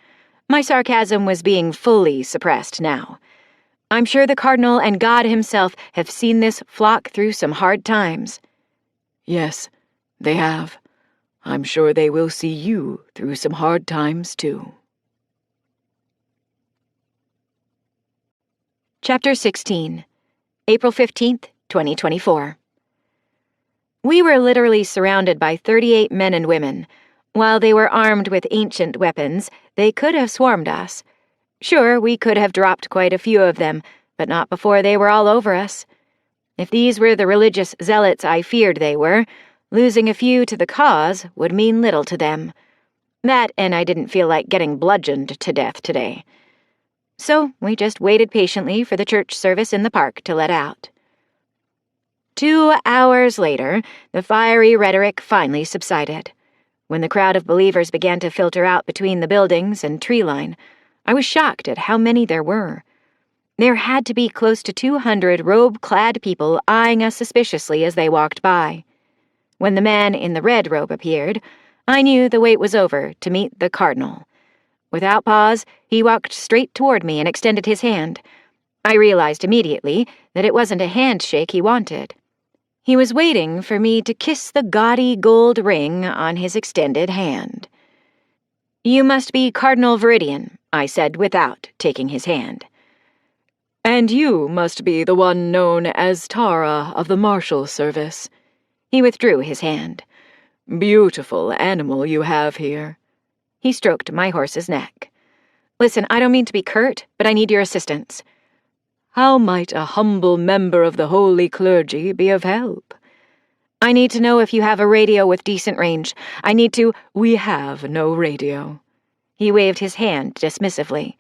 My sarcasm was being fully suppressed now. I'm sure the Cardinal and God himself have seen this flock through some hard times. Yes, they have. I'm sure they will see you through some hard times, too. Chapter 16, April 15th, 2024. We were literally surrounded by 38 men and women. While they were armed with ancient weapons, they could have swarmed us. Sure, we could have dropped quite a few of them, but not before they were all over us. If these were the religious zealots I feared they were, losing a few to the cause would mean little to them. That, and I didn't feel like getting bludgeoned to death today. So we just waited patiently for the church service in the park to let out. 2 hours later, the fiery rhetoric finally subsided. When the crowd of believers began to filter out between the buildings and tree line, I was shocked at how many there were. There had to be close to 200 robe-clad people eyeing us suspiciously as they walked by. When the man in the red robe appeared, I knew the wait was over to meet the Cardinal. Without pause, he walked straight toward me and extended his hand. I realized immediately that it wasn't a handshake he wanted. He was waiting for me to kiss the gaudy gold ring on his extended hand. "You must be Cardinal Viridian," I said without taking his hand. "And you must be the one known as Tara of the Marshal Service." He withdrew his hand. "Beautiful animal you have here." He stroked my horse's neck. "Listen, I don't mean to be curt, but I need your assistance." "How might a humble member of the holy clergy be of help?" "I need to know if you have a radio with decent range. I need to—" "We have no radio." He waved his hand dismissively.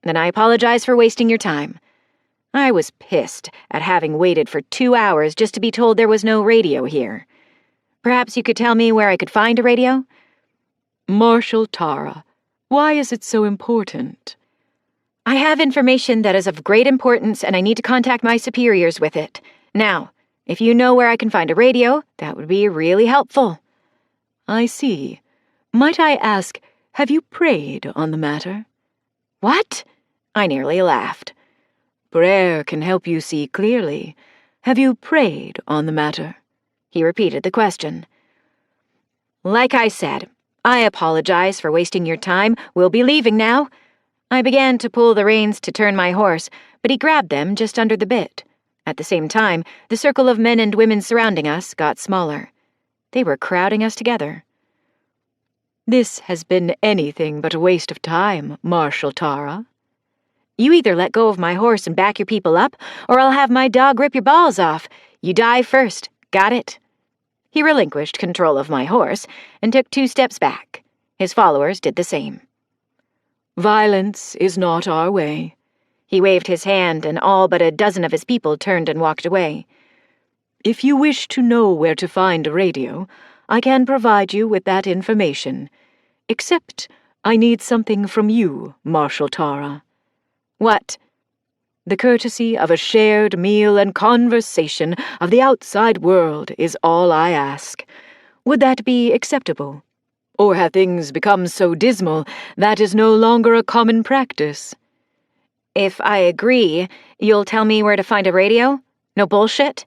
"Then I apologize for wasting your time." I was pissed at having waited for 2 hours just to be told there was no radio here. "Perhaps you could tell me where I could find a radio?" "Marshal Tara, why is it so important?" "I have information that is of great importance, and I need to contact my superiors with it. Now, if you know where I can find a radio, that would be really helpful." "I see. Might I ask, have you prayed on the matter?" "What?" I nearly laughed. "Prayer can help you see clearly. Have you prayed on the matter?" He repeated the question. "Like I said, I apologize for wasting your time. We'll be leaving now." I began to pull the reins to turn my horse, but he grabbed them just under the bit. At the same time, the circle of men and women surrounding us got smaller. They were crowding us together. "This has been anything but a waste of time, Marshal Tara." "You either let go of my horse and back your people up, or I'll have my dog rip your balls off. You die first. Got it?" He relinquished control of my horse and took 2 steps back. His followers did the same. "Violence is not our way." He waved his hand, and all but a dozen of his people turned and walked away. "If you wish to know where to find a radio, I can provide you with that information. Except I need something from you, Marshal Tara." "What?" "The courtesy of a shared meal and conversation of the outside world is all I ask. Would that be acceptable? Or have things become so dismal that is no longer a common practice?" "If I agree, you'll tell me where to find a radio? No bullshit?"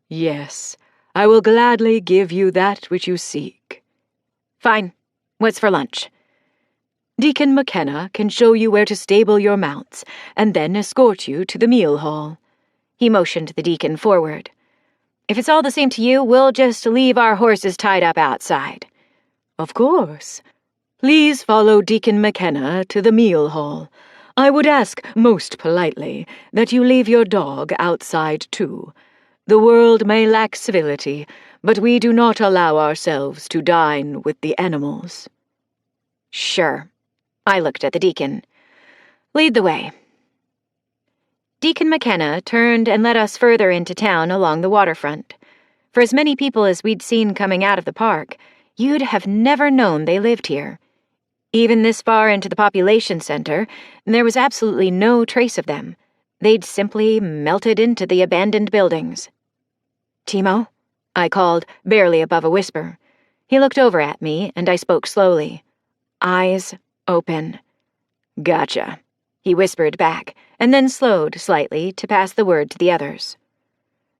"Yes, I will gladly give you that which you seek." "Fine. What's for lunch?" "Deacon McKenna can show you where to stable your mounts, and then escort you to the meal hall." He motioned the deacon forward. "If it's all the same to you, we'll just leave our horses tied up outside." "Of course. Please follow Deacon McKenna to the meal hall. I would ask, most politely, that you leave your dog outside, too. The world may lack civility, but we do not allow ourselves to dine with the animals." "Sure." I looked at the deacon. "Lead the way." Deacon McKenna turned and led us further into town along the waterfront. For as many people as we'd seen coming out of the park, you'd have never known they lived here. Even this far into the population center, there was absolutely no trace of them. They'd simply melted into the abandoned buildings. "Timo?" I called, barely above a whisper. He looked over at me, and I spoke slowly. Eyes open. Gotcha, he whispered back, and then slowed slightly to pass the word to the others.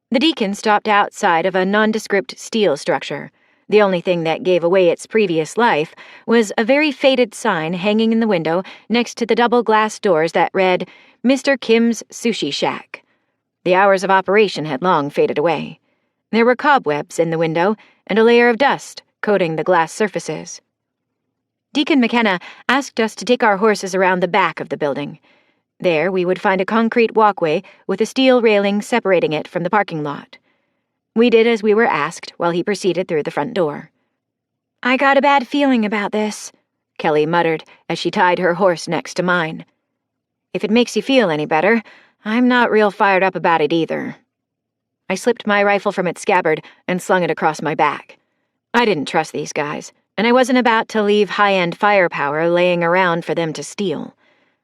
The deacon stopped outside of a nondescript steel structure. The only thing that gave away its previous life was a very faded sign hanging in the window next to the double glass doors that read, Mr. Kim's Sushi Shack. The hours of operation had long faded away. There were cobwebs in the window and a layer of dust coating the glass surfaces. Deacon McKenna asked us to take our horses around the back of the building. There we would find a concrete walkway with a steel railing separating it from the parking lot. We did as we were asked while he proceeded through the front door. I got a bad feeling about this, Kelly muttered as she tied her horse next to mine. If it makes you feel any better, I'm not real fired up about it either. I slipped my rifle from its scabbard and slung it across my back. I didn't trust these guys, and I wasn't about to leave high-end firepower laying around for them to steal.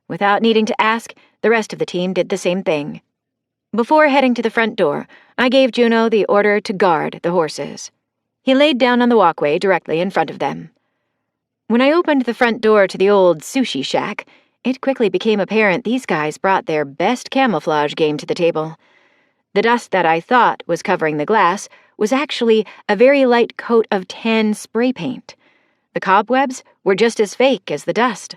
Without needing to ask, the rest of the team did the same thing. Before heading to the front door, I gave Juno the order to guard the horses. He laid down on the walkway directly in front of them. When I opened the front door to the old sushi shack, it quickly became apparent these guys brought their best camouflage game to the table. The dust that I thought was covering the glass was actually a very light coat of tan spray paint. The cobwebs were just as fake as the dust.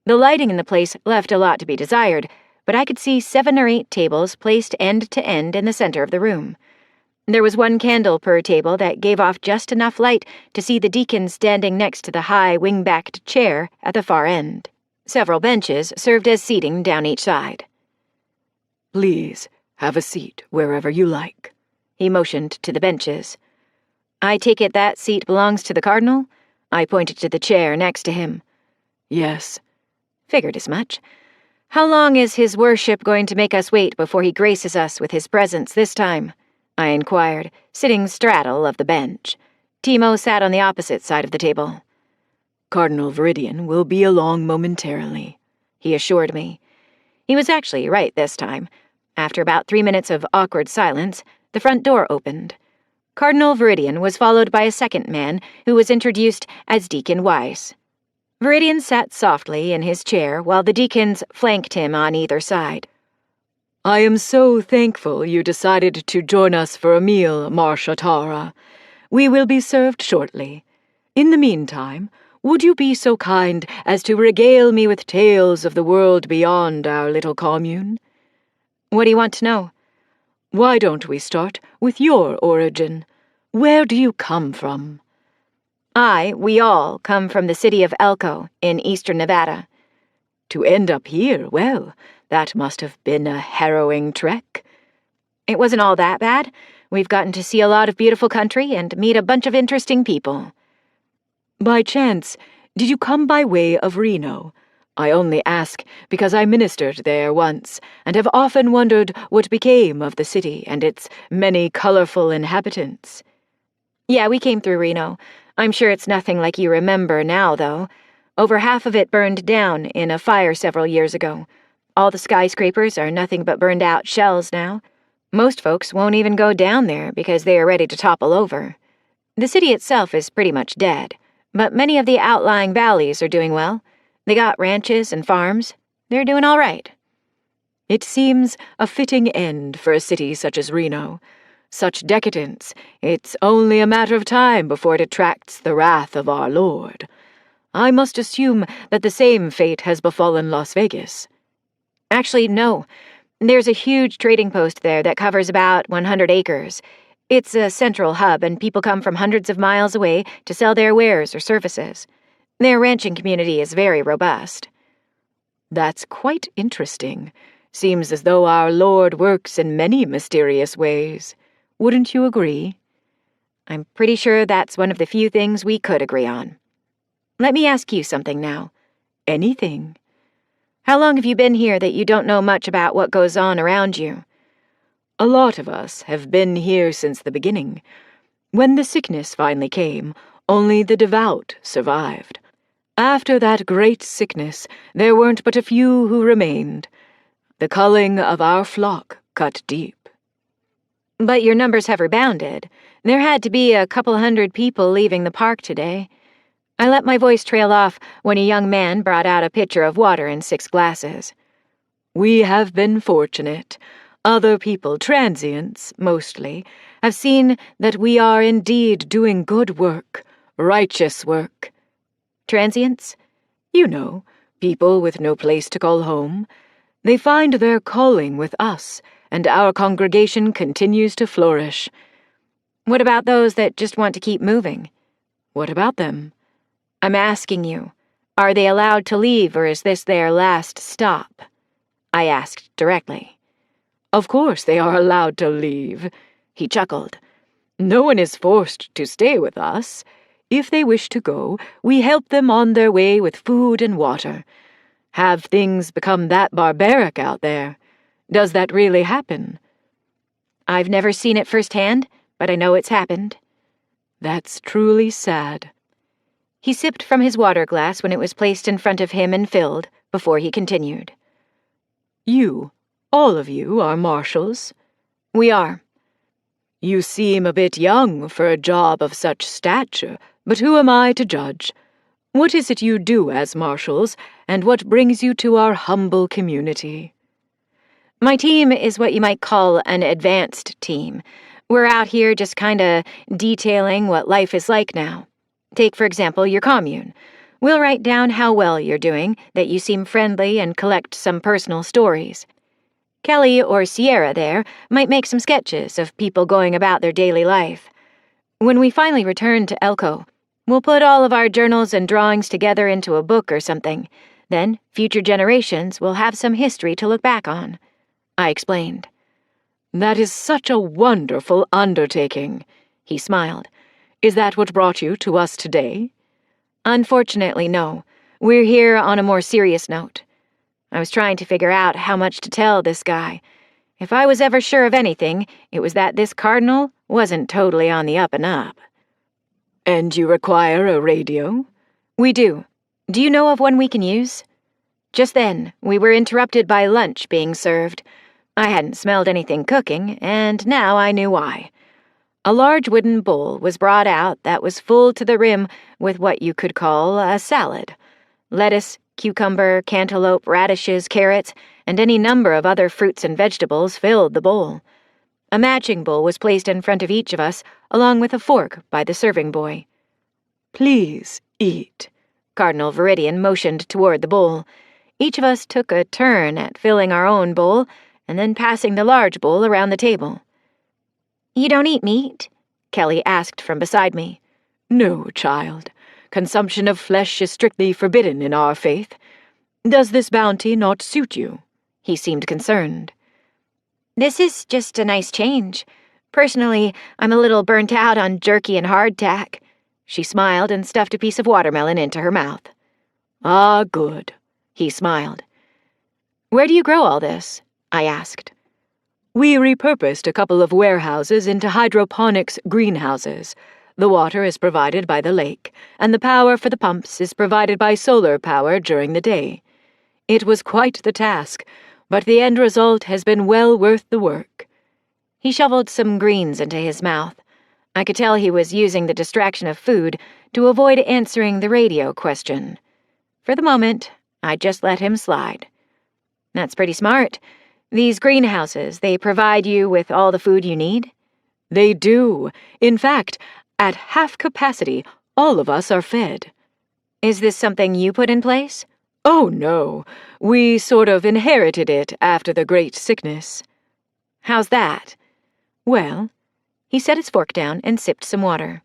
The lighting in the place left a lot to be desired, but I could see 7 or 8 tables placed end to end in the center of the room. There was 1 candle per table that gave off just enough light to see the deacon standing next to the high wing-backed chair at the far end. Several benches served as seating down each side. Please, have a seat wherever you like. He motioned to the benches. I take it that seat belongs to the cardinal? I pointed to the chair next to him. Yes. Figured as much. How long is his worship going to make us wait before he graces us with his presence this time? I inquired, sitting straddle of the bench. Timo sat on the opposite side of the table. Cardinal Viridian will be along momentarily, he assured me. He was actually right this time. After about 3 minutes of awkward silence, the front door opened. Cardinal Viridian was followed by a second man who was introduced as Deacon Weiss. Viridian sat softly in his chair while the deacons flanked him on either side. I am so thankful you decided to join us for a meal, Marsha Tara. We will be served shortly. In the meantime, would you be so kind as to regale me with tales of the world beyond our little commune? What do you want to know? Why don't we start with your origin? Where do you come from? We all come from the city of Elko in eastern Nevada. To end up here, well, that must have been a harrowing trek. It wasn't all that bad. We've gotten to see a lot of beautiful country and meet a bunch of interesting people. By chance, did you come by way of Reno? I only ask because I ministered there once, and have often wondered what became of the city and its many colorful inhabitants. Yeah, we came through Reno. I'm sure it's nothing like you remember now, though. Over half of it burned down in a fire several years ago. All the skyscrapers are nothing but burned-out shells now. Most folks won't even go down there because they are ready to topple over. The city itself is pretty much dead, but many of the outlying valleys are doing well. They got ranches and farms. They're doing all right. It seems a fitting end for a city such as Reno. Such decadence, it's only a matter of time before it attracts the wrath of our Lord. I must assume that the same fate has befallen Las Vegas. Actually, no. There's a huge trading post there that covers about 100 acres. It's a central hub, and people come from hundreds of miles away to sell their wares or services. Their ranching community is very robust. That's quite interesting. Seems as though our Lord works in many mysterious ways. Wouldn't you agree? I'm pretty sure that's one of the few things we could agree on. Let me ask you something now. Anything. How long have you been here that you don't know much about what goes on around you? A lot of us have been here since the beginning. When the sickness finally came, only the devout survived. After that great sickness, there weren't but a few who remained. The culling of our flock cut deep. But your numbers have rebounded. There had to be a couple hundred people leaving the park today. I let my voice trail off when a young man brought out a pitcher of water and 6 glasses. We have been fortunate. Other people, transients mostly, have seen that we are indeed doing good work, righteous work. Transients? You know, people with no place to call home. They find their calling with us, and our congregation continues to flourish. What about those that just want to keep moving? What about them? I'm asking you, are they allowed to leave, or is this their last stop? I asked directly. Of course they are allowed to leave, he chuckled. No one is forced to stay with us. If they wish to go, we help them on their way with food and water. Have things become that barbaric out there? Does that really happen? I've never seen it firsthand, but I know it's happened. That's truly sad. He sipped from his water glass when it was placed in front of him and filled, before he continued. You, all of you, are marshals? We are. You seem a bit young for a job of such stature, but who am I to judge? What is it you do as marshals, and what brings you to our humble community? My team is what you might call an advanced team. We're out here just kinda detailing what life is like now. Take, for example, your commune. We'll write down how well you're doing, that you seem friendly, and collect some personal stories. Kelly or Sierra there might make some sketches of people going about their daily life. When we finally return to Elko, we'll put all of our journals and drawings together into a book or something. Then future generations will have some history to look back on. I explained. That is such a wonderful undertaking, he smiled. Is that what brought you to us today? Unfortunately, no. We're here on a more serious note. I was trying to figure out how much to tell this guy. If I was ever sure of anything, it was that this cardinal wasn't totally on the up and up. And you require a radio? We do. Do you know of one we can use? Just then, we were interrupted by lunch being served. I hadn't smelled anything cooking, and now I knew why. A large wooden bowl was brought out that was full to the rim with what you could call a salad. Lettuce, cucumber, cantaloupe, radishes, carrots, and any number of other fruits and vegetables filled the bowl. A matching bowl was placed in front of each of us, along with a fork by the serving boy. Please eat. Cardinal Viridian motioned toward the bowl. Each of us took a turn at filling our own bowl and then passing the large bowl around the table. You don't eat meat? Kelly asked from beside me. No, child. Consumption of flesh is strictly forbidden in our faith. Does this bounty not suit you? He seemed concerned. This is just a nice change. Personally, I'm a little burnt out on jerky and hardtack. She smiled and stuffed a piece of watermelon into her mouth. Ah, good. He smiled. Where do you grow all this? I asked. We repurposed a couple of warehouses into hydroponics greenhouses. The water is provided by the lake, and the power for the pumps is provided by solar power during the day. It was quite the task, but the end result has been well worth the work. He shoveled some greens into his mouth. I could tell he was using the distraction of food to avoid answering the radio question. For the moment, I just let him slide. That's pretty smart. These greenhouses, they provide you with all the food you need? They do. In fact, at half capacity, all of us are fed. Is this something you put in place? Oh, no. We sort of inherited it after the Great Sickness. How's that? Well, he set his fork down and sipped some water.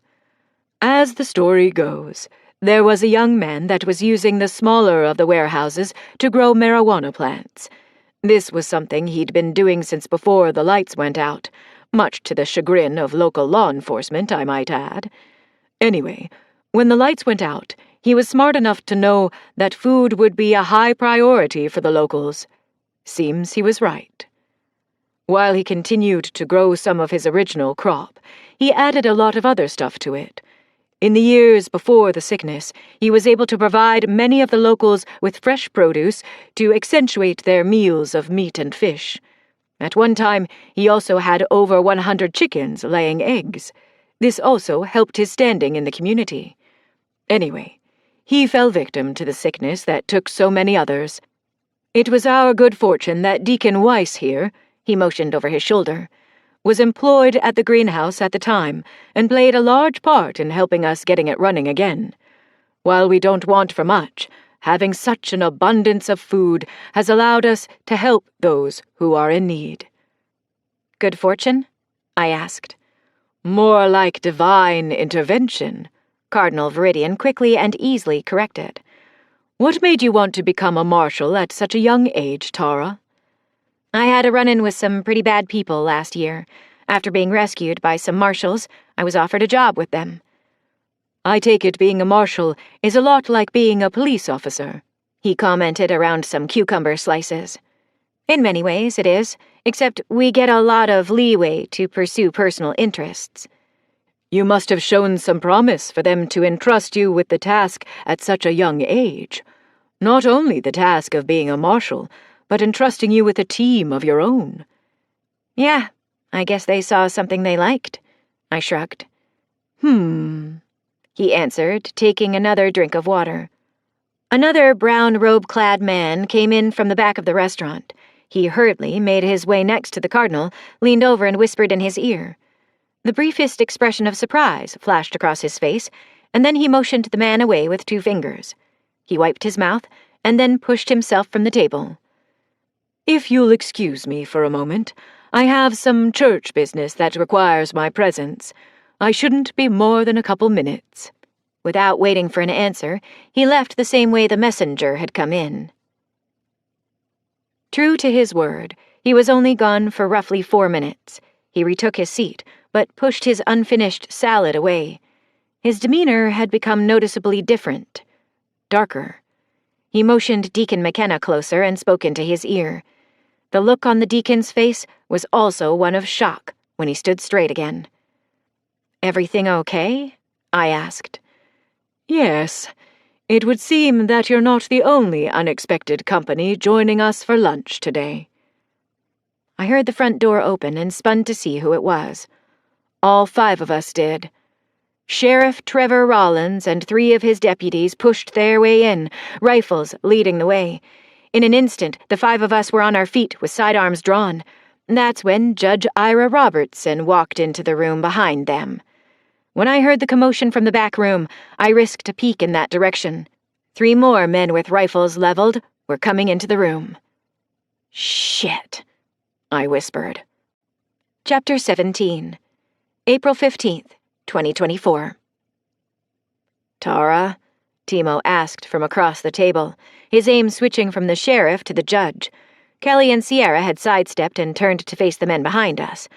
As the story goes, there was a young man that was using the smaller of the warehouses to grow marijuana plants. This was something he'd been doing since before the lights went out, much to the chagrin of local law enforcement, I might add. Anyway, when the lights went out, he was smart enough to know that food would be a high priority for the locals. Seems he was right. While he continued to grow some of his original crop, he added a lot of other stuff to it. In the years before the sickness, he was able to provide many of the locals with fresh produce to accentuate their meals of meat and fish. At one time, he also had over 100 chickens laying eggs. This also helped his standing in the community. Anyway, he fell victim to the sickness that took so many others. It was our good fortune that Deacon Weiss here," he motioned over his shoulder, "was employed at the greenhouse at the time and played a large part in helping us getting it running again. While we don't want for much, having such an abundance of food has allowed us to help those who are in need." "Good fortune?" I asked. "More like divine intervention," Cardinal Viridian quickly and easily corrected. "What made you want to become a marshal at such a young age, Tara?" "I had a run-in with some pretty bad people last year. After being rescued by some marshals, I was offered a job with them." "I take it being a marshal is a lot like being a police officer," he commented around some cucumber slices. "In many ways, it is, except we get a lot of leeway to pursue personal interests." "You must have shown some promise for them to entrust you with the task at such a young age. Not only the task of being a marshal, but entrusting you with a team of your own." "Yeah, I guess they saw something they liked." I shrugged. He answered, taking another drink of water. Another brown robe-clad man came in from the back of the restaurant. He hurriedly made his way next to the cardinal, leaned over and whispered in his ear. The briefest expression of surprise flashed across his face, and then he motioned the man away with 2 fingers. He wiped his mouth, and then pushed himself from the table. "If you'll excuse me for a moment, I have some church business that requires my presence. I shouldn't be more than a couple minutes." Without waiting for an answer, he left the same way the messenger had come in. True to his word, he was only gone for roughly 4 minutes. He retook his seat, but pushed his unfinished salad away. His demeanor had become noticeably different, darker. He motioned Deacon McKenna closer and spoke into his ear. The look on the deacon's face was also one of shock when he stood straight again. "Everything okay?" I asked. "Yes. It would seem that you're not the only unexpected company joining us for lunch today." I heard the front door open and spun to see who it was. All 5 of us did. Sheriff Trevor Rollins and 3 of his deputies pushed their way in, rifles leading the way. In an instant, the 5 of us were on our feet with sidearms drawn. That's when Judge Ira Robertson walked into the room behind them. When I heard the commotion from the back room, I risked a peek in that direction. 3 more men with rifles leveled were coming into the room. "Shit," I whispered. Chapter 17. April 15th, 2024. "Tara?" Timo asked from across the table, his aim switching from the sheriff to the judge. Kelly and Sierra had sidestepped and turned to face the men behind us.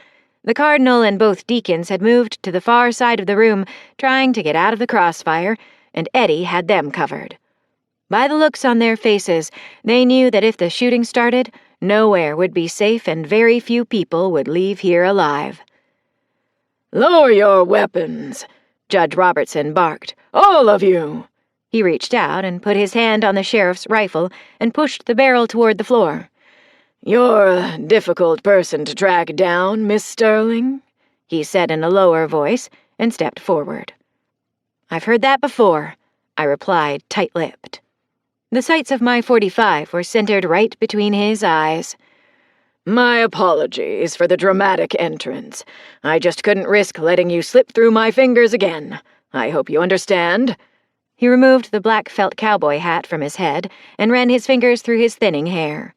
The cardinal and both deacons had moved to the far side of the room, trying to get out of the crossfire, and Eddie had them covered. By the looks on their faces, they knew that if the shooting started, nowhere would be safe and very few people would leave here alive. "Lower your weapons," Judge Robertson barked. "All of you!" He reached out and put his hand on the sheriff's rifle and pushed the barrel toward the floor. "You're a difficult person to track down, Miss Sterling," he said in a lower voice, and stepped forward. "I've heard that before," I replied, tight-lipped. The sights of my .45 were centered right between his eyes. "My apologies for the dramatic entrance. I just couldn't risk letting you slip through my fingers again. I hope you understand." He removed the black felt cowboy hat from his head and ran his fingers through his thinning hair.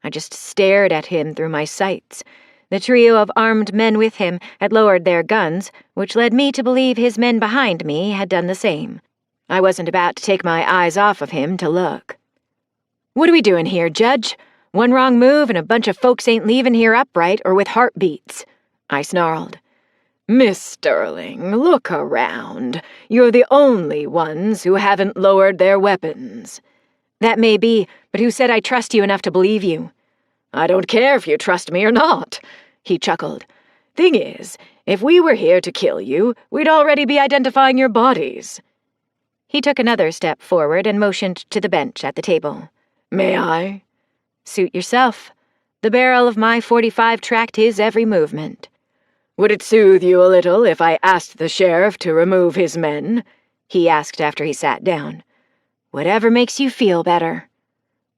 I just stared at him through my sights. The trio of armed men with him had lowered their guns, which led me to believe his men behind me had done the same. I wasn't about to take my eyes off of him to look. "What are we doing here, Judge? One wrong move and a bunch of folks ain't leaving here upright or with heartbeats," I snarled. "Miss Sterling, look around. You're the only ones who haven't lowered their weapons." "That may be, but who said I trust you enough to believe you?" "I don't care if you trust me or not," he chuckled. "Thing is, if we were here to kill you, we'd already be identifying your bodies." He took another step forward and motioned to the bench at the table. "May I?" "Suit yourself." The barrel of my .45 tracked his every movement. Would it soothe you a little if I asked the sheriff to remove his men?" he asked after he sat down. "Whatever makes you feel better."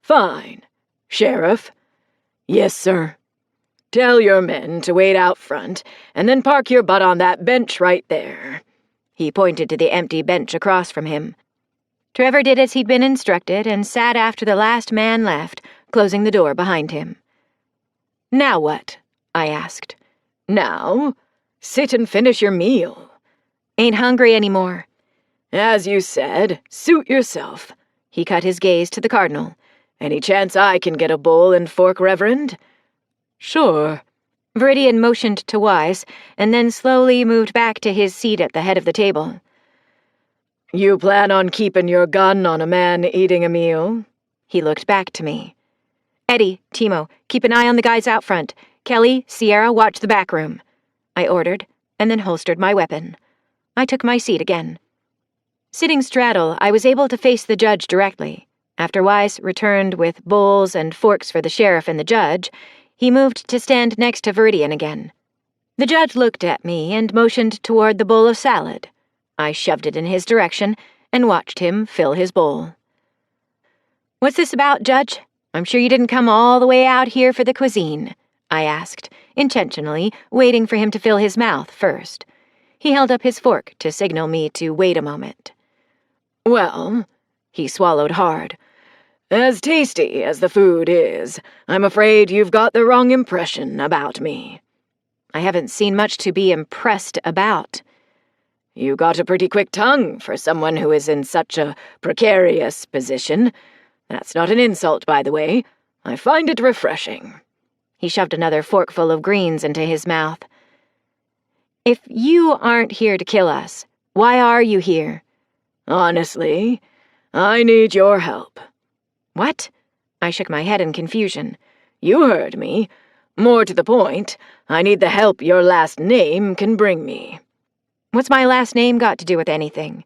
"Fine. Sheriff?" "Yes, sir." "Tell your men to wait out front, and then park your butt on that bench right there." He pointed to the empty bench across from him. Trevor did as he'd been instructed and sat after the last man left, closing the door behind him. "Now what?" I asked. "Now? Sit and finish your meal." "Ain't hungry anymore." "As you said, suit yourself." He cut his gaze to the cardinal. "Any chance I can get a bowl and fork, Reverend?" "Sure." Viridian motioned to Wise, and then slowly moved back to his seat at the head of the table. "You plan on keeping your gun on a man eating a meal?" He looked back to me. "Eddie, Timo, keep an eye on the guys out front. Kelly, Sierra, watch the back room," I ordered, and then holstered my weapon. I took my seat again. Sitting straddle, I was able to face the judge directly. After Wise returned with bowls and forks for the sheriff and the judge, he moved to stand next to Viridian again. The judge looked at me and motioned toward the bowl of salad. I shoved it in his direction and watched him fill his bowl. "What's this about, Judge? I'm sure you didn't come all the way out here for the cuisine," I asked, intentionally waiting for him to fill his mouth first. He held up his fork to signal me to wait a moment. "Well," he swallowed hard, "as tasty as the food is, I'm afraid you've got the wrong impression about me." "I haven't seen much to be impressed about." "You got a pretty quick tongue for someone who is in such a precarious position. That's not an insult, by the way. I find it refreshing." He shoved another forkful of greens into his mouth. "If you aren't here to kill us, why are you here?" "Honestly, I need your help." "What?" I shook my head in confusion. "You heard me. More to the point, I need the help your last name can bring me." "What's my last name got to do with anything?"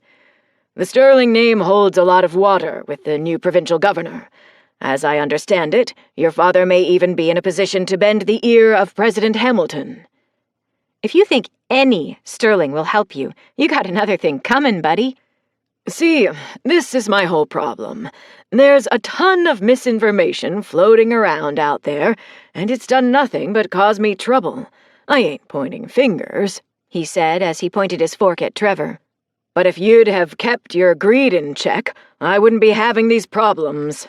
"The Sterling name holds a lot of water with the new provincial governor. As I understand it, your father may even be in a position to bend the ear of President Hamilton." "If you think any Sterling will help you, you got another thing coming, buddy." "See, this is my whole problem. There's a ton of misinformation floating around out there, and it's done nothing but cause me trouble. I ain't pointing fingers," he said as he pointed his fork at Trevor. "But if you'd have kept your greed in check, I wouldn't be having these problems."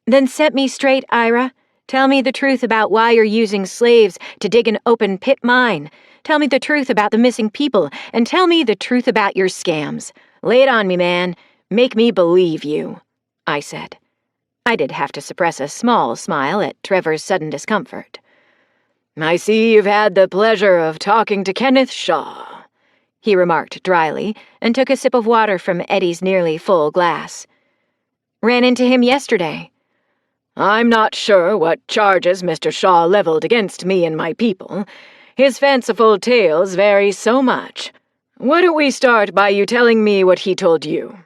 "Then set me straight, Ira. Tell me the truth about why you're using slaves to dig an open pit mine. Tell me the truth about the missing people, and tell me the truth about your scams. Lay it on me, man. Make me believe you," I said. I did have to suppress a small smile at Trevor's sudden discomfort. "I see you've had the pleasure of talking to Kenneth Shaw," he remarked dryly, and took a sip of water from Eddie's nearly full glass. "Ran into him yesterday." "I'm not sure what charges Mr. Shaw leveled against me and my people. His fanciful tales vary so much. Why don't we start by you telling me what he told you?"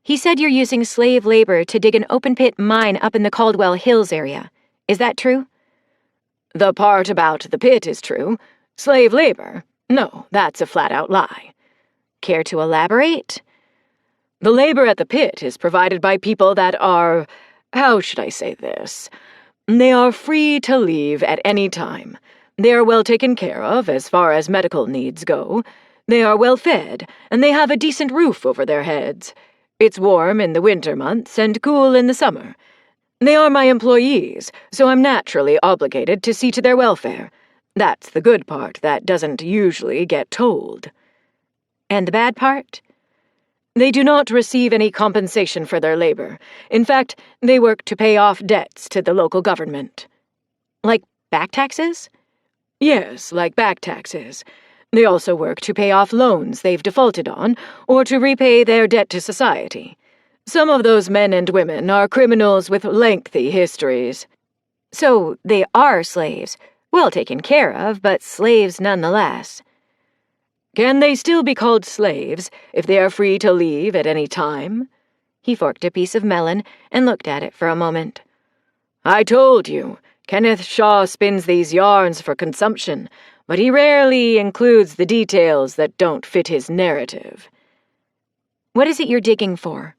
"He said you're using slave labor to dig an open-pit mine up in the Caldwell Hills area. Is that true?" "The part about the pit is true. Slave labor? No, that's a flat-out lie." "Care to elaborate?" "The labor at the pit is provided by people that are, how should I say this? They are free to leave at any time. They are well taken care of as far as medical needs go. They are well fed, and they have a decent roof over their heads. It's warm in the winter months and cool in the summer. They are my employees, so I'm naturally obligated to see to their welfare. That's the good part that doesn't usually get told." "And the bad part?" "They do not receive any compensation for their labor. In fact, they work to pay off debts to the local government." "Like back taxes?" "Yes, like back taxes. They also work to pay off loans they've defaulted on, or to repay their debt to society. Some of those men and women are criminals with lengthy histories." "So they are slaves, well taken care of, but slaves nonetheless." "Can they still be called slaves if they are free to leave at any time?" He forked a piece of melon and looked at it for a moment. "I told you, Kenneth Shaw spins these yarns for consumption, but he rarely includes the details that don't fit his narrative. What is it you're digging for?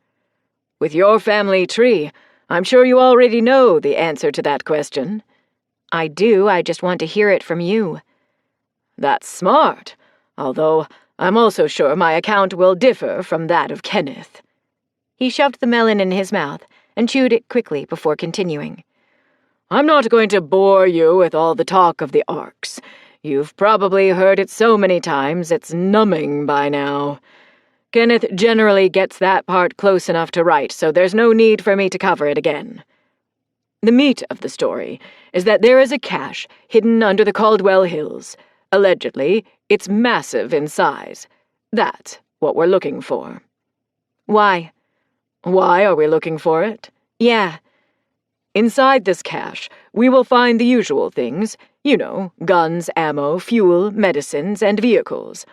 With your family tree, I'm sure you already know the answer to that question. I do, I just want to hear it from you. That's smart, although I'm also sure my account will differ from that of Kenneth. He shoved the melon in his mouth and chewed it quickly before continuing. I'm not going to bore you with all the talk of the arcs. You've probably heard it so many times it's numbing by now. Kenneth generally gets that part close enough to write, so there's no need for me to cover it again. The meat of the story is that there is a cache hidden under the Caldwell Hills. Allegedly, it's massive in size. That's what we're looking for. Why? Why are we looking for it? Yeah. Inside this cache, we will find the usual things, guns, ammo, fuel, medicines, and vehicles.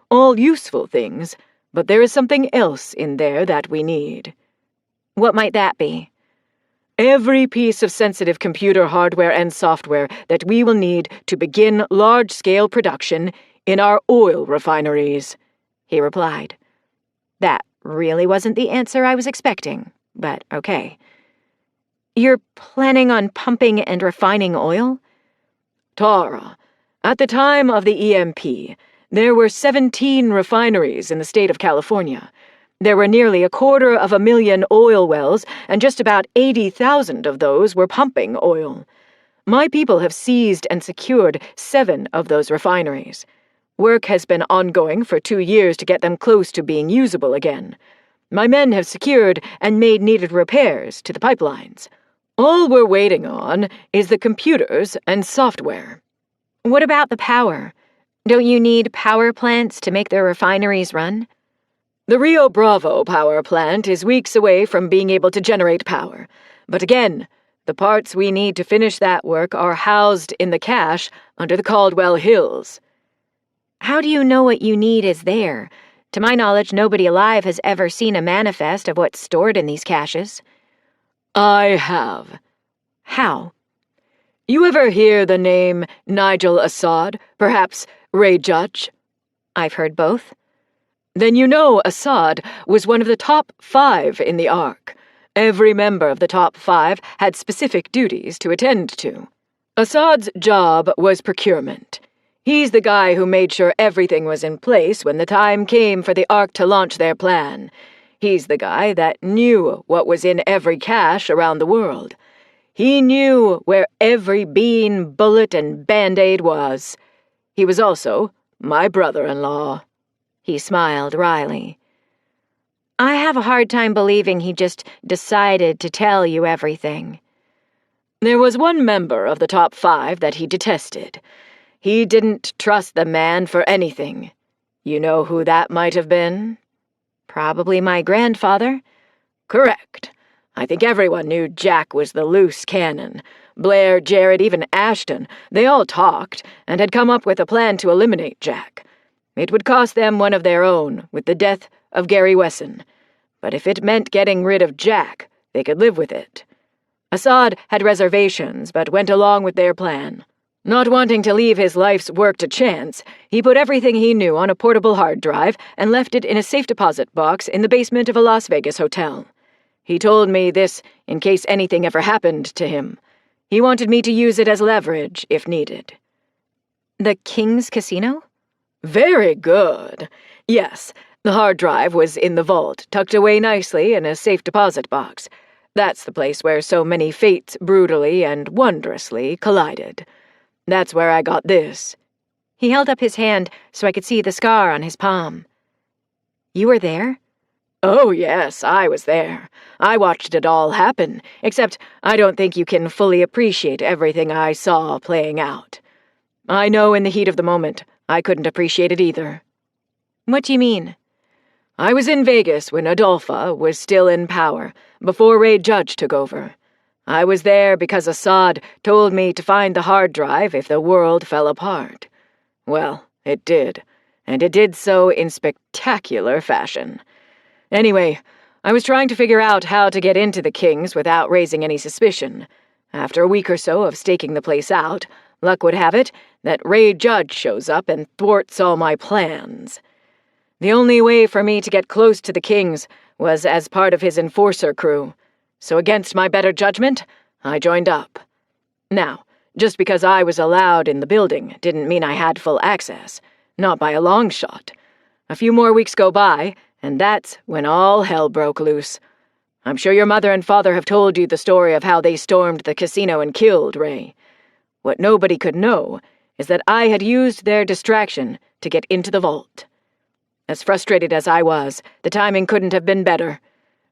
All useful things, but there is something else in there that we need. What might that be? Every piece of sensitive computer hardware and software that we will need to begin large-scale production in our oil refineries, he replied. That really wasn't the answer I was expecting, but okay. You're planning on pumping and refining oil? Tara, at the time of the EMP, there were 17 refineries in the state of California. There were nearly 250,000 oil wells, and just about 80,000 of those were pumping oil. My people have seized and secured 7 of those refineries. Work has been ongoing for 2 years to get them close to being usable again. My men have secured and made needed repairs to the pipelines. All we're waiting on is the computers and software. What about the power? Don't you need power plants to make the refineries run? The Rio Bravo power plant is weeks away from being able to generate power. But again, the parts we need to finish that work are housed in the cache under the Caldwell Hills. How do you know what you need is there? To my knowledge, nobody alive has ever seen a manifest of what's stored in these caches. I have. How? You ever hear the name Nigel Assad, perhaps Ray Judge? I've heard both. Then you know Assad was one of the top 5 in the Ark. Every member of the top 5 had specific duties to attend to. Assad's job was procurement. He's the guy who made sure everything was in place when the time came for the Ark to launch their plan. He's the guy that knew what was in every cache around the world. He knew where every bean, bullet, and Band-Aid was. He was also my brother-in-law. He smiled wryly. I have a hard time believing he just decided to tell you everything. There was one member of the top 5 that he detested. He didn't trust the man for anything. You know who that might have been? Probably my grandfather. Correct. I think everyone knew Jack was the loose cannon. Blair, Jared, even Ashton, they all talked and had come up with a plan to eliminate Jack. It would cost them one of their own, with the death of Gary Wesson. But if it meant getting rid of Jack, they could live with it. Assad had reservations, but went along with their plan. Not wanting to leave his life's work to chance, he put everything he knew on a portable hard drive and left it in a safe deposit box in the basement of a Las Vegas hotel. He told me this in case anything ever happened to him. He wanted me to use it as leverage if needed. The King's Casino? Very good. Yes, the hard drive was in the vault, tucked away nicely in a safe deposit box. That's the place where so many fates brutally and wondrously collided. That's where I got this. He held up his hand so I could see the scar on his palm. You were there? Oh, yes, I was there. I watched it all happen, except I don't think you can fully appreciate everything I saw playing out. I know in the heat of the moment, I couldn't appreciate it either. What do you mean? I was in Vegas when Adolpha was still in power, before Ray Judge took over. I was there because Assad told me to find the hard drive if the world fell apart. Well, it did, and it did so in spectacular fashion. Anyway, I was trying to figure out how to get into the Kings without raising any suspicion. After a week or so of staking the place out, luck would have it that Ray Judge shows up and thwarts all my plans. The only way for me to get close to the Kings was as part of his enforcer crew, so against my better judgment, I joined up. Now, just because I was allowed in the building didn't mean I had full access, not by a long shot. A few more weeks go by, and that's when all hell broke loose. I'm sure your mother and father have told you the story of how they stormed the casino and killed Ray. What nobody could know is that I had used their distraction to get into the vault. As frustrated as I was, the timing couldn't have been better.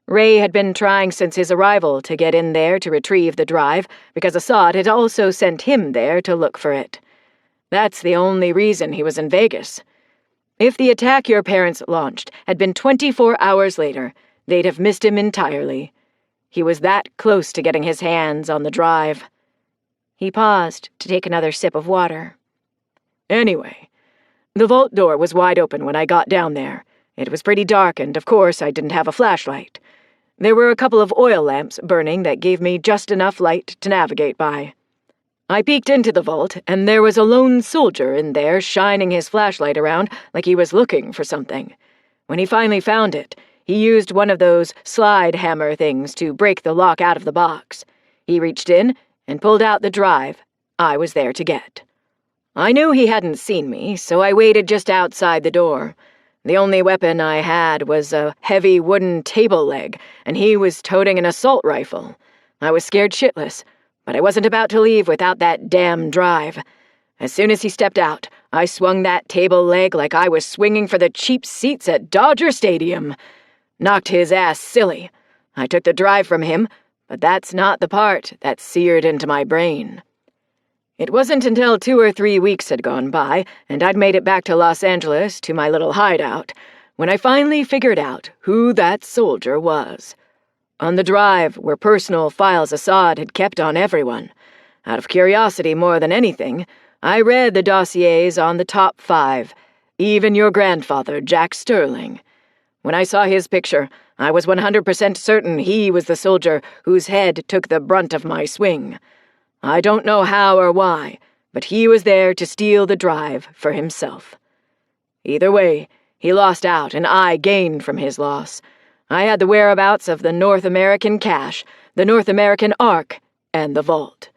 Ray had been trying since his arrival to get in there to retrieve the drive, because Assad had also sent him there to look for it. That's the only reason he was in Vegas. If the attack your parents launched had been 24 hours later, they'd have missed him entirely. He was that close to getting his hands on the drive. He paused to take another sip of water. Anyway, the vault door was wide open when I got down there. It was pretty dark, and of course I didn't have a flashlight. There were a couple of oil lamps burning that gave me just enough light to navigate by. I peeked into the vault, and there was a lone soldier in there shining his flashlight around like he was looking for something. When he finally found it, he used one of those slide hammer things to break the lock out of the box. He reached in and pulled out the drive I was there to get. I knew he hadn't seen me, so I waited just outside the door. The only weapon I had was a heavy wooden table leg, and he was toting an assault rifle. I was scared shitless, but I wasn't about to leave without that damn drive. As soon as he stepped out, I swung that table leg like I was swinging for the cheap seats at Dodger Stadium. Knocked his ass silly. I took the drive from him, but that's not the part that seared into my brain. It wasn't until 2 or 3 weeks had gone by, and I'd made it back to Los Angeles to my little hideout, when I finally figured out who that soldier was. On the drive were personal files Assad had kept on everyone. Out of curiosity more than anything, I read the dossiers on the top 5, even your grandfather, Jack Sterling. When I saw his picture, I was 100% certain he was the soldier whose head took the brunt of my swing. I don't know how or why, but he was there to steal the drive for himself. Either way, he lost out and I gained from his loss. I had the whereabouts of the North American cache, the North American Ark, and the vault.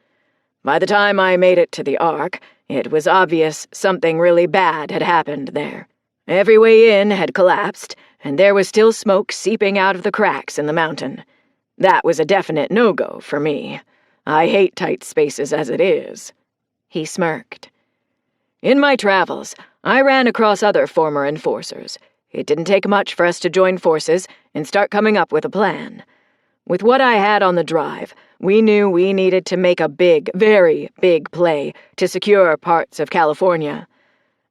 By the time I made it to the Ark, it was obvious something really bad had happened there. Every way in had collapsed, and there was still smoke seeping out of the cracks in the mountain. That was a definite no-go for me. I hate tight spaces as it is. He smirked. In my travels, I ran across other former enforcers. It didn't take much for us to join forces and start coming up with a plan. With what I had on the drive, we knew we needed to make a big, very big play to secure parts of California.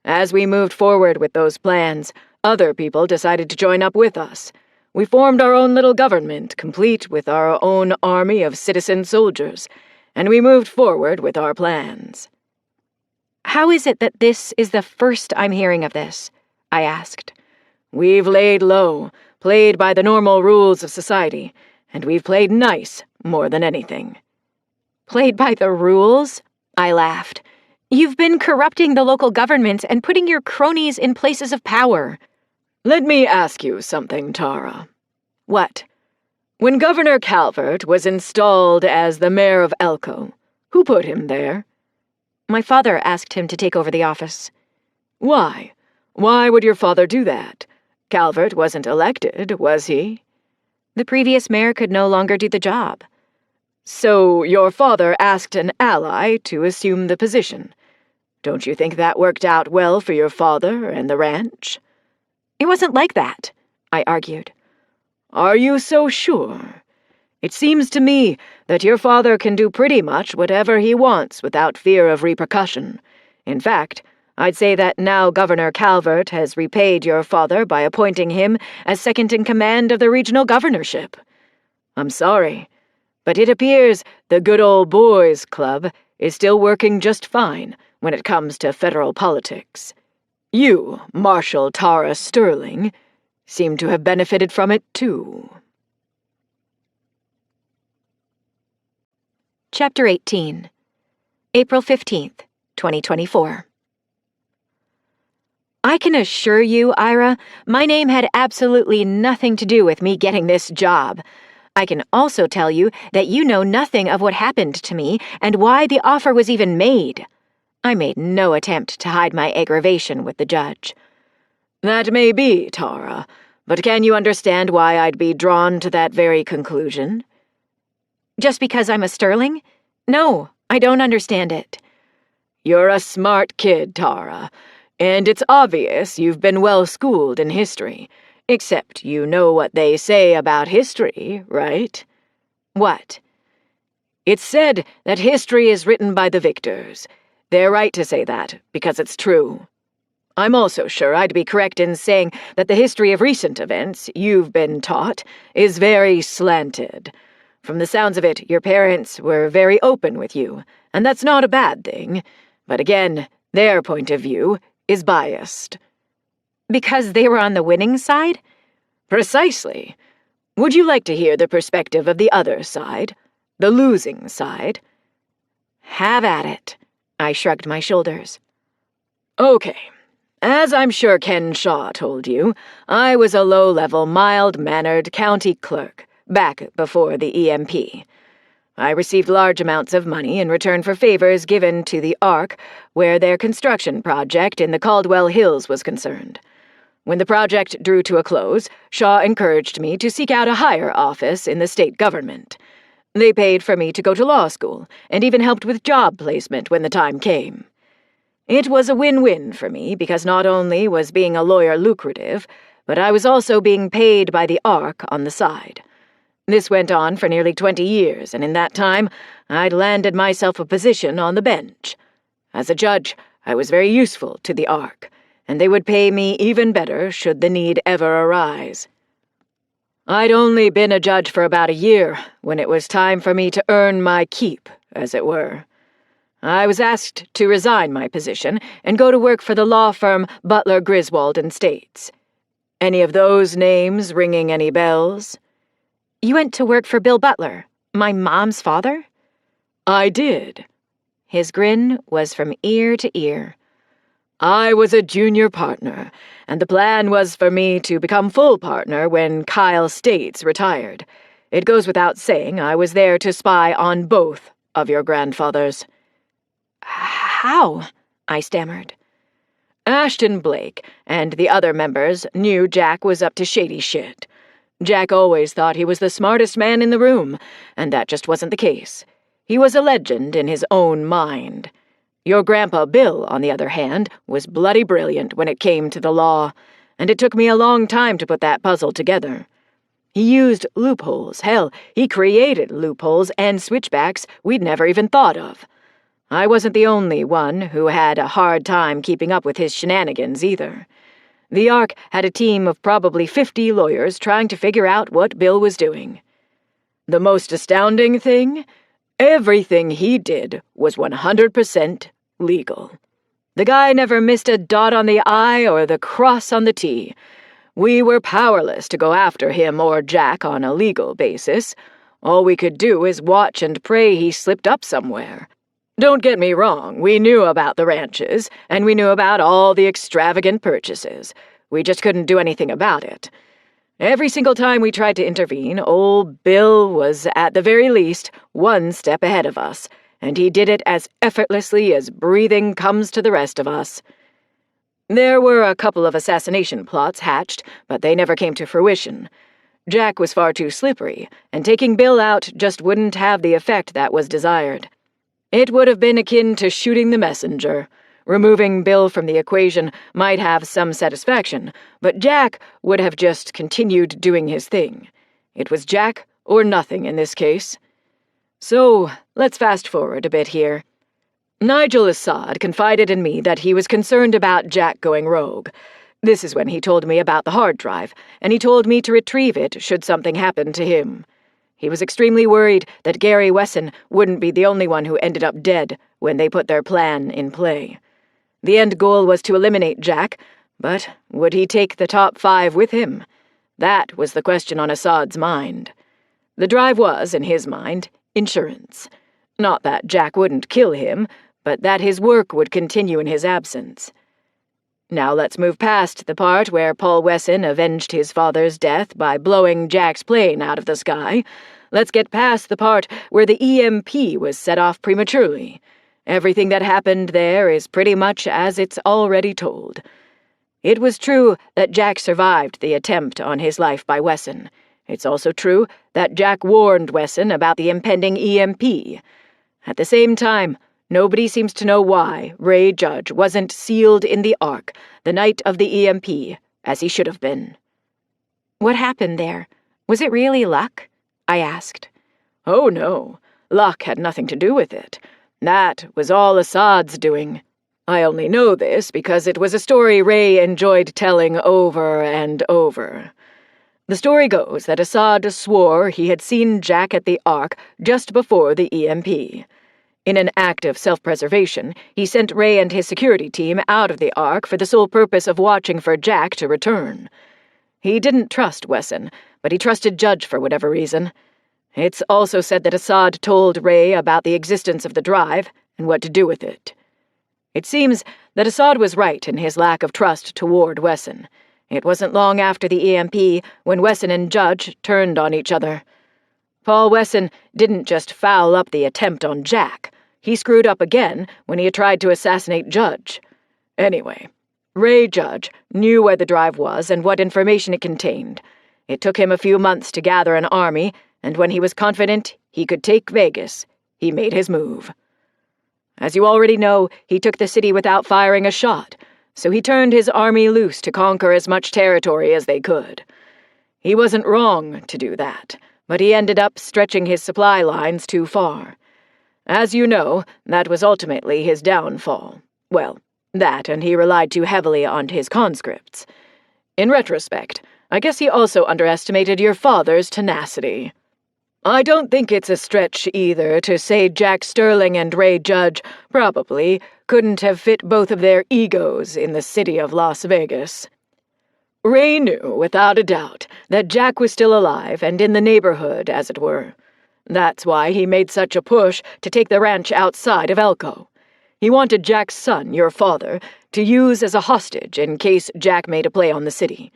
As we moved forward with those plans, other people decided to join up with us. We formed our own little government, complete with our own army of citizen soldiers, and we moved forward with our plans. How is it that this is the first I'm hearing of this? I asked. We've laid low, played by the normal rules of society, and we've played nice more than anything. Played by the rules? I laughed. You've been corrupting the local government and putting your cronies in places of power. Let me ask you something, Tara. What? When Governor Calvert was installed as the mayor of Elko, who put him there? My father asked him to take over the office. Why? Why would your father do that? Calvert wasn't elected, was he? The previous mayor could no longer do the job. So your father asked an ally to assume the position. Don't you think that worked out well for your father and the ranch? It wasn't like that, I argued. Are you so sure? It seems to me that your father can do pretty much whatever he wants without fear of repercussion. In fact, I'd say that now Governor Calvert has repaid your father by appointing him as second-in-command of the regional governorship. I'm sorry, but it appears the Good Old Boys Club is still working just fine when it comes to federal politics. You, Marshal Tara Sterling, seem to have benefited from it, too. Chapter 18. April 15th, 2024. I can assure you, Ira, my name had absolutely nothing to do with me getting this job. I can also tell you that you know nothing of what happened to me and why the offer was even made. I made no attempt to hide my aggravation with the judge. That may be, Tara, but can you understand why I'd be drawn to that very conclusion? Just because I'm a Sterling? No, I don't understand it. You're a smart kid, Tara, and it's obvious you've been well schooled in history, except you know what they say about history, right? What? It's said that history is written by the victors. They're right to say that, because it's true. I'm also sure I'd be correct in saying that the history of recent events, you've been taught, is very slanted. From the sounds of it, your parents were very open with you, and that's not a bad thing. But again, their point of view is biased. Because they were on the winning side? Precisely. Would you like to hear the perspective of the other side? The losing side? Have at it. I shrugged my shoulders. Okay. As I'm sure Ken Shaw told you, I was a low-level, mild-mannered county clerk, back before the EMP. I received large amounts of money in return for favors given to the ARC, where their construction project in the Caldwell Hills was concerned. When the project drew to a close, Shaw encouraged me to seek out a higher office in the state government. They paid for me to go to law school, and even helped with job placement when the time came. It was a win-win for me because not only was being a lawyer lucrative, but I was also being paid by the ARC on the side. This went on for nearly 20 years, and in that time, I'd landed myself a position on the bench. As a judge, I was very useful to the ARC, and they would pay me even better should the need ever arise. I'd only been a judge for about a year when it was time for me to earn my keep, as it were. I was asked to resign my position and go to work for the law firm Butler, Griswold & States. Any of those names ringing any bells? You went to work for Bill Butler, my mom's father? I did. His grin was from ear to ear. I was a junior partner, and the plan was for me to become full partner when Kyle States retired. It goes without saying I was there to spy on both of your grandfathers. How? I stammered. Ashton Blake and the other members knew Jack was up to shady shit. Jack always thought he was the smartest man in the room, and that just wasn't the case. He was a legend in his own mind. Your grandpa Bill, on the other hand, was bloody brilliant when it came to the law, and it took me a long time to put that puzzle together. He used loopholes. Hell, he created loopholes and switchbacks we'd never even thought of. I wasn't the only one who had a hard time keeping up with his shenanigans, either. The ARC had a team of probably 50 lawyers trying to figure out what Bill was doing. The most astounding thing? Everything he did was 100% legal. The guy never missed a dot on the I or the cross on the T. We were powerless to go after him or Jack on a legal basis. All we could do is watch and pray he slipped up somewhere. Don't get me wrong, we knew about the ranches, and we knew about all the extravagant purchases. We just couldn't do anything about it. Every single time we tried to intervene, old Bill was, at the very least, one step ahead of us, and he did it as effortlessly as breathing comes to the rest of us. There were a couple of assassination plots hatched, but they never came to fruition. Jack was far too slippery, and taking Bill out just wouldn't have the effect that was desired. It would have been akin to shooting the messenger. Removing Bill from the equation might have some satisfaction, but Jack would have just continued doing his thing. It was Jack or nothing in this case. So, let's fast forward a bit here. Nigel Assad confided in me that he was concerned about Jack going rogue. This is when he told me about the hard drive, and he told me to retrieve it should something happen to him. He was extremely worried that Gary Wesson wouldn't be the only one who ended up dead when they put their plan in play. The end goal was to eliminate Jack, but would he take the top 5 with him? That was the question on Assad's mind. The drive was, in his mind, insurance. Not that Jack wouldn't kill him, but that his work would continue in his absence. Now let's move past the part where Paul Wesson avenged his father's death by blowing Jack's plane out of the sky. Let's get past the part where the EMP was set off prematurely. Everything that happened there is pretty much as it's already told. It was true that Jack survived the attempt on his life by Wesson. It's also true that Jack warned Wesson about the impending EMP. At the same time, nobody seems to know why Ray Judge wasn't sealed in the Ark the night of the EMP, as he should have been. What happened there? Was it really luck? I asked. Oh, no. Luck had nothing to do with it. That was all Assad's doing. I only know this because it was a story Ray enjoyed telling over and over. The story goes that Assad swore he had seen Jack at the Ark just before the EMP. In an act of self-preservation, he sent Ray and his security team out of the Ark for the sole purpose of watching for Jack to return. He didn't trust Wesson, but he trusted Judge for whatever reason. It's also said that Assad told Ray about the existence of the drive and what to do with it. It seems that Assad was right in his lack of trust toward Wesson. It wasn't long after the EMP when Wesson and Judge turned on each other. Paul Wesson didn't just foul up the attempt on Jack. He screwed up again when he had tried to assassinate Judge. Anyway, Ray Judge knew where the drive was and what information it contained. It took him a few months to gather an army, and when he was confident he could take Vegas, he made his move. As you already know, he took the city without firing a shot, so he turned his army loose to conquer as much territory as they could. He wasn't wrong to do that, but he ended up stretching his supply lines too far. As you know, that was ultimately his downfall. Well, that, and he relied too heavily on his conscripts. In retrospect, I guess he also underestimated your father's tenacity. I don't think it's a stretch either to say Jack Sterling and Ray Judge probably couldn't have fit both of their egos in the city of Las Vegas. Ray knew, without a doubt, that Jack was still alive and in the neighborhood, as it were. That's why he made such a push to take the ranch outside of Elko. He wanted Jack's son, your father, to use as a hostage in case Jack made a play on the city.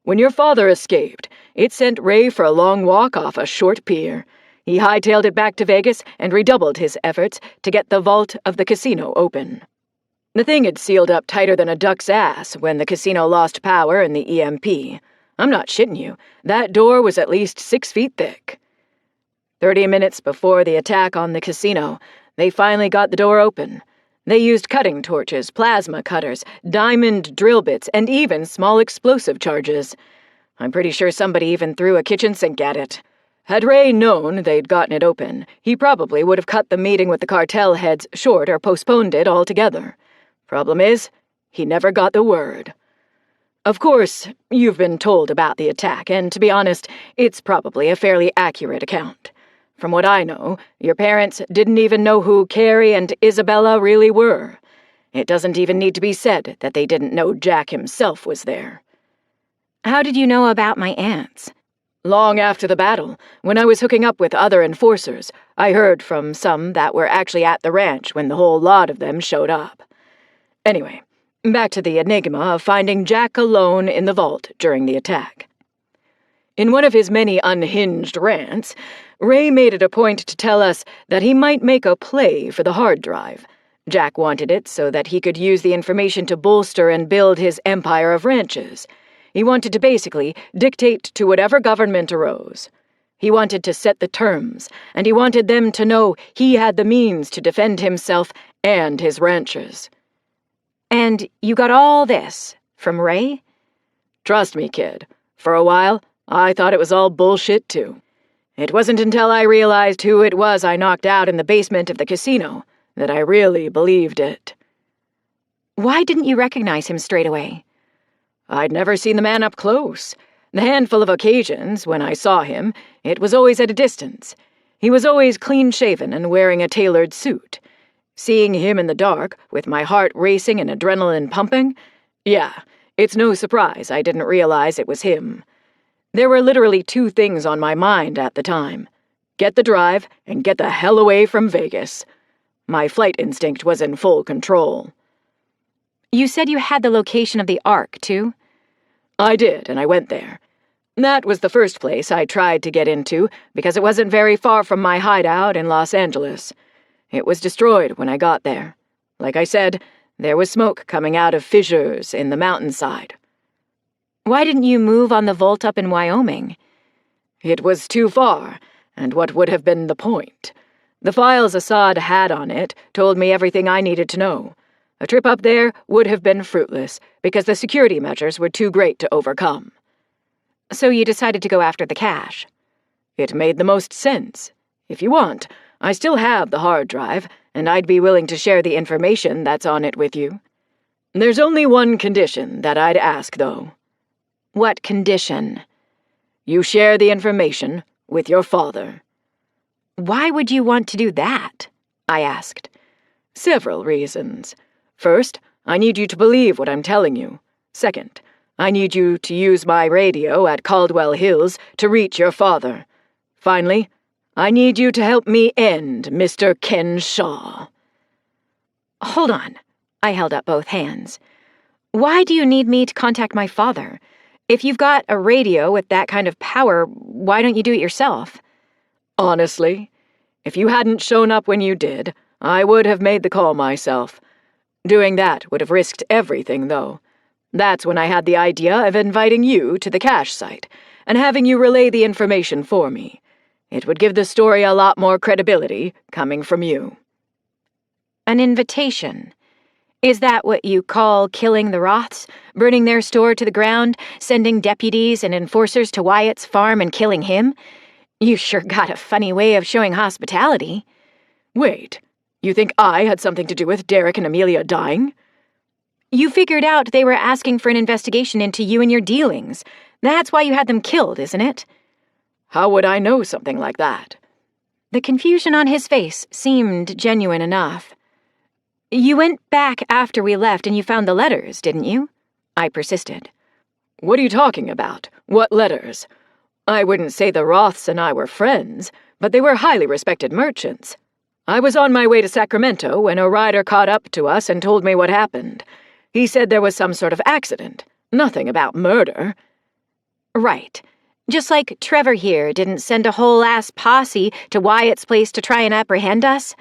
When your father escaped, it sent Ray for a long walk off a short pier. He hightailed it back to Vegas and redoubled his efforts to get the vault of the casino open. The thing had sealed up tighter than a duck's ass when the casino lost power in the EMP. I'm not shitting you. That door was at least 6 feet thick. 30 minutes before the attack on the casino, they finally got the door open. They used cutting torches, plasma cutters, diamond drill bits, and even small explosive charges. I'm pretty sure somebody even threw a kitchen sink at it. Had Ray known they'd gotten it open, he probably would have cut the meeting with the cartel heads short or postponed it altogether. Problem is, he never got the word. Of course, you've been told about the attack, and to be honest, it's probably a fairly accurate account. From what I know, your parents didn't even know who Carrie and Isabella really were. It doesn't even need to be said that they didn't know Jack himself was there. How did you know about my aunts? Long after the battle, when I was hooking up with other enforcers, I heard from some that were actually at the ranch when the whole lot of them showed up. Anyway, back to the enigma of finding Jack alone in the vault during the attack. In one of his many unhinged rants, Ray made it a point to tell us that he might make a play for the hard drive. Jack wanted it so that he could use the information to bolster and build his empire of ranches. He wanted to basically dictate to whatever government arose. He wanted to set the terms, and he wanted them to know he had the means to defend himself and his ranches. And you got all this from Ray? Trust me, kid. For a while, I thought it was all bullshit, too. It wasn't until I realized who it was I knocked out in the basement of the casino that I really believed it. Why didn't you recognize him straight away? I'd never seen the man up close. The handful of occasions when I saw him, it was always at a distance. He was always clean-shaven and wearing a tailored suit. Seeing him in the dark, with my heart racing and adrenaline pumping, yeah, it's no surprise I didn't realize it was him. There were literally 2 things on my mind at the time. Get the drive and get the hell away from Vegas. My flight instinct was in full control. You said you had the location of the Ark, too? I did, and I went there. That was the first place I tried to get into because it wasn't very far from my hideout in Los Angeles. It was destroyed when I got there. Like I said, there was smoke coming out of fissures in the mountainside. Why didn't you move on the Volt up in Wyoming? It was too far, and what would have been the point? The files Assad had on it told me everything I needed to know. A trip up there would have been fruitless because the security measures were too great to overcome. So you decided to go after the cache? It made the most sense. If you want, I still have the hard drive, and I'd be willing to share the information that's on it with you. There's only one condition that I'd ask, though. What condition? You share the information with your father. Why would you want to do that? I asked. Several reasons. First, I need you to believe what I'm telling you. Second, I need you to use my radio at Caldwell Hills to reach your father. Finally, I need you to help me end Mr. Ken Shaw. Hold on. I held up both hands. Why do you need me to contact my father? If you've got a radio with that kind of power, why don't you do it yourself? Honestly, if you hadn't shown up when you did, I would have made the call myself. Doing that would have risked everything, though. That's when I had the idea of inviting you to the cache site and having you relay the information for me. It would give the story a lot more credibility coming from you. An invitation? Is that what you call killing the Roths? Burning their store to the ground, sending deputies and enforcers to Wyatt's farm and killing him? You sure got a funny way of showing hospitality. Wait, you think I had something to do with Derek and Amelia dying? You figured out they were asking for an investigation into you and your dealings. That's why you had them killed, isn't it? How would I know something like that? The confusion on his face seemed genuine enough. You went back after we left and you found the letters, didn't you? I persisted. What are you talking about? What letters? I wouldn't say the Roths and I were friends, but they were highly respected merchants. I was on my way to Sacramento when a rider caught up to us and told me what happened. He said there was some sort of accident. Nothing about murder. Right. Just like Trevor here didn't send a whole-ass posse to Wyatt's place to try and apprehend us.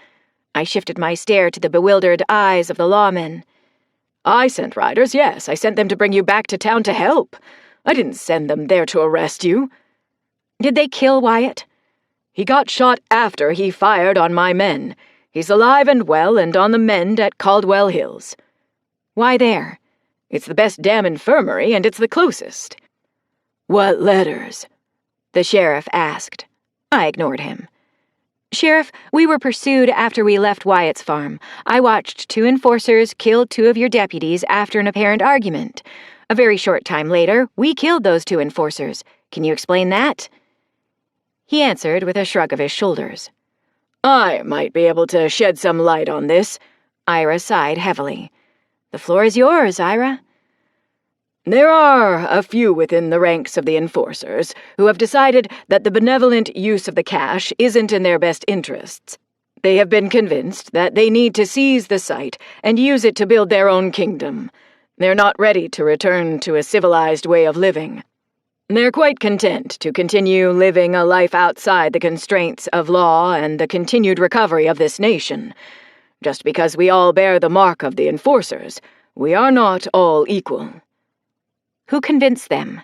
I shifted my stare to the bewildered eyes of the lawman. I sent riders, yes. I sent them to bring you back to town to help. I didn't send them there to arrest you. Did they kill Wyatt? He got shot after he fired on my men. He's alive and well and on the mend at Caldwell Hills. Why there? It's the best damn infirmary, and it's the closest. What letters? The sheriff asked. I ignored him. Sheriff, we were pursued after we left Wyatt's farm. I watched 2 enforcers kill 2 of your deputies after an apparent argument. A very short time later, we killed those 2 enforcers. Can you explain that? He answered with a shrug of his shoulders. I might be able to shed some light on this. Ira sighed heavily. The floor is yours, Ira. There are a few within the ranks of the enforcers who have decided that the benevolent use of the cache isn't in their best interests. They have been convinced that they need to seize the site and use it to build their own kingdom. They're not ready to return to a civilized way of living. They're quite content to continue living a life outside the constraints of law and the continued recovery of this nation. Just because we all bear the mark of the enforcers, we are not all equal. Who convinced them?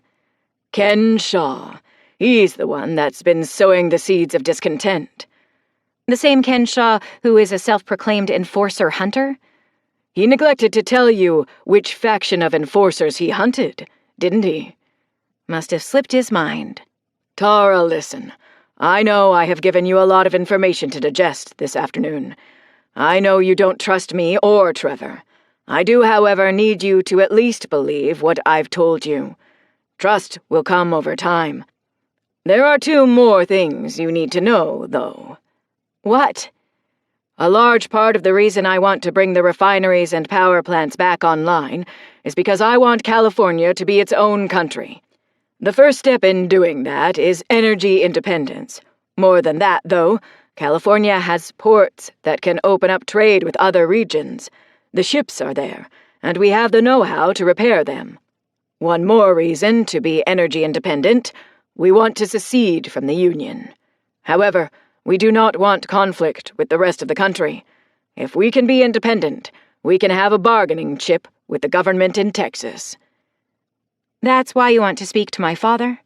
Ken Shaw. He's the one that's been sowing the seeds of discontent. The same Ken Shaw who is a self-proclaimed enforcer hunter? He neglected to tell you which faction of enforcers he hunted, didn't he? Must have slipped his mind. Tara, listen. I know I have given you a lot of information to digest this afternoon. I know you don't trust me or Trevor. I do, however, need you to at least believe what I've told you. Trust will come over time. There are 2 more things you need to know, though. What? A large part of the reason I want to bring the refineries and power plants back online is because I want California to be its own country. The first step in doing that is energy independence. More than that, though, California has ports that can open up trade with other regions. The ships are there, and we have the know-how to repair them. One more reason to be energy independent: we want to secede from the Union. However, we do not want conflict with the rest of the country. If we can be independent, we can have a bargaining chip with the government in Texas. That's why you want to speak to my father?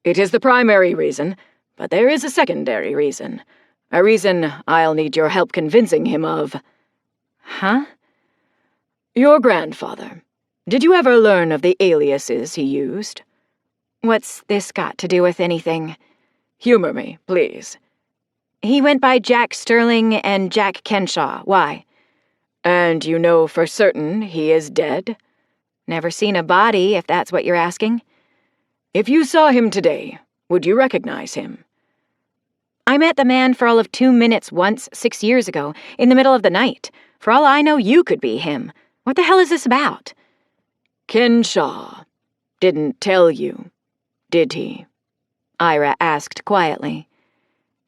It is the primary reason, but there is a secondary reason. A reason I'll need your help convincing him of. Huh? Your grandfather. Did you ever learn of the aliases he used? What's this got to do with anything? Humor me, please. He went by Jack Sterling and Jack Kenshaw. Why? And you know for certain he is dead? Never seen a body, if that's what you're asking. If you saw him today, would you recognize him? I met the man for all of 2 minutes once 6 years ago, in the middle of the night. For all I know, you could be him. What the hell is this about? Kenshaw didn't tell you, did he? Ira asked quietly.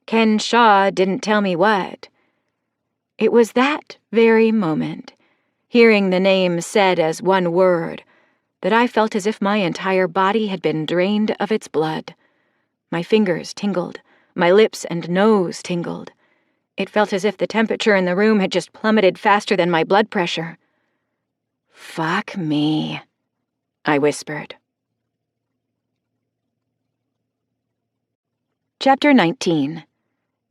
Ken Shaw didn't tell me what. It was that very moment, hearing the name said as one word, that I felt as if my entire body had been drained of its blood. My fingers tingled. My lips and nose tingled. It felt as if the temperature in the room had just plummeted faster than my blood pressure. "Fuck me," I whispered. Chapter 19,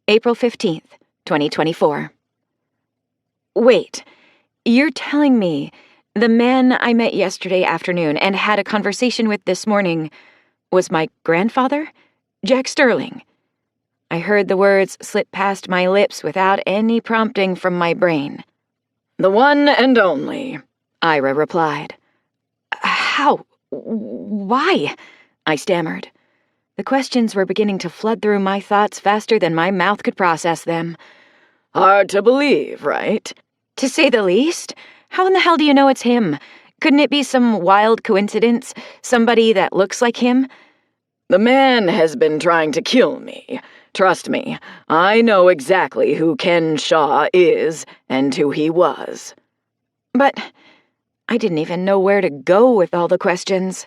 April 15th, 2024. Wait, you're telling me the man I met yesterday afternoon and had a conversation with this morning was my grandfather, Jack Sterling? I heard the words slip past my lips without any prompting from my brain. The one and only, Ira replied. How? Why? I stammered. The questions were beginning to flood through my thoughts faster than my mouth could process them. Hard to believe, right? To say the least. How in the hell do you know it's him? Couldn't it be some wild coincidence? Somebody that looks like him? The man has been trying to kill me. Trust me, I know exactly who Ken Shaw is and who he was. But I didn't even know where to go with all the questions.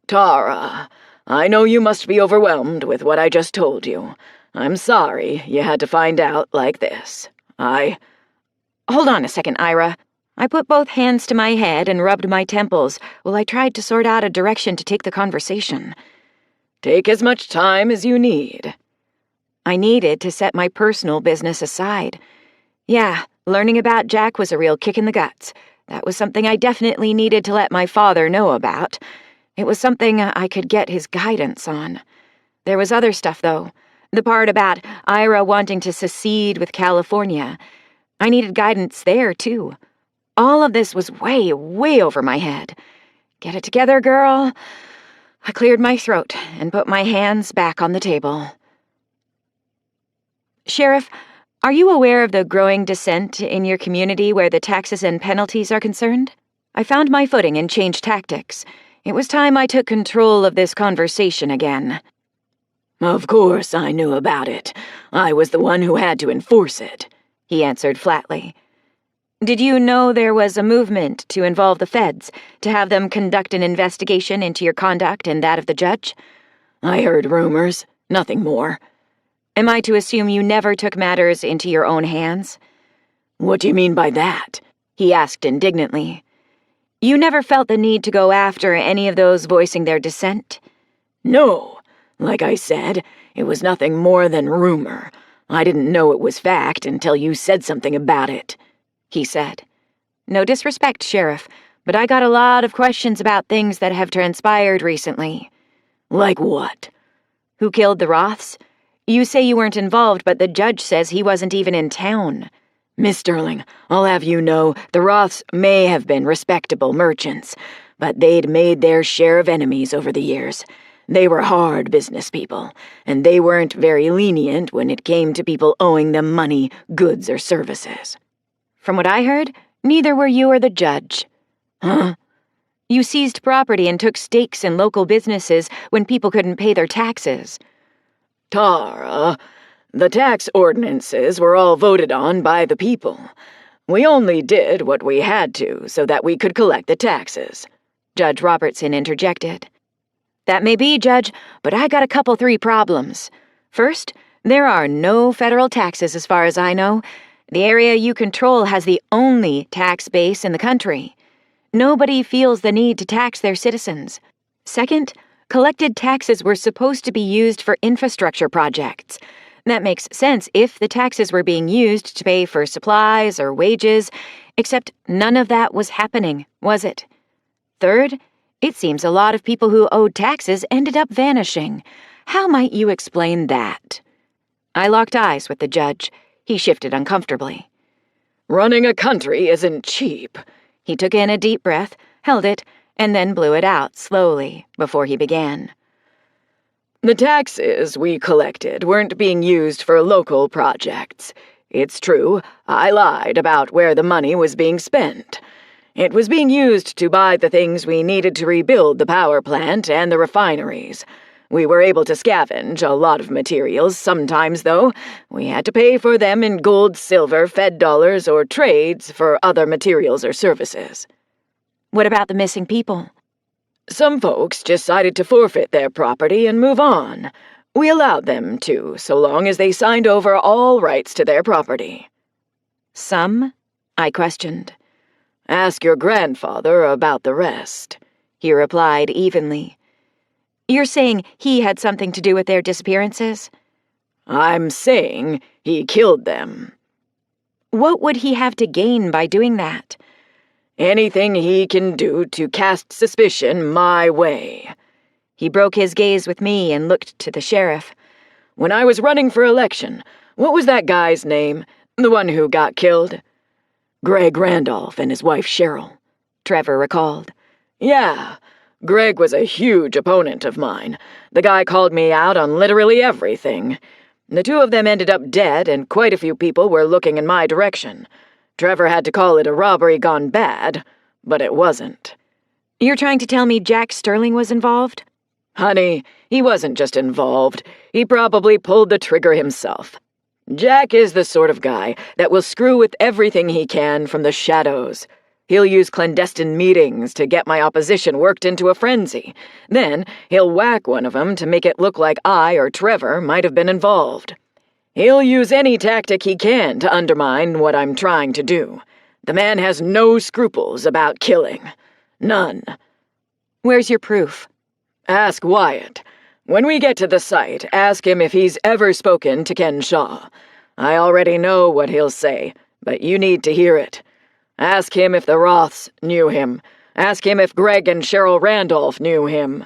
Tara, I know you must be overwhelmed with what I just told you. I'm sorry you had to find out like this. Hold on a second, Ira. I put both hands to my head and rubbed my temples while I tried to sort out a direction to take the conversation. Take as much time as you need. I needed to set my personal business aside. Yeah, learning about Jack was a real kick in the guts. That was something I definitely needed to let my father know about. It was something I could get his guidance on. There was other stuff, though. The part about Ira wanting to secede with California. I needed guidance there, too. All of this was way, way over my head. Get it together, girl. I cleared my throat and put my hands back on the table. Sheriff, are you aware of the growing dissent in your community where the taxes and penalties are concerned? I found my footing and changed tactics. It was time I took control of this conversation again. Of course I knew about it. I was the one who had to enforce it, he answered flatly. Did you know there was a movement to involve the feds, to have them conduct an investigation into your conduct and that of the judge? I heard rumors, nothing more. Am I to assume you never took matters into your own hands? What do you mean by that? He asked indignantly. You never felt the need to go after any of those voicing their dissent? No. Like I said, it was nothing more than rumor. I didn't know it was fact until you said something about it, he said. No disrespect, Sheriff, but I got a lot of questions about things that have transpired recently. Like what? Who killed the Roths? You say you weren't involved, but the judge says he wasn't even in town. Miss Sterling, I'll have you know, the Roths may have been respectable merchants, but they'd made their share of enemies over the years. They were hard business people, and they weren't very lenient when it came to people owing them money, goods, or services. From what I heard, neither were you or the judge. Huh? You seized property and took stakes in local businesses when people couldn't pay their taxes. Tara, The tax ordinances were all voted on by the people. We only did what we had to so that we could collect the taxes," Judge Robertson interjected. "That may be, Judge, but I got three problems. First, there are no federal taxes as far as I know. The area you control has the only tax base in the country. Nobody feels the need to tax their citizens. Second, collected taxes were supposed to be used for infrastructure projects. That makes sense if the taxes were being used to pay for supplies or wages, except none of that was happening, was it? Third, it seems a lot of people who owed taxes ended up vanishing. How might you explain that?" I locked eyes with the judge. He shifted uncomfortably. "Running a country isn't cheap." He took in a deep breath, held it, and then blew it out slowly before he began. "The taxes we collected weren't being used for local projects. It's true, I lied about where the money was being spent. It was being used to buy the things we needed to rebuild the power plant and the refineries. We were able to scavenge a lot of materials. Sometimes, though, we had to pay for them in gold, silver, Fed dollars, or trades for other materials or services." What about the missing people? "Some folks decided to forfeit their property and move on. We allowed them to, so long as they signed over all rights to their property." "Some?" I questioned. "Ask your grandfather about the rest," he replied evenly. "You're saying he had something to do with their disappearances?" "I'm saying he killed them." "What would he have to gain by doing that?" "Anything he can do to cast suspicion my way." He broke his gaze with me and looked to the sheriff. "When I was running for election, what was that guy's name? The one who got killed?" "Greg Randolph and his wife Cheryl," Trevor recalled. "Yeah. Greg was a huge opponent of mine. The guy called me out on literally everything. The two of them ended up dead, and quite a few people were looking in my direction. Trevor had to call it a robbery gone bad, but it wasn't." "You're trying to tell me Jack Sterling was involved?" "Honey, he wasn't just involved. He probably pulled the trigger himself. Jack is the sort of guy that will screw with everything he can from the shadows. He'll use clandestine meetings to get my opposition worked into a frenzy. Then he'll whack one of them to make it look like I or Trevor might have been involved. He'll use any tactic he can to undermine what I'm trying to do. The man has no scruples about killing. None." "Where's your proof?" "Ask Wyatt. When we get to the site, ask him if he's ever spoken to Ken Shaw. I already know what he'll say, but you need to hear it. Ask him if the Roths knew him. Ask him if Greg and Cheryl Randolph knew him.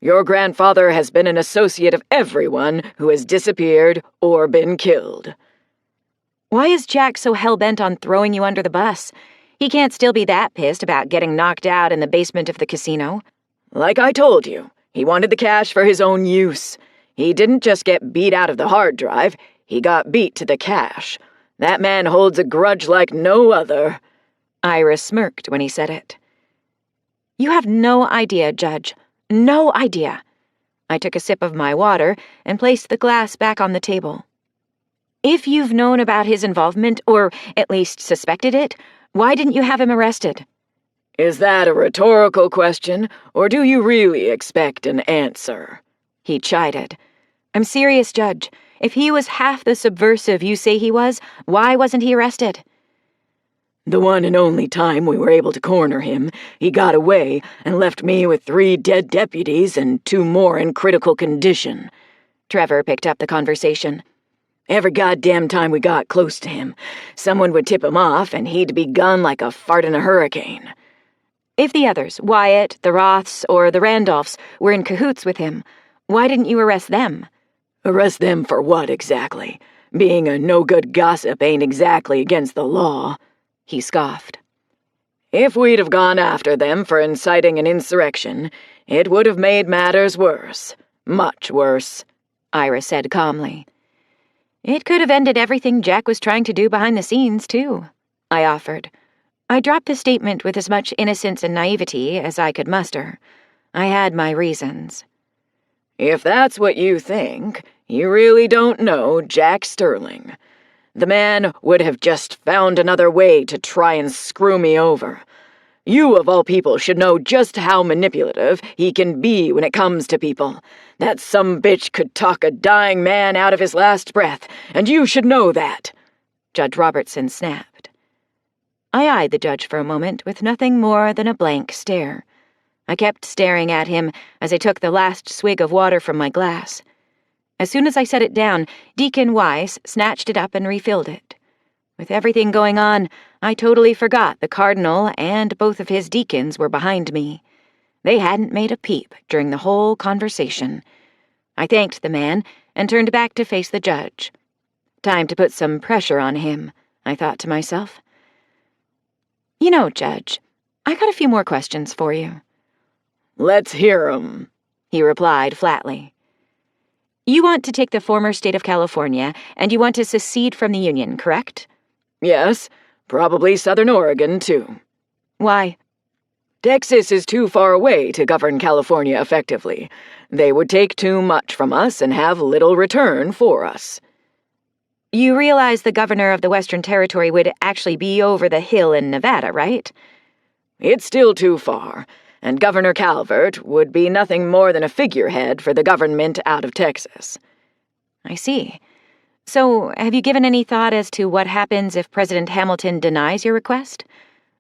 Your grandfather has been an associate of everyone who has disappeared or been killed." "Why is Jack so hell-bent on throwing you under the bus? He can't still be that pissed about getting knocked out in the basement of the casino." "Like I told you, he wanted the cash for his own use. He didn't just get beat out of the hard drive, he got beat to the cash. That man holds a grudge like no other." Ira smirked when he said it. "You have no idea, Judge. No idea." I took a sip of my water and placed the glass back on the table. "If you've known about his involvement, or at least suspected it, why didn't you have him arrested?" "Is that a rhetorical question, or do you really expect an answer?" He chided. "I'm serious, Judge. If he was half the subversive you say he was, why wasn't he arrested?" "The one and only time we were able to corner him, he got away and left me with 3 dead deputies and 2 more in critical condition." Trevor picked up the conversation. "Every goddamn time we got close to him, someone would tip him off and he'd be gone like a fart in a hurricane." "If the others, Wyatt, the Roths, or the Randolphs, were in cahoots with him, why didn't you arrest them?" "Arrest them for what exactly? Being a no-good gossip ain't exactly against the law," he scoffed. "If we'd have gone after them for inciting an insurrection, it would have made matters worse. Much worse," Ira said calmly. "It could have ended everything Jack was trying to do behind the scenes, too," I offered. I dropped the statement with as much innocence and naivety as I could muster. I had my reasons. "If that's what you think, You really don't know Jack Sterling. The man would have just found another way to try and screw me over. You, of all people, should know just how manipulative he can be when it comes to people. That sumbitch could talk a dying man out of his last breath, and you should know that," Judge Robertson snapped. I eyed the judge for a moment with nothing more than a blank stare. I kept staring at him as I took the last swig of water from my glass. As soon as I set it down, Deacon Weiss snatched it up and refilled it. With everything going on, I totally forgot the cardinal and both of his deacons were behind me. They hadn't made a peep during the whole conversation. I thanked the man and turned back to face the judge. Time to put some pressure on him, I thought to myself. "You know, Judge, I got a few more questions for you." "Let's hear 'em," he replied flatly. "You want to take the former state of California, and you want to secede from the Union, correct?" "Yes, probably Southern Oregon, too." "Why?" "Texas is too far away to govern California effectively. They would take too much from us and have little return for us." "You realize the governor of the Western Territory would actually be over the hill in Nevada, right?" "It's still too far, and Governor Calvert would be nothing more than a figurehead for the government out of Texas." "I see. So, have you given any thought as to what happens if President Hamilton denies your request?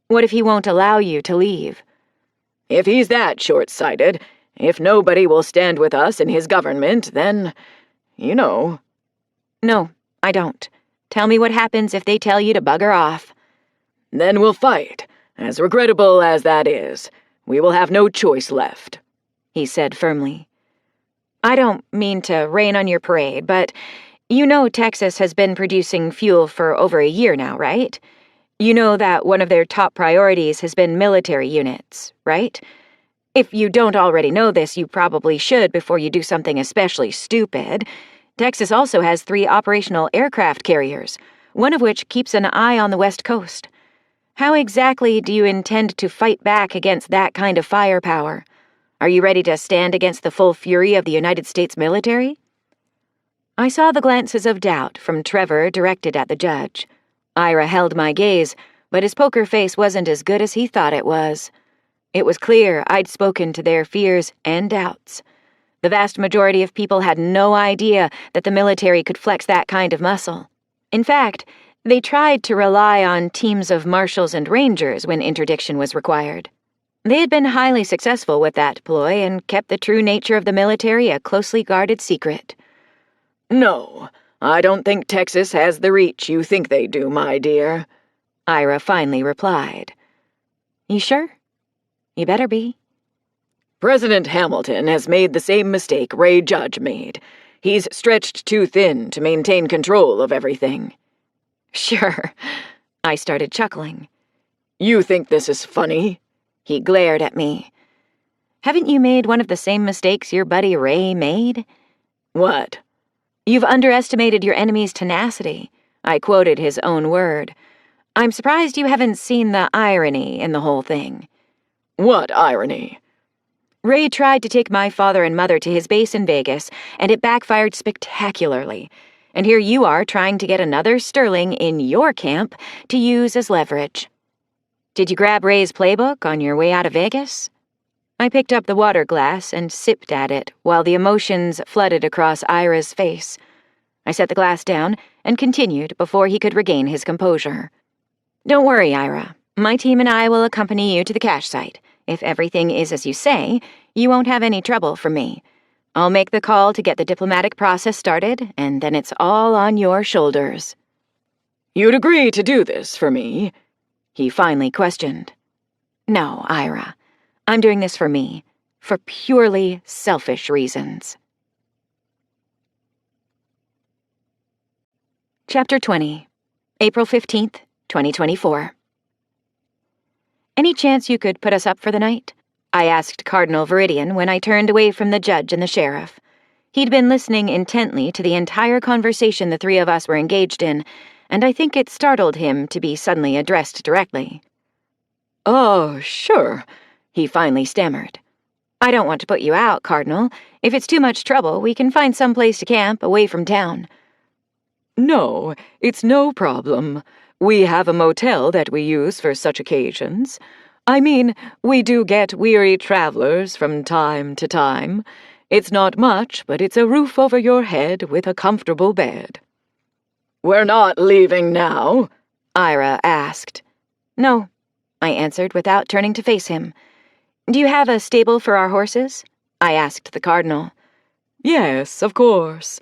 What if he won't allow you to leave?" "If he's that short-sighted, if nobody will stand with us in his government, then, you know." "No, I don't. Tell me what happens if they tell you to bugger off." "Then we'll fight. As regrettable as that is, we will have no choice left," he said firmly. "I don't mean to rain on your parade, but you know Texas has been producing fuel for over a year now, right? You know that one of their top priorities has been military units, right? If you don't already know this, you probably should before you do something especially stupid. Texas also has 3 operational aircraft carriers, one of which keeps an eye on the West Coast. How exactly do you intend to fight back against that kind of firepower? Are you ready to stand against the full fury of the United States military?" I saw the glances of doubt from Trevor directed at the judge. Ira held my gaze, but his poker face wasn't as good as he thought it was. It was clear I'd spoken to their fears and doubts. The vast majority of people had no idea that the military could flex that kind of muscle. In fact, they tried to rely on teams of marshals and rangers when interdiction was required. They had been highly successful with that ploy and kept the true nature of the military a closely guarded secret. "No, I don't think Texas has the reach you think they do, my dear," Ira finally replied. "You sure? You better be." "President Hamilton has made the same mistake Ray Judge made. He's stretched too thin to maintain control of everything." "Sure." I started chuckling. "You think this is funny?" He glared at me. "Haven't you made one of the same mistakes your buddy Ray made?" "What?" "You've underestimated your enemy's tenacity." I quoted his own word. "I'm surprised you haven't seen the irony in the whole thing." "What irony?" "Ray tried to take my father and mother to his base in Vegas, and it backfired spectacularly. And here you are trying to get another Sterling in your camp to use as leverage. Did you grab Ray's playbook on your way out of Vegas?" I picked up the water glass and sipped at it while the emotions flooded across Ira's face. I set the glass down and continued before he could regain his composure. "Don't worry, Ira. My team and I will accompany you to the cache site. If everything is as you say, you won't have any trouble from me. I'll make the call to get the diplomatic process started, and then it's all on your shoulders." "You'd agree to do this for me?" he finally questioned. "No, Ira. I'm doing this for me, for purely selfish reasons." Chapter 20, April 15th, 2024. "Any chance you could put us up for the night?" I asked Cardinal Viridian when I turned away from the judge and the sheriff. He'd been listening intently to the entire conversation the 3 of us were engaged in, and I think it startled him to be suddenly addressed directly. "Oh, sure," he finally stammered. I don't want to put you out, Cardinal. If it's too much trouble, we can find some place to camp away from town. No, it's no problem. We have a motel that we use for such occasions. I mean, we do get weary travelers from time to time. It's not much, but it's a roof over your head with a comfortable bed. We're not leaving now? Ira asked. No, I answered without turning to face him. Do you have a stable for our horses? I asked the Cardinal. Yes, of course.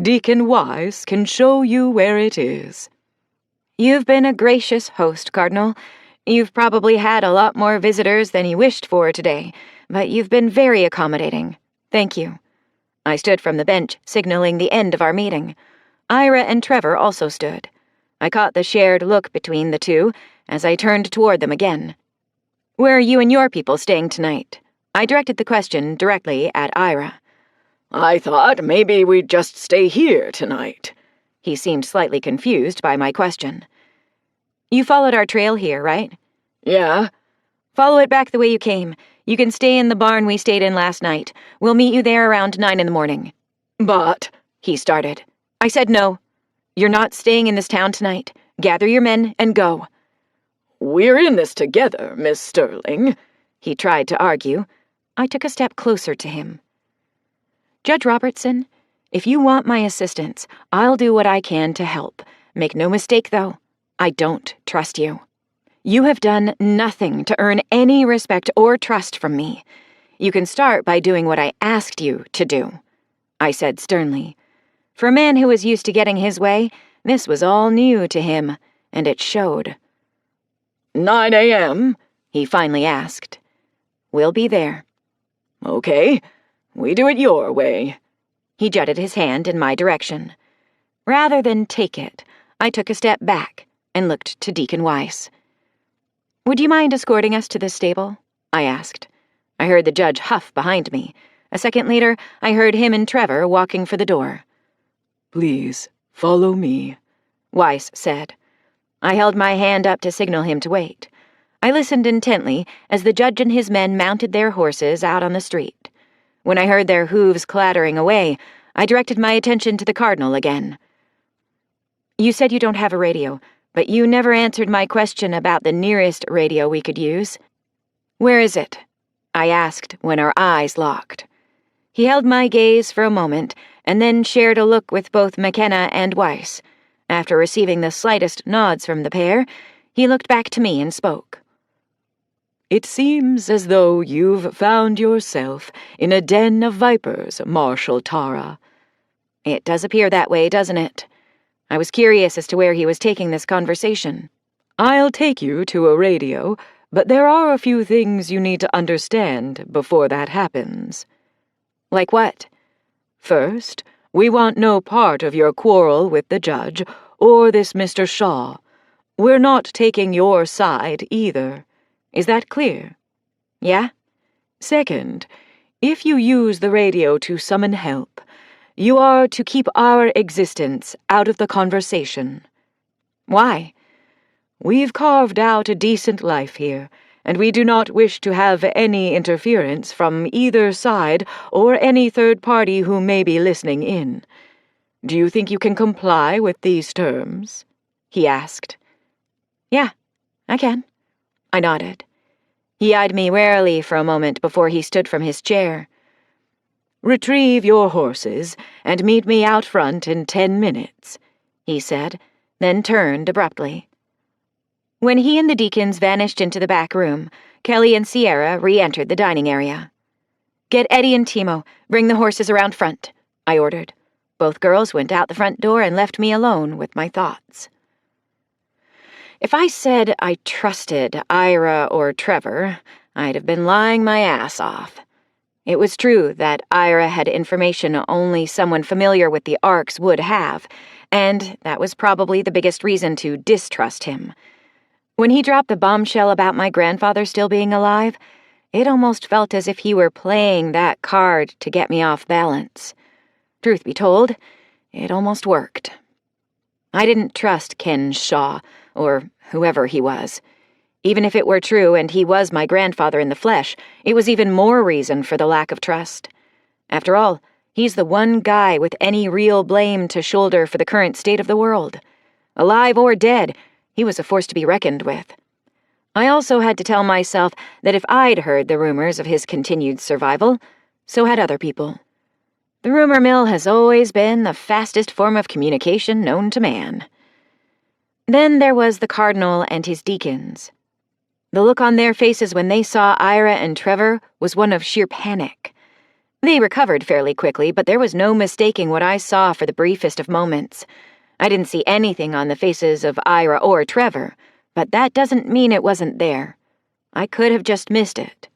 Deacon Weiss can show you where it is. You've been a gracious host, Cardinal. You've probably had a lot more visitors than you wished for today, but you've been very accommodating. Thank you. I stood from the bench, signaling the end of our meeting. Ira and Trevor also stood. I caught the shared look between the two as I turned toward them again. Where are you and your people staying tonight? I directed the question directly at Ira. I thought maybe we'd just stay here tonight. He seemed slightly confused by my question. You followed our trail here, right? Yeah. Follow it back the way you came. You can stay in the barn we stayed in last night. We'll meet you there around 9 in the morning. But, he started. I said no. You're not staying in this town tonight. Gather your men and go. We're in this together, Miss Sterling. He tried to argue. I took a step closer to him. Judge Robertson, if you want my assistance, I'll do what I can to help. Make no mistake, though, I don't trust you. You have done nothing to earn any respect or trust from me. You can start by doing what I asked you to do, I said sternly. For a man who was used to getting his way, this was all new to him, and it showed. 9 a.m.? He finally asked. We'll be there. Okay, we do it your way. He jutted his hand in my direction. Rather than take it, I took a step back and looked to Deacon Weiss. Would you mind escorting us to the stable? I asked. I heard the judge huff behind me. A second later, I heard him and Trevor walking for the door. Please, follow me, Weiss said. I held my hand up to signal him to wait. I listened intently as the judge and his men mounted their horses out on the street. When I heard their hooves clattering away, I directed my attention to the Cardinal again. You said you don't have a radio, but you never answered my question about the nearest radio we could use. Where is it? I asked when our eyes locked. He held my gaze for a moment and then shared a look with both McKenna and Weiss. After receiving the slightest nods from the pair, he looked back to me and spoke. It seems as though you've found yourself in a den of vipers, Marshal Tara. It does appear that way, doesn't it? I was curious as to where he was taking this conversation. I'll take you to a radio, but there are a few things you need to understand before that happens. Like what? First, we want no part of your quarrel with the judge or this Mr. Shaw. We're not taking your side either. Is that clear? Yeah? Second, if you use the radio to summon help, you are to keep our existence out of the conversation. Why? We've carved out a decent life here, and we do not wish to have any interference from either side or any third party who may be listening in. Do you think you can comply with these terms? He asked. Yeah, I can. I nodded. He eyed me warily for a moment before he stood from his chair. Retrieve your horses and meet me out front in 10 minutes, he said, then turned abruptly. When he and the deacons vanished into the back room, Kelly and Sierra re-entered the dining area. Get Eddie and Timo. Bring the horses around front, I ordered. Both girls went out the front door and left me alone with my thoughts. If I said I trusted Ira or Trevor, I'd have been lying my ass off. It was true that Ira had information only someone familiar with the Arcs would have, and that was probably the biggest reason to distrust him. When he dropped the bombshell about my grandfather still being alive, it almost felt as if he were playing that card to get me off balance. Truth be told, it almost worked. I didn't trust Ken Shaw, or whoever he was. Even if it were true and he was my grandfather in the flesh, it was even more reason for the lack of trust. After all, he's the one guy with any real blame to shoulder for the current state of the world. Alive or dead, he was a force to be reckoned with. I also had to tell myself that if I'd heard the rumors of his continued survival, so had other people. The rumor mill has always been the fastest form of communication known to man. Then there was the cardinal and his deacons. The look on their faces when they saw Ira and Trevor was one of sheer panic. They recovered fairly quickly, but there was no mistaking what I saw for the briefest of moments. I didn't see anything on the faces of Ira or Trevor, but that doesn't mean it wasn't there. I could have just missed it.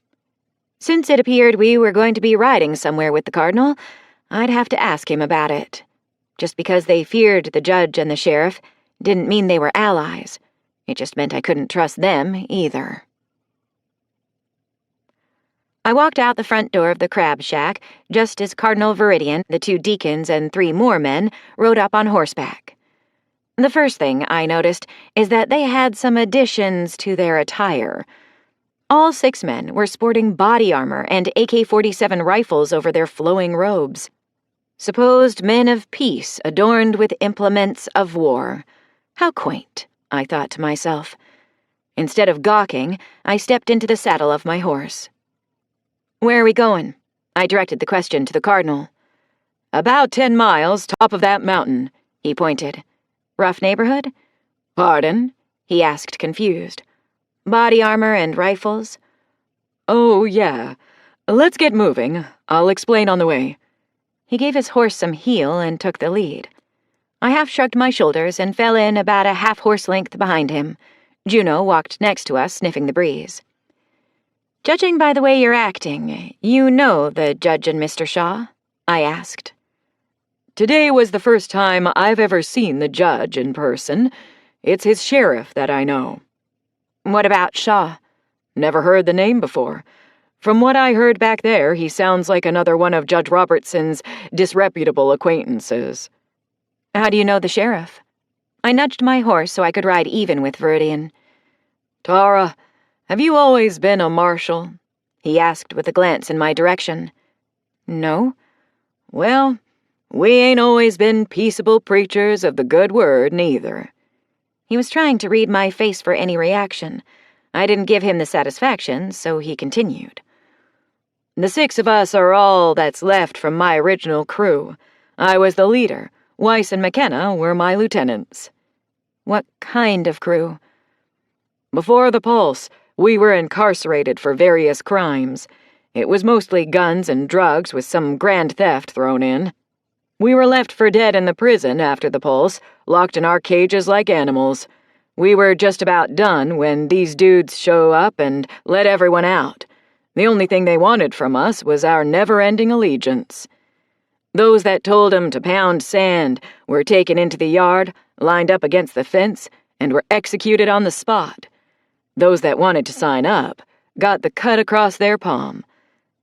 Since it appeared we were going to be riding somewhere with the cardinal, I'd have to ask him about it. Just because they feared the judge and the sheriff didn't mean they were allies. It just meant I couldn't trust them either. I walked out the front door of the crab shack just as Cardinal Viridian, the 2 deacons, and 3 more men rode up on horseback. The first thing I noticed is that they had some additions to their attire. All 6 men were sporting body armor and AK-47 rifles over their flowing robes. Supposed men of peace adorned with implements of war. How quaint, I thought to myself. Instead of gawking, I stepped into the saddle of my horse. "Where are we going?" I directed the question to the cardinal. "About 10 miles top of that mountain," he pointed. "Rough neighborhood?" "Pardon?" he asked, confused. "Body armor and rifles?" "Oh, yeah. Let's get moving. I'll explain on the way." He gave his horse some heel and took the lead. I half shrugged my shoulders and fell in about a half horse length behind him. Juno walked next to us, sniffing the breeze. "Judging by the way you're acting, you know the judge and Mr. Shaw?" I asked. "Today was the first time I've ever seen the judge in person. It's his sheriff that I know." "What about Shaw?" "Never heard the name before. From what I heard back there, he sounds like another one of Judge Robertson's disreputable acquaintances." "How do you know the sheriff?" I nudged my horse so I could ride even with Viridian. "Tara, have you always been a marshal?" he asked with a glance in my direction. "No." "Well, we ain't always been peaceable preachers of the good word, neither." He was trying to read my face for any reaction. I didn't give him the satisfaction, so he continued. "The 6 of us are all that's left from my original crew. I was the leader. Weiss and McKenna were my lieutenants." "What kind of crew?" "Before the Pulse, we were incarcerated for various crimes. It was mostly guns and drugs with some grand theft thrown in. We were left for dead in the prison after the Pulse, locked in our cages like animals. We were just about done when these dudes show up and let everyone out. The only thing they wanted from us was our never-ending allegiance. Those that told 'em to pound sand were taken into the yard, lined up against the fence, and were executed on the spot. Those that wanted to sign up got the cut across their palm.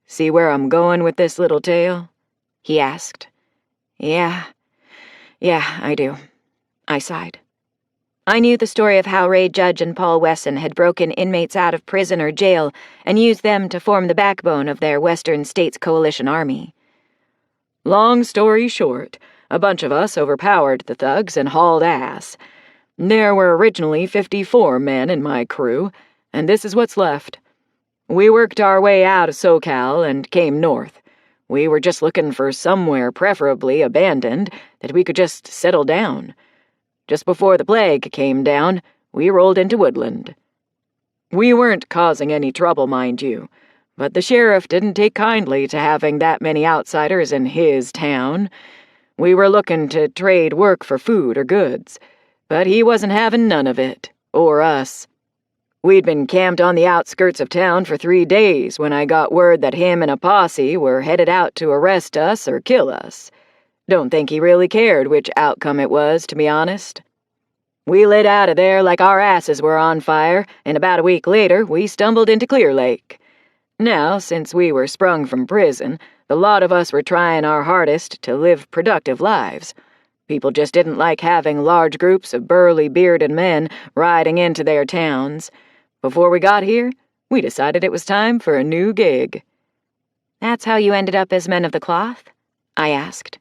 See where I'm going with this little tale?" he asked. Yeah, I do," I sighed. I knew the story of how Ray Judge and Paul Wesson had broken inmates out of prison or jail and used them to form the backbone of their Western States Coalition Army. "Long story short, a bunch of us overpowered the thugs and hauled ass. There were originally 54 men in my crew, and this is what's left. We worked our way out of SoCal and came north. We were just looking for somewhere preferably abandoned that we could just settle down. Just before the plague came down, we rolled into Woodland. We weren't causing any trouble, mind you, but the sheriff didn't take kindly to having that many outsiders in his town. We were looking to trade work for food or goods, but he wasn't having none of it, or us. We'd been camped on the outskirts of town for 3 days when I got word that him and a posse were headed out to arrest us or kill us. Don't think he really cared which outcome it was, to be honest. We lit out of there like our asses were on fire, and about a week later we stumbled into Clear Lake. Now, since we were sprung from prison, the lot of us were trying our hardest to live productive lives. People just didn't like having large groups of burly, bearded men riding into their towns. Before we got here, we decided it was time for a new gig." "That's how you ended up as men of the cloth?" I asked.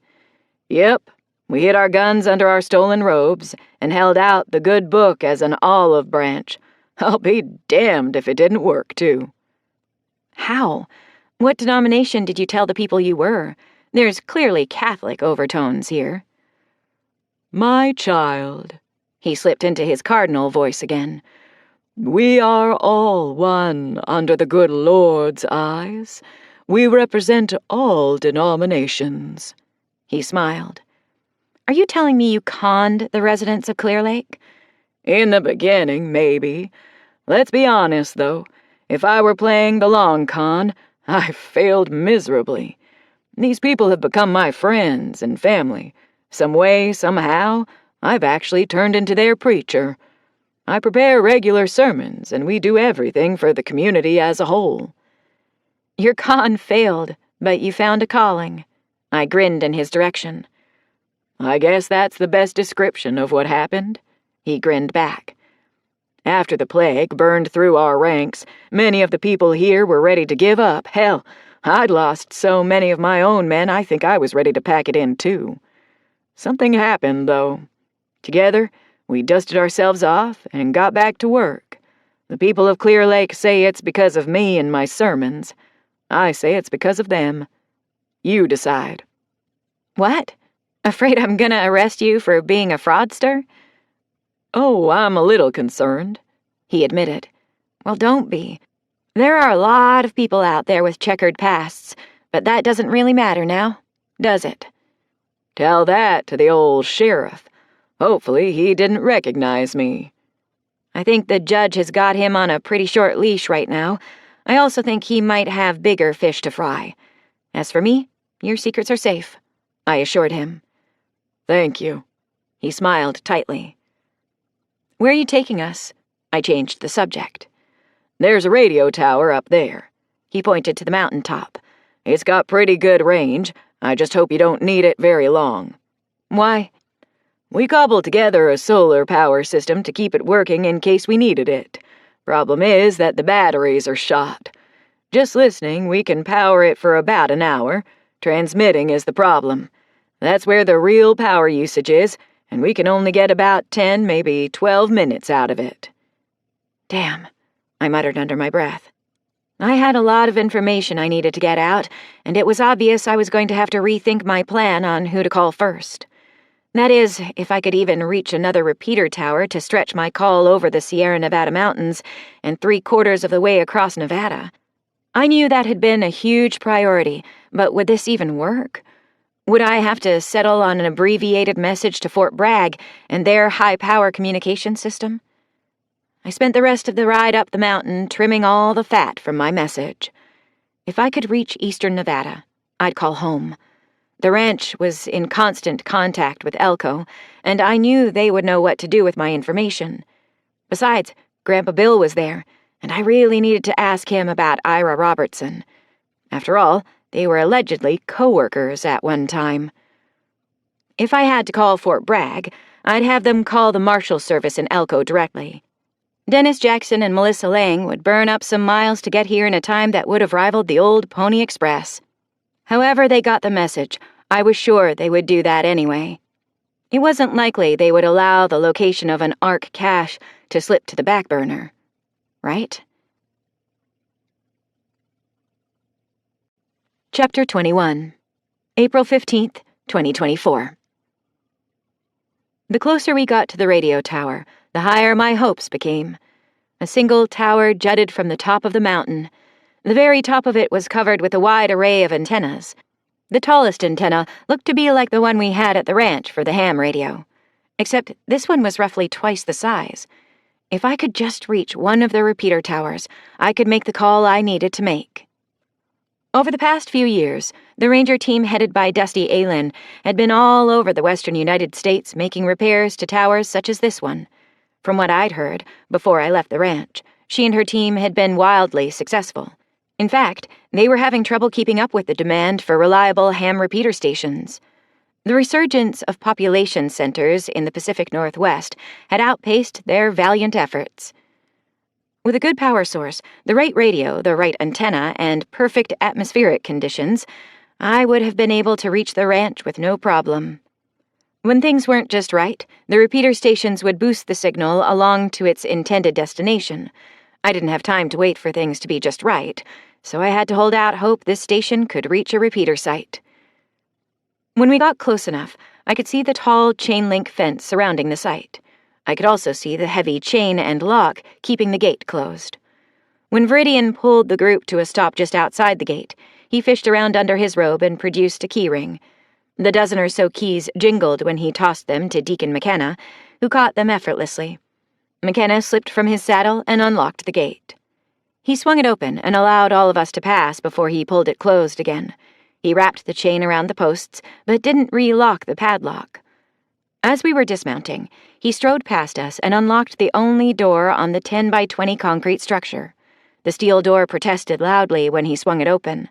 "Yep, we hid our guns under our stolen robes and held out the good book as an olive branch. I'll be damned if it didn't work, too." "How? What denomination did you tell the people you were? There's clearly Catholic overtones here." "My child," he slipped into his cardinal voice again, "we are all one under the good Lord's eyes. We represent all denominations." He smiled. "Are you telling me you conned the residents of Clear Lake?" "In the beginning, maybe. Let's be honest, though. If I were playing the long con, I failed miserably. These people have become my friends and family. Some way, somehow, I've actually turned into their preacher. I prepare regular sermons, and we do everything for the community as a whole." "Your con failed, but you found a calling." I grinned in his direction. "I guess that's the best description of what happened," he grinned back. "After the plague burned through our ranks, many of the people here were ready to give up. Hell, I'd lost so many of my own men I think I was ready to pack it in, too. Something happened, though. Together, we dusted ourselves off and got back to work. The people of Clear Lake say it's because of me and my sermons. I say it's because of them. You decide." "What? Afraid I'm gonna arrest you for being a fraudster?" "Oh, I'm a little concerned," he admitted. "Well, don't be. There are a lot of people out there with checkered pasts, but that doesn't really matter now, does it?" "Tell that to the old sheriff. Hopefully he didn't recognize me." "I think the judge has got him on a pretty short leash right now. I also think he might have bigger fish to fry. As for me, your secrets are safe," I assured him. "Thank you." He smiled tightly. "Where are you taking us?" I changed the subject. "There's a radio tower up there." He pointed to the mountaintop. "It's got pretty good range. I just hope you don't need it very long." "Why?" "We cobbled together a solar power system to keep it working in case we needed it. Problem is that the batteries are shot. Just listening, we can power it for about an hour. Transmitting is the problem. That's where the real power usage is, and we can only get about 10, maybe 12 minutes out of it." "Damn," I muttered under my breath. I had a lot of information I needed to get out, and it was obvious I was going to have to rethink my plan on who to call first. That is, if I could even reach another repeater tower to stretch my call over the Sierra Nevada mountains and 3/4 of the way across Nevada. I knew that had been a huge priority, but would this even work? Would I have to settle on an abbreviated message to Fort Bragg and their high-power communication system? I spent the rest of the ride up the mountain trimming all the fat from my message. If I could reach eastern Nevada, I'd call home. The ranch was in constant contact with Elko, and I knew they would know what to do with my information. Besides, Grandpa Bill was there, and I really needed to ask him about Ira Robertson. After all, they were allegedly co-workers at one time. If I had to call Fort Bragg, I'd have them call the Marshal Service in Elko directly. Dennis Jackson and Melissa Lang would burn up some miles to get here in a time that would have rivaled the old Pony Express. However they got the message, I was sure they would do that anyway. It wasn't likely they would allow the location of an ARC cache to slip to the back burner. Right? Chapter 21. April 15th, 2024. The closer we got to the radio tower, the higher my hopes became. A single tower jutted from the top of the mountain. The very top of it was covered with a wide array of antennas. The tallest antenna looked to be like the one we had at the ranch for the ham radio. Except this one was roughly twice the size. If I could just reach one of the repeater towers, I could make the call I needed to make. Over the past few years, the ranger team headed by Dusty Allen had been all over the western United States making repairs to towers such as this one. From what I'd heard, before I left the ranch, she and her team had been wildly successful. In fact, they were having trouble keeping up with the demand for reliable ham repeater stations. The resurgence of population centers in the Pacific Northwest had outpaced their valiant efforts. With a good power source, the right radio, the right antenna, and perfect atmospheric conditions, I would have been able to reach the ranch with no problem. When things weren't just right, the repeater stations would boost the signal along to its intended destination. I didn't have time to wait for things to be just right, so I had to hold out hope this station could reach a repeater site. When we got close enough, I could see the tall chain-link fence surrounding the site. I could also see the heavy chain and lock keeping the gate closed. When Viridian pulled the group to a stop just outside the gate, he fished around under his robe and produced a key ring. The dozen or so keys jingled when he tossed them to Deacon McKenna, who caught them effortlessly. McKenna slipped from his saddle and unlocked the gate. He swung it open and allowed all of us to pass before he pulled it closed again. He wrapped the chain around the posts, but didn't re-lock the padlock. As we were dismounting, he strode past us and unlocked the only door on the 10 by 20 concrete structure. The steel door protested loudly when he swung it open.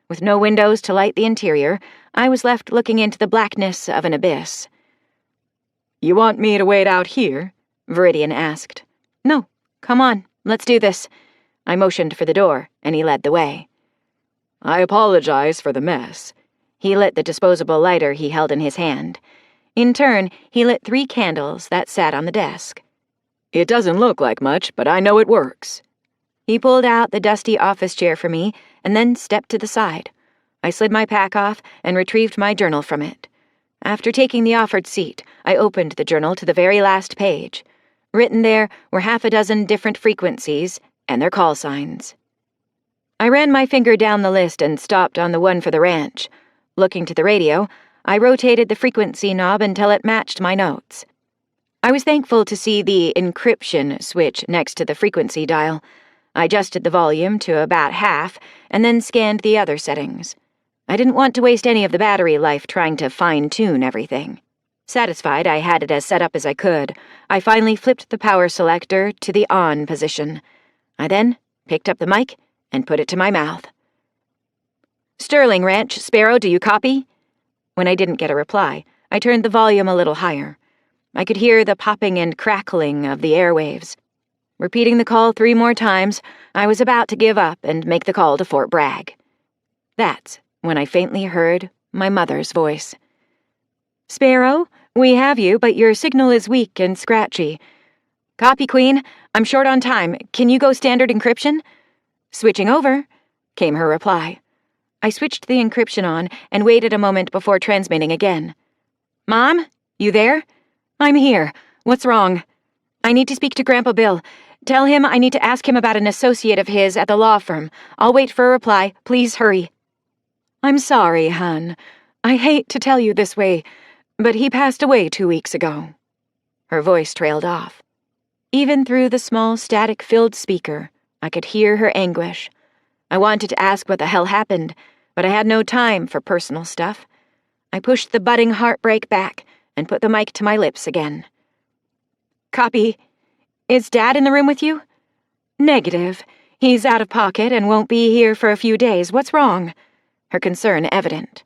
With no windows to light the interior, I was left looking into the blackness of an abyss. "You want me to wait out here?" Viridian asked. "No, come on, let's do this." I motioned for the door, and he led the way. "I apologize for the mess." He lit the disposable lighter he held in his hand. In turn, he lit 3 candles that sat on the desk. "It doesn't look like much, but I know it works." He pulled out the dusty office chair for me and then stepped to the side. I slid my pack off and retrieved my journal from it. After taking the offered seat, I opened the journal to the very last page. Written there were 6 different frequencies and their call signs. I ran my finger down the list and stopped on the one for the ranch. Looking to the radio, I rotated the frequency knob until it matched my notes. I was thankful to see the encryption switch next to the frequency dial. I adjusted the volume to about half and then scanned the other settings. I didn't want to waste any of the battery life trying to fine-tune everything. Satisfied I had it as set up as I could, I finally flipped the power selector to the on position. I then picked up the mic and put it to my mouth. "Sterling Ranch, Sparrow, do you copy?" When I didn't get a reply, I turned the volume a little higher. I could hear the popping and crackling of the airwaves. Repeating the call 3 more times, I was about to give up and make the call to Fort Bragg. That's when I faintly heard my mother's voice. "Sparrow, we have you, but your signal is weak and scratchy." "Copy, Queen. I'm short on time. Can you go standard encryption?" "Switching over," came her reply. I switched the encryption on and waited a moment before transmitting again. "Mom, you there?" "I'm here. What's wrong?" "I need to speak to Grandpa Bill. Tell him I need to ask him about an associate of his at the law firm. I'll wait for a reply. Please hurry." "I'm sorry, hon. I hate to tell you this way, but he passed away 2 weeks ago." Her voice trailed off. Even through the small static-filled speaker, I could hear her anguish. I wanted to ask what the hell happened, but I had no time for personal stuff. I pushed the budding heartbreak back and put the mic to my lips again. "Copy. Is Dad in the room with you?" "Negative. He's out of pocket and won't be here for a few days. What's wrong?" Her concern evident.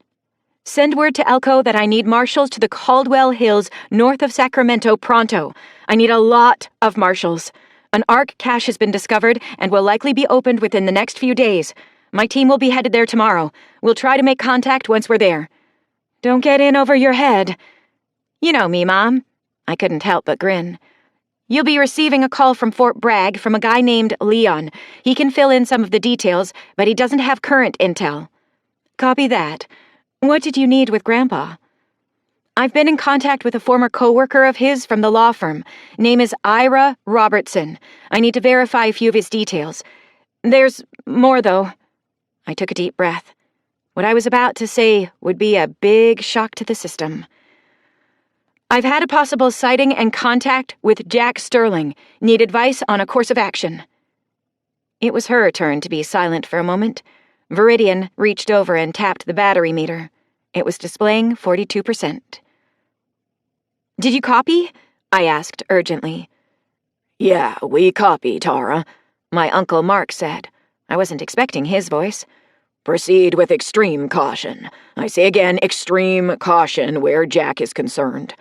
"Send word to Elko that I need marshals to the Caldwell Hills north of Sacramento pronto. I need a lot of marshals. An ARC cache has been discovered and will likely be opened within the next few days. My team will be headed there tomorrow. We'll try to make contact once we're there." "Don't get in over your head." "You know me, Mom." I couldn't help but grin. "You'll be receiving a call from Fort Bragg from a guy named Leon. He can fill in some of the details, but he doesn't have current intel." "Copy that. What did you need with Grandpa?" "I've been in contact with a former co-worker of his from the law firm. Name is Ira Robertson. I need to verify a few of his details. There's more, though." I took a deep breath. What I was about to say would be a big shock to the system. "I've had a possible sighting and contact with Jack Sterling. Need advice on a course of action." It was her turn to be silent for a moment. Viridian reached over and tapped the battery meter. It was displaying 42%. "Did you copy?" I asked urgently. "Yeah, we copy, Tara," my Uncle Mark said. I wasn't expecting his voice. "Proceed with extreme caution. I say again, extreme caution where Jack is concerned.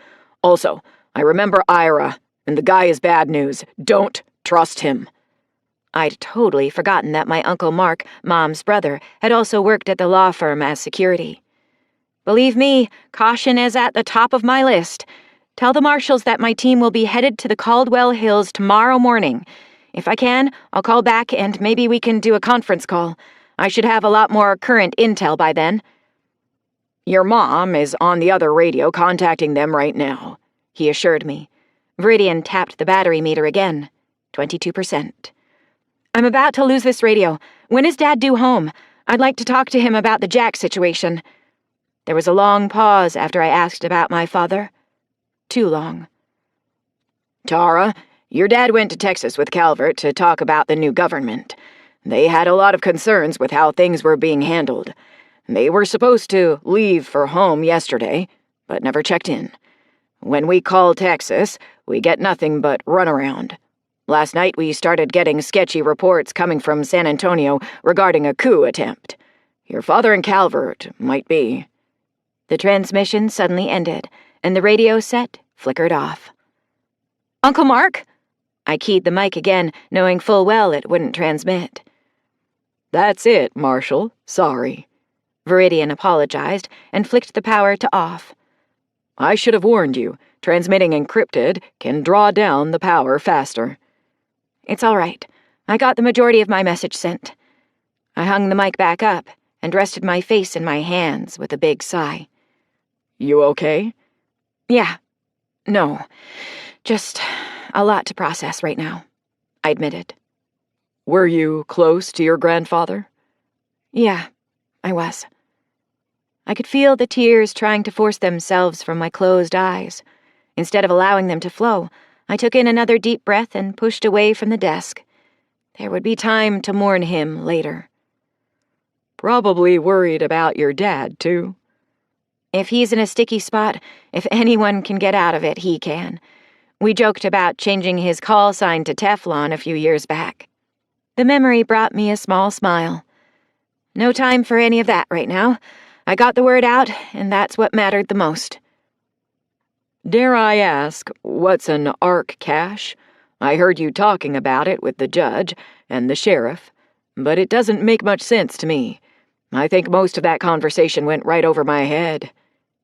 Also, I remember Ira, and the guy is bad news. Don't trust him." I'd totally forgotten that my Uncle Mark, Mom's brother, had also worked at the law firm as security. Believe me, caution is at the top of my list. Tell the marshals that my team will be headed to the Caldwell Hills tomorrow morning. If I can, I'll call back and maybe we can do a conference call. I should have a lot more current intel by then. Your mom is on the other radio contacting them right now, he assured me. Viridian tapped the battery meter again. 22%. I'm about to lose this radio. When is Dad due home? I'd like to talk to him about the Jack situation. There was a long pause after I asked about my father. Too long. Tara, your dad went to Texas with Calvert to talk about the new government. They had a lot of concerns with how things were being handled. They were supposed to leave for home yesterday, but never checked in. When we call Texas, we get nothing but runaround. Last night we started getting sketchy reports coming from San Antonio regarding a coup attempt. Your father and Calvert might be. The transmission suddenly ended, and the radio set flickered off. Uncle Mark? I keyed the mic again, knowing full well it wouldn't transmit. That's it, Marshal. Sorry. Viridian apologized and flicked the power to off. I should have warned you. Transmitting encrypted can draw down the power faster. It's all right. I got the majority of my message sent. I hung the mic back up and rested my face in my hands with a big sigh. You okay? Yeah. No. Just a lot to process right now, I admitted. Were you close to your grandfather? Yeah, I was. I could feel the tears trying to force themselves from my closed eyes. Instead of allowing them to flow, I took in another deep breath and pushed away from the desk. There would be time to mourn him later. Probably worried about your dad, too. If he's in a sticky spot, if anyone can get out of it, he can. We joked about changing his call sign to Teflon a few years back. The memory brought me a small smile. No time for any of that right now. I got the word out, and that's what mattered the most. Dare I ask, what's an ARC cache? I heard you talking about it with the judge and the sheriff, but it doesn't make much sense to me. I think most of that conversation went right over my head,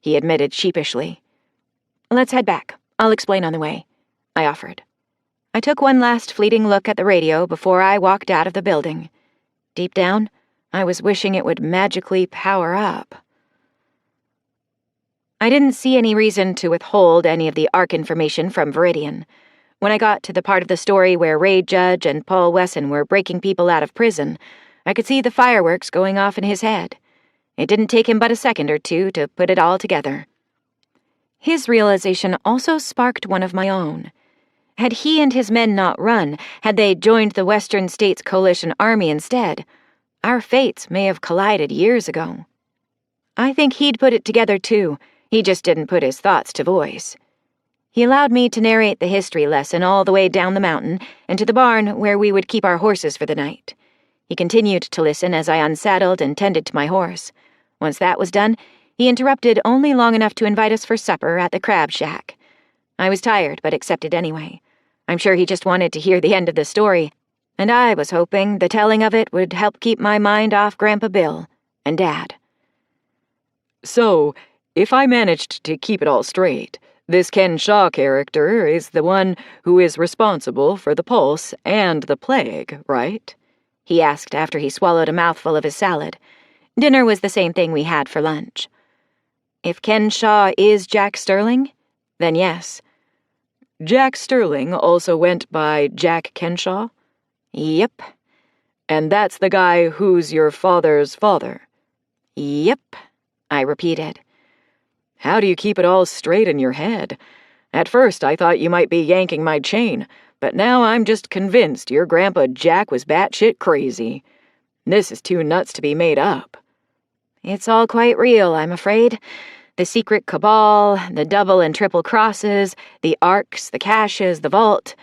he admitted sheepishly. Let's head back. I'll explain on the way, I offered. I took one last fleeting look at the radio before I walked out of the building. Deep down, I was wishing it would magically power up. I didn't see any reason to withhold any of the ARC information from Viridian. When I got to the part of the story where Ray Judge and Paul Wesson were breaking people out of prison, I could see the fireworks going off in his head. It didn't take him but a second or two to put it all together. His realization also sparked one of my own. Had he and his men not run, had they joined the Western States Coalition Army instead, our fates may have collided years ago. I think he'd put it together too. He just didn't put his thoughts to voice. He allowed me to narrate the history lesson all the way down the mountain and to the barn where we would keep our horses for the night. He continued to listen as I unsaddled and tended to my horse. Once that was done, he interrupted only long enough to invite us for supper at the Crab Shack. I was tired, but accepted anyway. I'm sure he just wanted to hear the end of the story, and I was hoping the telling of it would help keep my mind off Grandpa Bill and Dad. So, if I managed to keep it all straight, this Ken Shaw character is the one who is responsible for the pulse and the plague, right? He asked after he swallowed a mouthful of his salad. Dinner was the same thing we had for lunch. If Ken Shaw is Jack Sterling, then yes. Jack Sterling also went by Jack Kenshaw? Yep. And that's the guy who's your father's father? Yep, I repeated. How do you keep it all straight in your head? At first I thought you might be yanking my chain, but now I'm just convinced your Grandpa Jack was batshit crazy. This is too nuts to be made up. It's all quite real, I'm afraid. The secret cabal, the double and triple crosses, the arcs, the caches, the vault.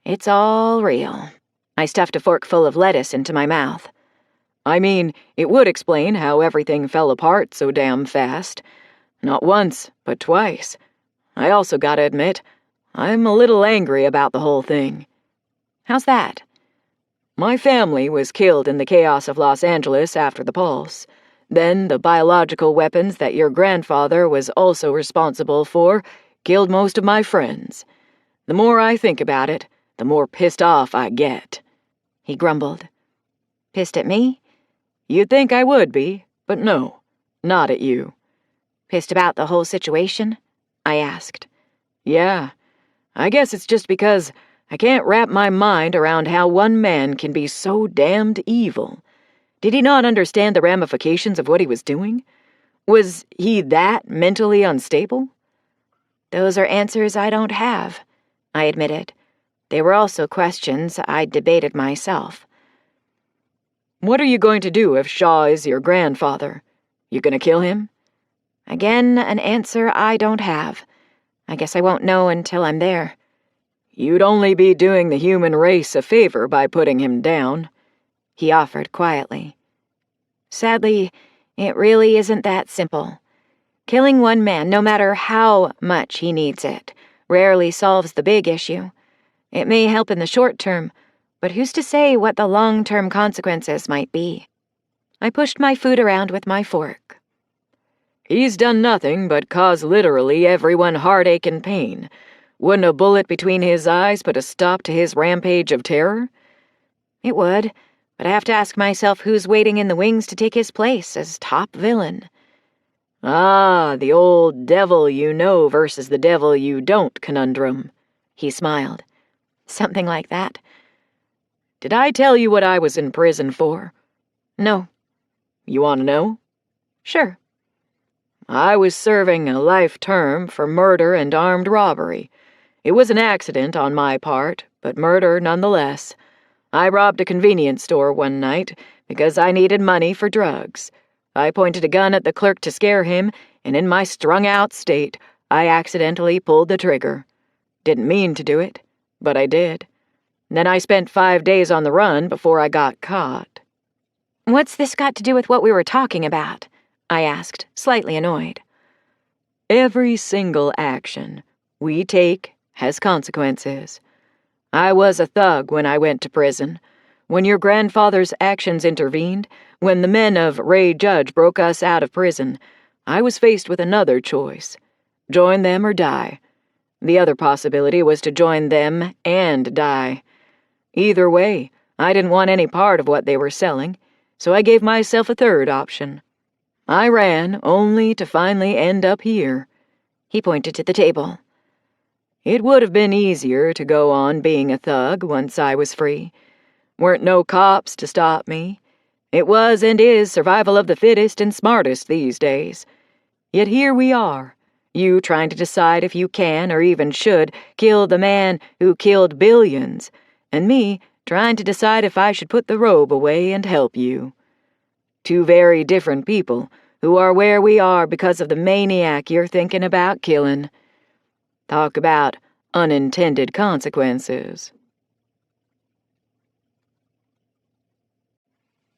It's all real. I stuffed a fork full of lettuce into my mouth. I mean, it would explain how everything fell apart so damn fast. Not once, but twice. I also gotta admit, I'm a little angry about the whole thing. How's that? My family was killed in the chaos of Los Angeles after the Pulse. Then the biological weapons that your grandfather was also responsible for killed most of my friends. The more I think about it, the more pissed off I get." He grumbled. "Pissed at me?" "You'd think I would be, but no, not at you." "Pissed about the whole situation?" I asked. "Yeah, I guess it's just because I can't wrap my mind around how one man can be so damned evil. Did he not understand the ramifications of what he was doing? Was he that mentally unstable?" "Those are answers I don't have," I admitted. They were also questions I debated myself. "What are you going to do if Shaw is your grandfather? You gonna kill him?" Again, an answer I don't have. I guess I won't know until I'm there. "You'd only be doing the human race a favor by putting him down," he offered quietly. Sadly, it really isn't that simple. Killing one man, no matter how much he needs it, rarely solves the big issue. It may help in the short term, but who's to say what the long-term consequences might be? I pushed my food around with my fork. "He's done nothing but cause literally everyone heartache and pain. Wouldn't a bullet between his eyes put a stop to his rampage of terror?" It would, but I have to ask myself who's waiting in the wings to take his place as top villain. "Ah, the old devil you know versus the devil you don't conundrum," he smiled. Something like that. "Did I tell you what I was in prison for?" No. "You want to know?" Sure. "I was serving a life term for murder and armed robbery. It was an accident on my part, but murder nonetheless. I robbed a convenience store one night because I needed money for drugs. I pointed a gun at the clerk to scare him, and in my strung-out state, I accidentally pulled the trigger. Didn't mean to do it, but I did. Then I spent 5 days on the run before I got caught." "What's this got to do with what we were talking about?" I asked, slightly annoyed. "Every single action we take has consequences. I was a thug when I went to prison. When your grandfather's actions intervened, when the men of Ray Judge broke us out of prison, I was faced with another choice: join them or die. The other possibility was to join them and die. Either way, I didn't want any part of what they were selling, so I gave myself a third option. I ran only to finally end up here." He pointed to the table. "It would have been easier to go on being a thug once I was free. Weren't no cops to stop me. It was and is survival of the fittest and smartest these days. Yet here we are, you trying to decide if you can or even should kill the man who killed billions, and me trying to decide if I should put the robe away and help you. Two very different people who are where we are because of the maniac you're thinking about killing. Talk about unintended consequences."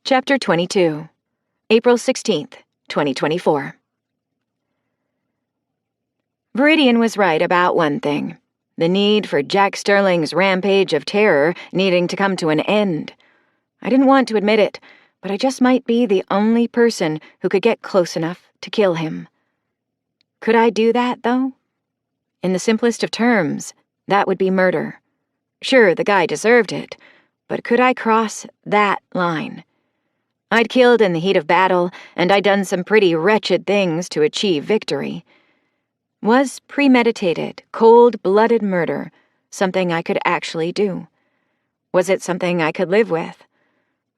Chapter 22, April 16th, 2024. Viridian was right about one thing: the need for Jack Sterling's rampage of terror needing to come to an end. I didn't want to admit it, but I just might be the only person who could get close enough to kill him. Could I do that, though? In the simplest of terms, that would be murder. Sure, the guy deserved it, but could I cross that line? I'd killed in the heat of battle, and I'd done some pretty wretched things to achieve victory. Was premeditated, cold-blooded murder something I could actually do? Was it something I could live with?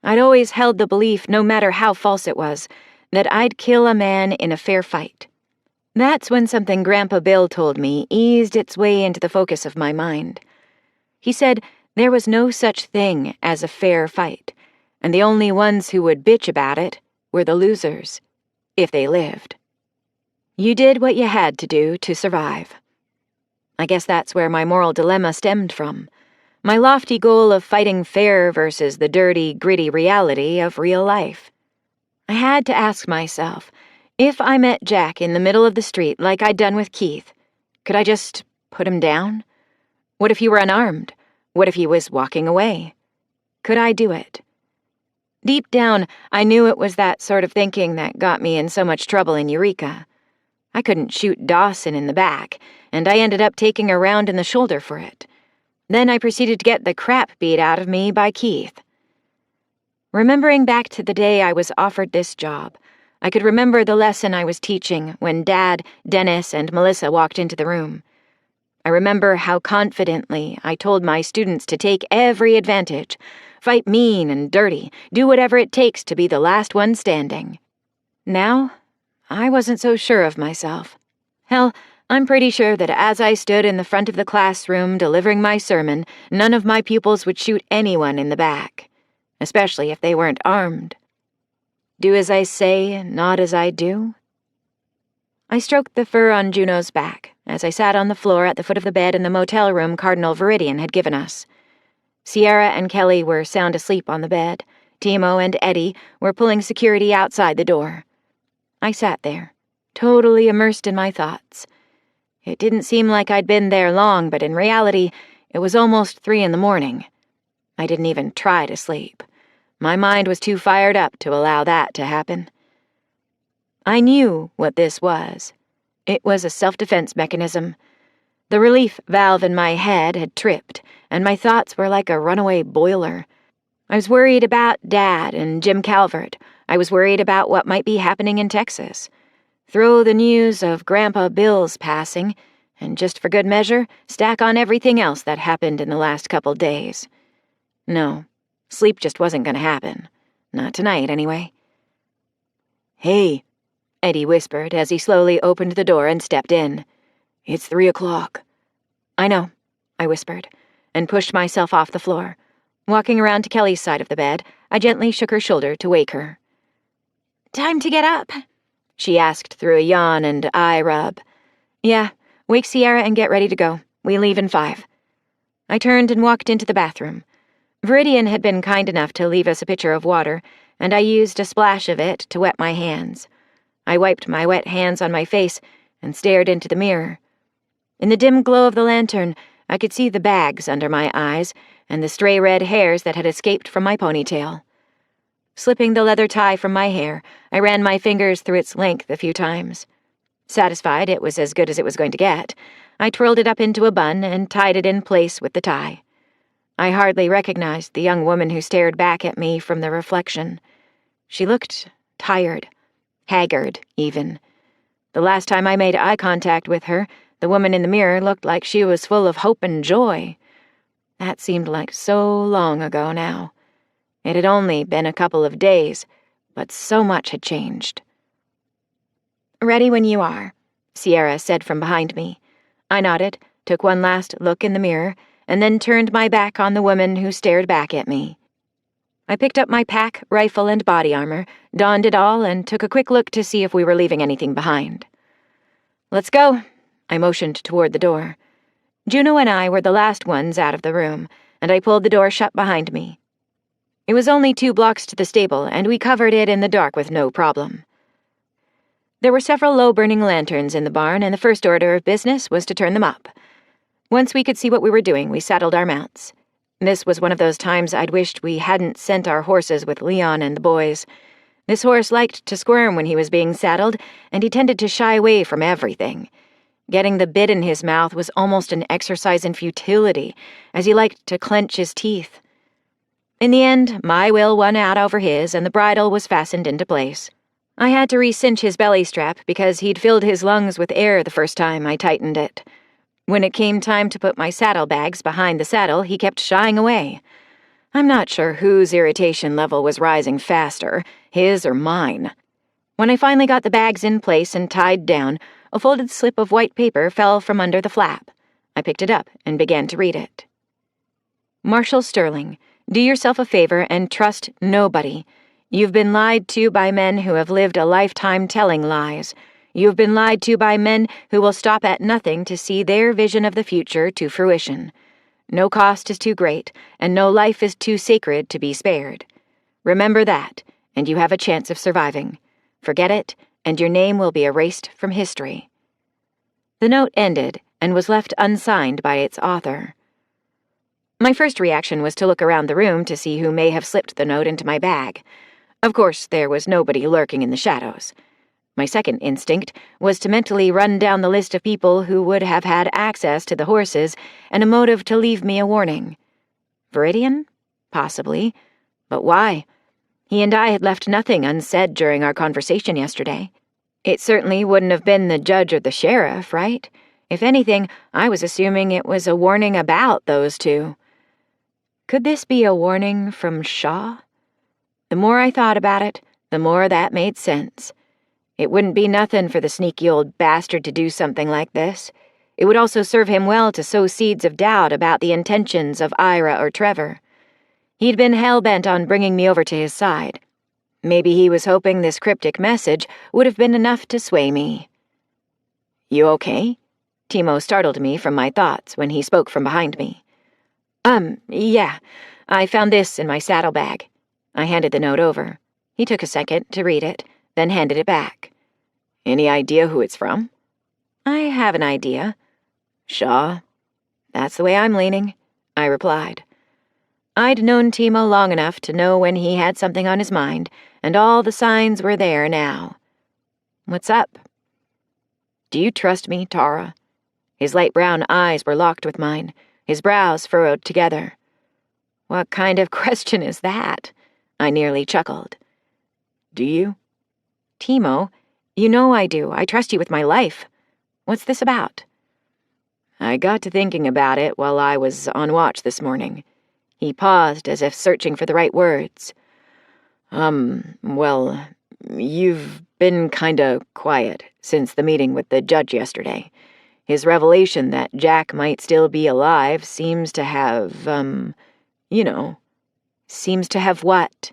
I'd always held the belief, no matter how false it was, that I'd kill a man in a fair fight. That's when something Grandpa Bill told me eased its way into the focus of my mind. He said there was no such thing as a fair fight, and the only ones who would bitch about it were the losers, if they lived. You did what you had to do to survive. I guess that's where my moral dilemma stemmed from. My lofty goal of fighting fair versus the dirty, gritty reality of real life. I had to ask myself, if I met Jack in the middle of the street like I'd done with Keith, could I just put him down? What if he were unarmed? What if he was walking away? Could I do it? Deep down, I knew it was that sort of thinking that got me in so much trouble in Eureka. I couldn't shoot Dawson in the back, and I ended up taking a round in the shoulder for it. Then I proceeded to get the crap beat out of me by Keith. Remembering back to the day I was offered this job, I could remember the lesson I was teaching when Dad, Dennis, and Melissa walked into the room. I remember how confidently I told my students to take every advantage, fight mean and dirty, do whatever it takes to be the last one standing. Now, I wasn't so sure of myself. Hell, I'm pretty sure that as I stood in the front of the classroom delivering my sermon, none of my pupils would shoot anyone in the back, especially if they weren't armed. Do as I say, not as I do. I stroked the fur on Juno's back as I sat on the floor at the foot of the bed in the motel room Cardinal Viridian had given us. Sierra and Kelly were sound asleep on the bed. Timo and Eddie were pulling security outside the door. I sat there, totally immersed in my thoughts. It didn't seem like I'd been there long, but in reality, it was almost 3 a.m. I didn't even try to sleep. My mind was too fired up to allow that to happen. I knew what this was. It was a self-defense mechanism. The relief valve in my head had tripped, and my thoughts were like a runaway boiler. I was worried about Dad and Jim Calvert. I was worried about what might be happening in Texas. Throw the news of Grandpa Bill's passing, and just for good measure, stack on everything else that happened in the last couple days. No, sleep just wasn't going to happen. Not tonight, anyway. "Hey," Eddie whispered as he slowly opened the door and stepped in. "It's 3 o'clock. "I know," I whispered, and pushed myself off the floor. Walking around to Kelly's side of the bed, I gently shook her shoulder to wake her. "Time to get up?" she asked through a yawn and eye rub. "Yeah, wake Sierra and get ready to go. We leave in 5. I turned and walked into the bathroom. Viridian had been kind enough to leave us a pitcher of water, and I used a splash of it to wet my hands. I wiped my wet hands on my face and stared into the mirror. In the dim glow of the lantern, I could see the bags under my eyes and the stray red hairs that had escaped from my ponytail. Slipping the leather tie from my hair, I ran my fingers through its length a few times. Satisfied it was as good as it was going to get, I twirled it up into a bun and tied it in place with the tie. I hardly recognized the young woman who stared back at me from the reflection. She looked tired, haggard, even. The last time I made eye contact with her, the woman in the mirror looked like she was full of hope and joy. That seemed like so long ago now. It had only been a couple of days, but so much had changed. "Ready when you are," Sierra said from behind me. I nodded, took one last look in the mirror, and then turned my back on the woman who stared back at me. I picked up my pack, rifle, and body armor, donned it all, and took a quick look to see if we were leaving anything behind. "Let's go," I motioned toward the door. Juno and I were the last ones out of the room, and I pulled the door shut behind me. It was only 2 blocks to the stable, and we covered it in the dark with no problem. There were several low-burning lanterns in the barn, and the first order of business was to turn them up. Once we could see what we were doing, we saddled our mounts. This was one of those times I'd wished we hadn't sent our horses with Leon and the boys. This horse liked to squirm when he was being saddled, and he tended to shy away from everything. Getting the bit in his mouth was almost an exercise in futility, as he liked to clench his teeth. In the end, my will won out over his, and the bridle was fastened into place. I had to re-cinch his belly strap because he'd filled his lungs with air the first time I tightened it. When it came time to put my saddlebags behind the saddle, he kept shying away. I'm not sure whose irritation level was rising faster, his or mine. When I finally got the bags in place and tied down, a folded slip of white paper fell from under the flap. I picked it up and began to read it. "Marshall Sterling, do yourself a favor and trust nobody. You've been lied to by men who have lived a lifetime telling lies. You've been lied to by men who will stop at nothing to see their vision of the future to fruition. No cost is too great, and no life is too sacred to be spared. Remember that, and you have a chance of surviving. Forget it, and your name will be erased from history." The note ended and was left unsigned by its author. My first reaction was to look around the room to see who may have slipped the note into my bag. Of course, there was nobody lurking in the shadows. My second instinct was to mentally run down the list of people who would have had access to the horses and a motive to leave me a warning. Viridian? Possibly. But why? He and I had left nothing unsaid during our conversation yesterday. It certainly wouldn't have been the judge or the sheriff, right? If anything, I was assuming it was a warning about those two. Could this be a warning from Shaw? The more I thought about it, the more that made sense. It wouldn't be nothing for the sneaky old bastard to do something like this. It would also serve him well to sow seeds of doubt about the intentions of Ira or Trevor. He'd been hell-bent on bringing me over to his side. Maybe he was hoping this cryptic message would have been enough to sway me. "You okay?" Timo startled me from my thoughts when he spoke from behind me. Yeah. I found this in my saddlebag." I handed the note over. He took a second to read it, then handed it back. "Any idea who it's from?" "I have an idea." "Shaw?" "That's the way I'm leaning," I replied. I'd known Timo long enough to know when he had something on his mind, and all the signs were there now. "What's up?" "Do you trust me, Tara?" His light brown eyes were locked with mine, his brows furrowed together. "What kind of question is that?" I nearly chuckled. "Do you?" "Timo, you know I do. I trust you with my life. What's this about?" "I got to thinking about it while I was on watch this morning." He paused as if searching for the right words. Well, you've been kinda quiet since the meeting with the judge yesterday. His revelation that Jack might still be alive seems to have, Seems to have what?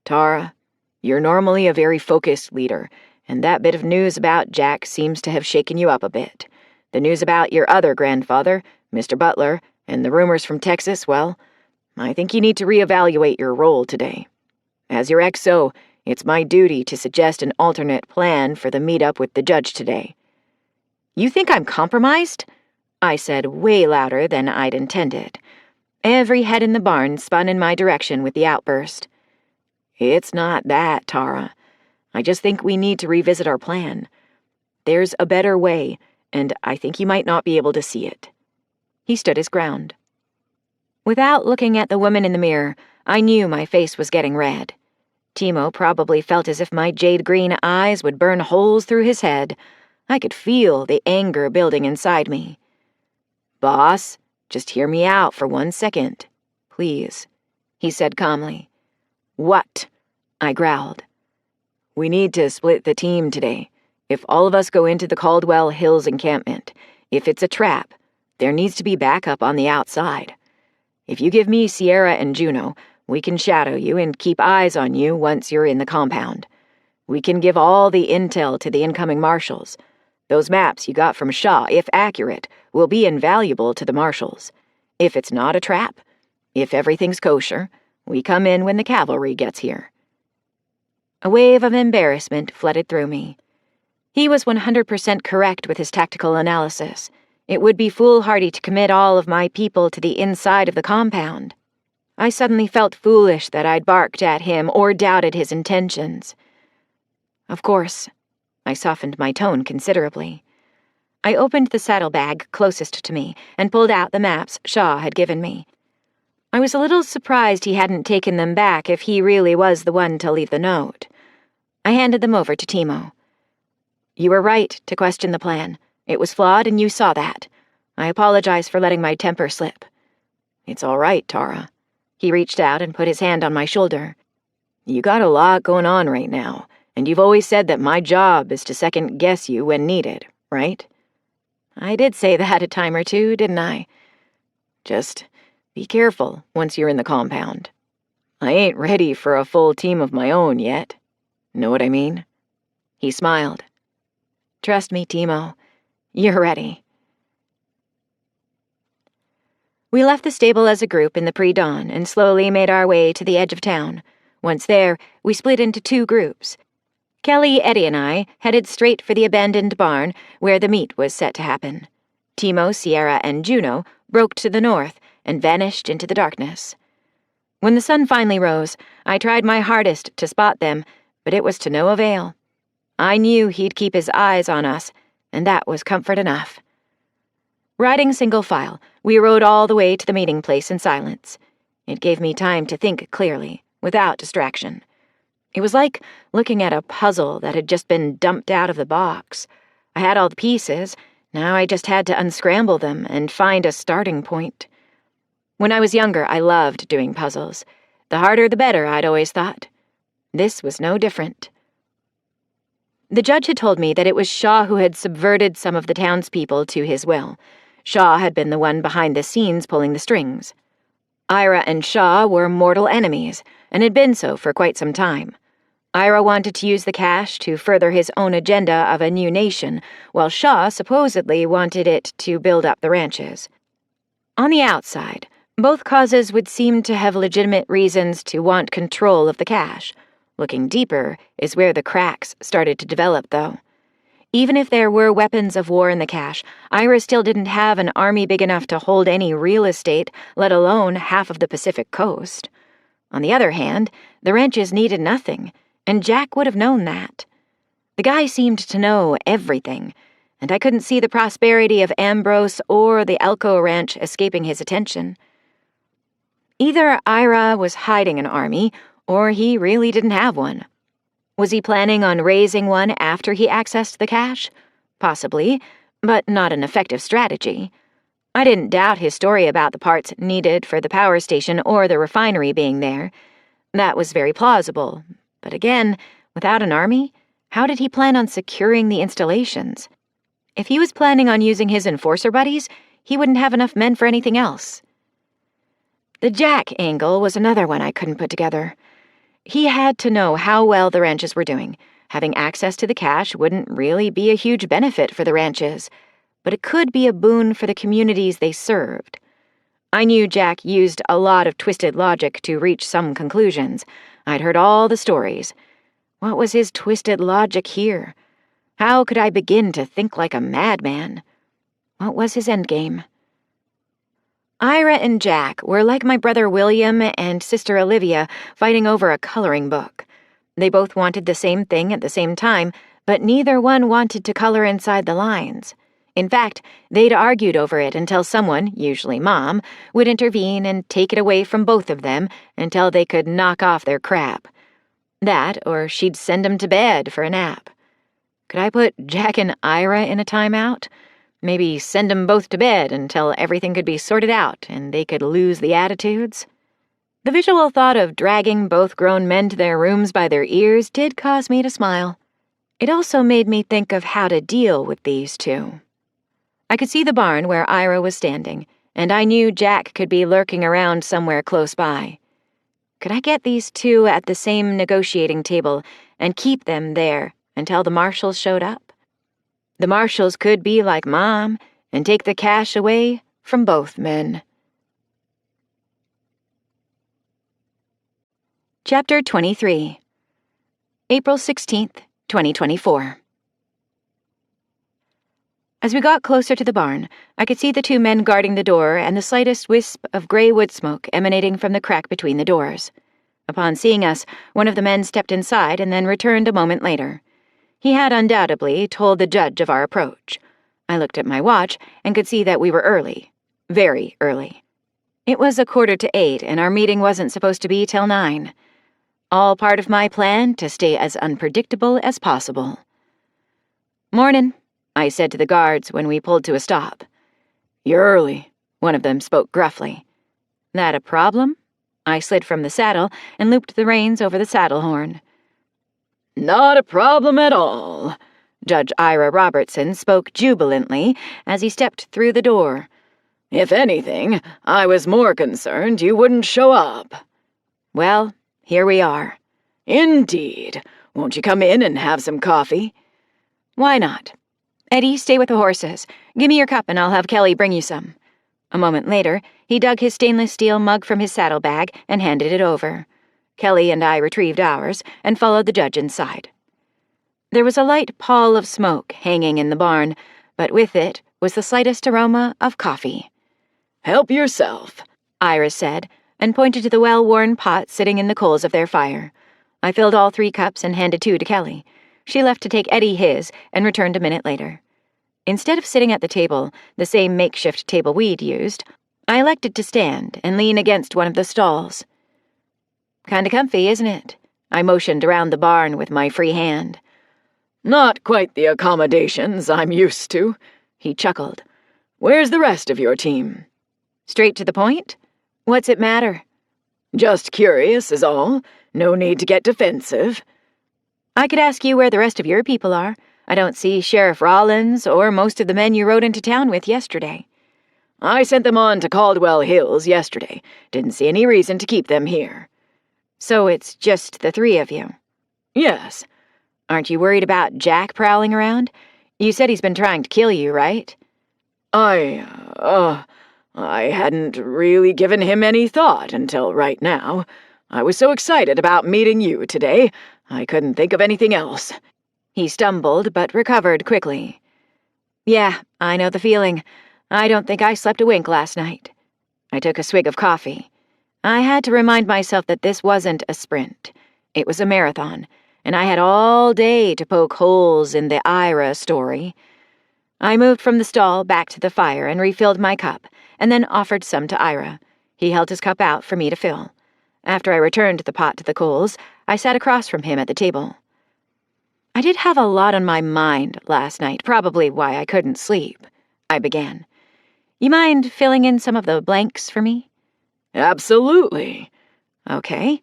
"Tara, you're normally a very focused leader, and that bit of news about Jack seems to have shaken you up a bit. The news about your other grandfather, Mr. Butler, and the rumors from Texas, well, I think you need to reevaluate your role today. As your XO, it's my duty to suggest an alternate plan for the meetup with the judge today." "You think I'm compromised?" I said way louder than I'd intended. Every head in the barn spun in my direction with the outburst. "It's not that, Tara. I just think we need to revisit our plan. There's a better way, and I think you might not be able to see it." He stood his ground. Without looking at the woman in the mirror, I knew my face was getting red. Timo probably felt as if my jade-green eyes would burn holes through his head. I could feel the anger building inside me. "Boss, just hear me out for 1 second, please," he said calmly. "What?" I growled. "We need to split the team today. If all of us go into the Caldwell Hills encampment, if it's a trap, there needs to be backup on the outside. If you give me Sierra and Juno, we can shadow you and keep eyes on you once you're in the compound. We can give all the intel to the incoming marshals. Those maps you got from Shaw, if accurate, will be invaluable to the marshals. If it's not a trap, if everything's kosher, we come in when the cavalry gets here." A wave of embarrassment flooded through me. He was 100% correct with his tactical analysis. It would be foolhardy to commit all of my people to the inside of the compound. I suddenly felt foolish that I'd barked at him or doubted his intentions. "Of course." I softened my tone considerably. I opened the saddlebag closest to me and pulled out the maps Shaw had given me. I was a little surprised he hadn't taken them back if he really was the one to leave the note. I handed them over to Timo. "You were right to question the plan. It was flawed and you saw that. I apologize for letting my temper slip." "It's all right, Tara." He reached out and put his hand on my shoulder. "You got a lot going on right now, and you've always said that my job is to second-guess you when needed, right?" "I did say that a time or two, didn't I?" "Just be careful once you're in the compound. I ain't ready for a full team of my own yet. Know what I mean?" He smiled. "Trust me, Timo. You're ready." We left the stable as a group in the pre-dawn and slowly made our way to the edge of town. Once there, we split into 2 groups. Kelly, Eddie, and I headed straight for the abandoned barn where the meet was set to happen. Timo, Sierra, and Juno broke to the north, and vanished into the darkness. When the sun finally rose, I tried my hardest to spot them, but it was to no avail. I knew he'd keep his eyes on us, and that was comfort enough. Riding single file, we rode all the way to the meeting place in silence. It gave me time to think clearly, without distraction. It was like looking at a puzzle that had just been dumped out of the box. I had all the pieces. Now I just had to unscramble them and find a starting point. When I was younger, I loved doing puzzles. The harder the better, I'd always thought. This was no different. The judge had told me that it was Shaw who had subverted some of the townspeople to his will. Shaw had been the one behind the scenes pulling the strings. Ira and Shaw were mortal enemies, and had been so for quite some time. Ira wanted to use the cash to further his own agenda of a new nation, while Shaw supposedly wanted it to build up the ranches. On the outside, both causes would seem to have legitimate reasons to want control of the cash. Looking deeper is where the cracks started to develop, though. Even if there were weapons of war in the cache, Ira still didn't have an army big enough to hold any real estate, let alone half of the Pacific coast. On the other hand, the ranches needed nothing, and Jack would have known that. The guy seemed to know everything, and I couldn't see the prosperity of Ambrose or the Elko Ranch escaping his attention. Either Ira was hiding an army, or he really didn't have one. Was he planning on raising one after he accessed the cache? Possibly, but not an effective strategy. I didn't doubt his story about the parts needed for the power station or the refinery being there. That was very plausible. But again, without an army, how did he plan on securing the installations? If he was planning on using his enforcer buddies, he wouldn't have enough men for anything else. The Jack angle was another one I couldn't put together. He had to know how well the ranches were doing. Having access to the cash wouldn't really be a huge benefit for the ranches, but it could be a boon for the communities they served. I knew Jack used a lot of twisted logic to reach some conclusions. I'd heard all the stories. What was his twisted logic here? How could I begin to think like a madman? What was his endgame? Ira and Jack were like my brother William and sister Olivia fighting over a coloring book. They both wanted the same thing at the same time, but neither one wanted to color inside the lines. In fact, they'd argued over it until someone, usually Mom, would intervene and take it away from both of them until they could knock off their crap. That, or she'd send them to bed for a nap. Could I put Jack and Ira in a timeout? Maybe send them both to bed until everything could be sorted out and they could lose the attitudes? The visual thought of dragging both grown men to their rooms by their ears did cause me to smile. It also made me think of how to deal with these two. I could see the barn where Ira was standing, and I knew Jack could be lurking around somewhere close by. Could I get these two at the same negotiating table and keep them there until the marshals showed up? The marshals could be like Mom and take the cash away from both men. Chapter 23. April 16th, 2024. As we got closer to the barn, I could see the two men guarding the door and the slightest wisp of gray wood smoke emanating from the crack between the doors. Upon seeing us, one of the men stepped inside and then returned a moment later. He had undoubtedly told the judge of our approach. I looked at my watch and could see that we were early. Very early. It was 7:45, and our meeting wasn't supposed to be till 9. All part of my plan to stay as unpredictable as possible. "Mornin'," I said to the guards when we pulled to a stop. "You're early," one of them spoke gruffly. "That a problem?" I slid from the saddle and looped the reins over the saddle horn. "Not a problem at all," Judge Ira Robertson spoke jubilantly as he stepped through the door. "If anything, I was more concerned you wouldn't show up." "Well, here we are." "Indeed. Won't you come in and have some coffee?" "Why not? Eddie, stay with the horses. Give me your cup and I'll have Kelly bring you some." A moment later, he dug his stainless steel mug from his saddlebag and handed it over. Kelly and I retrieved ours and followed the judge inside. There was a light pall of smoke hanging in the barn, but with it was the slightest aroma of coffee. "Help yourself," Iris said, and pointed to the well-worn pot sitting in the coals of their fire. I filled all 3 cups and handed 2 to Kelly. She left to take Eddie his and returned a minute later. Instead of sitting at the table, the same makeshift table we'd used, I elected to stand and lean against one of the stalls. Kinda comfy, isn't it? I motioned around the barn with my free hand. Not quite the accommodations I'm used to, he chuckled. Where's the rest of your team? Straight to the point? What's it matter? Just curious is all. No need to get defensive. I could ask you where the rest of your people are. I don't see Sheriff Rollins or most of the men you rode into town with yesterday. I sent them on to Caldwell Hills yesterday. Didn't see any reason to keep them here. So it's just the 3 of you? Yes. Aren't you worried about Jack prowling around? You said he's been trying to kill you, right? I hadn't really given him any thought until right now. I was so excited about meeting you today, I couldn't think of anything else. He stumbled, but recovered quickly. Yeah, I know the feeling. I don't think I slept a wink last night. I took a swig of coffee. I had to remind myself that this wasn't a sprint. It was a marathon, and I had all day to poke holes in the Ira story. I moved from the stall back to the fire and refilled my cup, and then offered some to Ira. He held his cup out for me to fill. After I returned the pot to the coals, I sat across from him at the table. I did have a lot on my mind last night, probably why I couldn't sleep, I began. You mind filling in some of the blanks for me? Absolutely. Okay.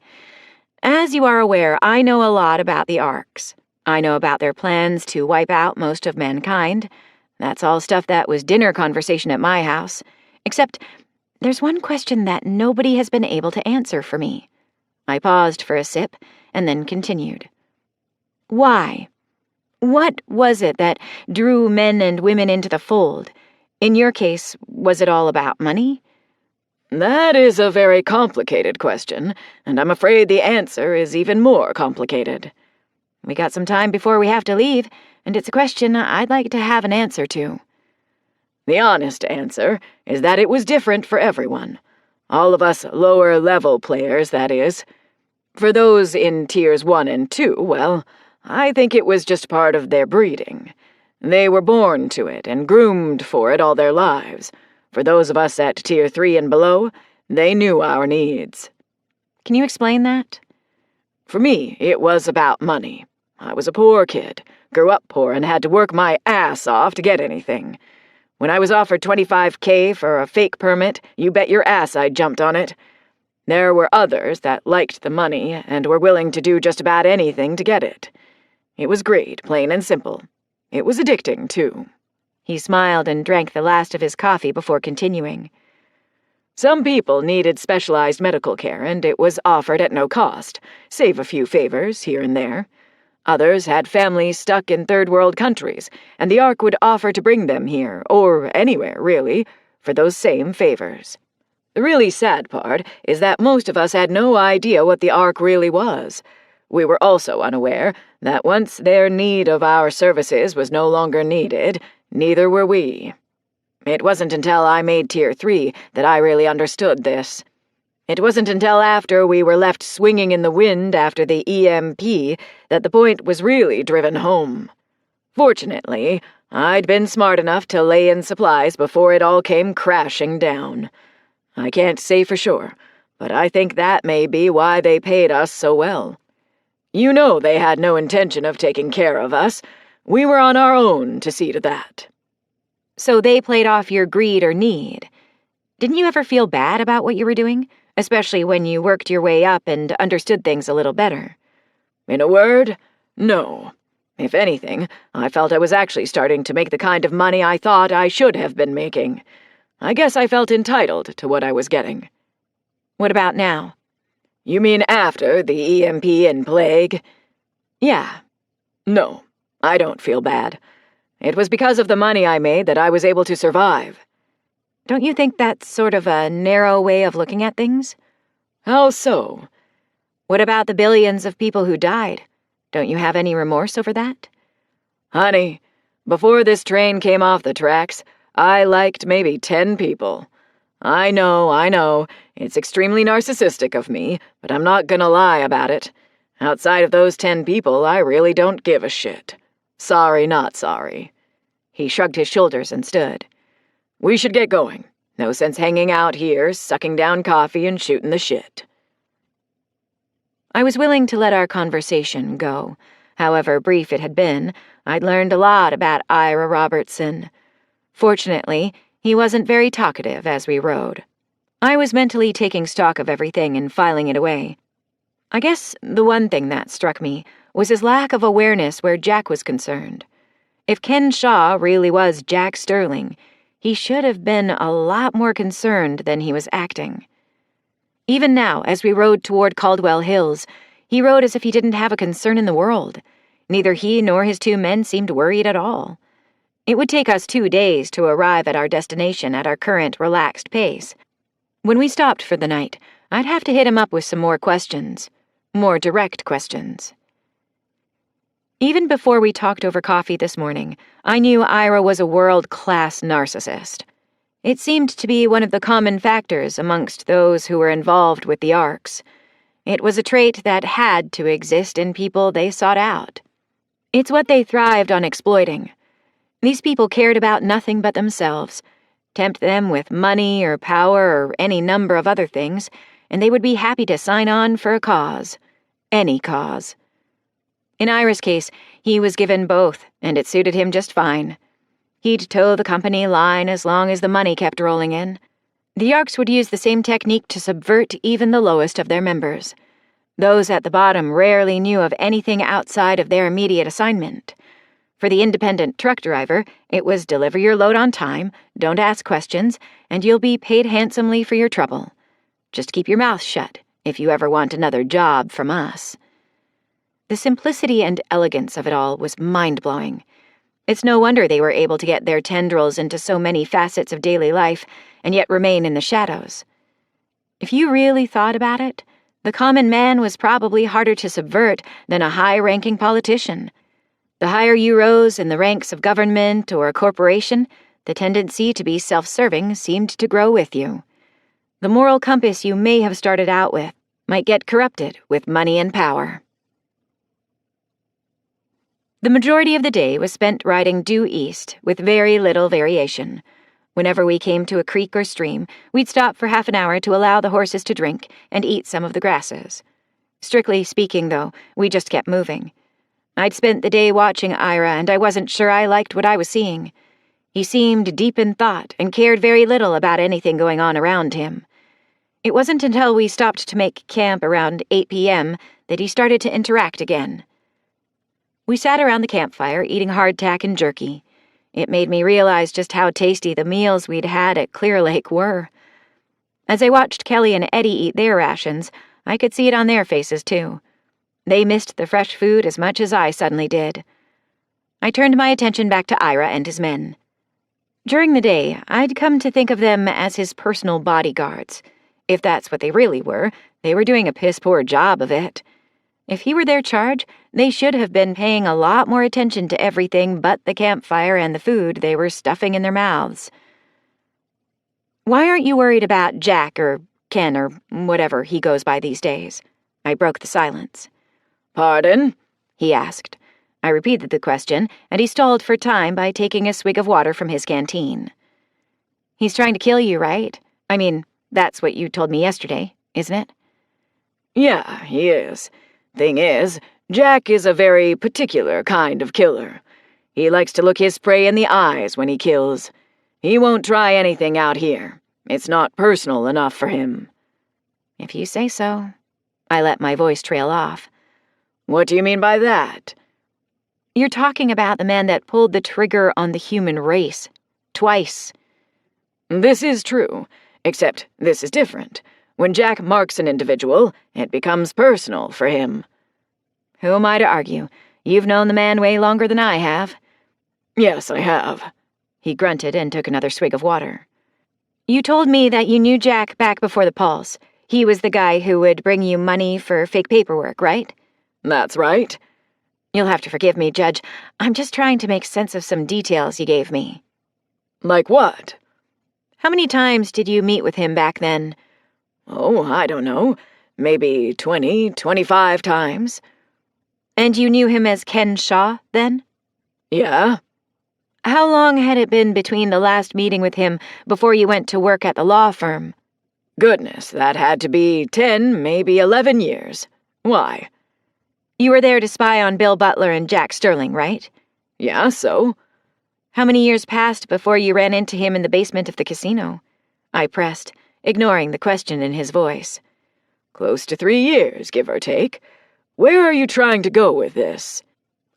As you are aware, I know a lot about the Arks. I know about their plans to wipe out most of mankind. That's all stuff that was dinner conversation at my house. Except, there's one question that nobody has been able to answer for me. I paused for a sip, and then continued. Why? What was it that drew men and women into the fold? In your case, was it all about money? That is a very complicated question, and I'm afraid the answer is even more complicated. We got some time before we have to leave, and it's a question I'd like to have an answer to. The honest answer is that it was different for everyone. All of us lower-level players, that is. For those in Tiers 1 and 2, well, I think it was just part of their breeding. They were born to it and groomed for it all their lives. For those of us at Tier 3 and below, they knew our needs. Can you explain that? For me, it was about money. I was a poor kid, grew up poor, and had to work my ass off to get anything. When I was offered $25K for a fake permit, you bet your ass I jumped on it. There were others that liked the money and were willing to do just about anything to get it. It was greed, plain and simple. It was addicting, too. He smiled and drank the last of his coffee before continuing. Some people needed specialized medical care, and it was offered at no cost, save a few favors here and there. Others had families stuck in third-world countries, and the Ark would offer to bring them here, or anywhere, really, for those same favors. The really sad part is that most of us had no idea what the Ark really was. We were also unaware that once their need of our services was no longer needed, neither were we. It wasn't until I made Tier 3 that I really understood this. It wasn't until after we were left swinging in the wind after the EMP that the point was really driven home. Fortunately, I'd been smart enough to lay in supplies before it all came crashing down. I can't say for sure, but I think that may be why they paid us so well. You know they had no intention of taking care of us. We were on our own to see to that. So they played off your greed or need. Didn't you ever feel bad about what you were doing? Especially when you worked your way up and understood things a little better. In a word, no. If anything, I felt I was actually starting to make the kind of money I thought I should have been making. I guess I felt entitled to what I was getting. What about now? You mean after the EMP and plague? Yeah. No, I don't feel bad. It was because of the money I made that I was able to survive. Don't you think that's sort of a narrow way of looking at things? How so? What about the billions of people who died? Don't you have any remorse over that? Honey, before this train came off the tracks, I liked maybe 10 people. I know. It's extremely narcissistic of me, but I'm not gonna lie about it. Outside of those 10 people, I really don't give a shit. Sorry, not sorry." He shrugged his shoulders and stood. "We should get going. No sense hanging out here, sucking down coffee and shooting the shit." I was willing to let our conversation go. However brief it had been, I'd learned a lot about Ira Robertson. Fortunately, he wasn't very talkative as we rode. I was mentally taking stock of everything and filing it away. I guess the one thing that struck me was his lack of awareness where Jack was concerned. If Ken Shaw really was Jack Sterling, he should have been a lot more concerned than he was acting. Even now, as we rode toward Caldwell Hills, he rode as if he didn't have a concern in the world. Neither he nor his 2 men seemed worried at all. It would take us 2 days to arrive at our destination at our current relaxed pace. When we stopped for the night, I'd have to hit him up with some more questions. More direct questions. Even before we talked over coffee this morning, I knew Ira was a world-class narcissist. It seemed to be one of the common factors amongst those who were involved with the arcs. It was a trait that had to exist in people they sought out. It's what they thrived on exploiting. These people cared about nothing but themselves. Tempt them with money or power or any number of other things, and they would be happy to sign on for a cause. Any cause. In Ira's case, he was given both, and it suited him just fine. He'd toe the company line as long as the money kept rolling in. The Arcs would use the same technique to subvert even the lowest of their members. Those at the bottom rarely knew of anything outside of their immediate assignment. For the independent truck driver, it was deliver your load on time, don't ask questions, and you'll be paid handsomely for your trouble. Just keep your mouth shut if you ever want another job from us. The simplicity and elegance of it all was mind-blowing. It's no wonder they were able to get their tendrils into so many facets of daily life and yet remain in the shadows. If you really thought about it, the common man was probably harder to subvert than a high-ranking politician. The higher you rose in the ranks of government or a corporation, the tendency to be self-serving seemed to grow with you. The moral compass you may have started out with might get corrupted with money and power. The majority of the day was spent riding due east with very little variation. Whenever we came to a creek or stream, we'd stop for half an hour to allow the horses to drink and eat some of the grasses. Strictly speaking, though, we just kept moving. I'd spent the day watching Ira, and I wasn't sure I liked what I was seeing. He seemed deep in thought and cared very little about anything going on around him. It wasn't until we stopped to make camp around 8 p.m. that he started to interact again. We sat around the campfire eating hardtack and jerky. It made me realize just how tasty the meals we'd had at Clear Lake were. As I watched Kelly and Eddie eat their rations, I could see it on their faces, too. They missed the fresh food as much as I suddenly did. I turned my attention back to Ira and his men. During the day, I'd come to think of them as his personal bodyguards. If that's what they really were, they were doing a piss-poor job of it. If he were their charge, they should have been paying a lot more attention to everything but the campfire and the food they were stuffing in their mouths. "Why aren't you worried about Jack or Ken or whatever he goes by these days?" I broke the silence. "Pardon?" he asked. I repeated the question, and he stalled for time by taking a swig of water from his canteen. "He's trying to kill you, right? I mean, that's what you told me yesterday, isn't it?" "Yeah, he is. Thing is, Jack is a very particular kind of killer. He likes to look his prey in the eyes when he kills. He won't try anything out here. It's not personal enough for him." "If you say so." I let my voice trail off. "What do you mean by that?" "You're talking about the man that pulled the trigger on the human race. Twice." "This is true, except this is different. When Jack marks an individual, it becomes personal for him." "Who am I to argue? You've known the man way longer than I have." "Yes, I have." He grunted and took another swig of water. "You told me that you knew Jack back before the Pulse. He was the guy who would bring you money for fake paperwork, right?" "That's right." "You'll have to forgive me, Judge. I'm just trying to make sense of some details you gave me." "Like what?" How many times did you meet with him back then? Oh, I don't know. Maybe 20, 25 times. And you knew him as Ken Shaw, then? Yeah. How long had it been between the last meeting with him before you went to work at the law firm? Goodness, that had to be 10, maybe 11 years. Why? You were there to spy on Bill Butler and Jack Sterling, right? Yeah, so? How many years passed before you ran into him in the basement of the casino? I pressed, ignoring the question in his voice. Close to 3 years, give or take. Where are you trying to go with this?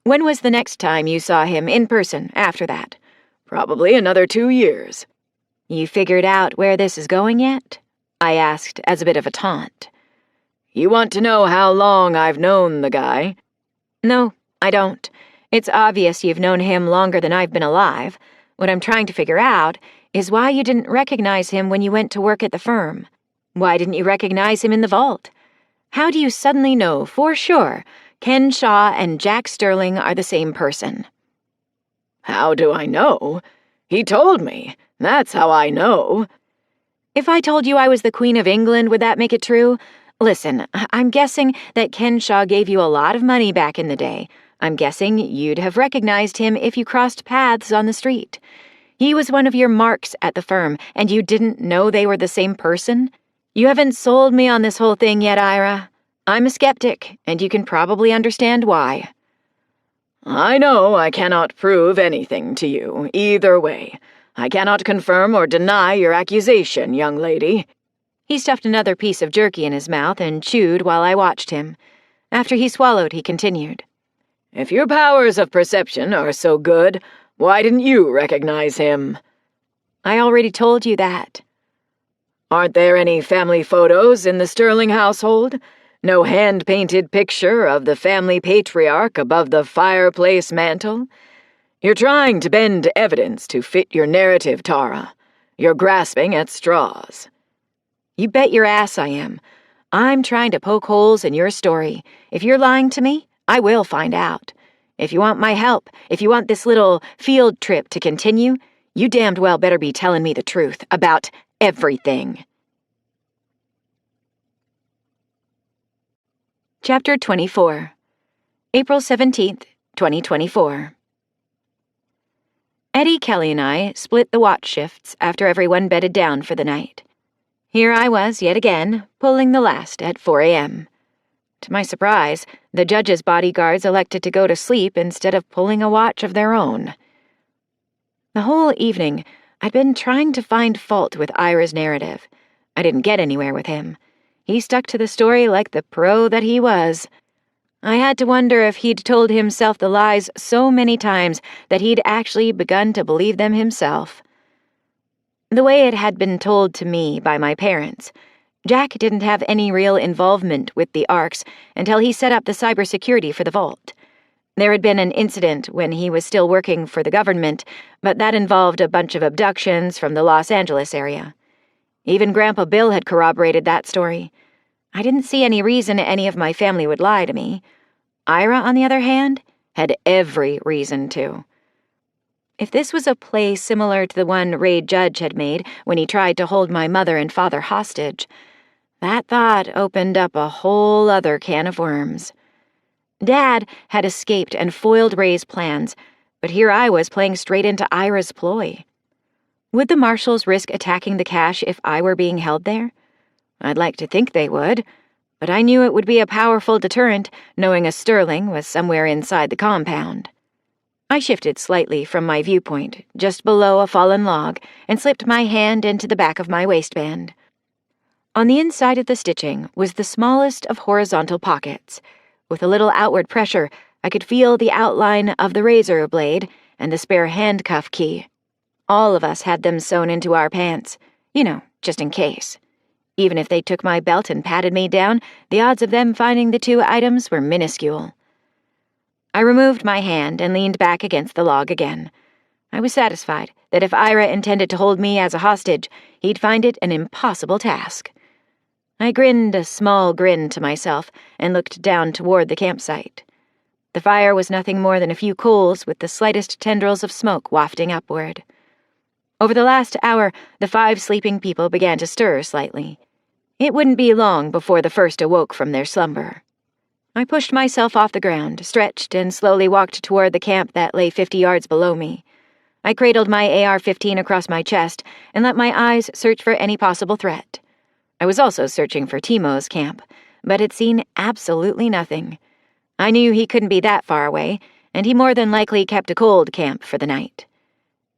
When was the next time you saw him in person after that? Probably another 2 years. You figured out where this is going yet? I asked as a bit of a taunt. You want to know how long I've known the guy? No, I don't. It's obvious you've known him longer than I've been alive. What I'm trying to figure out is why you didn't recognize him when you went to work at the firm. Why didn't you recognize him in the vault? How do you suddenly know for sure Ken Shaw and Jack Sterling are the same person? How do I know? He told me. That's how I know. If I told you I was the Queen of England, would that make it true? Listen, I'm guessing that Ken Shaw gave you a lot of money back in the day. I'm guessing you'd have recognized him if you crossed paths on the street. He was one of your marks at the firm, and you didn't know they were the same person? You haven't sold me on this whole thing yet, Ira. I'm a skeptic, and you can probably understand why. I know I cannot prove anything to you, either way. I cannot confirm or deny your accusation, young lady. He stuffed another piece of jerky in his mouth and chewed while I watched him. After he swallowed, he continued. If your powers of perception are so good, why didn't you recognize him? I already told you that. Aren't there any family photos in the Sterling household? No hand-painted picture of the family patriarch above the fireplace mantel? You're trying to bend evidence to fit your narrative, Tara. You're grasping at straws. You bet your ass I am. I'm trying to poke holes in your story. If you're lying to me, I will find out. If you want my help, if you want this little field trip to continue, you damned well better be telling me the truth about everything. Chapter 24. April 17th, 2024. Eddie, Kelly, and I split the watch shifts after everyone bedded down for the night. Here I was yet again, pulling the last at 4 a.m. To my surprise, the judge's bodyguards elected to go to sleep instead of pulling a watch of their own. The whole evening, I'd been trying to find fault with Ira's narrative. I didn't get anywhere with him. He stuck to the story like the pro that he was. I had to wonder if he'd told himself the lies so many times that he'd actually begun to believe them himself. The way it had been told to me by my parents, Jack didn't have any real involvement with the ARCs until he set up the cybersecurity for the vault. There had been an incident when he was still working for the government, but that involved a bunch of abductions from the Los Angeles area. Even Grandpa Bill had corroborated that story. I didn't see any reason any of my family would lie to me. Ira, on the other hand, had every reason to. If this was a play similar to the one Ray Judge had made when he tried to hold my mother and father hostage, that thought opened up a whole other can of worms. Dad had escaped and foiled Ray's plans, but here I was playing straight into Ira's ploy. Would the marshals risk attacking the cache if I were being held there? I'd like to think they would, but I knew it would be a powerful deterrent knowing a Sterling was somewhere inside the compound. I shifted slightly from my viewpoint, just below a fallen log, and slipped my hand into the back of my waistband. On the inside of the stitching was the smallest of horizontal pockets. With a little outward pressure, I could feel the outline of the razor blade and the spare handcuff key. All of us had them sewn into our pants, just in case. Even if they took my belt and patted me down, the odds of them finding the two items were minuscule. I removed my hand and leaned back against the log again. I was satisfied that if Ira intended to hold me as a hostage, he'd find it an impossible task. I grinned a small grin to myself and looked down toward the campsite. The fire was nothing more than a few coals with the slightest tendrils of smoke wafting upward. Over the last hour, the 5 sleeping people began to stir slightly. It wouldn't be long before the first awoke from their slumber. I pushed myself off the ground, stretched, and slowly walked toward the camp that lay 50 yards below me. I cradled my AR-15 across my chest and let my eyes search for any possible threat. I was also searching for Timo's camp, but had seen absolutely nothing. I knew he couldn't be that far away, and he more than likely kept a cold camp for the night.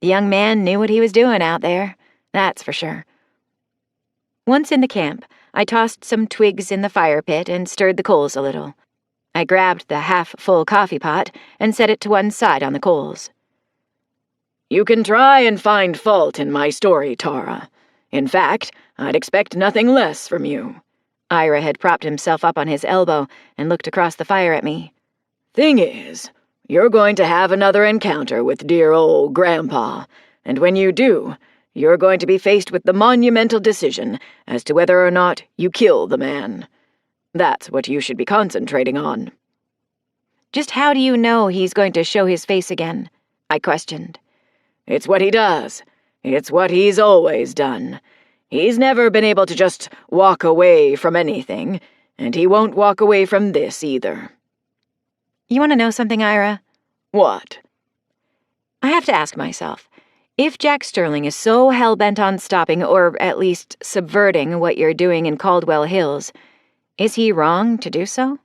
The young man knew what he was doing out there, that's for sure. Once in the camp, I tossed some twigs in the fire pit and stirred the coals a little. I grabbed the half-full coffee pot and set it to one side on the coals. You can try and find fault in my story, Tara. In fact, I'd expect nothing less from you. Ira had propped himself up on his elbow and looked across the fire at me. Thing is, you're going to have another encounter with dear old Grandpa, and when you do, you're going to be faced with the monumental decision as to whether or not you kill the man. That's what you should be concentrating on. Just how do you know he's going to show his face again? I questioned. It's what he does. It's what he's always done. He's never been able to just walk away from anything, and he won't walk away from this either. You want to know something, Ira? What? I have to ask myself, if Jack Sterling is so hell-bent on stopping, or at least subverting what you're doing in Caldwell Hills, is he wrong to do so?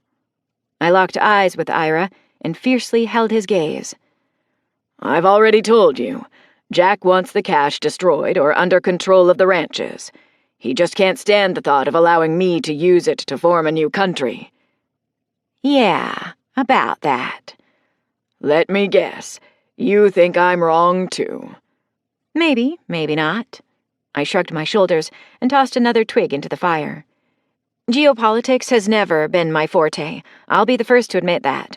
I locked eyes with Ira and fiercely held his gaze. I've already told you. Jack wants the cash destroyed or under control of the ranches. He just can't stand the thought of allowing me to use it to form a new country. Yeah, about that. Let me guess. You think I'm wrong, too. Maybe, maybe not. I shrugged my shoulders and tossed another twig into the fire. Geopolitics has never been my forte. I'll be the first to admit that.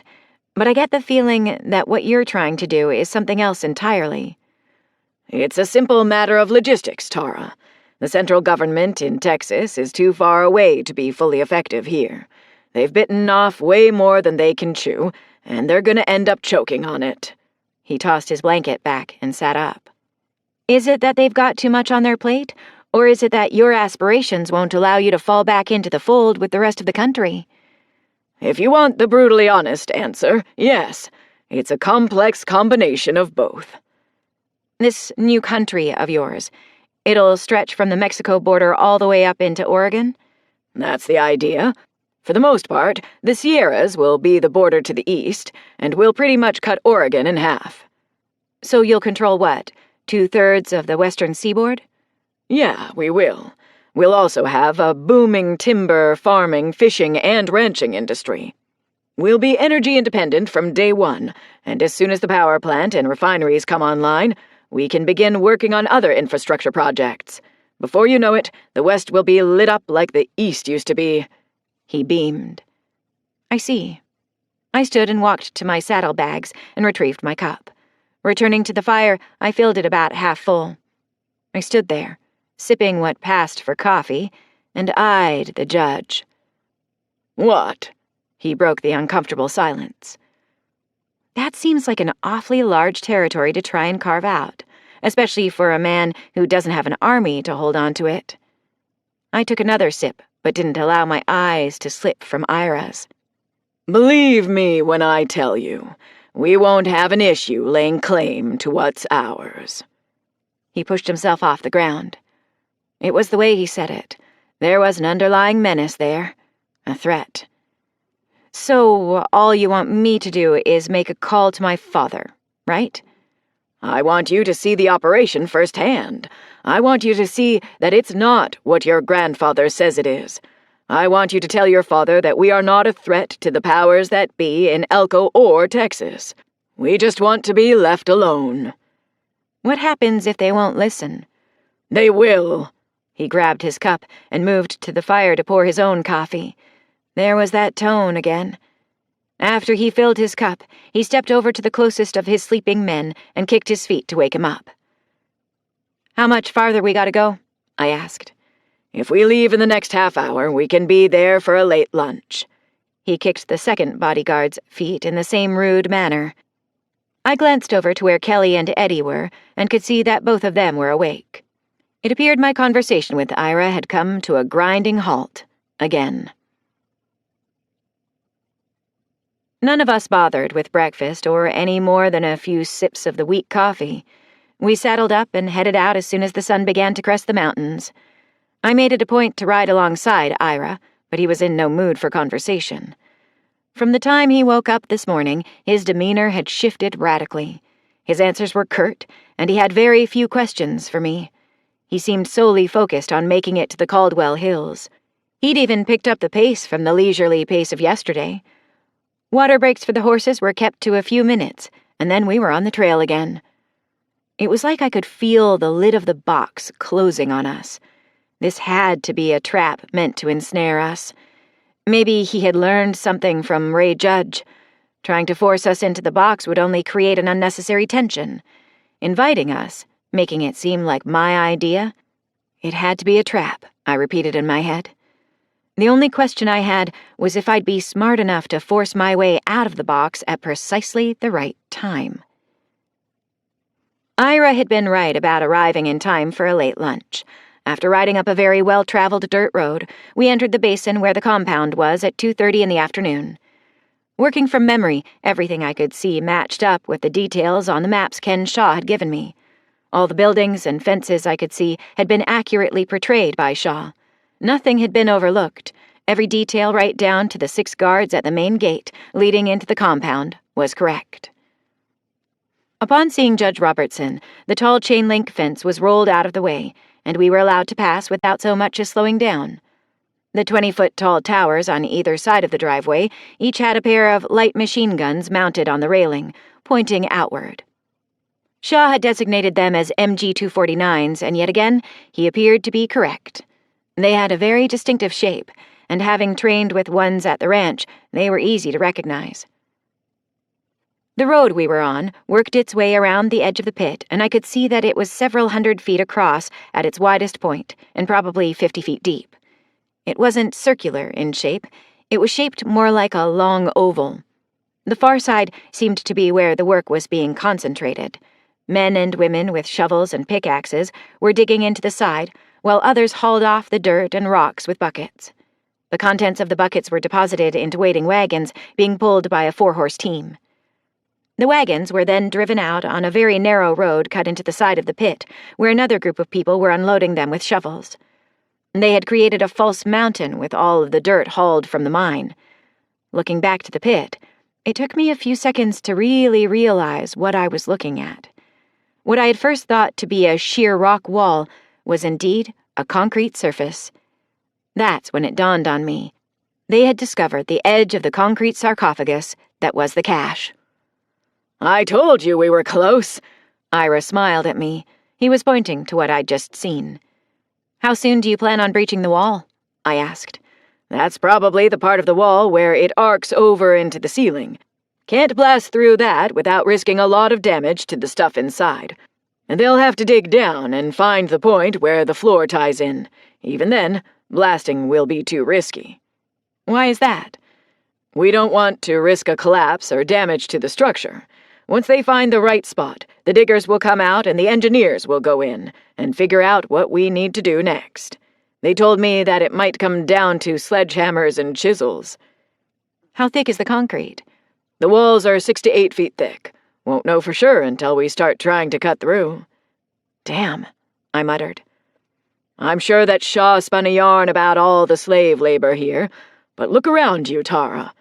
But I get the feeling that what you're trying to do is something else entirely. It's a simple matter of logistics, Tara. The central government in Texas is too far away to be fully effective here. They've bitten off way more than they can chew, and they're gonna end up choking on it. He tossed his blanket back and sat up. Is it that they've got too much on their plate, or is it that your aspirations won't allow you to fall back into the fold with the rest of the country? If you want the brutally honest answer, yes. It's a complex combination of both. This new country of yours, it'll stretch from the Mexico border all the way up into Oregon? That's the idea. For the most part, the Sierras will be the border to the east, and we'll pretty much cut Oregon in half. So you'll control what, 2/3 of the western seaboard? Yeah, we will. We'll also have a booming timber, farming, fishing, and ranching industry. We'll be energy independent from day one, and as soon as the power plant and refineries come online, we can begin working on other infrastructure projects. Before you know it, the West will be lit up like the East used to be. He beamed. I see. I stood and walked to my saddlebags and retrieved my cup. Returning to the fire, I filled it about half full. I stood there, sipping what passed for coffee, and eyed the judge. What? He broke the uncomfortable silence. That seems like an awfully large territory to try and carve out, especially for a man who doesn't have an army to hold on to it. I took another sip, but didn't allow my eyes to slip from Ira's. Believe me when I tell you, we won't have an issue laying claim to what's ours. He pushed himself off the ground. It was the way he said it. There was an underlying menace there, a threat. So all you want me to do is make a call to my father, right? I want you to see the operation firsthand. I want you to see that it's not what your grandfather says it is. I want you to tell your father that we are not a threat to the powers that be in Elko or Texas. We just want to be left alone. What happens if they won't listen? They will. He grabbed his cup and moved to the fire to pour his own coffee. There was that tone again. After he filled his cup, he stepped over to the closest of his sleeping men and kicked his feet to wake him up. How much farther we gotta go? I asked. If we leave in the next half hour, we can be there for a late lunch. He kicked the second bodyguard's feet in the same rude manner. I glanced over to where Kelly and Eddie were and could see that both of them were awake. It appeared my conversation with Ira had come to a grinding halt again. None of us bothered with breakfast or any more than a few sips of the weak coffee. We saddled up and headed out as soon as the sun began to crest the mountains. I made it a point to ride alongside Ira, but he was in no mood for conversation. From the time he woke up this morning, his demeanor had shifted radically. His answers were curt, and he had very few questions for me. He seemed solely focused on making it to the Caldwell Hills. He'd even picked up the pace from the leisurely pace of yesterday. Water breaks for the horses were kept to a few minutes, and then we were on the trail again. It was like I could feel the lid of the box closing on us. This had to be a trap meant to ensnare us. Maybe he had learned something from Ray Judge. Trying to force us into the box would only create an unnecessary tension. Inviting us, making it seem like my idea, it had to be a trap, I repeated in my head. The only question I had was if I'd be smart enough to force my way out of the box at precisely the right time. Ira had been right about arriving in time for a late lunch. After riding up a very well-traveled dirt road, we entered the basin where the compound was at 2:30 in the afternoon. Working from memory, everything I could see matched up with the details on the maps Ken Shaw had given me. All the buildings and fences I could see had been accurately portrayed by Shaw. Nothing had been overlooked. Every detail right down to the 6 guards at the main gate leading into the compound was correct. Upon seeing Judge Robertson, the tall chain-link fence was rolled out of the way, and we were allowed to pass without so much as slowing down. The 20-foot-tall towers on either side of the driveway each had a pair of light machine guns mounted on the railing, pointing outward. Shaw had designated them as MG-249s, and yet again, he appeared to be correct. They had a very distinctive shape, and having trained with ones at the ranch, they were easy to recognize. The road we were on worked its way around the edge of the pit, and I could see that it was several hundred feet across at its widest point, and probably 50 feet deep. It wasn't circular in shape. It was shaped more like a long oval. The far side seemed to be where the work was being concentrated. Men and women with shovels and pickaxes were digging into the side, while others hauled off the dirt and rocks with buckets. The contents of the buckets were deposited into waiting wagons being pulled by a 4-horse team. The wagons were then driven out on a very narrow road cut into the side of the pit, where another group of people were unloading them with shovels. They had created a false mountain with all of the dirt hauled from the mine. Looking back to the pit, it took me a few seconds to really realize what I was looking at. What I had first thought to be a sheer rock wall was indeed a concrete surface. That's when it dawned on me. They had discovered the edge of the concrete sarcophagus that was the cache. "I told you we were close." Ira smiled at me. He was pointing to what I'd just seen. "How soon do you plan on breaching the wall?" I asked. "That's probably the part of the wall where it arcs over into the ceiling. Can't blast through that without risking a lot of damage to the stuff inside. And they'll have to dig down and find the point where the floor ties in. Even then, blasting will be too risky." "Why is that?" "We don't want to risk a collapse or damage to the structure. Once they find the right spot, the diggers will come out and the engineers will go in and figure out what we need to do next. They told me that it might come down to sledgehammers and chisels." "How thick is the concrete?" "The walls are 6 to 8 feet thick. Won't know for sure until we start trying to cut through." "Damn," I muttered. "I'm sure that Shaw spun a yarn about all the slave labor here, but look around you, Tara.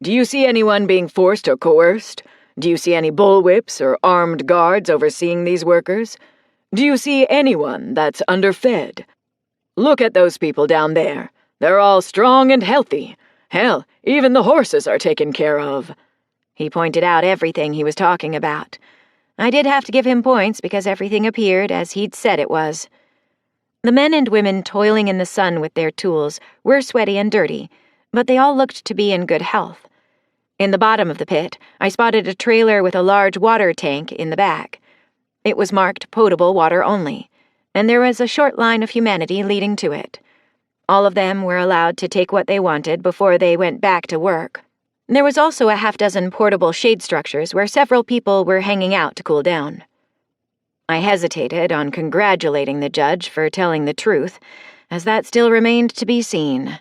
Do you see anyone being forced or coerced? Do you see any bullwhips or armed guards overseeing these workers? Do you see anyone that's underfed? Look at those people down there. They're all strong and healthy. Hell, even the horses are taken care of." He pointed out everything he was talking about. I did have to give him points because everything appeared as he'd said it was. The men and women toiling in the sun with their tools were sweaty and dirty, but they all looked to be in good health. In the bottom of the pit, I spotted a trailer with a large water tank in the back. It was marked potable water only, and there was a short line of humanity leading to it. All of them were allowed to take what they wanted before they went back to work. There was also a half-dozen portable shade structures where several people were hanging out to cool down. I hesitated on congratulating the judge for telling the truth, as that still remained to be seen.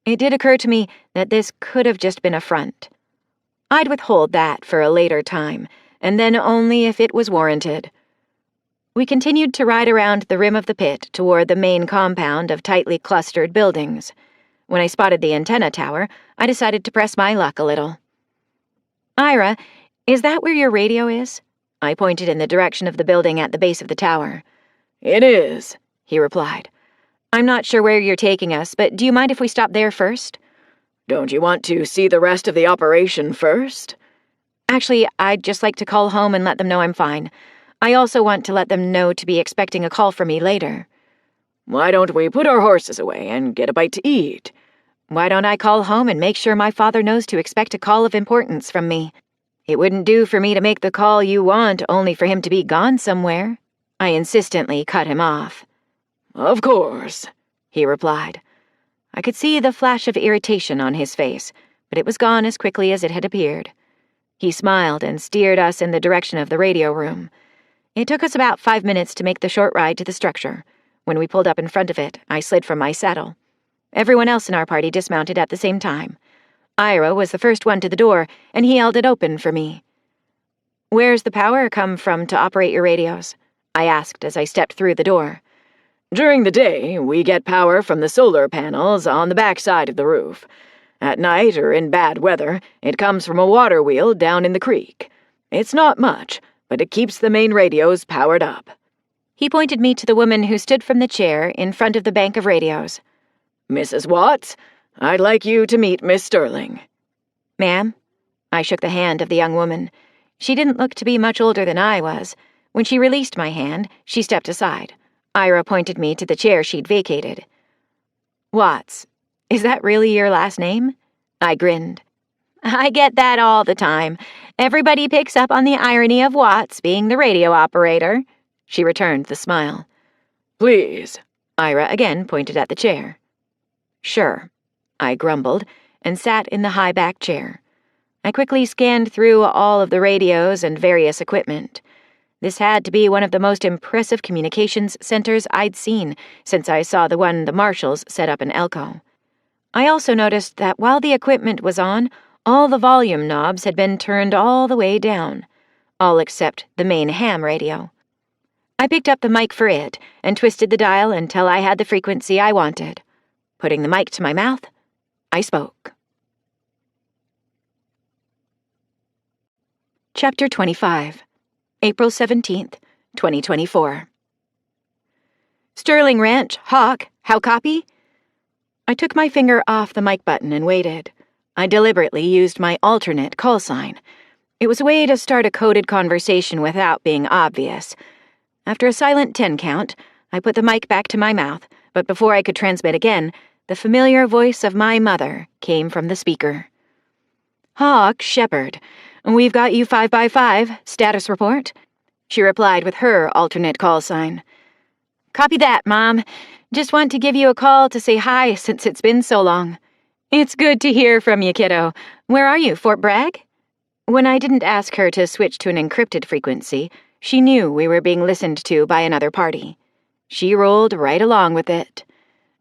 It did occur to me that this could have just been a front. I'd withhold that for a later time, and then only if it was warranted. We continued to ride around the rim of the pit toward the main compound of tightly clustered buildings. When I spotted the antenna tower, I decided to press my luck a little. "Ira, is that where your radio is?" I pointed in the direction of the building at the base of the tower. "It is," he replied. "I'm not sure where you're taking us, but do you mind if we stop there first?" "Don't you want to see the rest of the operation first?" "Actually, I'd just like to call home and let them know I'm fine. I also want to let them know to be expecting a call from me later." "Why don't we put our horses away and get a bite to eat?" "Why don't I call home and make sure my father knows to expect a call of importance from me? It wouldn't do for me to make the call you want only for him to be gone somewhere." I insistently cut him off. "Of course," he replied. I could see the flash of irritation on his face, but it was gone as quickly as it had appeared. He smiled and steered us in the direction of the radio room. It took us about 5 minutes to make the short ride to the structure. When we pulled up in front of it, I slid from my saddle. Everyone else in our party dismounted at the same time. Ira was the first one to the door, and he held it open for me. "Where's the power come from to operate your radios?" I asked as I stepped through the door. "During the day, we get power from the solar panels on the back side of the roof. At night, or in bad weather, it comes from a water wheel down in the creek. It's not much, but it keeps the main radios powered up." He pointed me to the woman who stood from the chair in front of the bank of radios. "Mrs. Watts, I'd like you to meet Miss Sterling." "Ma'am?" I shook the hand of the young woman. She didn't look to be much older than I was. When she released my hand, she stepped aside. Ira pointed me to the chair she'd vacated. "Watts, is that really your last name?" I grinned. "I get that all the time. Everybody picks up on the irony of Watts being the radio operator." She returned the smile. "Please." Ira again pointed at the chair. "Sure," I grumbled, and sat in the high-back chair. I quickly scanned through all of the radios and various equipment. This had to be one of the most impressive communications centers I'd seen since I saw the one the marshals set up in Elko. I also noticed that while the equipment was on, all the volume knobs had been turned all the way down, all except the main ham radio. I picked up the mic for it and twisted the dial until I had the frequency I wanted. Putting the mic to my mouth, I spoke. Chapter 25, April 17th, 2024. "Sterling Ranch, Hawk, how copy?" I took my finger off the mic button and waited. I deliberately used my alternate call sign. It was a way to start a coded conversation without being obvious. After a silent 10 count, I put the mic back to my mouth, but before I could transmit again, the familiar voice of my mother came from the speaker. "Hawk, Shepard, we've got you 5x5, status report," she replied with her alternate call sign. "Copy that, Mom. Just want to give you a call to say hi since it's been so long." "It's good to hear from you, kiddo. Where are you, Fort Bragg?" When I didn't ask her to switch to an encrypted frequency, she knew we were being listened to by another party. She rolled right along with it.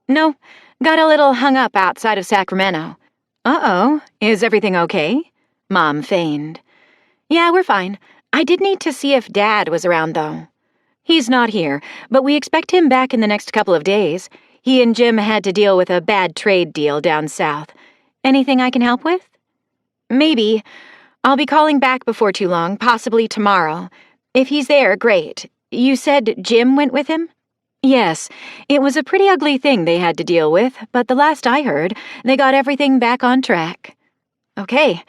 "No, got a little hung up outside of Sacramento." "Uh-oh, is everything okay?" Mom feigned. "Yeah, we're fine. I did need to see if Dad was around, though." "He's not here, but we expect him back in the next couple of days. He and Jim had to deal with a bad trade deal down south. Anything I can help with?" "Maybe. I'll be calling back before too long, possibly tomorrow. If he's there, great. You said Jim went with him?" "Yes. It was a pretty ugly thing they had to deal with, but the last I heard, they got everything back on track." "Okay.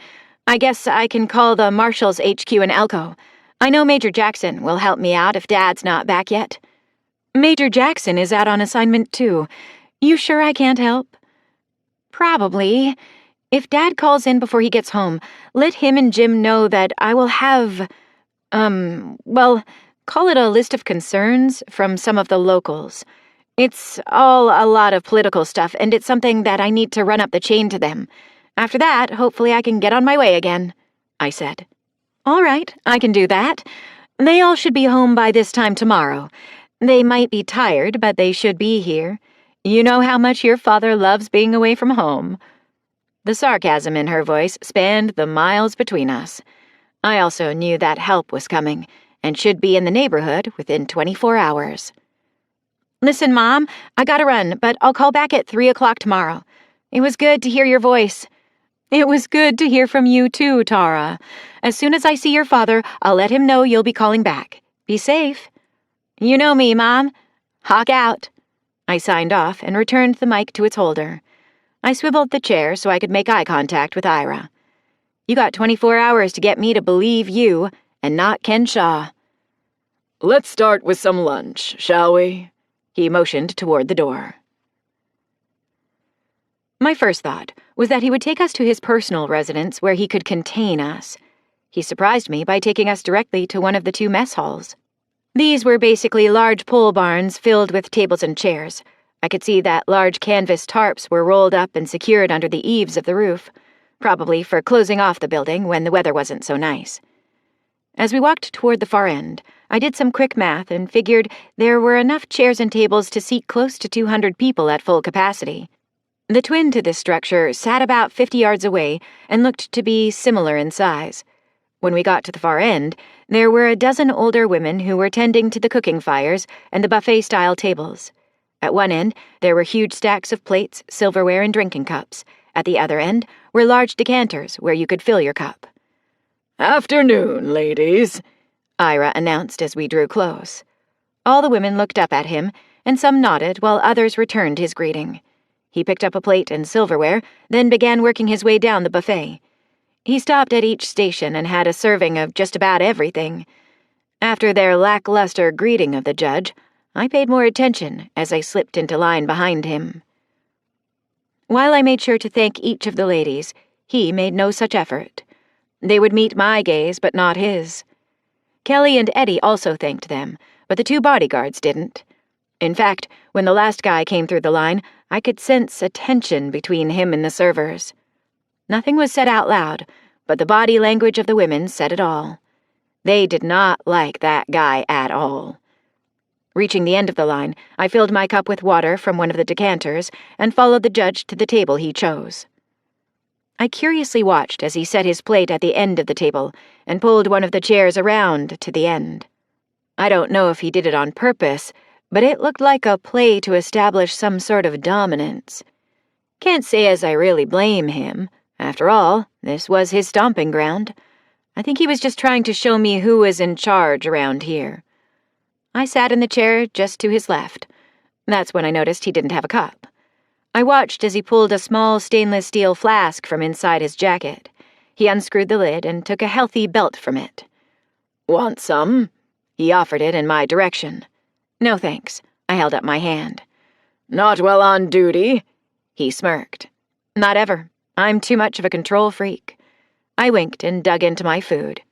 I guess I can call the Marshals HQ in Elko. I know Major Jackson will help me out if Dad's not back yet." "Major Jackson is out on assignment, too. You sure I can't help?" "Probably. If Dad calls in before he gets home, let him and Jim know that I will have, call it a list of concerns from some of the locals. It's all a lot of political stuff, and it's something that I need to run up the chain to them. After that, hopefully I can get on my way again, I said. All right, I can do that. They all should be home by this time tomorrow. They might be tired, but they should be here. You know how much your father loves being away from home. The sarcasm in her voice spanned the miles between us. I also knew that help was coming, and should be in the neighborhood within 24 hours. Listen, Mom, I gotta run, but I'll call back at 3 o'clock tomorrow. It was good to hear your voice. It was good to hear from you too, Tara. As soon as I see your father, I'll let him know you'll be calling back. Be safe. You know me, Mom. Hawk out. I signed off and returned the mic to its holder. I swiveled the chair so I could make eye contact with Ira. You got 24 hours to get me to believe you, and not Ken Shaw. Let's start with some lunch, shall we? He motioned toward the door. My first thought was that he would take us to his personal residence where he could contain us. He surprised me by taking us directly to one of the 2 mess halls. These were basically large pole barns filled with tables and chairs. I could see that large canvas tarps were rolled up and secured under the eaves of the roof, probably for closing off the building when the weather wasn't so nice. As we walked toward the far end, I did some quick math and figured there were enough chairs and tables to seat close to 200 people at full capacity. The twin to this structure sat about 50 yards away and looked to be similar in size. When we got to the far end, there were a dozen older women who were tending to the cooking fires and the buffet-style tables. At one end, there were huge stacks of plates, silverware, and drinking cups. At the other end were large decanters where you could fill your cup. Afternoon, ladies, Ira announced as we drew close. All the women looked up at him, and some nodded while others returned his greeting. He picked up a plate and silverware, then began working his way down the buffet. He stopped at each station and had a serving of just about everything. After their lackluster greeting of the judge, I paid more attention as I slipped into line behind him. While I made sure to thank each of the ladies, he made no such effort. They would meet my gaze, but not his. Kelly and Eddie also thanked them, but the 2 bodyguards didn't. In fact, when the last guy came through the line, I could sense a tension between him and the servers. Nothing was said out loud, but the body language of the women said it all. They did not like that guy at all. Reaching the end of the line, I filled my cup with water from one of the decanters and followed the judge to the table he chose. I curiously watched as he set his plate at the end of the table and pulled one of the chairs around to the end. I don't know if he did it on purpose, but it looked like a play to establish some sort of dominance. Can't say as I really blame him. After all, this was his stomping ground. I think he was just trying to show me who was in charge around here. I sat in the chair just to his left. That's when I noticed he didn't have a cup. I watched as he pulled a small stainless steel flask from inside his jacket. He unscrewed the lid and took a healthy belt from it. Want some? He offered it in my direction. No thanks. I held up my hand. Not while on duty? He smirked. Not ever. I'm too much of a control freak. I winked and dug into my food.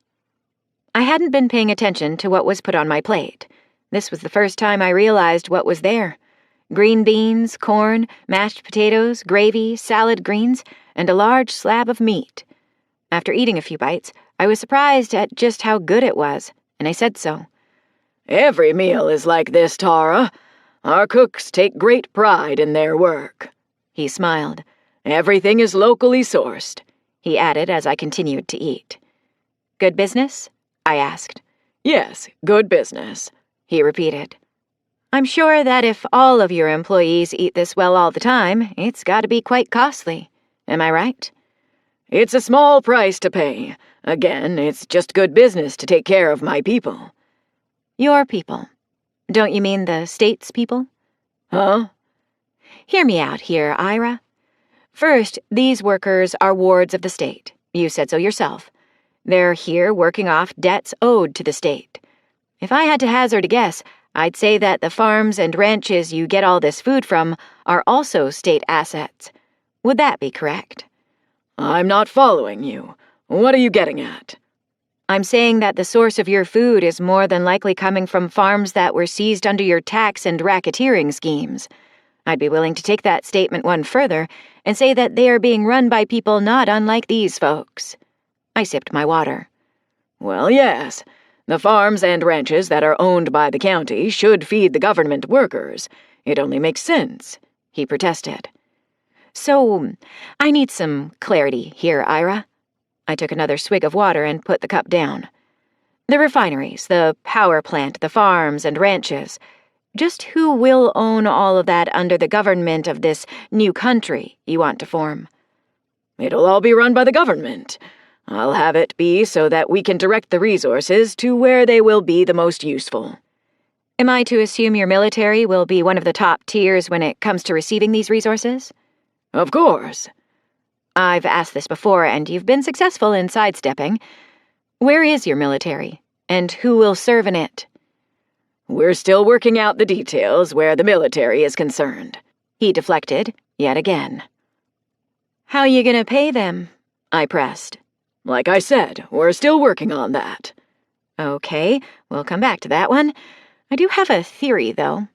I hadn't been paying attention to what was put on my plate. This was the first time I realized what was there. Green beans, corn, mashed potatoes, gravy, salad greens, and a large slab of meat. After eating a few bites, I was surprised at just how good it was, and I said so. Every meal is like this, Tara. Our cooks take great pride in their work. He smiled. Everything is locally sourced, he added as I continued to eat. Good business? I asked. Yes, good business, he repeated. I'm sure that if all of your employees eat this well all the time, it's got to be quite costly. Am I right? It's a small price to pay. Again, it's just good business to take care of my people. Your people. Don't you mean the state's people? Huh? Hear me out here, Ira. First, these workers are wards of the state. You said so yourself. They're here working off debts owed to the state. If I had to hazard a guess, I'd say that the farms and ranches you get all this food from are also state assets. Would that be correct? I'm not following you. What are you getting at? I'm saying that the source of your food is more than likely coming from farms that were seized under your tax and racketeering schemes. I'd be willing to take that statement one further and say that they are being run by people not unlike these folks. I sipped my water. Well, yes. The farms and ranches that are owned by the county should feed the government workers. It only makes sense, he protested. So, I need some clarity here, Ira. I took another swig of water and put the cup down. The refineries, the power plant, the farms and ranches. Just who will own all of that under the government of this new country you want to form? It'll all be run by the government. I'll have it be so that we can direct the resources to where they will be the most useful. Am I to assume your military will be one of the top tiers when it comes to receiving these resources? Of course. I've asked this before, and you've been successful in sidestepping. Where is your military, and who will serve in it? We're still working out the details where the military is concerned. He deflected, yet again. How you gonna pay them? I pressed. Like I said, we're still working on that. Okay, we'll come back to that one. I do have a theory, though.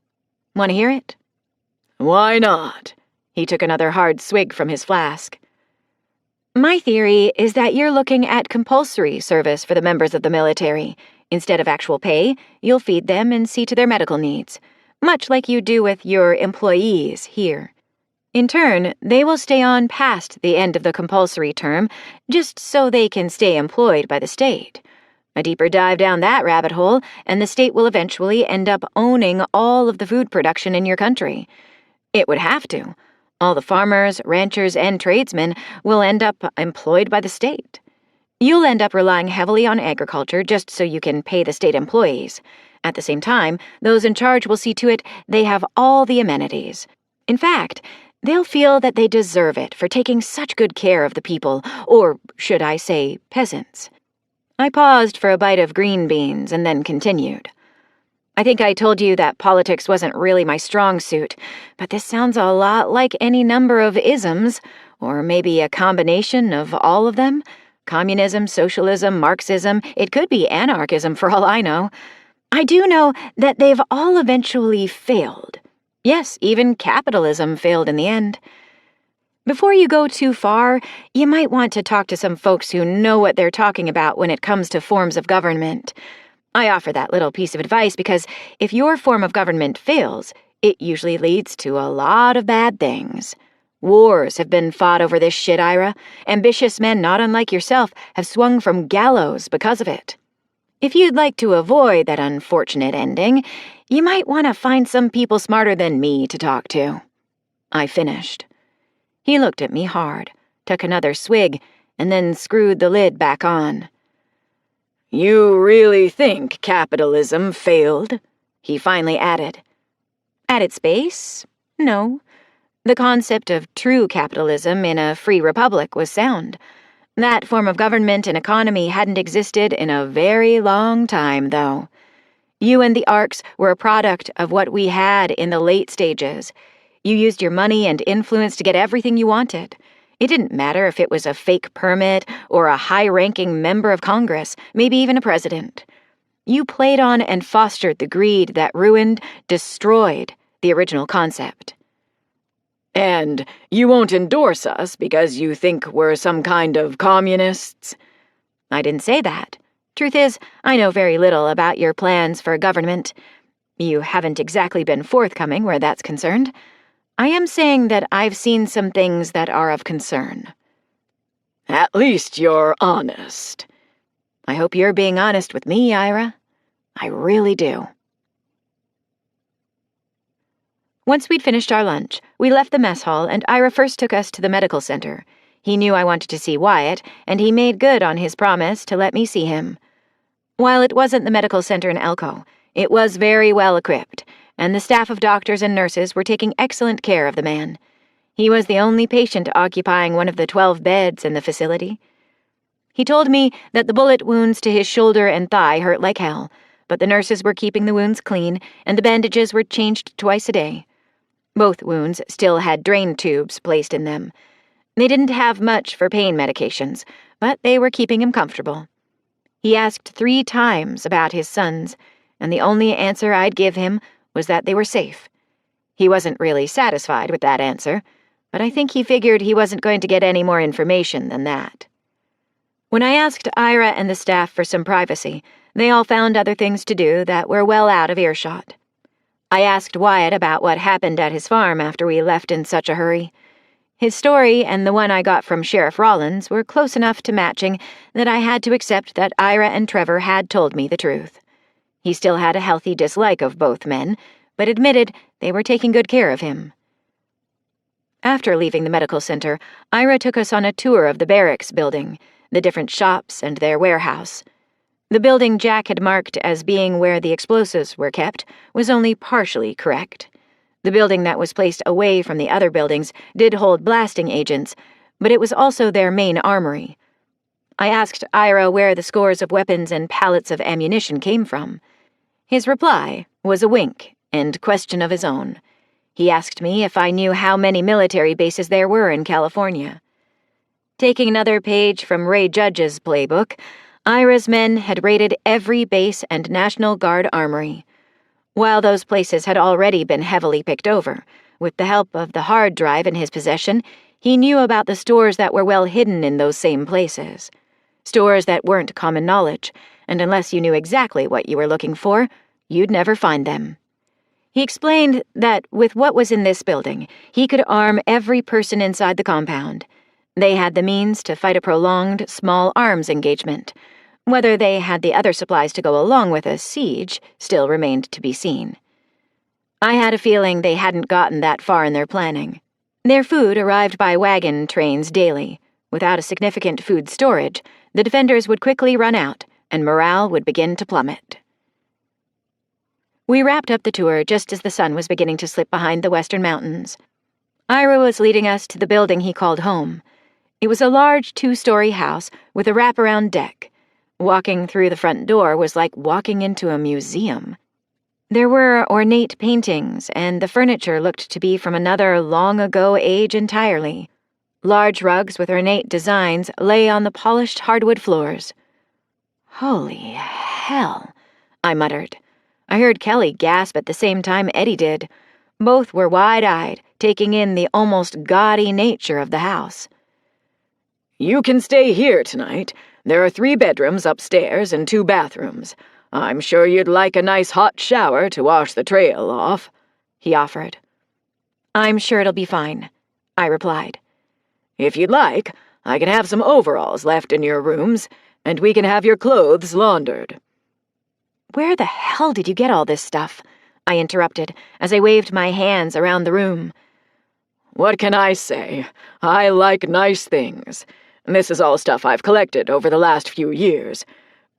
Want to hear it? Why not? He took another hard swig from his flask. My theory is that you're looking at compulsory service for the members of the military. Instead of actual pay, you'll feed them and see to their medical needs, much like you do with your employees here. In turn, they will stay on past the end of the compulsory term, just so they can stay employed by the state. A deeper dive down that rabbit hole, and the state will eventually end up owning all of the food production in your country. It would have to. All the farmers, ranchers, and tradesmen will end up employed by the state. You'll end up relying heavily on agriculture just so you can pay the state employees. At the same time, those in charge will see to it they have all the amenities. In fact, they'll feel that they deserve it for taking such good care of the people, or should I say, peasants. I paused for a bite of green beans and then continued. I think I told you that politics wasn't really my strong suit, but this sounds a lot like any number of isms, or maybe a combination of all of them. Communism, socialism, Marxism, it could be anarchism for all I know. I do know that they've all eventually failed. Yes, even capitalism failed in the end. Before you go too far, you might want to talk to some folks who know what they're talking about when it comes to forms of government. I offer that little piece of advice because if your form of government fails, it usually leads to a lot of bad things. Wars have been fought over this shit, Ira. Ambitious men not unlike yourself have swung from gallows because of it. If you'd like to avoid that unfortunate ending, you might want to find some people smarter than me to talk to. I finished. He looked at me hard, took another swig, and then screwed the lid back on. You really think capitalism failed? He finally added. At its base, no. The concept of true capitalism in a free republic was sound. That form of government and economy hadn't existed in a very long time, though. You and the Arcs were a product of what we had in the late stages. You used your money and influence to get everything you wanted. It didn't matter if it was a fake permit or a high-ranking member of Congress, maybe even a president. You played on and fostered the greed that ruined, destroyed the original concept. And you won't endorse us because you think we're some kind of communists? I didn't say that. Truth is, I know very little about your plans for government. You haven't exactly been forthcoming where that's concerned. I am saying that I've seen some things that are of concern. At least you're honest. I hope you're being honest with me, Ira. I really do. Once we'd finished our lunch, we left the mess hall and Ira first took us to the medical center. He knew I wanted to see Wyatt, and he made good on his promise to let me see him. While it wasn't the medical center in Elko, it was very well equipped, and the staff of doctors and nurses were taking excellent care of the man. He was the only patient occupying one of the 12 beds in the facility. He told me that the bullet wounds to his shoulder and thigh hurt like hell, but the nurses were keeping the wounds clean, and the bandages were changed twice a day. Both wounds still had drain tubes placed in them. They didn't have much for pain medications, but they were keeping him comfortable. He asked 3 times about his sons, and the only answer I'd give him was that they were safe. He wasn't really satisfied with that answer, but I think he figured he wasn't going to get any more information than that. When I asked Ira and the staff for some privacy, they all found other things to do that were well out of earshot. I asked Wyatt about what happened at his farm after we left in such a hurry. His story and the one I got from Sheriff Rollins were close enough to matching that I had to accept that Ira and Trevor had told me the truth. He still had a healthy dislike of both men, but admitted they were taking good care of him. After leaving the medical center, Ira took us on a tour of the barracks building, the different shops, and their warehouse. The building Jack had marked as being where the explosives were kept was only partially correct. The building that was placed away from the other buildings did hold blasting agents, but it was also their main armory. I asked Ira where the scores of weapons and pallets of ammunition came from. His reply was a wink and question of his own. He asked me if I knew how many military bases there were in California. Taking another page from Ray Judge's playbook, Ira's men had raided every base and National Guard armory. While those places had already been heavily picked over, with the help of the hard drive in his possession, he knew about the stores that were well hidden in those same places. Stores that weren't common knowledge, and unless you knew exactly what you were looking for, you'd never find them. He explained that with what was in this building, he could arm every person inside the compound. They had the means to fight a prolonged, small arms engagement. Whether they had the other supplies to go along with a siege still remained to be seen. I had a feeling they hadn't gotten that far in their planning. Their food arrived by wagon trains daily. Without a significant food storage, the defenders would quickly run out, and morale would begin to plummet. We wrapped up the tour just as the sun was beginning to slip behind the western mountains. Ira was leading us to the building he called home. It was a large 2-story house with a wraparound deck. Walking through the front door was like walking into a museum. There were ornate paintings, and the furniture looked to be from another long-ago age entirely. Large rugs with ornate designs lay on the polished hardwood floors. "Holy hell," I muttered. I heard Kelly gasp at the same time Eddie did. Both were wide-eyed, taking in the almost gaudy nature of the house. "You can stay here tonight. There are 3 bedrooms upstairs and 2 bathrooms. I'm sure you'd like a nice hot shower to wash the trail off," he offered. "I'm sure it'll be fine," I replied. "If you'd like, I can have some overalls left in your rooms, and we can have your clothes laundered." "Where the hell did you get all this stuff?" I interrupted as I waved my hands around the room. "What can I say? I like nice things. This is all stuff I've collected over the last few years.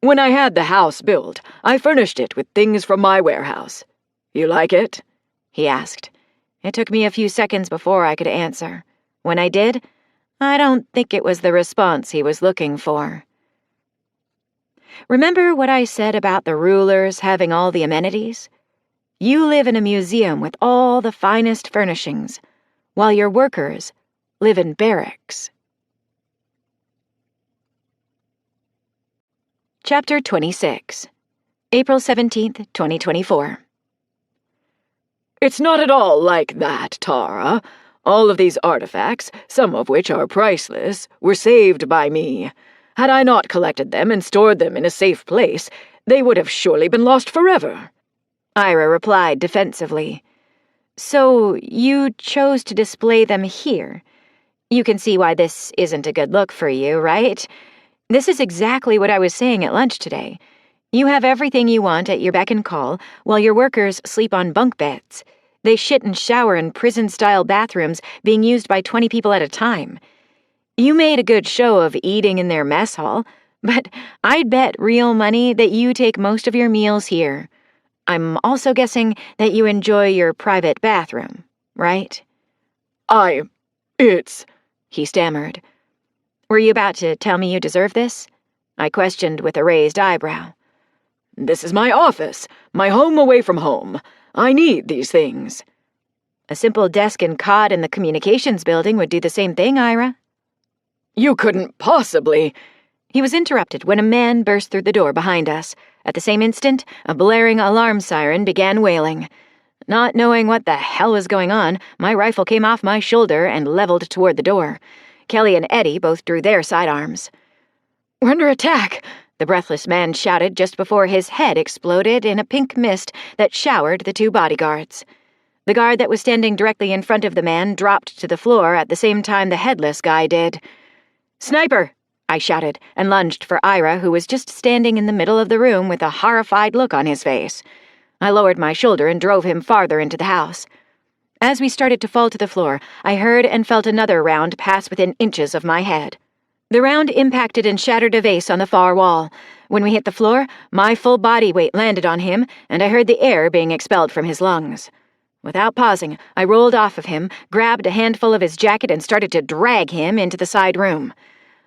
When I had the house built, I furnished it with things from my warehouse. You like it?" he asked. It took me a few seconds before I could answer. When I did, I don't think it was the response he was looking for. Remember what I said about the rulers having all the amenities? You live in a museum with all the finest furnishings, while your workers live in barracks. Chapter 26, April 17th, 2024. "It's not at all like that, Tara. All of these artifacts, some of which are priceless, were saved by me. Had I not collected them and stored them in a safe place, they would have surely been lost forever," Ira replied defensively. "So you chose to display them here. You can see why this isn't a good look for you, right? This is exactly what I was saying at lunch today. You have everything you want at your beck and call, while your workers sleep on bunk beds. They shit and shower in prison-style bathrooms being used by 20 people at a time. You made a good show of eating in their mess hall, but I'd bet real money that you take most of your meals here. I'm also guessing that you enjoy your private bathroom, right?" It's..." he stammered. "Were you about to tell me you deserve this?" I questioned with a raised eyebrow. "This is my office, my home away from home. I need these things." "A simple desk and cot in the communications building would do the same thing, Ira." "You couldn't possibly..." He was interrupted when a man burst through the door behind us. At the same instant, a blaring alarm siren began wailing. Not knowing what the hell was going on, my rifle came off my shoulder and leveled toward the door. Kelly and Eddie both drew their sidearms. "We're under attack!" the breathless man shouted just before his head exploded in a pink mist that showered the two bodyguards. The guard that was standing directly in front of the man dropped to the floor at the same time the headless guy did. "Sniper!" I shouted, and lunged for Ira, who was just standing in the middle of the room with a horrified look on his face. I lowered my shoulder and drove him farther into the house. As we started to fall to the floor, I heard and felt another round pass within inches of my head. The round impacted and shattered a vase on the far wall. When we hit the floor, my full body weight landed on him, and I heard the air being expelled from his lungs. Without pausing, I rolled off of him, grabbed a handful of his jacket, and started to drag him into the side room.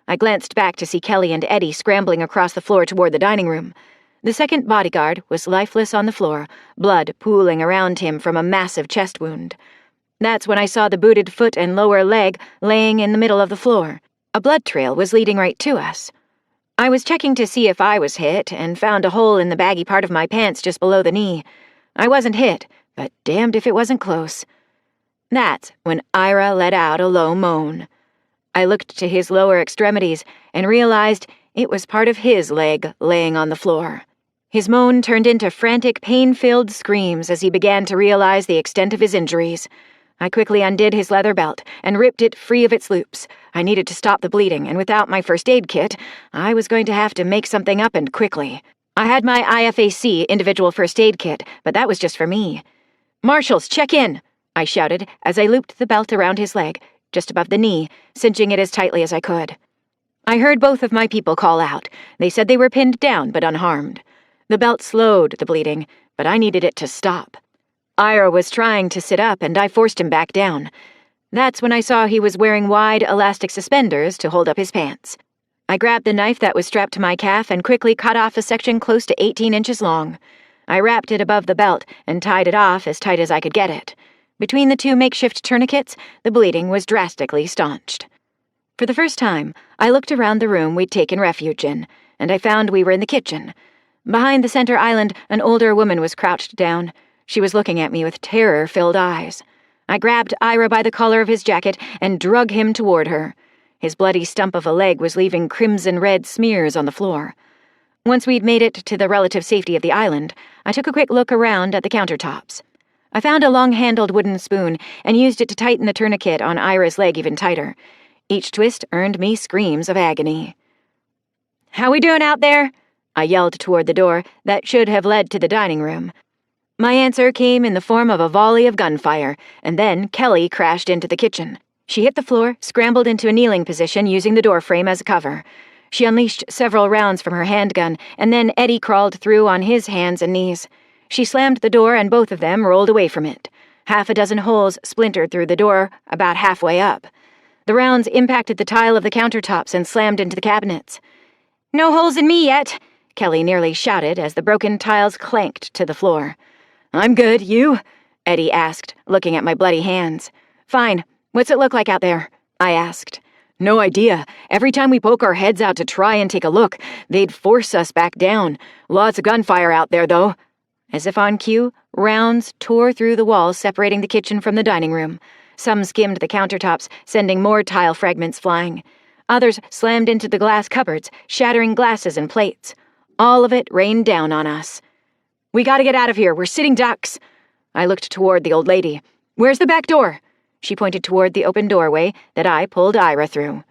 I glanced back to see Kelly and Eddie scrambling across the floor toward the dining room. The second bodyguard was lifeless on the floor, blood pooling around him from a massive chest wound. That's when I saw the booted foot and lower leg laying in the middle of the floor. A blood trail was leading right to us. I was checking to see if I was hit and found a hole in the baggy part of my pants just below the knee. I wasn't hit, but damned if it wasn't close. That's when Ira let out a low moan. I looked to his lower extremities and realized it was part of his leg laying on the floor. His moan turned into frantic, pain-filled screams as he began to realize the extent of his injuries. I quickly undid his leather belt and ripped it free of its loops. I needed to stop the bleeding, and without my first aid kit, I was going to have to make something up and quickly. I had my IFAC individual first aid kit, but that was just for me. "Marshals, check in!" I shouted as I looped the belt around his leg, just above the knee, cinching it as tightly as I could. I heard both of my people call out. They said they were pinned down but unharmed. The belt slowed the bleeding, but I needed it to stop. Ira was trying to sit up, and I forced him back down. That's when I saw he was wearing wide elastic suspenders to hold up his pants. I grabbed the knife that was strapped to my calf and quickly cut off a section close to 18 inches long. I wrapped it above the belt and tied it off as tight as I could get it. Between the two makeshift tourniquets, the bleeding was drastically staunched. For the first time, I looked around the room we'd taken refuge in, and I found we were in the kitchen. Behind the center island, an older woman was crouched down. She was looking at me with terror-filled eyes. I grabbed Ira by the collar of his jacket and drug him toward her. His bloody stump of a leg was leaving crimson-red smears on the floor. Once we'd made it to the relative safety of the island, I took a quick look around at the countertops. I found a long-handled wooden spoon and used it to tighten the tourniquet on Ira's leg even tighter. Each twist earned me screams of agony. "How we doing out there?" I yelled toward the door that should have led to the dining room. My answer came in the form of a volley of gunfire, and then Kelly crashed into the kitchen. She hit the floor, scrambled into a kneeling position using the doorframe as a cover. She unleashed several rounds from her handgun, and then Eddie crawled through on his hands and knees. She slammed the door, and both of them rolled away from it. Half a dozen holes splintered through the door about halfway up. The rounds impacted the tile of the countertops and slammed into the cabinets. "No holes in me yet," Kelly nearly shouted as the broken tiles clanked to the floor. "I'm good, you?" Eddie asked, looking at my bloody hands. "Fine. What's it look like out there?" I asked. "No idea. Every time we poke our heads out to try and take a look, they'd force us back down. Lots of gunfire out there, though." As if on cue, rounds tore through the walls separating the kitchen from the dining room. Some skimmed the countertops, sending more tile fragments flying. Others slammed into the glass cupboards, shattering glasses and plates. All of it rained down on us. "We gotta get out of here. We're sitting ducks." I looked toward the old lady. "Where's the back door?" She pointed toward the open doorway that I pulled Ira through.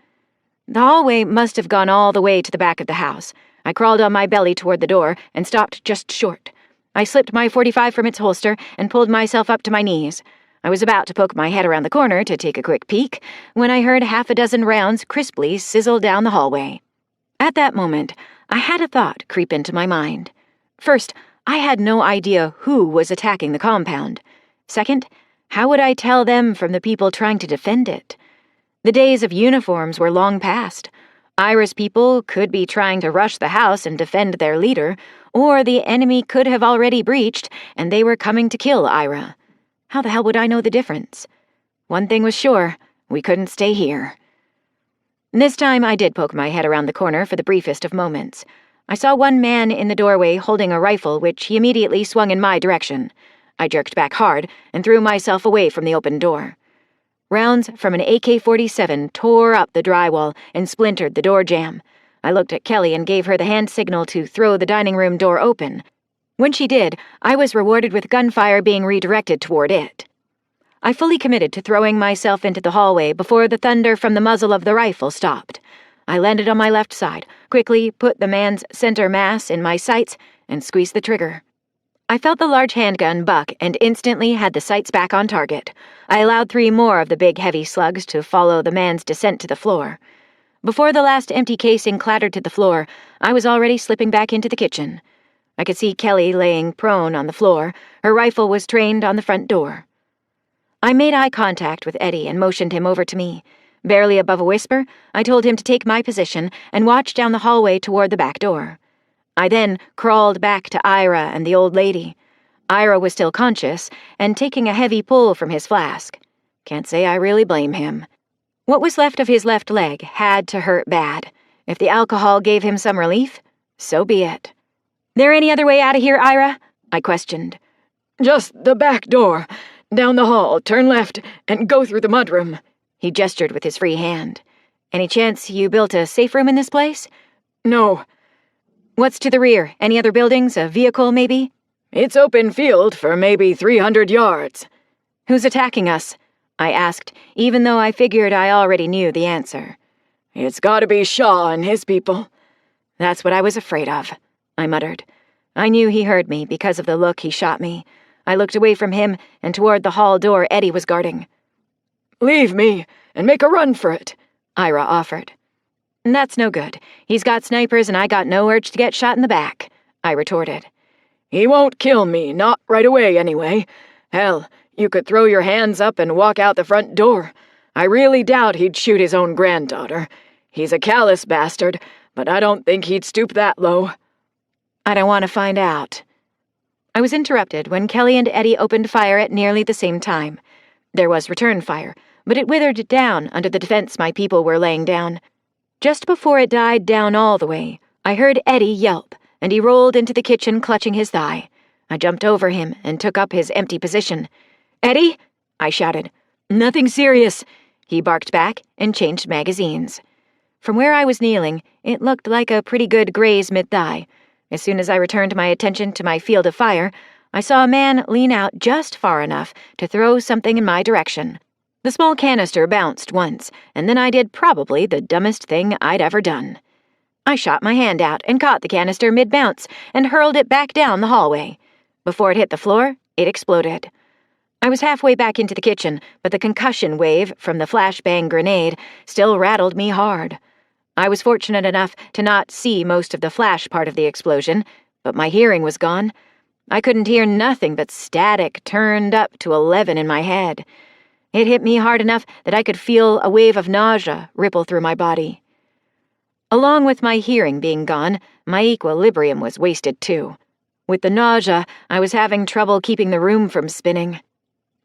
The hallway must have gone all the way to the back of the house. I crawled on my belly toward the door and stopped just short. I slipped my .45 from its holster and pulled myself up to my knees. I was about to poke my head around the corner to take a quick peek when I heard half a dozen rounds crisply sizzle down the hallway. At that moment, I had a thought creep into my mind. First, I had no idea who was attacking the compound. Second, how would I tell them from the people trying to defend it? The days of uniforms were long past. Ira's people could be trying to rush the house and defend their leader, or the enemy could have already breached and they were coming to kill Ira. How the hell would I know the difference? One thing was sure, we couldn't stay here. This time I did poke my head around the corner for the briefest of moments. I saw one man in the doorway holding a rifle, which he immediately swung in my direction. I jerked back hard and threw myself away from the open door. Rounds from an AK-47 tore up the drywall and splintered the door jamb. I looked at Kelly and gave her the hand signal to throw the dining room door open. When she did, I was rewarded with gunfire being redirected toward it. I fully committed to throwing myself into the hallway before the thunder from the muzzle of the rifle stopped. I landed on my left side, quickly put the man's center mass in my sights, and squeezed the trigger. I felt the large handgun buck and instantly had the sights back on target. I allowed 3 more of the big heavy slugs to follow the man's descent to the floor. Before the last empty casing clattered to the floor, I was already slipping back into the kitchen. I could see Kelly laying prone on the floor. Her rifle was trained on the front door. I made eye contact with Eddie and motioned him over to me. Barely above a whisper, I told him to take my position and watch down the hallway toward the back door. I then crawled back to Ira and the old lady. Ira was still conscious and taking a heavy pull from his flask. Can't say I really blame him. What was left of his left leg had to hurt bad. If the alcohol gave him some relief, so be it. "There any other way out of here, Ira?" I questioned. "Just the back door. Down the hall, turn left, and go through the mudroom." He gestured with his free hand. "Any chance you built a safe room in this place?" "No." "What's to the rear? Any other buildings? A vehicle, maybe?" "It's open field for maybe 300 yards. "Who's attacking us?" I asked, even though I figured I already knew the answer. "It's gotta be Shaw and his people." "That's what I was afraid of," I muttered. I knew he heard me because of the look he shot me. I looked away from him and toward the hall door Eddie was guarding. "Leave me and make a run for it," Ira offered. "That's no good. He's got snipers and I got no urge to get shot in the back," I retorted. "He won't kill me, not right away anyway. Hell, you could throw your hands up and walk out the front door. I really doubt he'd shoot his own granddaughter. He's a callous bastard, but I don't think he'd stoop that low." "I don't want to find out." I was interrupted when Kelly and Eddie opened fire at nearly the same time. There was return fire, but it withered down under the defense my people were laying down. Just before it died down all the way, I heard Eddie yelp, and he rolled into the kitchen clutching his thigh. I jumped over him and took up his empty position. "Eddie!" I shouted. "Nothing serious," he barked back and changed magazines. From where I was kneeling, it looked like a pretty good graze mid-thigh. As soon as I returned my attention to my field of fire, I saw a man lean out just far enough to throw something in my direction. The small canister bounced once, and then I did probably the dumbest thing I'd ever done. I shot my hand out and caught the canister mid-bounce and hurled it back down the hallway. Before it hit the floor, it exploded. I was halfway back into the kitchen, but the concussion wave from the flashbang grenade still rattled me hard. I was fortunate enough to not see most of the flash part of the explosion, but my hearing was gone. I couldn't hear nothing but static turned up to 11 in my head. It hit me hard enough that I could feel a wave of nausea ripple through my body. Along with my hearing being gone, my equilibrium was wasted too. With the nausea, I was having trouble keeping the room from spinning.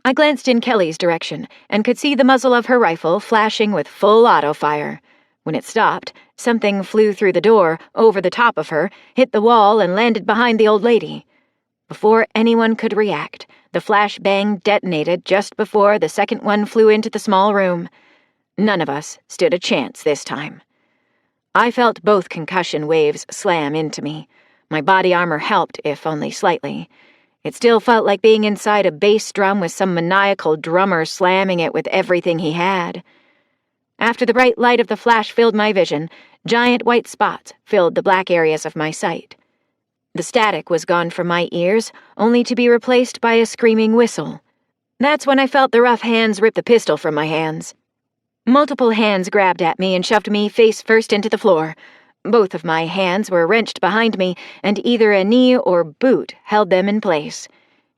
I glanced in Kelly's direction and could see the muzzle of her rifle flashing with full auto fire. When it stopped, something flew through the door, over the top of her, hit the wall, and landed behind the old lady. Before anyone could react, the flashbang detonated just before the second one flew into the small room. None of us stood a chance this time. I felt both concussion waves slam into me. My body armor helped, if only slightly. It still felt like being inside a bass drum with some maniacal drummer slamming it with everything he had. After the bright light of the flash filled my vision, giant white spots filled the black areas of my sight. The static was gone from my ears, only to be replaced by a screaming whistle. That's when I felt the rough hands rip the pistol from my hands. Multiple hands grabbed at me and shoved me face first into the floor. Both of my hands were wrenched behind me, and either a knee or boot held them in place.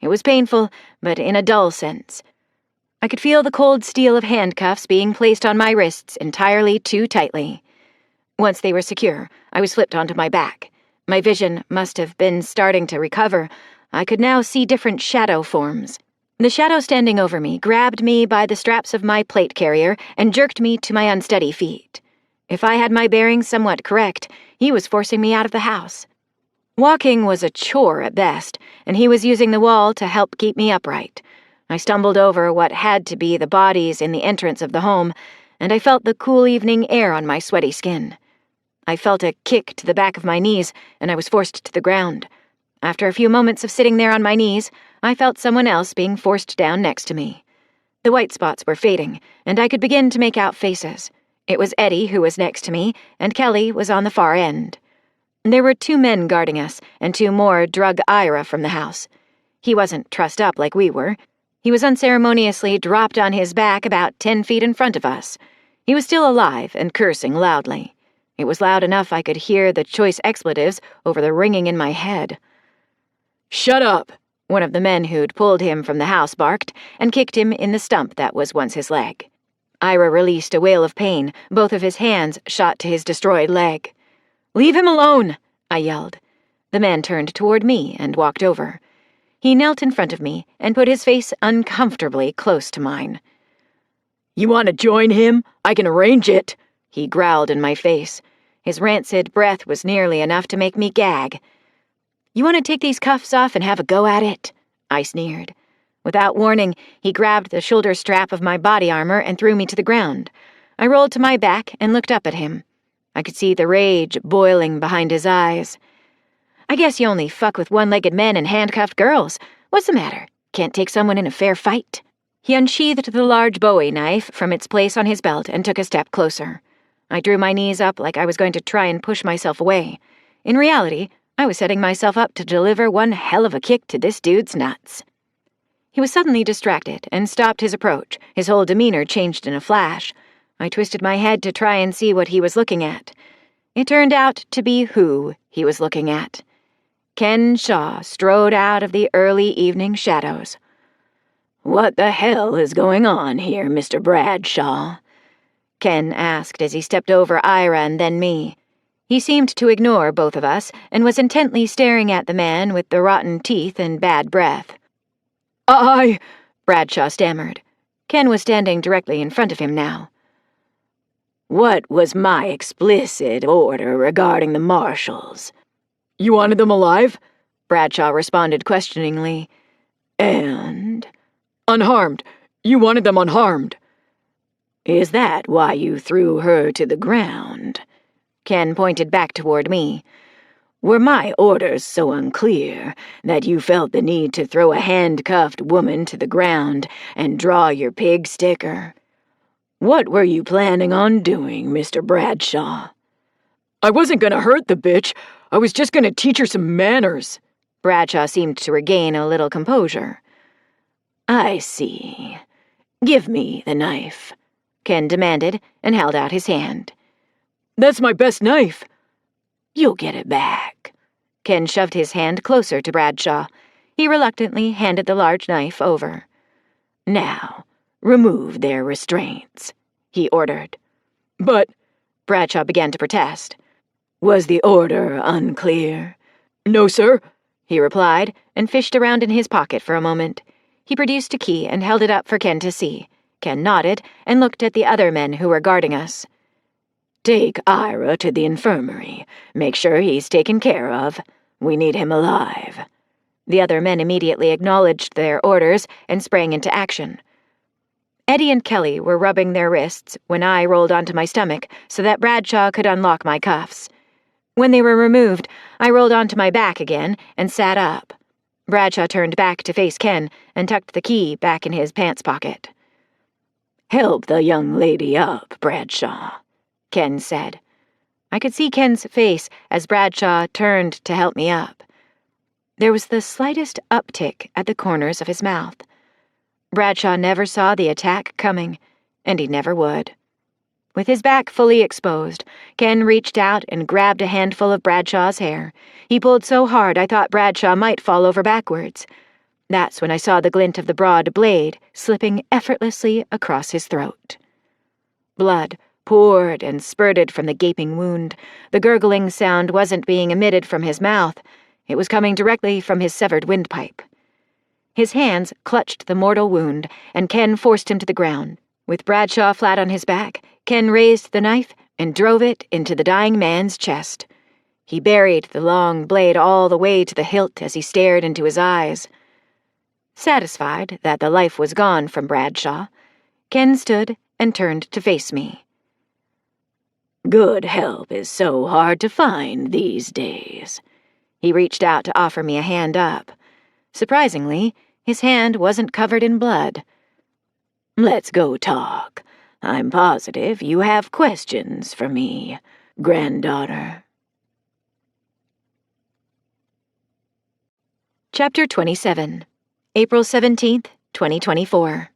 It was painful, but in a dull sense. I could feel the cold steel of handcuffs being placed on my wrists entirely too tightly. Once they were secure, I was flipped onto my back. My vision must have been starting to recover. I could now see different shadow forms. The shadow standing over me grabbed me by the straps of my plate carrier and jerked me to my unsteady feet. If I had my bearings somewhat correct, he was forcing me out of the house. Walking was a chore at best, and he was using the wall to help keep me upright. I stumbled over what had to be the bodies in the entrance of the home, and I felt the cool evening air on my sweaty skin. I felt a kick to the back of my knees, and I was forced to the ground. After a few moments of sitting there on my knees, I felt someone else being forced down next to me. The white spots were fading, and I could begin to make out faces. It was Eddie who was next to me, and Kelly was on the far end. There were 2 men guarding us, and 2 more drug Ira from the house. He wasn't trussed up like we were. He was unceremoniously dropped on his back about 10 feet in front of us. He was still alive and cursing loudly. It was loud enough I could hear the choice expletives over the ringing in my head. "Shut up!" one of the men who'd pulled him from the house barked and kicked him in the stump that was once his leg. Ira released a wail of pain. Both of his hands shot to his destroyed leg. "Leave him alone!" I yelled. The man turned toward me and walked over. He knelt in front of me and put his face uncomfortably close to mine. "You want to join him? I can arrange it," he growled in my face. His rancid breath was nearly enough to make me gag. "You want to take these cuffs off and have a go at it?" I sneered. Without warning, he grabbed the shoulder strap of my body armor and threw me to the ground. I rolled to my back and looked up at him. I could see the rage boiling behind his eyes. "I guess you only fuck with one-legged men and handcuffed girls. What's the matter? Can't take someone in a fair fight?" He unsheathed the large Bowie knife from its place on his belt and took a step closer. I drew my knees up like I was going to try and push myself away. In reality, I was setting myself up to deliver one hell of a kick to this dude's nuts. He was suddenly distracted and stopped his approach. His whole demeanor changed in a flash. I twisted my head to try and see what he was looking at. It turned out to be who he was looking at. Ken Shaw strode out of the early evening shadows. "What the hell is going on here, Mr. Bradshaw?" Ken asked as he stepped over Ira and then me. He seemed to ignore both of us and was intently staring at the man with the rotten teeth and bad breath. Bradshaw stammered. Ken was standing directly in front of him now. "What was my explicit order regarding the marshals?" "You wanted them alive?" Bradshaw responded questioningly. "And?" "Unharmed. You wanted them unharmed." "Is that why you threw her to the ground?" Ken pointed back toward me. "Were my orders so unclear that you felt the need to throw a handcuffed woman to the ground and draw your pig sticker? What were you planning on doing, Mr. Bradshaw?" "I wasn't gonna hurt the bitch. I was just gonna teach her some manners." Bradshaw seemed to regain a little composure. "I see. Give me the knife," Ken demanded and held out his hand. "That's my best knife." "You'll get it back." Ken shoved his hand closer to Bradshaw. He reluctantly handed the large knife over. "Now, remove their restraints," he ordered. "But," Bradshaw began to protest. "Was the order unclear?" "No, sir," he replied, and fished around in his pocket for a moment. He produced a key and held it up for Ken to see. Ken nodded and looked at the other men who were guarding us. "Take Ira to the infirmary. Make sure he's taken care of. We need him alive." The other men immediately acknowledged their orders and sprang into action. Eddie and Kelly were rubbing their wrists when I rolled onto my stomach so that Bradshaw could unlock my cuffs. When they were removed, I rolled onto my back again and sat up. Bradshaw turned back to face Ken and tucked the key back in his pants pocket. "Help the young lady up, Bradshaw," Ken said. I could see Ken's face as Bradshaw turned to help me up. There was the slightest uptick at the corners of his mouth. Bradshaw never saw the attack coming, and he never would. With his back fully exposed, Ken reached out and grabbed a handful of Bradshaw's hair. He pulled so hard I thought Bradshaw might fall over backwards. That's when I saw the glint of the broad blade slipping effortlessly across his throat. Blood poured and spurted from the gaping wound. The gurgling sound wasn't being emitted from his mouth. It was coming directly from his severed windpipe. His hands clutched the mortal wound, and Ken forced him to the ground. With Bradshaw flat on his back, Ken raised the knife and drove it into the dying man's chest. He buried the long blade all the way to the hilt as he stared into his eyes. Satisfied that the life was gone from Bradshaw, Ken stood and turned to face me. Good help is so hard to find these days. He reached out to offer me a hand up. Surprisingly, his hand wasn't covered in blood. Let's go talk. I'm positive you have questions for me, granddaughter. Chapter 27, April 17th, 2024.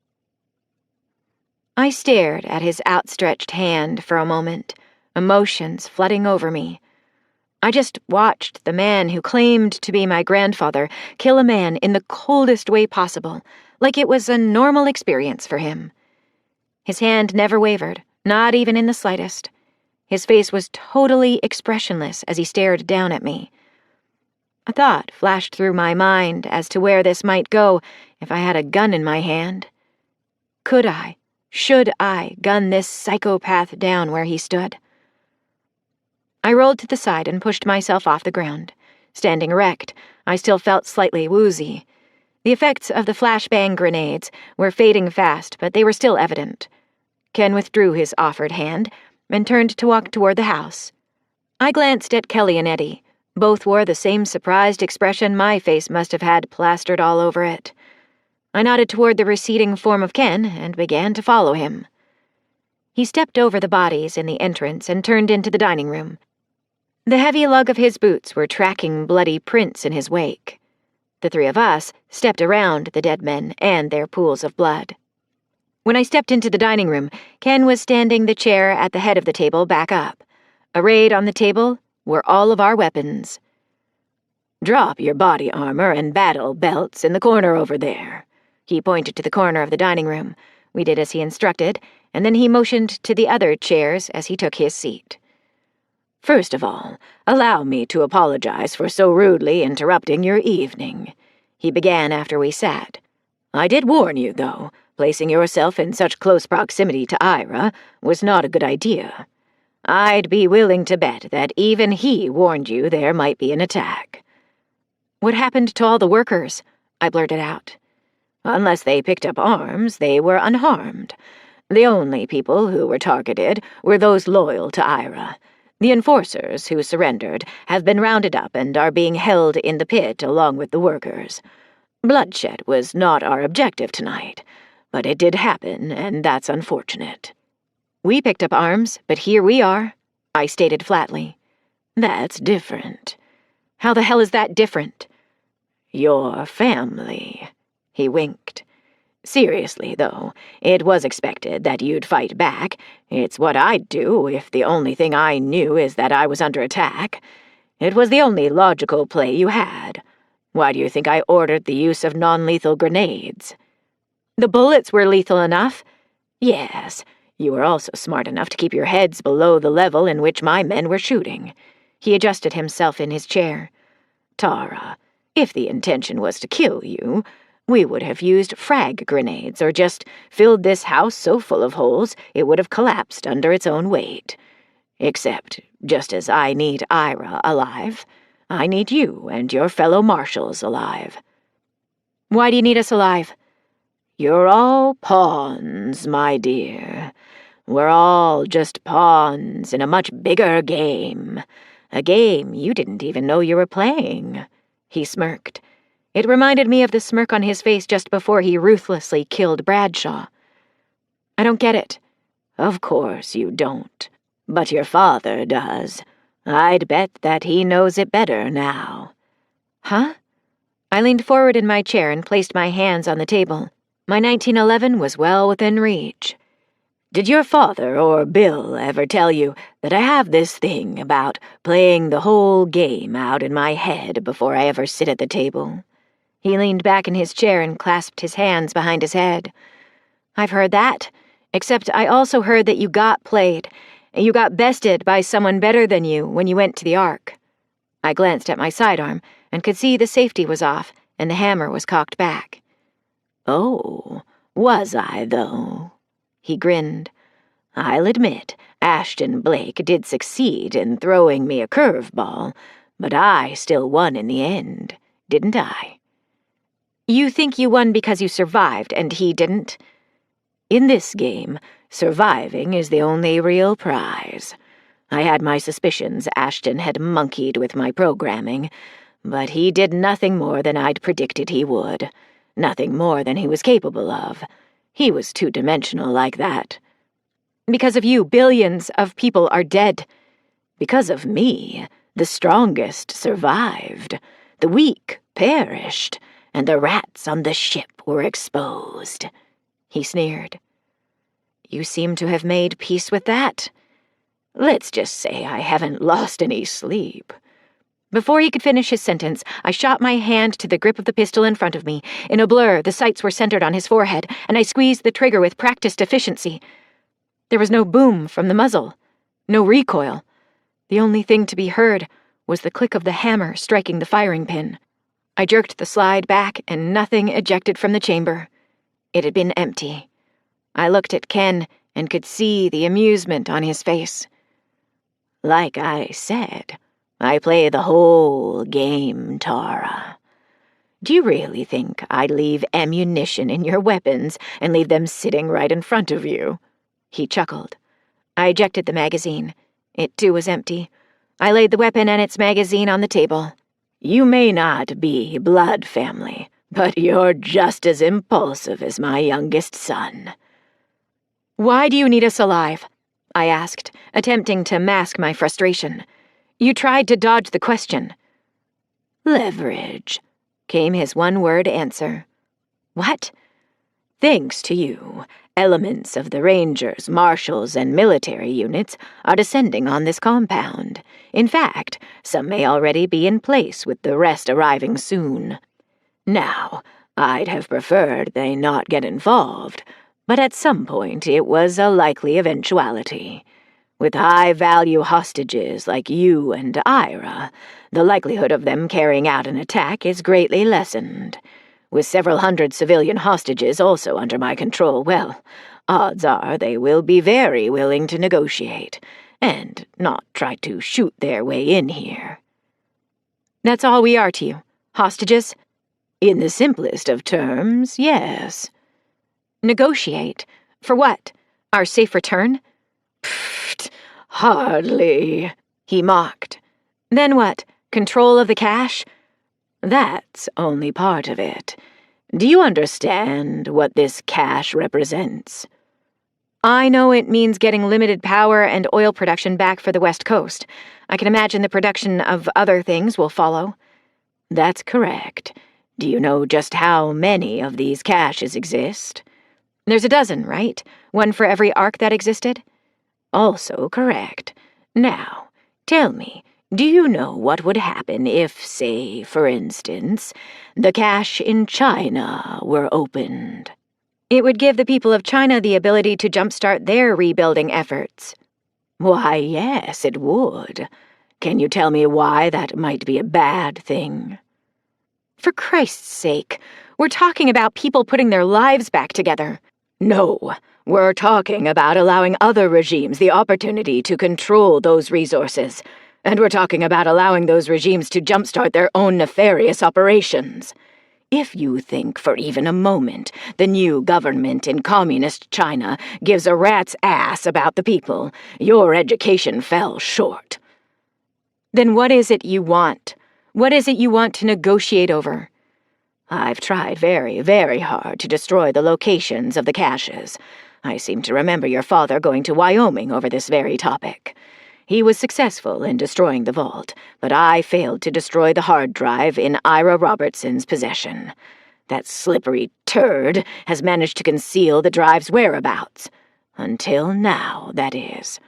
I stared at his outstretched hand for a moment, emotions flooding over me. I just watched the man who claimed to be my grandfather kill a man in the coldest way possible, like it was a normal experience for him. His hand never wavered, not even in the slightest. His face was totally expressionless as he stared down at me. A thought flashed through my mind as to where this might go if I had a gun in my hand. Should I gun this psychopath down where he stood? I rolled to the side and pushed myself off the ground. Standing erect, I still felt slightly woozy. The effects of the flashbang grenades were fading fast, but they were still evident. Ken withdrew his offered hand and turned to walk toward the house. I glanced at Kelly and Eddie. Both wore the same surprised expression my face must have had plastered all over it. I nodded toward the receding form of Ken and began to follow him. He stepped over the bodies in the entrance and turned into the dining room. The heavy lug of his boots were tracking bloody prints in his wake. The three of us stepped around the dead men and their pools of blood. When I stepped into the dining room, Ken was standing the chair at the head of the table back up. Arrayed on the table were all of our weapons. Drop your body armor and battle belts in the corner over there. He pointed to the corner of the dining room. We did as he instructed, and then he motioned to the other chairs as he took his seat. First of all, allow me to apologize for so rudely interrupting your evening, he began after we sat. I did warn you, though, placing yourself in such close proximity to Ira was not a good idea. I'd be willing to bet that even he warned you there might be an attack. What happened to all the workers? I blurted out. Unless they picked up arms, they were unharmed. The only people who were targeted were those loyal to Ira. The enforcers who surrendered have been rounded up and are being held in the pit along with the workers. Bloodshed was not our objective tonight, but it did happen, and that's unfortunate. We picked up arms, but here we are, I stated flatly. That's different. How the hell is that different? Your family, he winked. Seriously, though, it was expected that you'd fight back. It's what I'd do if the only thing I knew is that I was under attack. It was the only logical play you had. Why do you think I ordered the use of non-lethal grenades? The bullets were lethal enough. Yes, you were also smart enough to keep your heads below the level in which my men were shooting. He adjusted himself in his chair. Tara, if the intention was to kill you, we would have used frag grenades or just filled this house so full of holes it would have collapsed under its own weight. Except, just as I need Ira alive, I need you and your fellow marshals alive. Why do you need us alive? You're all pawns, my dear. We're all just pawns in a much bigger game. A game you didn't even know you were playing. He smirked. It reminded me of the smirk on his face just before he ruthlessly killed Bradshaw. I don't get it. Of course you don't. But your father does. I'd bet that he knows it better now. Huh? I leaned forward in my chair and placed my hands on the table. My 1911 was well within reach. Did your father or Bill ever tell you that I have this thing about playing the whole game out in my head before I ever sit at the table? He leaned back in his chair and clasped his hands behind his head. I've heard that, except I also heard that you got played. You got bested by someone better than you when you went to the Ark. I glanced at my sidearm and could see the safety was off and the hammer was cocked back. Oh, was I, though? He grinned. I'll admit, Ashton Blake did succeed in throwing me a curveball, but I still won in the end, didn't I? You think you won because you survived and he didn't? In this game, surviving is the only real prize. I had my suspicions Ashton had monkeyed with my programming, but he did nothing more than I'd predicted he would. Nothing more than he was capable of. He was two-dimensional like that. Because of you, billions of people are dead. Because of me, the strongest survived. The weak perished, and the rats on the ship were exposed. He sneered. You seem to have made peace with that. Let's just say I haven't lost any sleep. Before he could finish his sentence, I shot my hand to the grip of the pistol in front of me. In a blur, the sights were centered on his forehead, and I squeezed the trigger with practiced efficiency. There was no boom from the muzzle, no recoil. The only thing to be heard was the click of the hammer striking the firing pin. I jerked the slide back, and nothing ejected from the chamber. It had been empty. I looked at Ken and could see the amusement on his face. Like I said, I play the whole game, Tara. Do you really think I'd leave ammunition in your weapons and leave them sitting right in front of you? He chuckled. I ejected the magazine. It too was empty. I laid the weapon and its magazine on the table. You may not be blood family, but you're just as impulsive as my youngest son. Why do you need us alive? I asked, attempting to mask my frustration. You tried to dodge the question. Leverage, came his one-word answer. What? Thanks to you, elements of the Rangers, Marshals, and military units are descending on this compound. In fact, some may already be in place with the rest arriving soon. Now, I'd have preferred they not get involved, but at some point it was a likely eventuality. With high-value hostages like you and Ira, the likelihood of them carrying out an attack is greatly lessened. With several hundred civilian hostages also under my control, well, odds are they will be very willing to negotiate, and not try to shoot their way in here. That's all we are to you? Hostages? In the simplest of terms, yes. Negotiate? For what? Our safe return? Pfft, hardly, he mocked. Then what? Control of the cash? That's only part of it. Do you understand what this cash represents? I know it means getting limited power and oil production back for the West Coast. I can imagine the production of other things will follow. That's correct. Do you know just how many of these caches exist? There's a dozen, right? One for every arc that existed? Also correct. Now, tell me, do you know what would happen if, say, for instance, the cache in China were opened? It would give the people of China the ability to jumpstart their rebuilding efforts. Why, yes, it would. Can you tell me why that might be a bad thing? For Christ's sake, we're talking about people putting their lives back together. No, we're talking about allowing other regimes the opportunity to control those resources. And we're talking about allowing those regimes to jumpstart their own nefarious operations. If you think for even a moment the new government in communist China gives a rat's ass about the people, your education fell short. Then what is it you want? What is it you want to negotiate over? I've tried very, very hard to destroy the locations of the caches. I seem to remember your father going to Wyoming over this very topic. He was successful in destroying the vault, but I failed to destroy the hard drive in Ira Robertson's possession. That slippery turd has managed to conceal the drive's whereabouts. Until now, that is.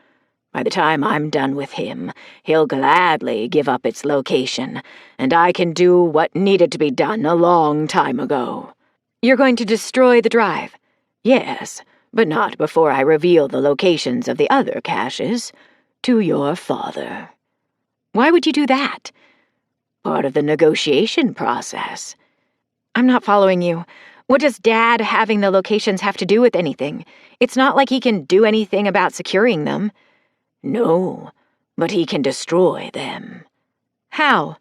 By the time I'm done with him, he'll gladly give up its location, and I can do what needed to be done a long time ago. You're going to destroy the drive? Yes, but not before I reveal the locations of the other caches to your father. Why would you do that? Part of the negotiation process. I'm not following you. What does Dad having the locations have to do with anything? It's not like he can do anything about securing them. No, but he can destroy them. How?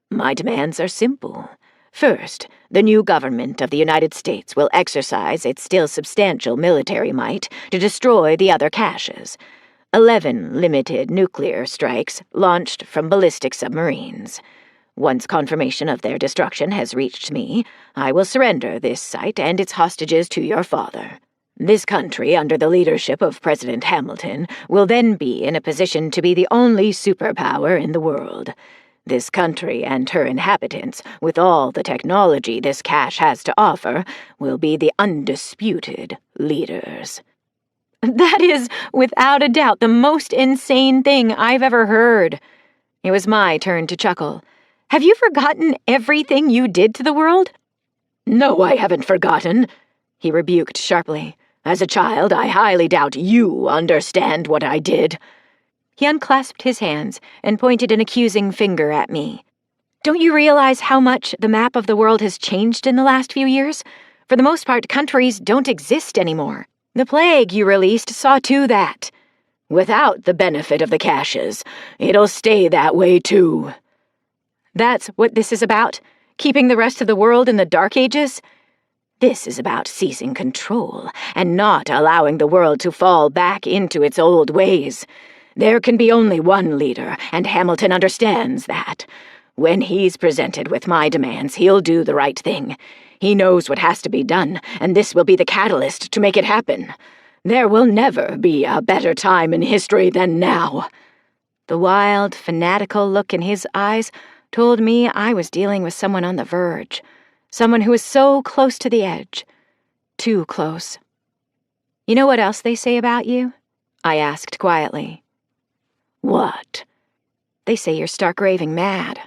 My demands are simple. First, the new government of the United States will exercise its still substantial military might to destroy the other caches. 11 limited nuclear strikes launched from ballistic submarines. Once confirmation of their destruction has reached me, I will surrender this site and its hostages to your father. This country, under the leadership of President Hamilton, will then be in a position to be the only superpower in the world. This country and her inhabitants, with all the technology this cache has to offer, will be the undisputed leaders. That is, without a doubt, the most insane thing I've ever heard. It was my turn to chuckle. Have you forgotten everything you did to the world? No, I haven't forgotten, he rebuked sharply. As a child, I highly doubt you understand what I did. He unclasped his hands and pointed an accusing finger at me. Don't you realize how much the map of the world has changed in the last few years? For the most part, countries don't exist anymore. The plague you released saw to that. Without the benefit of the caches, it'll stay that way too. That's what this is about? Keeping the rest of the world in the Dark Ages? This is about seizing control and not allowing the world to fall back into its old ways. There can be only one leader, and Hamilton understands that. When he's presented with my demands, he'll do the right thing. He knows what has to be done, and this will be the catalyst to make it happen. There will never be a better time in history than now. The wild, fanatical look in his eyes told me I was dealing with someone on the verge. Someone who was so close to the edge. Too close. You know what else they say about you? I asked quietly. What? They say you're stark raving mad.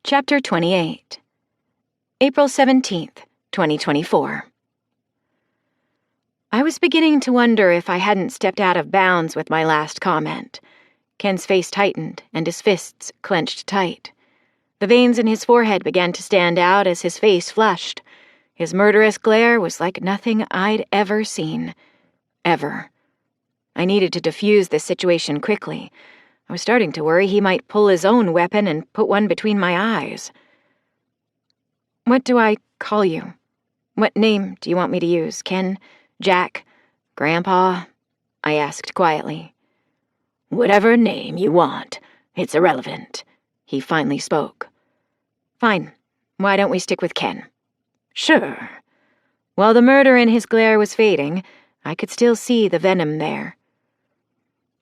Chapter 28. April 17th, 2024. I was beginning to wonder if I hadn't stepped out of bounds with my last comment. Ken's face tightened, and his fists clenched tight. The veins in his forehead began to stand out as his face flushed. His murderous glare was like nothing I'd ever seen. Ever. I needed to defuse this situation quickly. I was starting to worry he might pull his own weapon and put one between my eyes. What do I call you? What name do you want me to use? Ken? Jack? Grandpa? I asked quietly. Whatever name you want. It's irrelevant. He finally spoke. Fine. Why don't we stick with Ken? Sure. While the murder in his glare was fading, I could still see the venom there.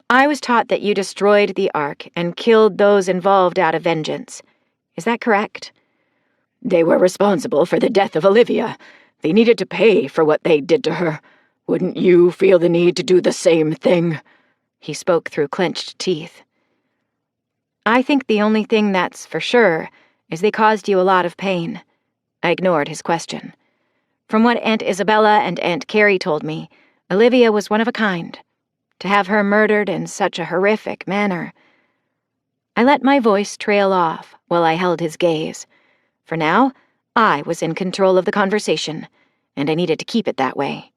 I was taught that you destroyed the Ark and killed those involved out of vengeance. Is that correct? They were responsible for the death of Olivia. They needed to pay for what they did to her. Wouldn't you feel the need to do the same thing? He spoke through clenched teeth. I think the only thing that's for sure is they caused you a lot of pain. I ignored his question. From what Aunt Isabella and Aunt Carrie told me, Olivia was one of a kind. To have her murdered in such a horrific manner. I let my voice trail off while I held his gaze. For now, I was in control of the conversation, and I needed to keep it that way.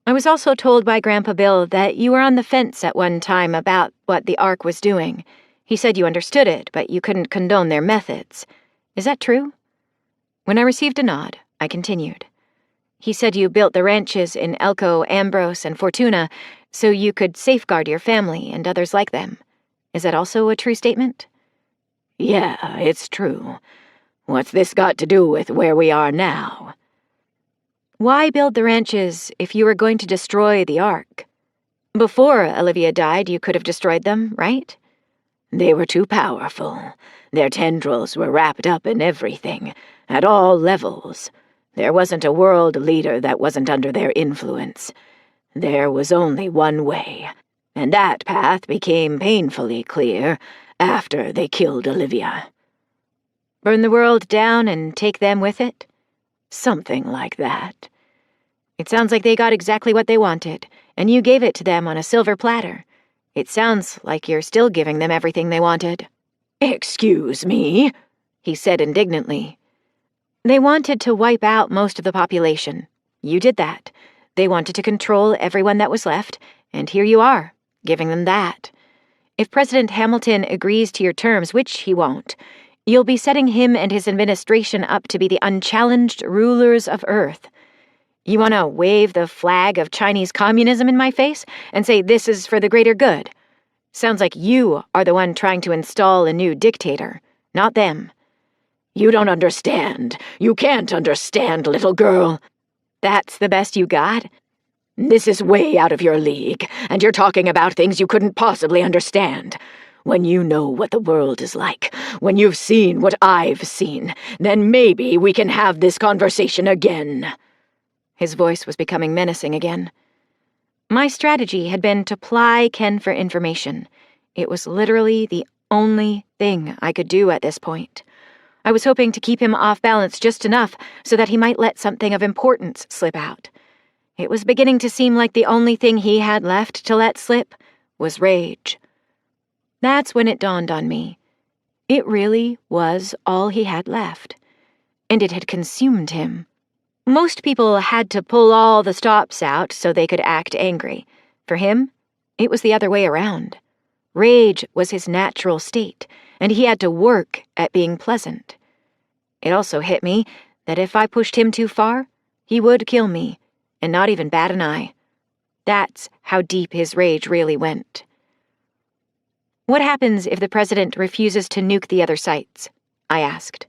I was also told by Grandpa Bill that you were on the fence at one time about what the Ark was doing. He said you understood it, but you couldn't condone their methods. Is that true? When I received a nod, I continued. He said you built the ranches in Elko, Ambrose, and Fortuna so you could safeguard your family and others like them. Is that also a true statement? Yeah, it's true. What's this got to do with where we are now? Why build the ranches if you were going to destroy the Ark? Before Olivia died, you could have destroyed them, right? They were too powerful. Their tendrils were wrapped up in everything, at all levels. There wasn't a world leader that wasn't under their influence. There was only one way, and that path became painfully clear after they killed Olivia. Burn the world down and take them with it? Something like that. It sounds like they got exactly what they wanted, and you gave it to them on a silver platter. It sounds like you're still giving them everything they wanted. Excuse me, he said indignantly. They wanted to wipe out most of the population. You did that. They wanted to control everyone that was left, and here you are, giving them that. If President Hamilton agrees to your terms, which he won't, you'll be setting him and his administration up to be the unchallenged rulers of Earth. You want to wave the flag of Chinese communism in my face and say this is for the greater good? Sounds like you are the one trying to install a new dictator, not them. You don't understand. You can't understand, little girl. That's the best you got? This is way out of your league, and you're talking about things you couldn't possibly understand. When you know what the world is like, when you've seen what I've seen, then maybe we can have this conversation again. His voice was becoming menacing again. My strategy had been to ply Ken for information. It was literally the only thing I could do at this point. I was hoping to keep him off balance just enough so that he might let something of importance slip out. It was beginning to seem like the only thing he had left to let slip was rage. That's when it dawned on me. It really was all he had left, and it had consumed him. Most people had to pull all the stops out so they could act angry. For him, it was the other way around. Rage was his natural state, and he had to work at being pleasant. It also hit me that if I pushed him too far, he would kill me, and not even bat an eye. That's how deep his rage really went. What happens if the president refuses to nuke the other sites? I asked.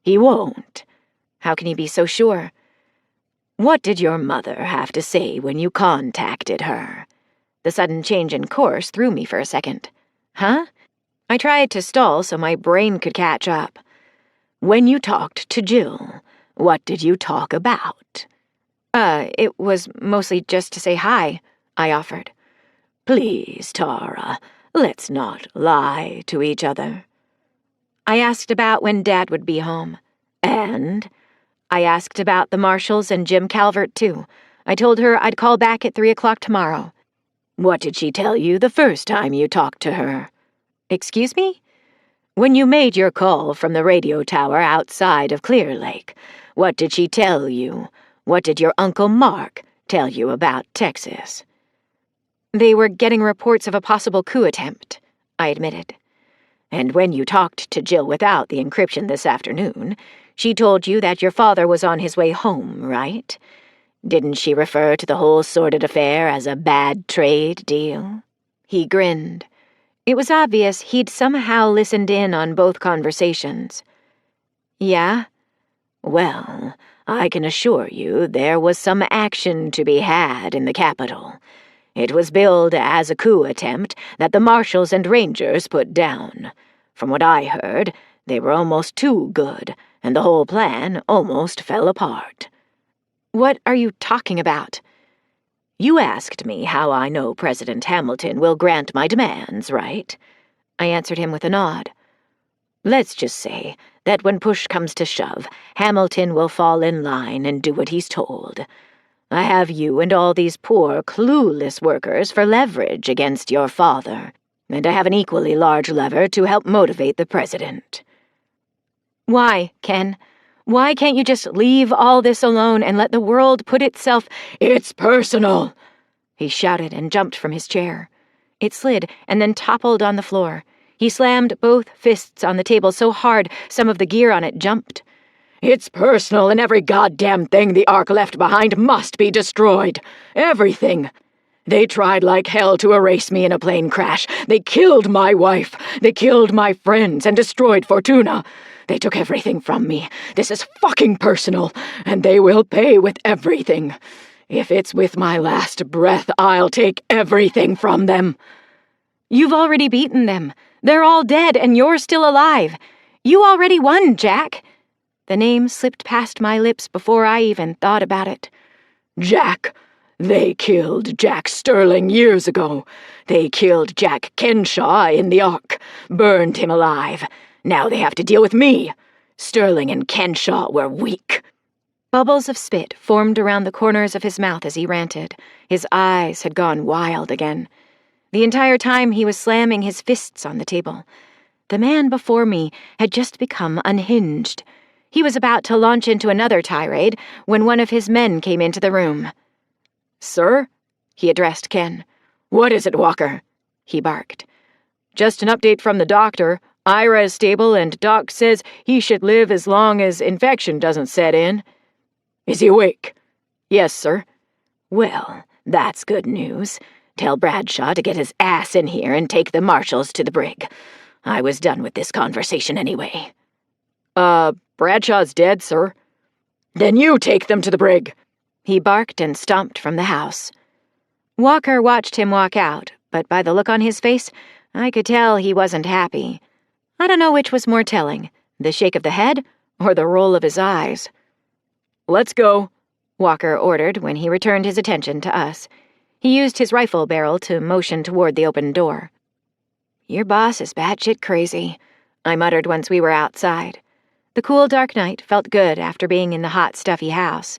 He won't. How can you be so sure? What did your mother have to say when you contacted her? The sudden change in course threw me for a second. Huh? I tried to stall so my brain could catch up. When you talked to Jill, what did you talk about? It was mostly just to say hi, I offered. Please, Tara, let's not lie to each other. I asked about when Dad would be home. And? I asked about the Marshalls and Jim Calvert, too. I told her I'd call back at 3 o'clock tomorrow. What did she tell you the first time you talked to her? Excuse me? When you made your call from the radio tower outside of Clear Lake, what did she tell you? What did your Uncle Mark tell you about Texas? They were getting reports of a possible coup attempt, I admitted. And when you talked to Jill without the encryption this afternoon, she told you that your father was on his way home, right? Didn't she refer to the whole sordid affair as a bad trade deal? He grinned. It was obvious he'd somehow listened in on both conversations. Yeah? Well, I can assure you there was some action to be had in the capital. It was billed as a coup attempt that the Marshals and Rangers put down. From what I heard, they were almost too good, and the whole plan almost fell apart. What are you talking about? You asked me how I know President Hamilton will grant my demands, right? I answered him with a nod. Let's just say that when push comes to shove, Hamilton will fall in line and do what he's told. I have you and all these poor, clueless workers for leverage against your father, and I have an equally large lever to help motivate the president. Why, Ken? Why can't you just leave all this alone and let the world put itself— It's personal! He shouted and jumped from his chair. It slid and then toppled on the floor. He slammed both fists on the table so hard some of the gear on it jumped. It's personal, and every goddamn thing the Ark left behind must be destroyed. Everything. They tried like hell to erase me in a plane crash. They killed my wife. They killed my friends and destroyed Fortuna. They took everything from me. This is fucking personal, and they will pay with everything. If it's with my last breath, I'll take everything from them. You've already beaten them. They're all dead, and you're still alive. You already won, Jack. The name slipped past my lips before I even thought about it. Jack. They killed Jack Sterling years ago. They killed Jack Kenshaw in the Ark, burned him alive. Now they have to deal with me. Sterling and Kenshaw were weak. Bubbles of spit formed around the corners of his mouth as he ranted. His eyes had gone wild again. The entire time he was slamming his fists on the table. The man before me had just become unhinged. He was about to launch into another tirade when one of his men came into the room. Sir? He addressed Ken. What is it, Walker? He barked. Just an update from the doctor. Ira is stable and Doc says he should live as long as infection doesn't set in. Is he awake? Yes, sir. Well, that's good news. Tell Bradshaw to get his ass in here and take the marshals to the brig. I was done with this conversation anyway. Bradshaw's dead, sir. Then you take them to the brig. He barked and stomped from the house. Walker watched him walk out, but by the look on his face, I could tell he wasn't happy. I don't know which was more telling, the shake of the head or the roll of his eyes. Let's go, Walker ordered when he returned his attention to us. He used his rifle barrel to motion toward the open door. Your boss is batshit crazy, I muttered once we were outside. The cool, dark night felt good after being in the hot, stuffy house.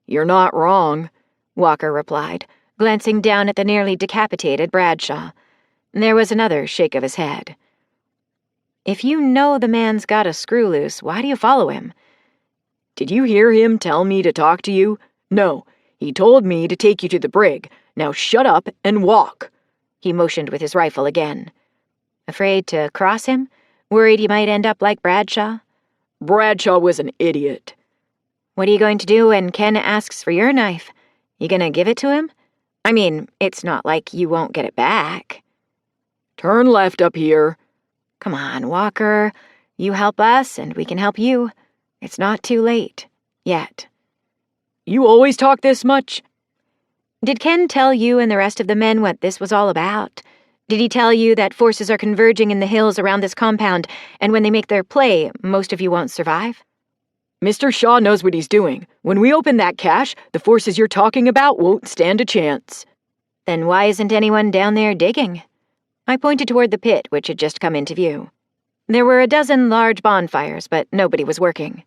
You're not wrong, Walker replied, glancing down at the nearly decapitated Bradshaw. There was another shake of his head. If you know the man's got a screw loose, why do you follow him? Did you hear him tell me to talk to you? No, he told me to take you to the brig. Now shut up and walk. He motioned with his rifle again. Afraid to cross him? Worried he might end up like Bradshaw? Bradshaw was an idiot. What are you going to do when Ken asks for your knife? You gonna give it to him? I mean, it's not like you won't get it back. Turn left up here. Come on, Walker. You help us and we can help you. It's not too late. Yet. You always talk this much? Did Ken tell you and the rest of the men what this was all about? Did he tell you that forces are converging in the hills around this compound, and when they make their play, most of you won't survive? Mr. Shaw knows what he's doing. When we open that cache, the forces you're talking about won't stand a chance. Then why isn't anyone down there digging? I pointed toward the pit, which had just come into view. There were a dozen large bonfires, but nobody was working.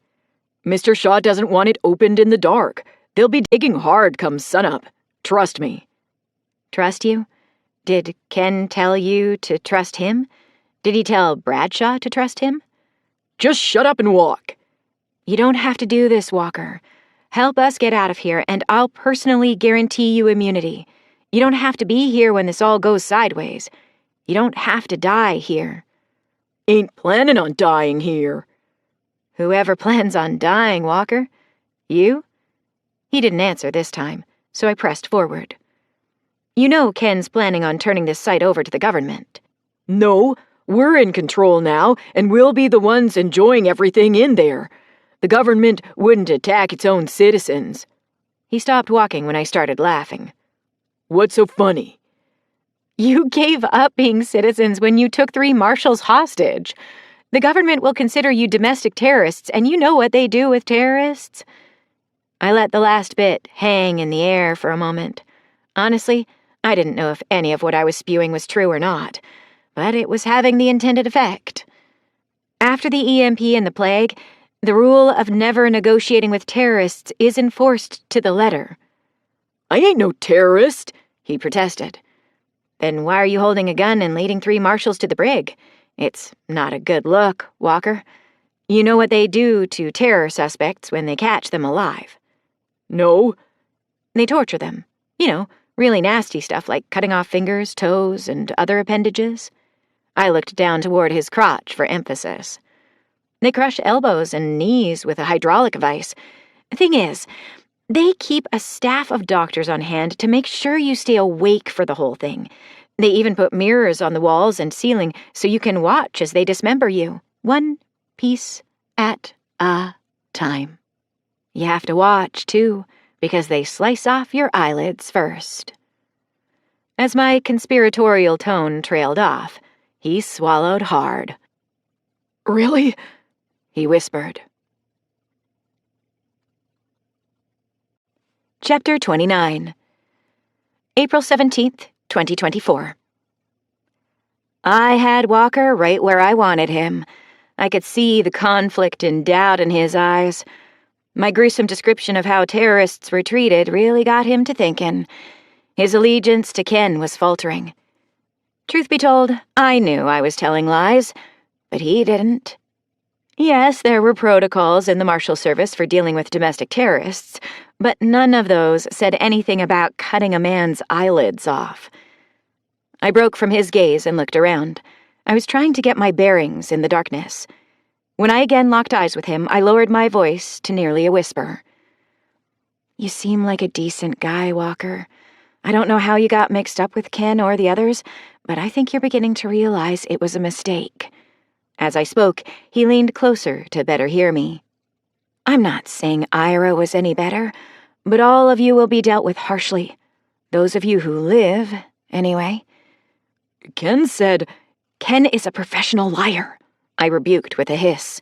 Mr. Shaw doesn't want it opened in the dark. They'll be digging hard come sunup. Trust me. Trust you? Did Ken tell you to trust him? Did he tell Bradshaw to trust him? Just shut up and walk. You don't have to do this, Walker. Help us get out of here, and I'll personally guarantee you immunity. You don't have to be here when this all goes sideways. You don't have to die here. Ain't planning on dying here. Whoever plans on dying, Walker? You? He didn't answer this time, so I pressed forward. You know Ken's planning on turning this site over to the government. No, we're in control now, and we'll be the ones enjoying everything in there. The government wouldn't attack its own citizens. He stopped walking when I started laughing. What's so funny? You gave up being citizens when you took 3 marshals hostage. The government will consider you domestic terrorists, and you know what they do with terrorists. I let the last bit hang in the air for a moment. Honestly, I didn't know if any of what I was spewing was true or not, but it was having the intended effect. After the EMP and the plague, the rule of never negotiating with terrorists is enforced to the letter. I ain't no terrorist, he protested. Then why are you holding a gun and leading 3 marshals to the brig? It's not a good look, Walker. You know what they do to terror suspects when they catch them alive. No. They torture them. You know, really nasty stuff like cutting off fingers, toes, and other appendages. I looked down toward his crotch for emphasis. They crush elbows and knees with a hydraulic vise. Thing is, they keep a staff of doctors on hand to make sure you stay awake for the whole thing. They even put mirrors on the walls and ceiling so you can watch as they dismember you, 1 piece at a time. You have to watch, too, because they slice off your eyelids first. As my conspiratorial tone trailed off, he swallowed hard. Really? He whispered. Chapter 29. April 17th, 2024. I had Walker right where I wanted him. I could see the conflict and doubt in his eyes. My gruesome description of how terrorists were treated really got him to thinking. His allegiance to Ken was faltering. Truth be told, I knew I was telling lies, but he didn't. Yes, there were protocols in the Marshal Service for dealing with domestic terrorists, but none of those said anything about cutting a man's eyelids off. I broke from his gaze and looked around. I was trying to get my bearings in the darkness. When I again locked eyes with him, I lowered my voice to nearly a whisper. "You seem like a decent guy, Walker. I don't know how you got mixed up with Ken or the others, but I think you're beginning to realize it was a mistake." As I spoke, he leaned closer to better hear me. "I'm not saying Ira was any better, but all of you will be dealt with harshly. Those of you who live, anyway." Ken said, "Ken is a professional liar," I rebuked with a hiss.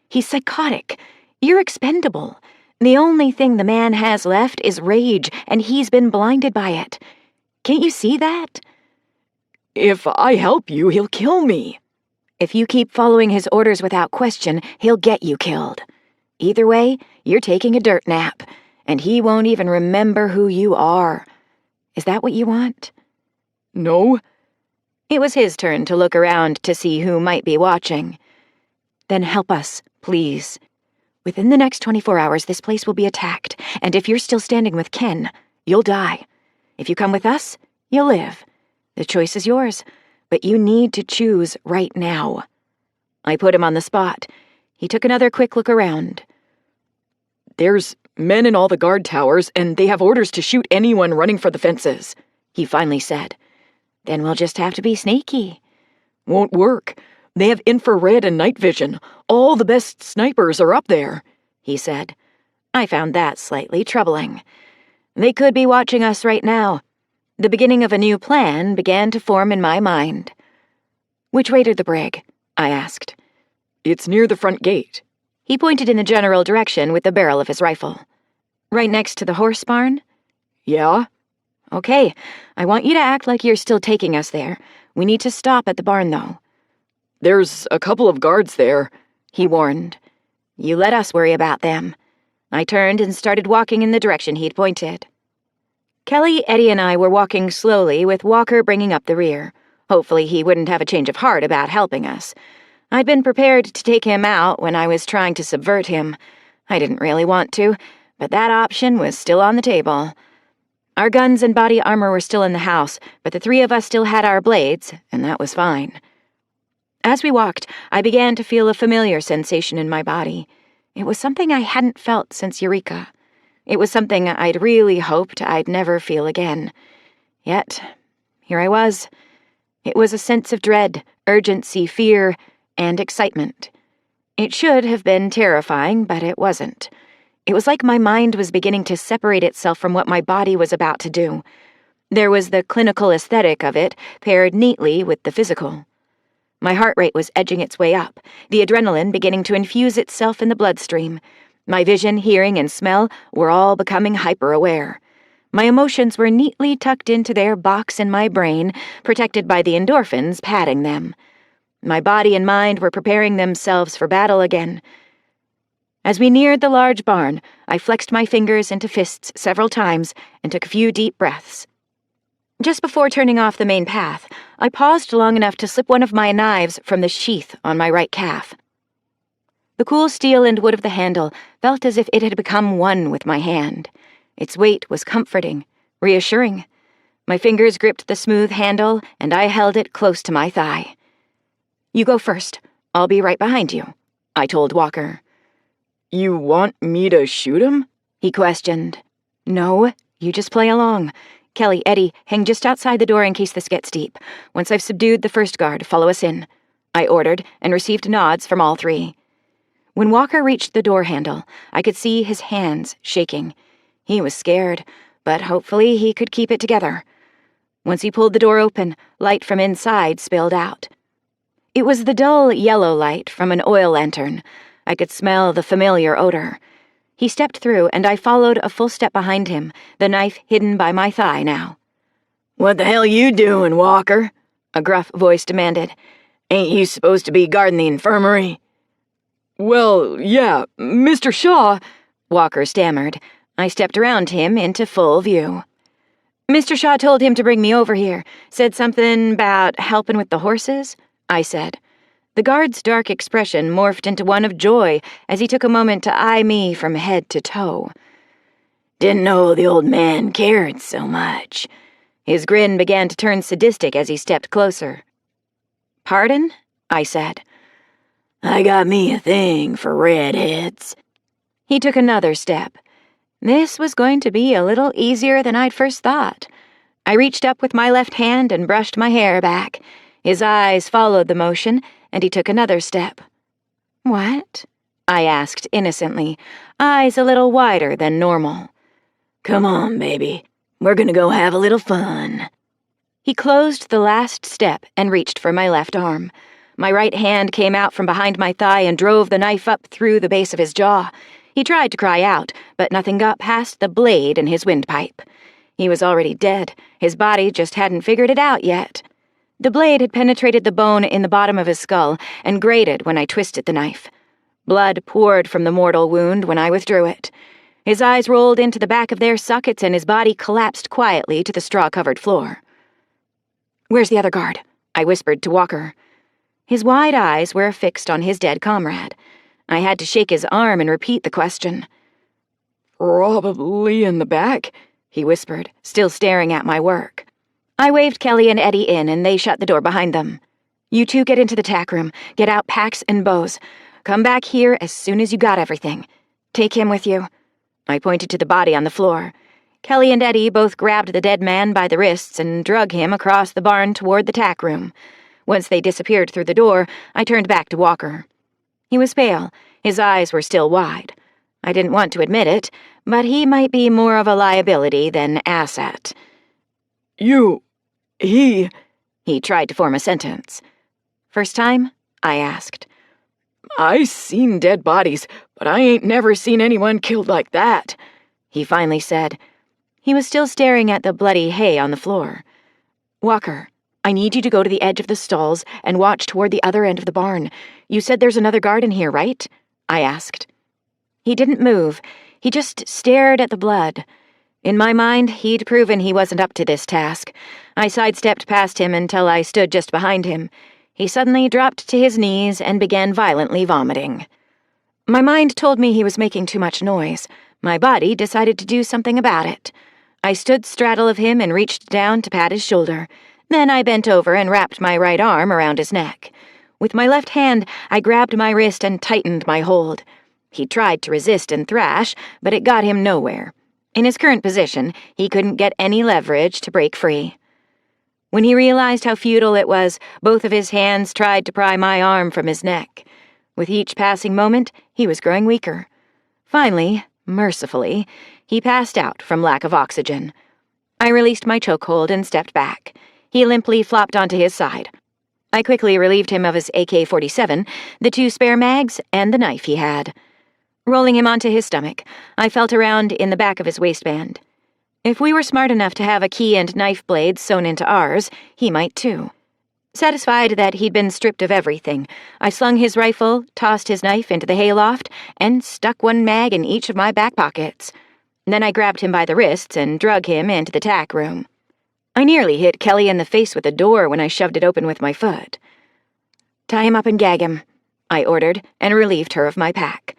"He's psychotic. You're expendable. The only thing the man has left is rage, and he's been blinded by it. Can't you see that?" "If I help you, he'll kill me." "If you keep following his orders without question, he'll get you killed. Either way, you're taking a dirt nap, and he won't even remember who you are. Is that what you want?" "No." It was his turn to look around to see who might be watching. "Then help us, please. Within the next 24 hours, this place will be attacked, and if you're still standing with Ken, you'll die. If you come with us, you'll live. The choice is yours, but you need to choose right now." I put him on the spot. He took another quick look around. "There's men in all the guard towers, and they have orders to shoot anyone running for the fences," he finally said. "Then we'll just have to be sneaky." "Won't work. They have infrared and night vision. All the best snipers are up there," he said. I found that slightly troubling. They could be watching us right now. The beginning of a new plan began to form in my mind. "Which way to the brig?" I asked. "It's near the front gate." He pointed in the general direction with the barrel of his rifle. "Right next to the horse barn?" "Yeah?" "Okay, I want you to act like you're still taking us there. We need to stop at the barn, though." "There's a couple of guards there," he warned. "You let us worry about them." I turned and started walking in the direction he'd pointed. Kelly, Eddie, and I were walking slowly, with Walker bringing up the rear. Hopefully he wouldn't have a change of heart about helping us. I'd been prepared to take him out when I was trying to subvert him. I didn't really want to, but that option was still on the table. Our guns and body armor were still in the house, but the three of us still had our blades, and that was fine. As we walked, I began to feel a familiar sensation in my body. It was something I hadn't felt since Eureka. It was something I'd really hoped I'd never feel again. Yet, here I was. It was a sense of dread, urgency, fear, and excitement. It should have been terrifying, but it wasn't. It was like my mind was beginning to separate itself from what my body was about to do. There was the clinical aesthetic of it, paired neatly with the physical. My heart rate was edging its way up, the adrenaline beginning to infuse itself in the bloodstream. My vision, hearing, and smell were all becoming hyper-aware. My emotions were neatly tucked into their box in my brain, protected by the endorphins padding them. My body and mind were preparing themselves for battle again. As we neared the large barn, I flexed my fingers into fists several times and took a few deep breaths. Just before turning off the main path, I paused long enough to slip one of my knives from the sheath on my right calf. The cool steel and wood of the handle felt as if it had become one with my hand. Its weight was comforting, reassuring. My fingers gripped the smooth handle, and I held it close to my thigh. "You go first. I'll be right behind you," I told Walker. "You want me to shoot him?" he questioned. "No, you just play along. Kelly, Eddie, hang just outside the door in case this gets deep. Once I've subdued the first guard, follow us in," I ordered, and received nods from all three. When Walker reached the door handle, I could see his hands shaking. He was scared, but hopefully he could keep it together. Once he pulled the door open, light from inside spilled out. It was the dull yellow light from an oil lantern. I could smell the familiar odor. He stepped through, and I followed a full step behind him, the knife hidden by my thigh now. "What the hell you doing, Walker?" a gruff voice demanded. "Ain't you supposed to be guarding the infirmary?" "Well, yeah, Mr. Shaw," Walker stammered. I stepped around him into full view. "Mr. Shaw told him to bring me over here. Said something about helping with the horses," I said. The guard's dark expression morphed into one of joy as he took a moment to eye me from head to toe. Didn't know the old man cared so much." His grin began to turn sadistic as he stepped closer. "Pardon?" I said. "I got me a thing for redheads." He took another step. This was going to be a little easier than I'd first thought. I reached up with my left hand and brushed my hair back. His eyes followed the motion, and he took another step. "What?" I asked innocently, eyes a little wider than normal. "Come on, baby. We're gonna go have a little fun." He closed the last step and reached for my left arm. My right hand came out from behind my thigh and drove the knife up through the base of his jaw. He tried to cry out, but nothing got past the blade in his windpipe. He was already dead. His body just hadn't figured it out yet. The blade had penetrated the bone in the bottom of his skull and grated when I twisted the knife. Blood poured from the mortal wound when I withdrew it. His eyes rolled into the back of their sockets and his body collapsed quietly to the straw-covered floor. "Where's the other guard?" I whispered to Walker. His wide eyes were fixed on his dead comrade. I had to shake his arm and repeat the question. "Probably in the back," he whispered, still staring at my work. I waved Kelly and Eddie in, and they shut the door behind them. "You two get into the tack room. Get out packs and bows. Come back here as soon as you got everything. Take him with you." I pointed to the body on the floor. Kelly and Eddie both grabbed the dead man by the wrists and drug him across the barn toward the tack room. Once they disappeared through the door, I turned back to Walker. He was pale. His eyes were still wide. I didn't want to admit it, but he might be more of a liability than asset. He tried to form a sentence. "First time?" I asked. "I seen dead bodies, but I ain't never seen anyone killed like that," he finally said. He was still staring at the bloody hay on the floor. "Walker, I need you to go to the edge of the stalls and watch toward the other end of the barn. You said there's another guard in here, right?" I asked. He didn't move. He just stared at the blood. In my mind, he'd proven he wasn't up to this task. I sidestepped past him until I stood just behind him. He suddenly dropped to his knees and began violently vomiting. My mind told me he was making too much noise. My body decided to do something about it. I stood straddle of him and reached down to pat his shoulder. Then I bent over and wrapped my right arm around his neck. With my left hand, I grabbed my wrist and tightened my hold. He tried to resist and thrash, but it got him nowhere. In his current position, he couldn't get any leverage to break free. When he realized how futile it was, both of his hands tried to pry my arm from his neck. With each passing moment, he was growing weaker. Finally, mercifully, he passed out from lack of oxygen. I released my chokehold and stepped back. He limply flopped onto his side. I quickly relieved him of his AK-47, the 2 spare mags, and the knife he had. Rolling him onto his stomach, I felt around in the back of his waistband. If we were smart enough to have a key and knife blades sewn into ours, he might too. Satisfied that he'd been stripped of everything, I slung his rifle, tossed his knife into the hayloft, and stuck 1 mag in each of my back pockets. Then I grabbed him by the wrists and drug him into the tack room. I nearly hit Kelly in the face with the door when I shoved it open with my foot. "Tie him up and gag him," I ordered, and relieved her of my pack.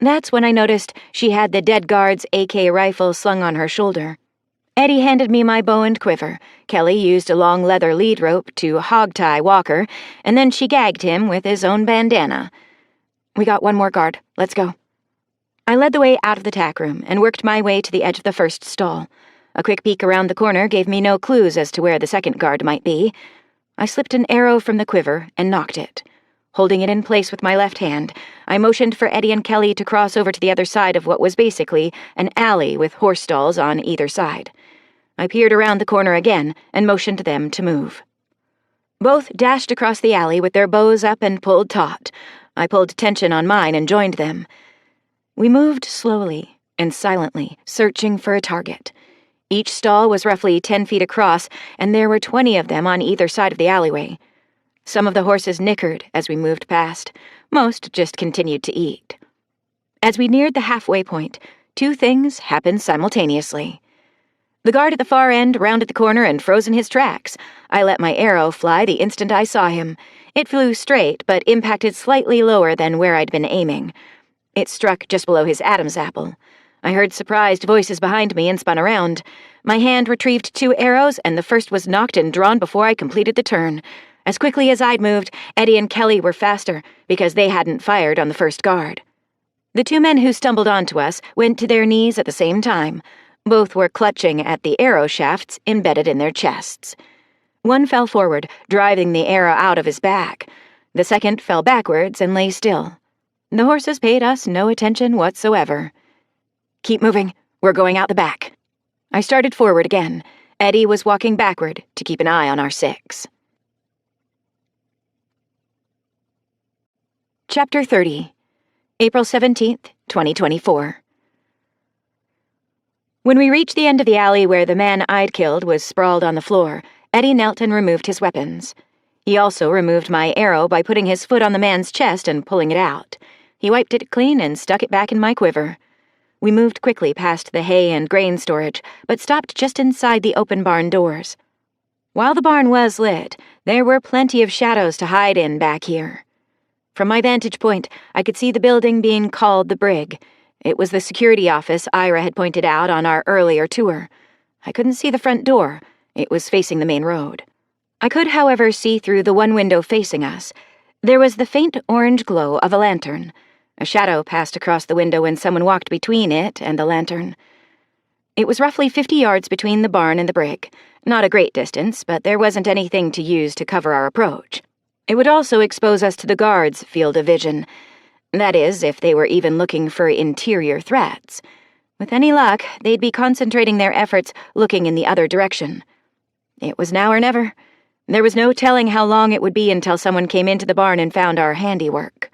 That's when I noticed she had the dead guard's AK rifle slung on her shoulder. Eddie handed me my bow and quiver. Kelly used a long leather lead rope to hog-tie Walker, and then she gagged him with his own bandana. "We got 1 more guard. Let's go." I led the way out of the tack room and worked my way to the edge of the first stall. A quick peek around the corner gave me no clues as to where the second guard might be. I slipped an arrow from the quiver and nocked it. Holding it in place with my left hand, I motioned for Eddie and Kelly to cross over to the other side of what was basically an alley with horse stalls on either side. I peered around the corner again and motioned them to move. Both dashed across the alley with their bows up and pulled taut. I pulled tension on mine and joined them. We moved slowly and silently, searching for a target. Each stall was roughly 10 feet across, and there were 20 of them on either side of the alleyway. Some of the horses nickered as we moved past. Most just continued to eat. As we neared the halfway point, 2 things happened simultaneously. The guard at the far end rounded the corner and froze in his tracks. I let my arrow fly the instant I saw him. It flew straight, but impacted slightly lower than where I'd been aiming. It struck just below his Adam's apple. I heard surprised voices behind me and spun around. My hand retrieved 2 arrows, and the first was knocked and drawn before I completed the turn. As quickly as I'd moved, Eddie and Kelly were faster, because they hadn't fired on the first guard. The 2 men who stumbled onto us went to their knees at the same time. Both were clutching at the arrow shafts embedded in their chests. One fell forward, driving the arrow out of his back. The second fell backwards and lay still. The horses paid us no attention whatsoever. "Keep moving. We're going out the back." I started forward again. Eddie was walking backward to keep an eye on our 6. Chapter 30. April 17th, 2024. When we reached the end of the alley where the man I'd killed was sprawled on the floor, Eddie knelt and removed his weapons. He also removed my arrow by putting his foot on the man's chest and pulling it out. He wiped it clean and stuck it back in my quiver. We moved quickly past the hay and grain storage, but stopped just inside the open barn doors. While the barn was lit, there were plenty of shadows to hide in back here. From my vantage point, I could see the building being called the Brig. It was the security office Ira had pointed out on our earlier tour. I couldn't see the front door. It was facing the main road. I could, however, see through the one window facing us. There was the faint orange glow of a lantern. A shadow passed across the window when someone walked between it and the lantern. It was roughly 50 yards between the barn and the Brig. Not a great distance, but there wasn't anything to use to cover our approach. It would also expose us to the guards' field of vision. That is, if they were even looking for interior threats. With any luck, they'd be concentrating their efforts looking in the other direction. It was now or never. There was no telling how long it would be until someone came into the barn and found our handiwork.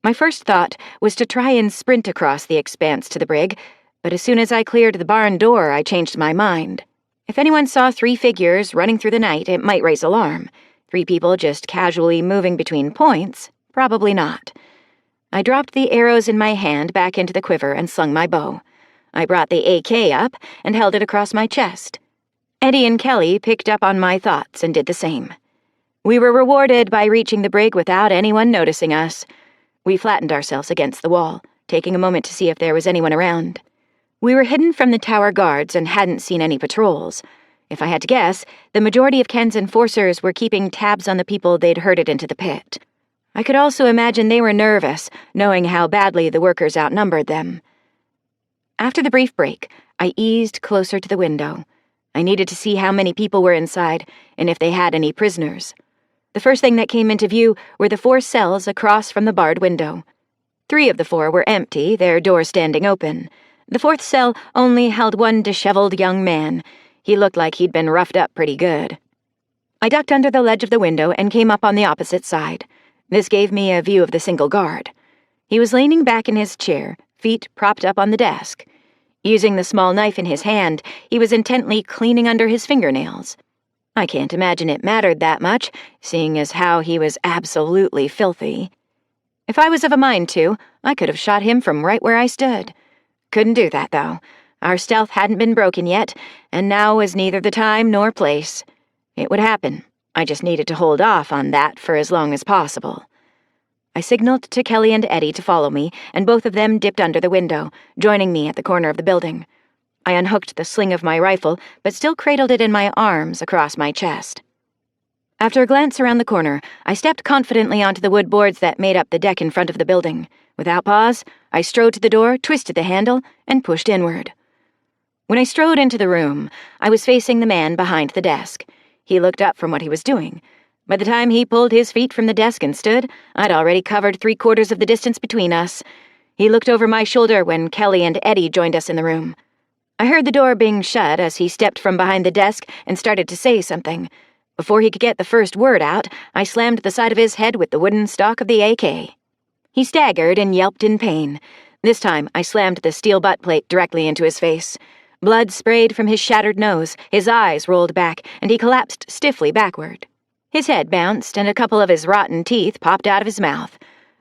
My first thought was to try and sprint across the expanse to the Brig, but as soon as I cleared the barn door, I changed my mind. If anyone saw 3 figures running through the night, it might raise alarm. 3 people just casually moving between points? Probably not. I dropped the arrows in my hand back into the quiver and slung my bow. I brought the AK up and held it across my chest. Eddie and Kelly picked up on my thoughts and did the same. We were rewarded by reaching the Brig without anyone noticing us. We flattened ourselves against the wall, taking a moment to see if there was anyone around. We were hidden from the tower guards and hadn't seen any patrols. If I had to guess, the majority of Ken's enforcers were keeping tabs on the people they'd herded into the pit. I could also imagine they were nervous, knowing how badly the workers outnumbered them. After the brief break, I eased closer to the window. I needed to see how many people were inside, and if they had any prisoners. The first thing that came into view were the 4 cells across from the barred window. 3 of the 4 were empty, their doors standing open. The 4th cell only held one disheveled young man. He looked like he'd been roughed up pretty good. I ducked under the ledge of the window and came up on the opposite side. This gave me a view of the single guard. He was leaning back in his chair, feet propped up on the desk. Using the small knife in his hand, he was intently cleaning under his fingernails. I can't imagine it mattered that much, seeing as how he was absolutely filthy. If I was of a mind to, I could have shot him from right where I stood. Couldn't do that, though. Our stealth hadn't been broken yet, and now was neither the time nor place. It would happen. I just needed to hold off on that for as long as possible. I signaled to Kelly and Eddie to follow me, and both of them dipped under the window, joining me at the corner of the building. I unhooked the sling of my rifle, but still cradled it in my arms across my chest. After a glance around the corner, I stepped confidently onto the wood boards that made up the deck in front of the building. Without pause, I strode to the door, twisted the handle, and pushed inward. When I strode into the room, I was facing the man behind the desk. He looked up from what he was doing. By the time he pulled his feet from the desk and stood, I'd already covered 3/4 of the distance between us. He looked over my shoulder when Kelly and Eddie joined us in the room. I heard the door being shut as he stepped from behind the desk and started to say something. Before he could get the first word out, I slammed the side of his head with the wooden stock of the AK. He staggered and yelped in pain. This time, I slammed the steel butt plate directly into his face. Blood sprayed from his shattered nose, his eyes rolled back, and he collapsed stiffly backward. His head bounced, and a couple of his rotten teeth popped out of his mouth.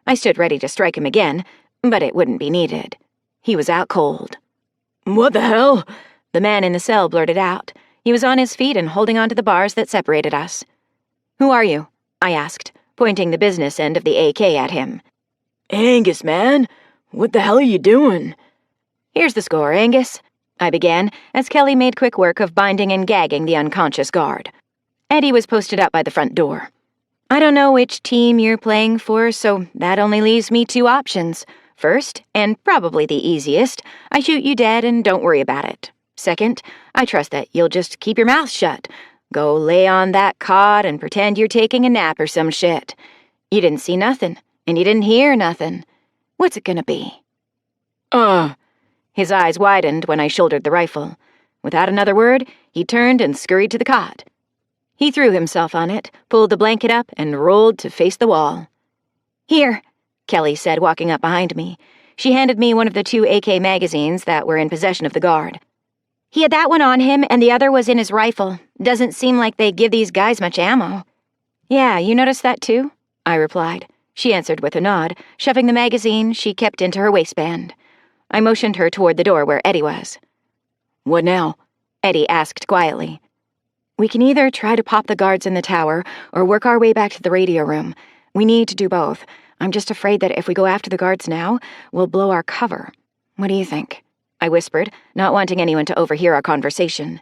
I stood ready to strike him again, but it wouldn't be needed. He was out cold. "What the hell?" the man in the cell blurted out. He was on his feet and holding onto the bars that separated us. "Who are you?" I asked, pointing the business end of the AK at him. "Angus, man. What the hell are you doing?" "Here's the score, Angus," I began, as Kelly made quick work of binding and gagging the unconscious guard. Eddie was posted up by the front door. "I don't know which team you're playing for, so that only leaves me two options. First, and probably the easiest, I shoot you dead and don't worry about it. Second, I trust that you'll just keep your mouth shut. Go lay on that cot and pretend you're taking a nap or some shit. You didn't see nothing, and you didn't hear nothing. What's it gonna be?" His eyes widened when I shouldered the rifle. Without another word, he turned and scurried to the cot. He threw himself on it, pulled the blanket up, and rolled to face the wall. "Here," Kelly said, walking up behind me. She handed me one of the 2 AK magazines that were in possession of the guard. "He had that one on him, and the other was in his rifle. Doesn't seem like they give these guys much ammo." "Yeah, you noticed that too?" I replied. She answered with a nod, shoving the magazine she kept into her waistband. I motioned her toward the door where Eddie was. "What now?" Eddie asked quietly. "We can either try to pop the guards in the tower or work our way back to the radio room. We need to do both. I'm just afraid that if we go after the guards now, we'll blow our cover. What do you think?" I whispered, not wanting anyone to overhear our conversation.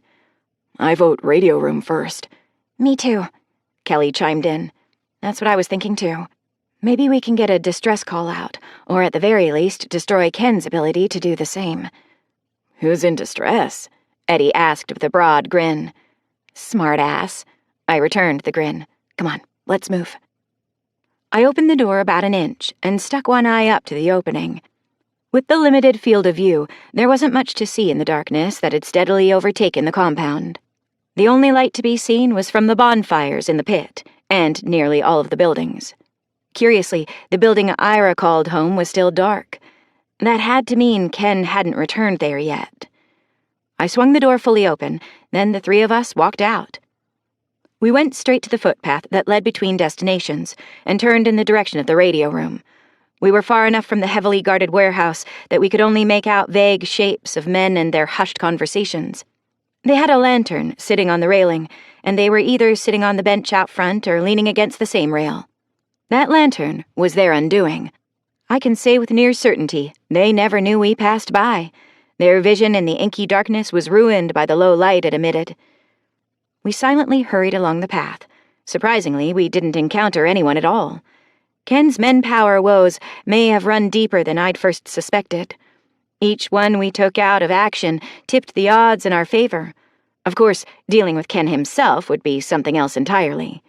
"I vote radio room first." "Me too," Kelly chimed in. "That's what I was thinking too. Maybe we can get a distress call out, or at the very least destroy Ken's ability to do the same." "Who's in distress?" Eddie asked with a broad grin. "Smart ass." I returned the grin. "Come on, let's move." I opened the door about an inch and stuck one eye up to the opening. With the limited field of view, there wasn't much to see in the darkness that had steadily overtaken the compound. The only light to be seen was from the bonfires in the pit, and nearly all of the buildings. Curiously, the building Ira called home was still dark. That had to mean Ken hadn't returned there yet. I swung the door fully open, then the 3 of us walked out. We went straight to the footpath that led between destinations, and turned in the direction of the radio room. We were far enough from the heavily guarded warehouse that we could only make out vague shapes of men and their hushed conversations. They had a lantern sitting on the railing, and they were either sitting on the bench out front or leaning against the same rail. That lantern was their undoing. I can say with near certainty they never knew we passed by. Their vision in the inky darkness was ruined by the low light it emitted. We silently hurried along the path. Surprisingly, we didn't encounter anyone at all. Ken's men-power woes may have run deeper than I'd first suspected. Each one we took out of action tipped the odds in our favor. Of course, dealing with Ken himself would be something else entirely.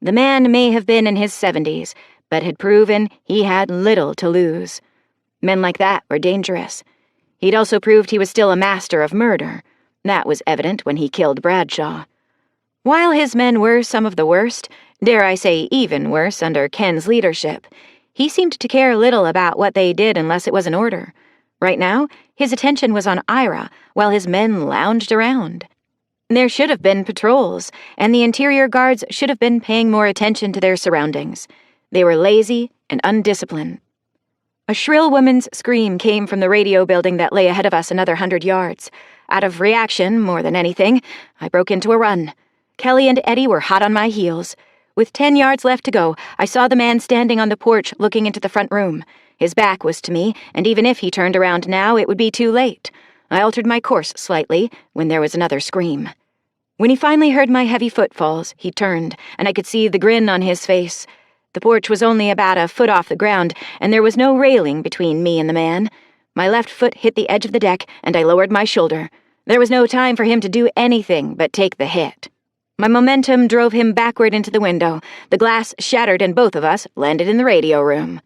The man may have been in his 70s, but had proven he had little to lose. Men like that were dangerous. He'd also proved he was still a master of murder. That was evident when he killed Bradshaw. While his men were some of the worst, dare I say even worse under Ken's leadership, he seemed to care little about what they did unless it was an order. Right now, his attention was on Ira, while his men lounged around. There should have been patrols, and the interior guards should have been paying more attention to their surroundings. They were lazy and undisciplined. A shrill woman's scream came from the radio building that lay ahead of us another 100 yards. Out of reaction, more than anything, I broke into a run. Kelly and Eddie were hot on my heels. With 10 yards left to go, I saw the man standing on the porch looking into the front room. His back was to me, and even if he turned around now, it would be too late. I altered my course slightly when there was another scream. When he finally heard my heavy footfalls, he turned, and I could see the grin on his face. The porch was only about a foot off the ground, and there was no railing between me and the man. My left foot hit the edge of the deck, and I lowered my shoulder. There was no time for him to do anything but take the hit. My momentum drove him backward into the window. The glass shattered, and both of us landed in the radio room.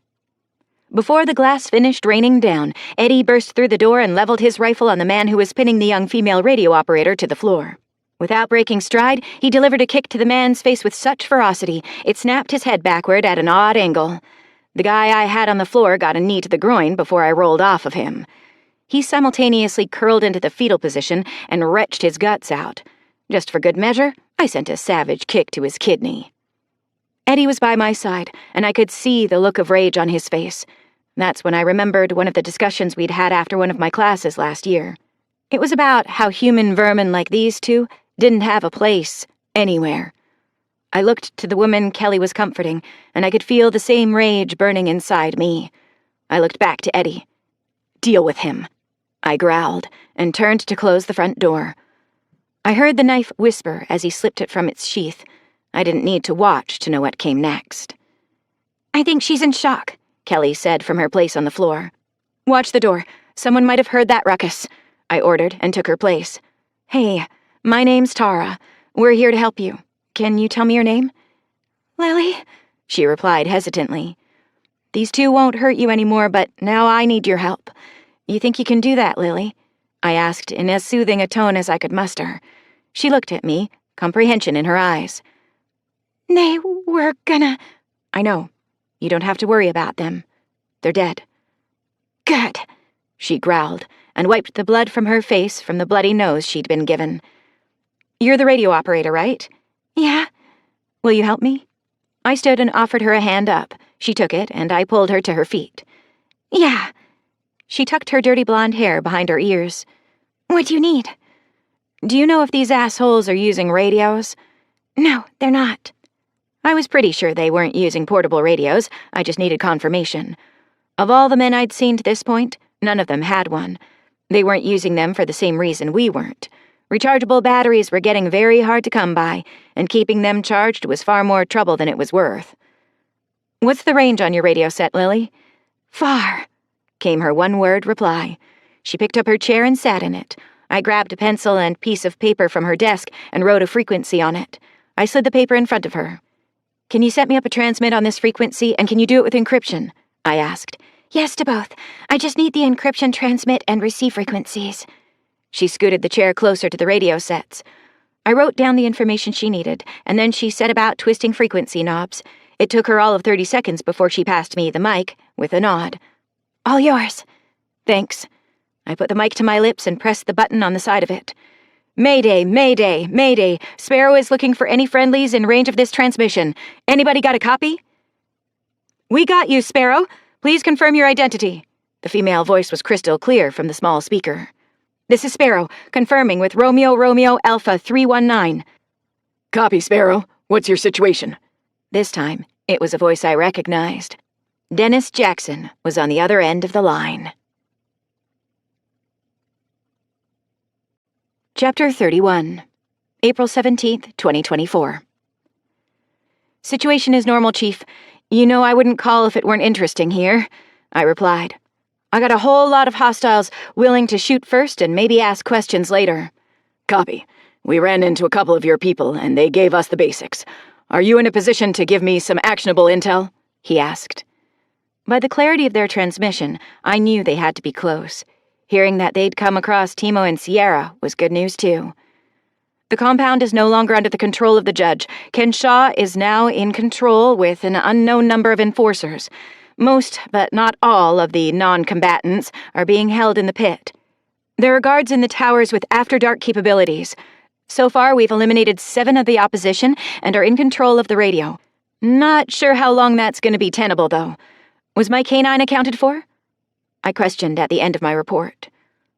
Before the glass finished raining down, Eddie burst through the door and leveled his rifle on the man who was pinning the young female radio operator to the floor. Without breaking stride, he delivered a kick to the man's face with such ferocity, it snapped his head backward at an odd angle. The guy I had on the floor got a knee to the groin before I rolled off of him. He simultaneously curled into the fetal position and retched his guts out. Just for good measure, I sent a savage kick to his kidney. Eddie was by my side, and I could see the look of rage on his face. That's when I remembered one of the discussions we'd had after one of my classes last year. It was about how human vermin like these two didn't have a place anywhere. I looked to the woman Kelly was comforting, and I could feel the same rage burning inside me. I looked back to Eddie. "Deal with him." I growled and turned to close the front door. I heard the knife whisper as he slipped it from its sheath. I didn't need to watch to know what came next. I think she's in shock, Kelly said from her place on the floor. Watch the door. Someone might have heard that ruckus, I ordered and took her place. Hey, my name's Tara. We're here to help you. Can you tell me your name? Lily, she replied hesitantly. These two won't hurt you anymore, but now I need your help. You think you can do that, Lily? I asked in as soothing a tone as I could muster. She looked at me, comprehension in her eyes. Nay, we're gonna... I know. You don't have to worry about them. They're dead. Good, she growled, and wiped the blood from her face from the bloody nose she'd been given. You're the radio operator, right? Yeah. Will you help me? I stood and offered her a hand up. She took it, and I pulled her to her feet. Yeah. She tucked her dirty blonde hair behind her ears. What do you need? Do you know if these assholes are using radios? No, they're not. I was pretty sure they weren't using portable radios. I just needed confirmation. Of all the men I'd seen to this point, none of them had one. They weren't using them for the same reason we weren't. Rechargeable batteries were getting very hard to come by, and keeping them charged was far more trouble than it was worth. What's the range on your radio set, Lily? Far, came her one-word reply. She picked up her chair and sat in it. I grabbed a pencil and piece of paper from her desk and wrote a frequency on it. I slid the paper in front of her. Can you set me up a transmit on this frequency, and can you do it with encryption? I asked. Yes to both. I just need the encryption transmit and receive frequencies. She scooted the chair closer to the radio sets. I wrote down the information she needed, and then she set about twisting frequency knobs. It took her all of 30 seconds before she passed me the mic, with a nod. All yours. Thanks. I put the mic to my lips and pressed the button on the side of it. Mayday, mayday, mayday. Sparrow is looking for any friendlies in range of this transmission. Anybody got a copy? We got you, Sparrow. Please confirm your identity. The female voice was crystal clear from the small speaker. This is Sparrow, confirming with Romeo Alpha 319. Copy, Sparrow. What's your situation? This time, it was a voice I recognized. Dennis Jackson was on the other end of the line. Chapter 31, April 17th, 2024. Situation is normal, Chief. You know I wouldn't call if it weren't interesting here, I replied. I got a whole lot of hostiles willing to shoot first and maybe ask questions later. Copy. We ran into a couple of your people, and they gave us the basics. Are you in a position to give me some actionable intel? He asked. By the clarity of their transmission, I knew they had to be close. Hearing that they'd come across Timo and Sierra was good news, too. The compound is no longer under the control of the judge. Ken Shaw is now in control with an unknown number of enforcers. Most, but not all, of the non-combatants are being held in the pit. There are guards in the towers with after-dark capabilities. So far, we've eliminated 7 of the opposition and are in control of the radio. Not sure how long that's going to be tenable, though. Was my canine accounted for? I questioned at the end of my report.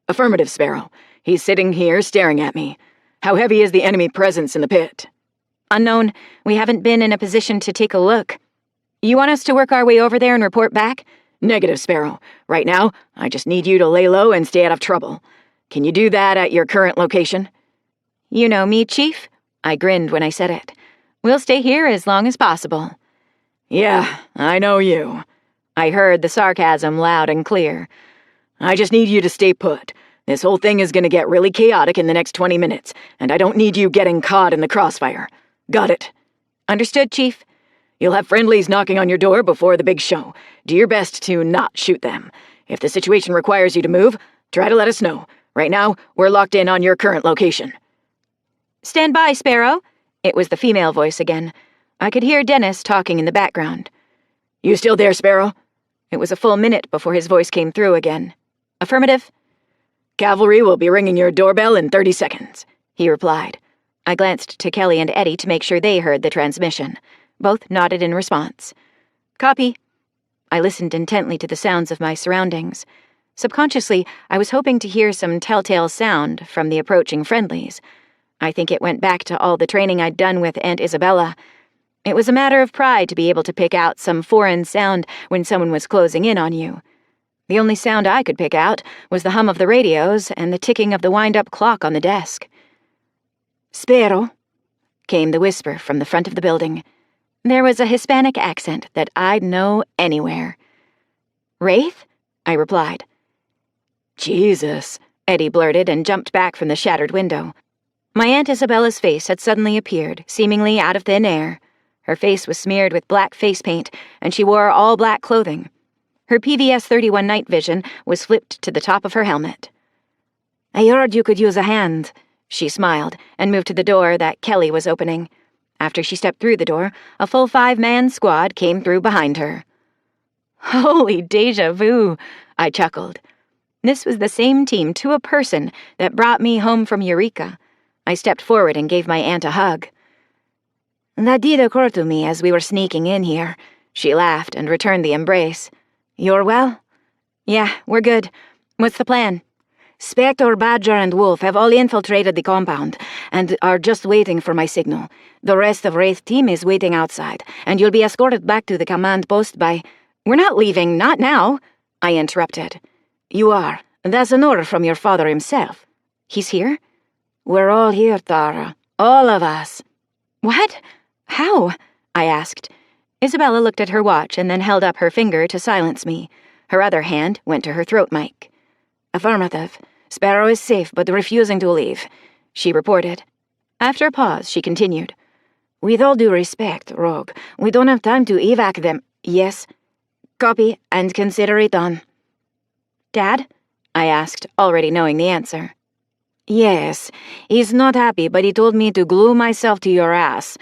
Affirmative, Sparrow. He's sitting here staring at me. How heavy is the enemy presence in the pit? Unknown. We haven't been in a position to take a look. You want us to work our way over there and report back? Negative, Sparrow. Right now, I just need you to lay low and stay out of trouble. Can you do that at your current location? You know me, Chief. I grinned when I said it. We'll stay here as long as possible. Yeah, I know you. I heard the sarcasm loud and clear. I just need you to stay put. This whole thing is going to get really chaotic in the next 20 minutes, and I don't need you getting caught in the crossfire. Got it? Understood, Chief. You'll have friendlies knocking on your door before the big show. Do your best to not shoot them. If the situation requires you to move, try to let us know. Right now, we're locked in on your current location. Stand by, Sparrow. It was the female voice again. I could hear Dennis talking in the background. You still there, Sparrow? It was a full minute before his voice came through again. Affirmative. Cavalry will be ringing your doorbell in 30 seconds, he replied. I glanced to Kelly and Eddie to make sure they heard the transmission. Both nodded in response. Copy. I listened intently to the sounds of my surroundings. Subconsciously, I was hoping to hear some telltale sound from the approaching friendlies. I think it went back to all the training I'd done with Aunt Isabella. It was a matter of pride to be able to pick out some foreign sound when someone was closing in on you. The only sound I could pick out was the hum of the radios and the ticking of the wind-up clock on the desk. Spero, came the whisper from the front of the building. There was a Hispanic accent that I'd know anywhere. Wraith? I replied. Jesus, Eddie blurted and jumped back from the shattered window. My Aunt Isabella's face had suddenly appeared, seemingly out of thin air. Her face was smeared with black face paint, and she wore all black clothing. Her PVS 31 night vision was flipped to the top of her helmet. I heard you could use a hand. She smiled and moved to the door that Kelly was opening. After she stepped through the door, a full 5-man squad came through behind her. Holy deja vu, I chuckled. This was the same team to a person that brought me home from Eureka. I stepped forward and gave my aunt a hug. That did occur to me as we were sneaking in here. She laughed and returned the embrace. You're well? Yeah, we're good. What's the plan? Spectre, Badger, and Wolf have all infiltrated the compound and are just waiting for my signal. The rest of Wraith team is waiting outside, and you'll be escorted back to the command post by— We're not leaving, not now, I interrupted. You are. That's an order from your father himself. He's here? We're all here, Tara. All of us. What? How? I asked. Isabella looked at her watch and then held up her finger to silence me. Her other hand went to her throat mic. Affirmative. Sparrow is safe, but refusing to leave, she reported. After a pause, she continued. With all due respect, Rogue, we don't have time to evac them. Yes? Copy, and consider it done. Dad? I asked, already knowing the answer. Yes. He's not happy, but he told me to glue myself to your ass.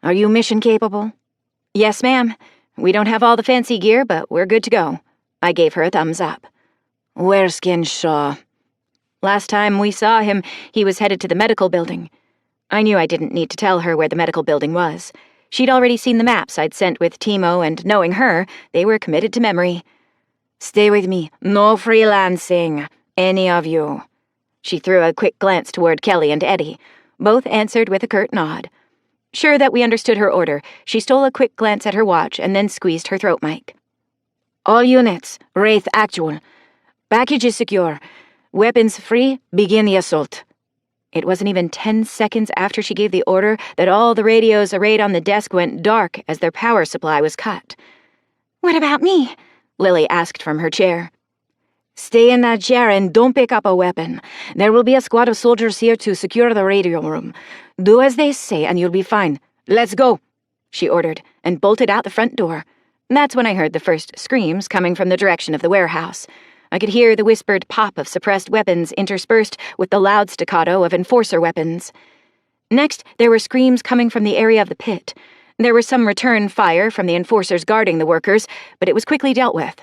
Are you mission capable? Yes, ma'am. We don't have all the fancy gear, but we're good to go. I gave her a thumbs up. Where's Kenshaw? Last time we saw him, he was headed to the medical building. I knew I didn't need to tell her where the medical building was. She'd already seen the maps I'd sent with Timo, and knowing her, they were committed to memory. Stay with me. No freelancing. Any of you. She threw a quick glance toward Kelly and Eddie. Both answered with a curt nod. Sure that we understood her order, she stole a quick glance at her watch and then squeezed her throat mic. All units, Wraith actual. Package is secure. Weapons free, begin the assault. It wasn't even 10 seconds after she gave the order that all the radios arrayed on the desk went dark as their power supply was cut. What about me? Lily asked from her chair. Stay in that chair and don't pick up a weapon. There will be a squad of soldiers here to secure the radio room. Do as they say and you'll be fine. Let's go, she ordered, and bolted out the front door. That's when I heard the first screams coming from the direction of the warehouse. I could hear the whispered pop of suppressed weapons interspersed with the loud staccato of enforcer weapons. Next, there were screams coming from the area of the pit. There was some return fire from the enforcers guarding the workers, but it was quickly dealt with.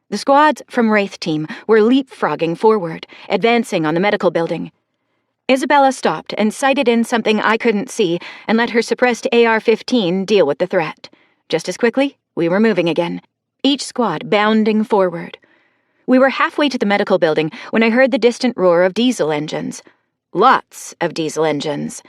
The squads from Wraith Team were leapfrogging forward, advancing on the medical building. Isabella stopped and sighted in something I couldn't see and let her suppressed AR-15 deal with the threat. Just as quickly, we were moving again, each squad bounding forward. We were halfway to the medical building when I heard the distant roar of diesel engines. Lots of diesel engines.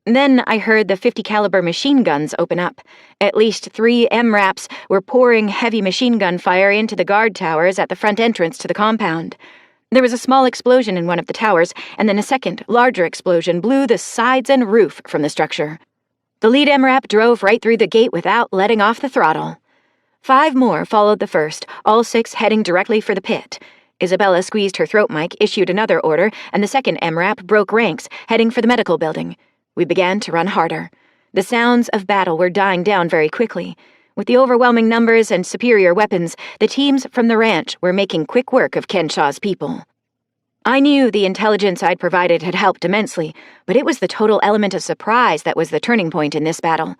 Then I heard the 50 caliber machine guns open up. At least 3 MRAPs were pouring heavy machine gun fire into the guard towers at the front entrance to the compound. There was a small explosion in one of the towers, and then a second, larger explosion blew the sides and roof from the structure. The lead MRAP drove right through the gate without letting off the throttle. 5 more followed the first, all 6 heading directly for the pit. Isabella squeezed her throat mic, issued another order, and the second MRAP broke ranks, heading for the medical building. We began to run harder. The sounds of battle were dying down very quickly. With the overwhelming numbers and superior weapons, the teams from the ranch were making quick work of Kenshaw's people. I knew the intelligence I'd provided had helped immensely, but it was the total element of surprise that was the turning point in this battle.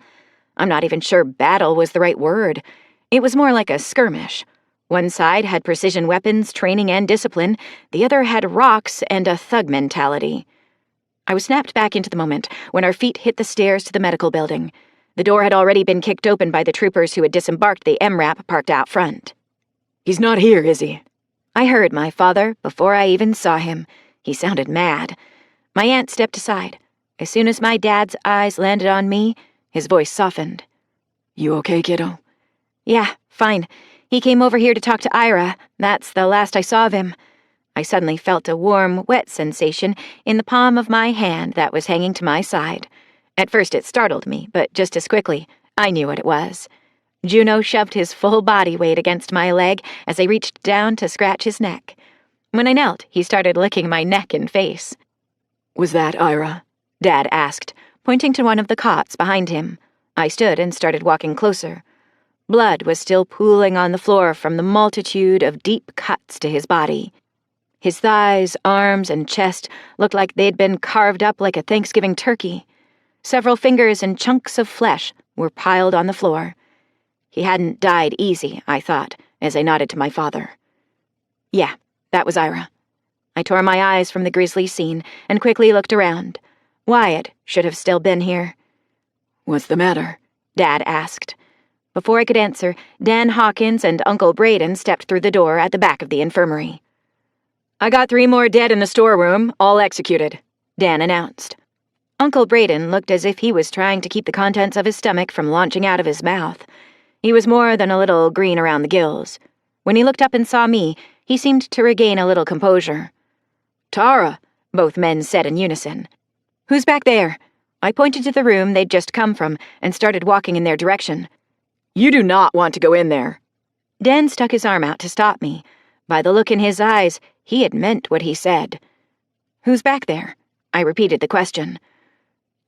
I'm not even sure battle was the right word. It was more like a skirmish. One side had precision weapons, training, and discipline. The other had rocks and a thug mentality. I was snapped back into the moment when our feet hit the stairs to the medical building. The door had already been kicked open by the troopers who had disembarked the MRAP parked out front. "He's not here, is he?" I heard my father before I even saw him. He sounded mad. My aunt stepped aside. As soon as my dad's eyes landed on me, his voice softened. "You okay, kiddo?" "Yeah, fine. He came over here to talk to Ira. That's the last I saw of him. I suddenly felt a warm, wet sensation in the palm of my hand that was hanging to my side. At first it startled me, but just as quickly, I knew what it was. Juno shoved his full body weight against my leg as I reached down to scratch his neck. When I knelt, he started licking my neck and face. Was that Ira? Dad asked, pointing to one of the cots behind him. I stood and started walking closer. Blood was still pooling on the floor from the multitude of deep cuts to his body. His thighs, arms, and chest looked like they'd been carved up like a Thanksgiving turkey. Several fingers and chunks of flesh were piled on the floor. He hadn't died easy, I thought, as I nodded to my father. Yeah, that was Ira. I tore my eyes from the grisly scene and quickly looked around. Wyatt should have still been here. What's the matter? Dad asked. Before I could answer, Dan Hawkins and Uncle Braden stepped through the door at the back of the infirmary. I got 3 more dead in the storeroom, all executed, Dan announced. Uncle Braden looked as if he was trying to keep the contents of his stomach from launching out of his mouth. He was more than a little green around the gills. When he looked up and saw me, he seemed to regain a little composure. Tara, both men said in unison. Who's back there? I pointed to the room they'd just come from and started walking in their direction. You do not want to go in there. Dan stuck his arm out to stop me. By the look in his eyes, he had meant what he said. Who's back there? I repeated the question.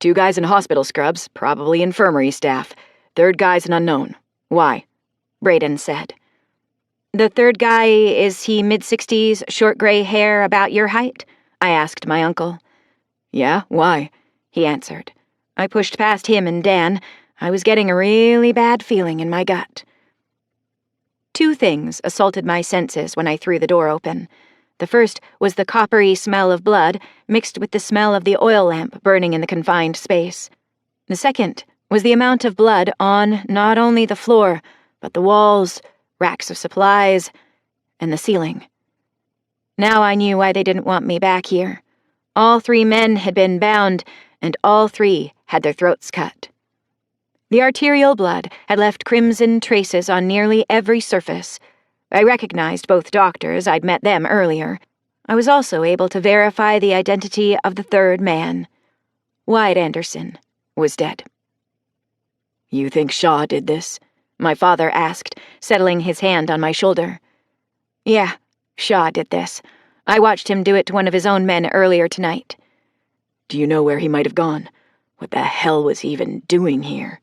2 guys in hospital scrubs, probably infirmary staff. 3rd guy's an unknown. Why? Braden said. The 3rd guy, is he mid-60s, short gray hair, about your height? I asked my uncle. Yeah, why? He answered. I pushed past him and Dan. I was getting a really bad feeling in my gut. 2 things assaulted my senses when I threw the door open. The first was the coppery smell of blood mixed with the smell of the oil lamp burning in the confined space. The second was the amount of blood on not only the floor, but the walls, racks of supplies, and the ceiling. Now I knew why they didn't want me back here. All 3 men had been bound, and all 3 had their throats cut. The arterial blood had left crimson traces on nearly every surface. I recognized both doctors. I'd met them earlier. I was also able to verify the identity of the 3rd man. Wyatt Anderson was dead. You think Shaw did this? My father asked, settling his hand on my shoulder. Yeah, Shaw did this. I watched him do it to one of his own men earlier tonight. Do you know where he might have gone? What the hell was he even doing here?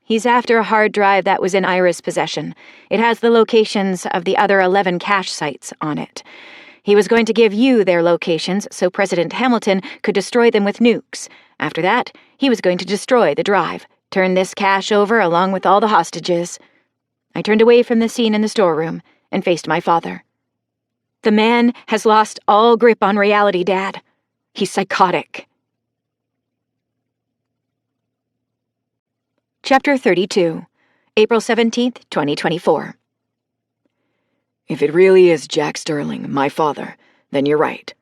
He's after a hard drive that was in Ira's possession. It has the locations of the other 11 cache sites on it. He was going to give you their locations so President Hamilton could destroy them with nukes. After that, he was going to destroy the drive, turn this cache over along with all the hostages. I turned away from the scene in the storeroom and faced my father. The man has lost all grip on reality, Dad. He's psychotic. Chapter 32, April 17th, 2024. If it really is Jack Sterling, my father, then you're right.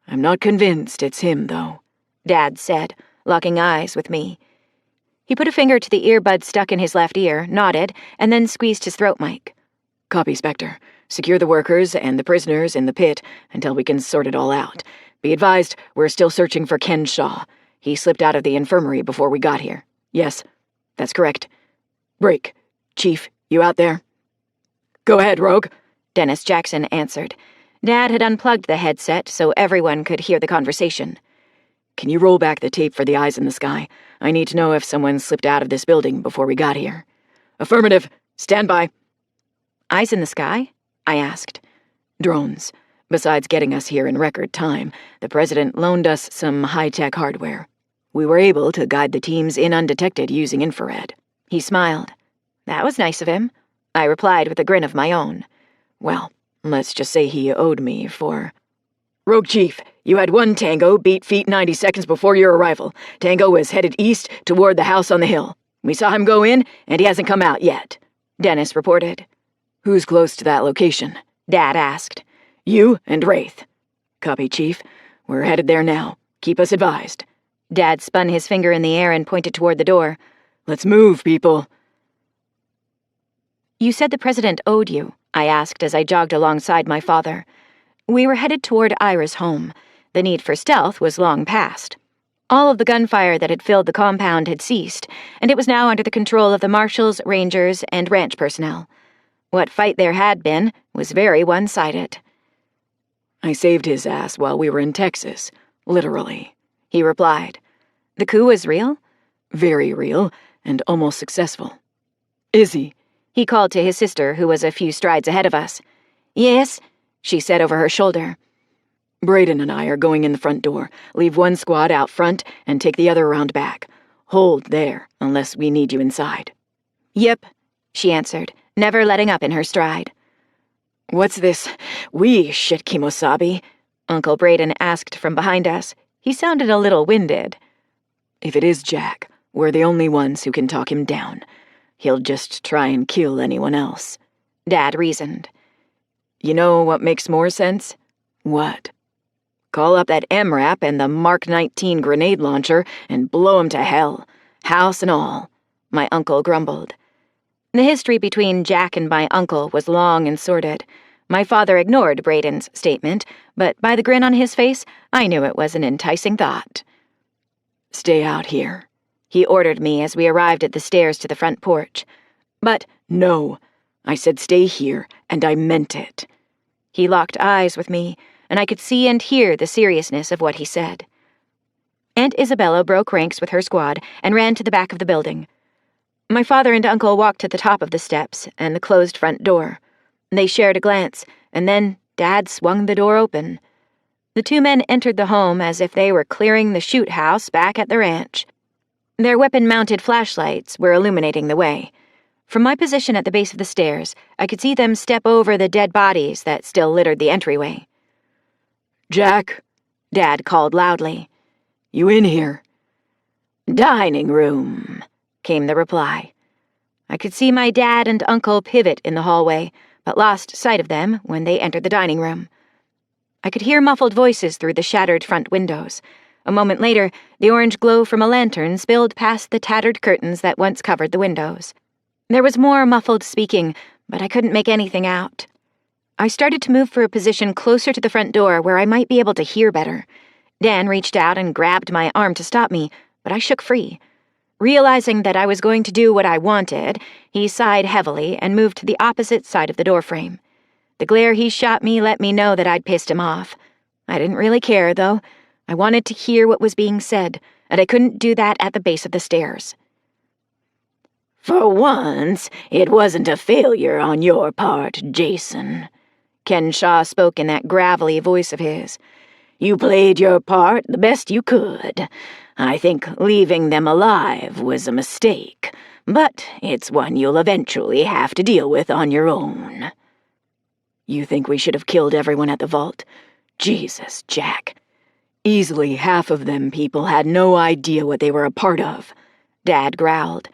I'm not convinced it's him, though, Dad said, locking eyes with me. He put a finger to the earbud stuck in his left ear, nodded, and then squeezed his throat mic. Copy, Spectre. Secure the workers and the prisoners in the pit until we can sort it all out. Be advised, we're still searching for Ken Shaw. He slipped out of the infirmary before we got here. Yes, that's correct. Break. Chief, you out there? Go ahead, Rogue, Dennis Jackson answered. Dad had unplugged the headset so everyone could hear the conversation. Can you roll back the tape for the eyes in the sky? I need to know if someone slipped out of this building before we got here. Affirmative. Stand by. Eyes in the sky? I asked. Drones. Besides getting us here in record time, the president loaned us some high-tech hardware. We were able to guide the teams in undetected using infrared. He smiled. That was nice of him. I replied with a grin of my own. Well, let's just say he owed me for... Rogue Chief, you had one Tango beat feet 90 seconds before your arrival. Tango was headed east toward the house on the hill. We saw him go in, and he hasn't come out yet, Dennis reported. Who's close to that location? Dad asked. You and Wraith. Copy, Chief. We're headed there now. Keep us advised. Dad spun his finger in the air and pointed toward the door. Let's move, people. You said the president owed you, I asked as I jogged alongside my father. We were headed toward Ira's home. The need for stealth was long past. All of the gunfire that had filled the compound had ceased, and it was now under the control of the marshals, rangers, and ranch personnel. What fight there had been was very one-sided. I saved his ass while we were in Texas, literally, he replied. The coup was real? Very real, and almost successful. Izzy, he called to his sister, who was a few strides ahead of us. Yes, she said over her shoulder. Braden and I are going in the front door. Leave one squad out front and take the other around back. Hold there, unless we need you inside. Yep, she answered, never letting up in her stride. What's this shit, Kimosabe? Uncle Braden asked from behind us. He sounded a little winded. If it is Jack, we're the only ones who can talk him down. He'll just try and kill anyone else, Dad reasoned. You know what makes more sense? What? Call up that MRAP and the Mark 19 grenade launcher and blow 'em to hell, house and all, my uncle grumbled. The history between Jack and my uncle was long and sordid. My father ignored Braden's statement, but by the grin on his face, I knew it was an enticing thought. Stay out here, he ordered me as we arrived at the stairs to the front porch. But no, I said stay here, and I meant it. He locked eyes with me, and I could see and hear the seriousness of what he said. Aunt Isabella broke ranks with her squad and ran to the back of the building. My father and uncle walked to the top of the steps and the closed front door. They shared a glance, and then Dad swung the door open. The two men entered the home as if they were clearing the shoot house back at the ranch. Their weapon-mounted flashlights were illuminating the way. From my position at the base of the stairs, I could see them step over the dead bodies that still littered the entryway. Jack, Dad called loudly. You in here? Dining room, came the reply. I could see my dad and uncle pivot in the hallway, but lost sight of them when they entered the dining room. I could hear muffled voices through the shattered front windows. A moment later, the orange glow from a lantern spilled past the tattered curtains that once covered the windows. There was more muffled speaking, but I couldn't make anything out. I started to move for a position closer to the front door where I might be able to hear better. Dan reached out and grabbed my arm to stop me, but I shook free. Realizing that I was going to do what I wanted, he sighed heavily and moved to the opposite side of the doorframe. The glare he shot me let me know that I'd pissed him off. I didn't really care, though. I wanted to hear what was being said, and I couldn't do that at the base of the stairs. For once, it wasn't a failure on your part, Jason. Ken Shaw spoke in that gravelly voice of his. You played your part the best you could. I think leaving them alive was a mistake, but it's one you'll eventually have to deal with on your own. You think we should have killed everyone at the vault? Jesus, Jack. Easily half of them people had no idea what they were a part of, Dad growled.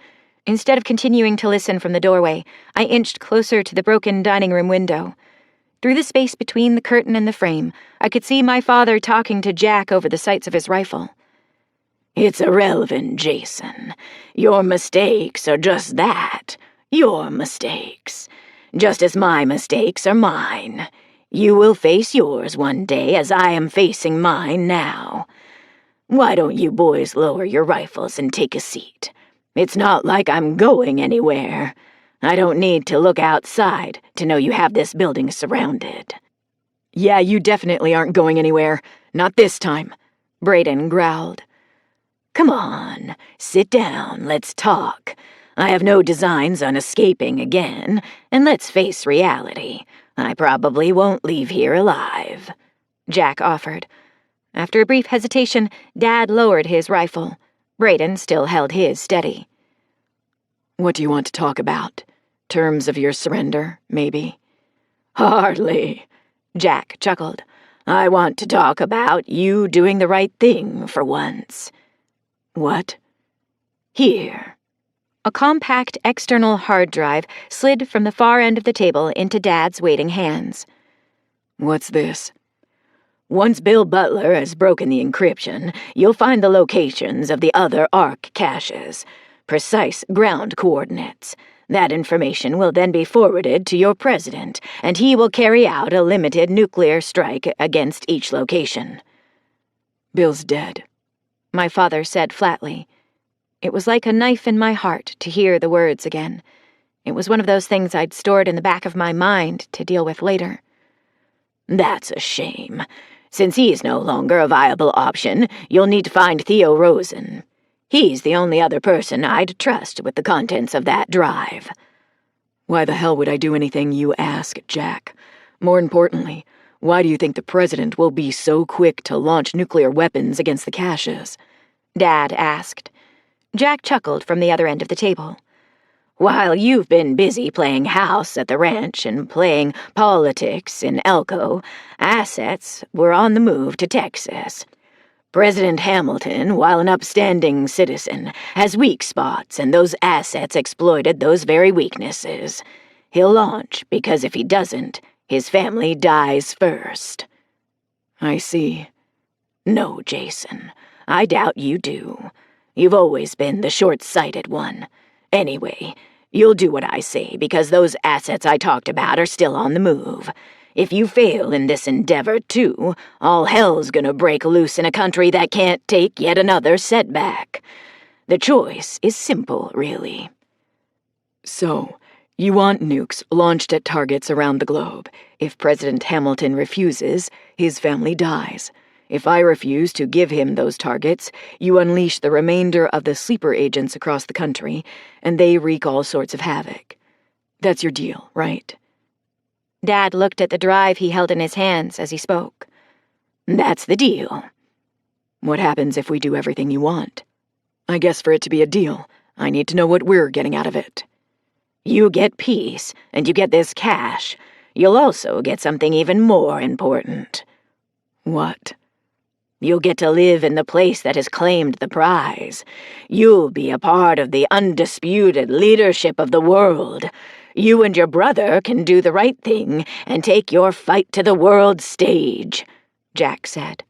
Instead of continuing to listen from the doorway, I inched closer to the broken dining room window. Through the space between the curtain and the frame, I could see my father talking to Jack over the sights of his rifle. It's irrelevant, Jason. Your mistakes are just that. Your mistakes. Just as my mistakes are mine. You will face yours one day as I am facing mine now. Why don't you boys lower your rifles and take a seat? It's not like I'm going anywhere. I don't need to look outside to know you have this building surrounded. Yeah, you definitely aren't going anywhere. Not this time, Braden growled. Come on, sit down, let's talk. I have no designs on escaping again, and let's face reality. I probably won't leave here alive, Jack offered. After a brief hesitation, Dad lowered his rifle. Braden still held his steady. What do you want to talk about? Terms of your surrender, maybe? Hardly, Jack chuckled. I want to talk about you doing the right thing for once. What? Here. A compact external hard drive slid from the far end of the table into Dad's waiting hands. What's this? Once Bill Butler has broken the encryption, you'll find the locations of the other ARC caches. Precise ground coordinates. That information will then be forwarded to your president, and he will carry out a limited nuclear strike against each location." "Bill's dead," my father said flatly. It was like a knife in my heart to hear the words again. It was one of those things I'd stored in the back of my mind to deal with later. "That's a shame. Since he's no longer a viable option, you'll need to find Theo Rosen. He's the only other person I'd trust with the contents of that drive." "Why the hell would I do anything you ask, Jack? More importantly, why do you think the president will be so quick to launch nuclear weapons against the caches?" Dad asked. Jack chuckled from the other end of the table. "While you've been busy playing house at the ranch and playing politics in Elko, assets were on the move to Texas. President Hamilton, while an upstanding citizen, has weak spots, and those assets exploited those very weaknesses. He'll launch because if he doesn't, his family dies first." "I see." "No, Jason. I doubt you do. You've always been the short-sighted one. Anyway, you'll do what I say because those assets I talked about are still on the move. If you fail in this endeavor, too, all hell's gonna break loose in a country that can't take yet another setback. The choice is simple, really." "So, you want nukes launched at targets around the globe. If President Hamilton refuses, his family dies. If I refuse to give him those targets, you unleash the remainder of the sleeper agents across the country, and they wreak all sorts of havoc. That's your deal, right?" Dad looked at the drive he held in his hands as he spoke. "That's the deal." "What happens if we do everything you want?" "I guess for it to be a deal, I need to know what we're getting out of it." "You get peace, and you get this cash. You'll also get something even more important." "What?" "You'll get to live in the place that has claimed the prize. You'll be a part of the undisputed leadership of the world. You and your brother can do the right thing and take your fight to the world stage," Jack said.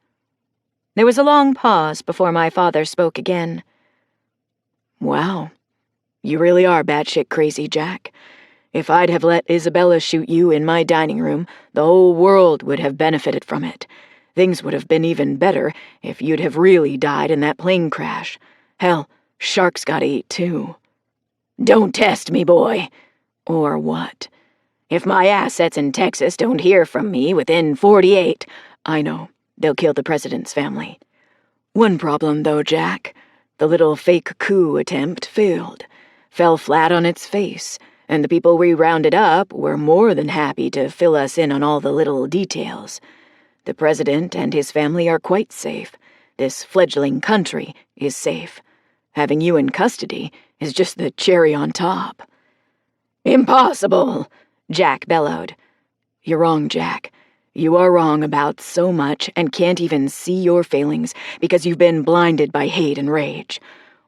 There was a long pause before my father spoke again. "Wow. You really are batshit crazy, Jack. If I'd have let Isabella shoot you in my dining room, the whole world would have benefited from it. Things would have been even better if you'd have really died in that plane crash. Hell, sharks gotta eat too." "Don't test me, boy." "Or what?" "If my assets in Texas don't hear from me within 48, I know. They'll kill the president's family. One problem, though, Jack. The little fake coup attempt failed. Fell flat on its face, and the people we rounded up were more than happy to fill us in on all the little details. The president and his family are quite safe. This fledgling country is safe. Having you in custody is just the cherry on top." "Impossible," Jack bellowed. "You're wrong, Jack. You are wrong about so much and can't even see your failings because you've been blinded by hate and rage.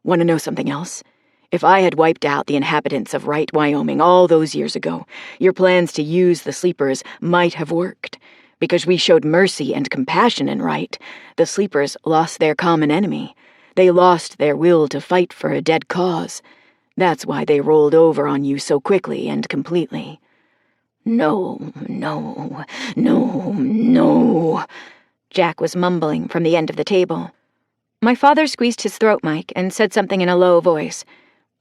Want to know something else? If I had wiped out the inhabitants of Wright, Wyoming all those years ago, your plans to use the sleepers might have worked. Because we showed mercy and compassion in Wright, the sleepers lost their common enemy. They lost their will to fight for a dead cause. That's why they rolled over on you so quickly and completely." No, no, no, no," Jack was mumbling from the end of the table. My father squeezed his throat mic and said something in a low voice.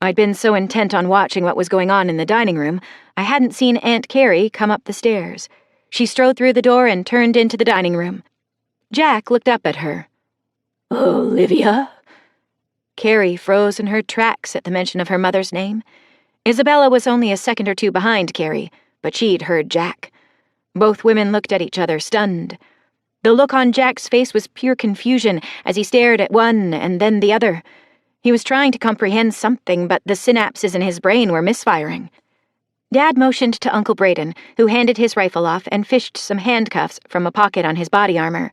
I'd been so intent on watching what was going on in the dining room, I hadn't seen Aunt Carrie come up the stairs. She strode through the door and turned into the dining room. Jack looked up at her. "Olivia?" Carrie froze in her tracks at the mention of her mother's name. Isabella was only a second or two behind Carrie, but she'd heard Jack. Both women looked at each other, stunned. The look on Jack's face was pure confusion as he stared at one and then the other. He was trying to comprehend something, but the synapses in his brain were misfiring. Dad motioned to Uncle Braden, who handed his rifle off and fished some handcuffs from a pocket on his body armor.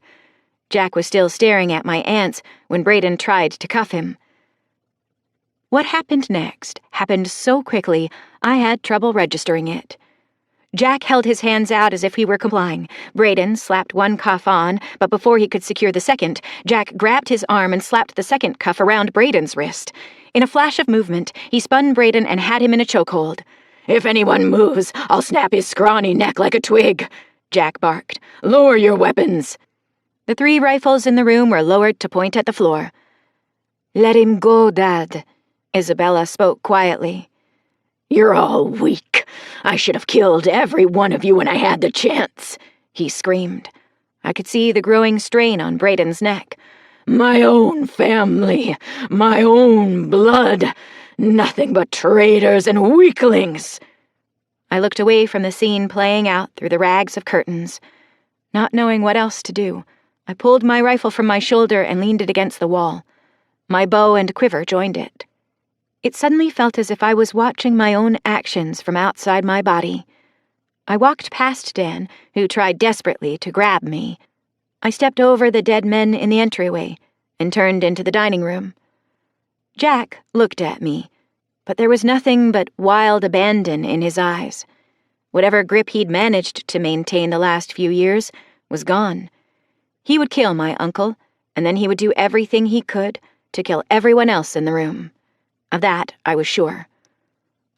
Jack was still staring at my aunts when Braden tried to cuff him. What happened next happened so quickly, I had trouble registering it. Jack held his hands out as if he were complying. Braden slapped one cuff on, but before he could secure the second, Jack grabbed his arm and slapped the second cuff around Braden's wrist. In a flash of movement, he spun Braden and had him in a chokehold. "If anyone moves, I'll snap his scrawny neck like a twig," Jack barked. "Lower your weapons." The 3 rifles in the room were lowered to point at the floor. "Let him go, Dad," Isabella spoke quietly. "You're all weak. I should have killed every one of you when I had the chance," he screamed. I could see the growing strain on Braden's neck. "My own family, my own blood, nothing but traitors and weaklings." I looked away from the scene playing out through the rags of curtains. Not knowing what else to do, I pulled my rifle from my shoulder and leaned it against the wall. My bow and quiver joined it. It suddenly felt as if I was watching my own actions from outside my body. I walked past Dan, who tried desperately to grab me. I stepped over the dead men in the entryway and turned into the dining room. Jack looked at me, but there was nothing but wild abandon in his eyes. Whatever grip he'd managed to maintain the last few years was gone. He would kill my uncle, and then he would do everything he could to kill everyone else in the room. Of that, I was sure.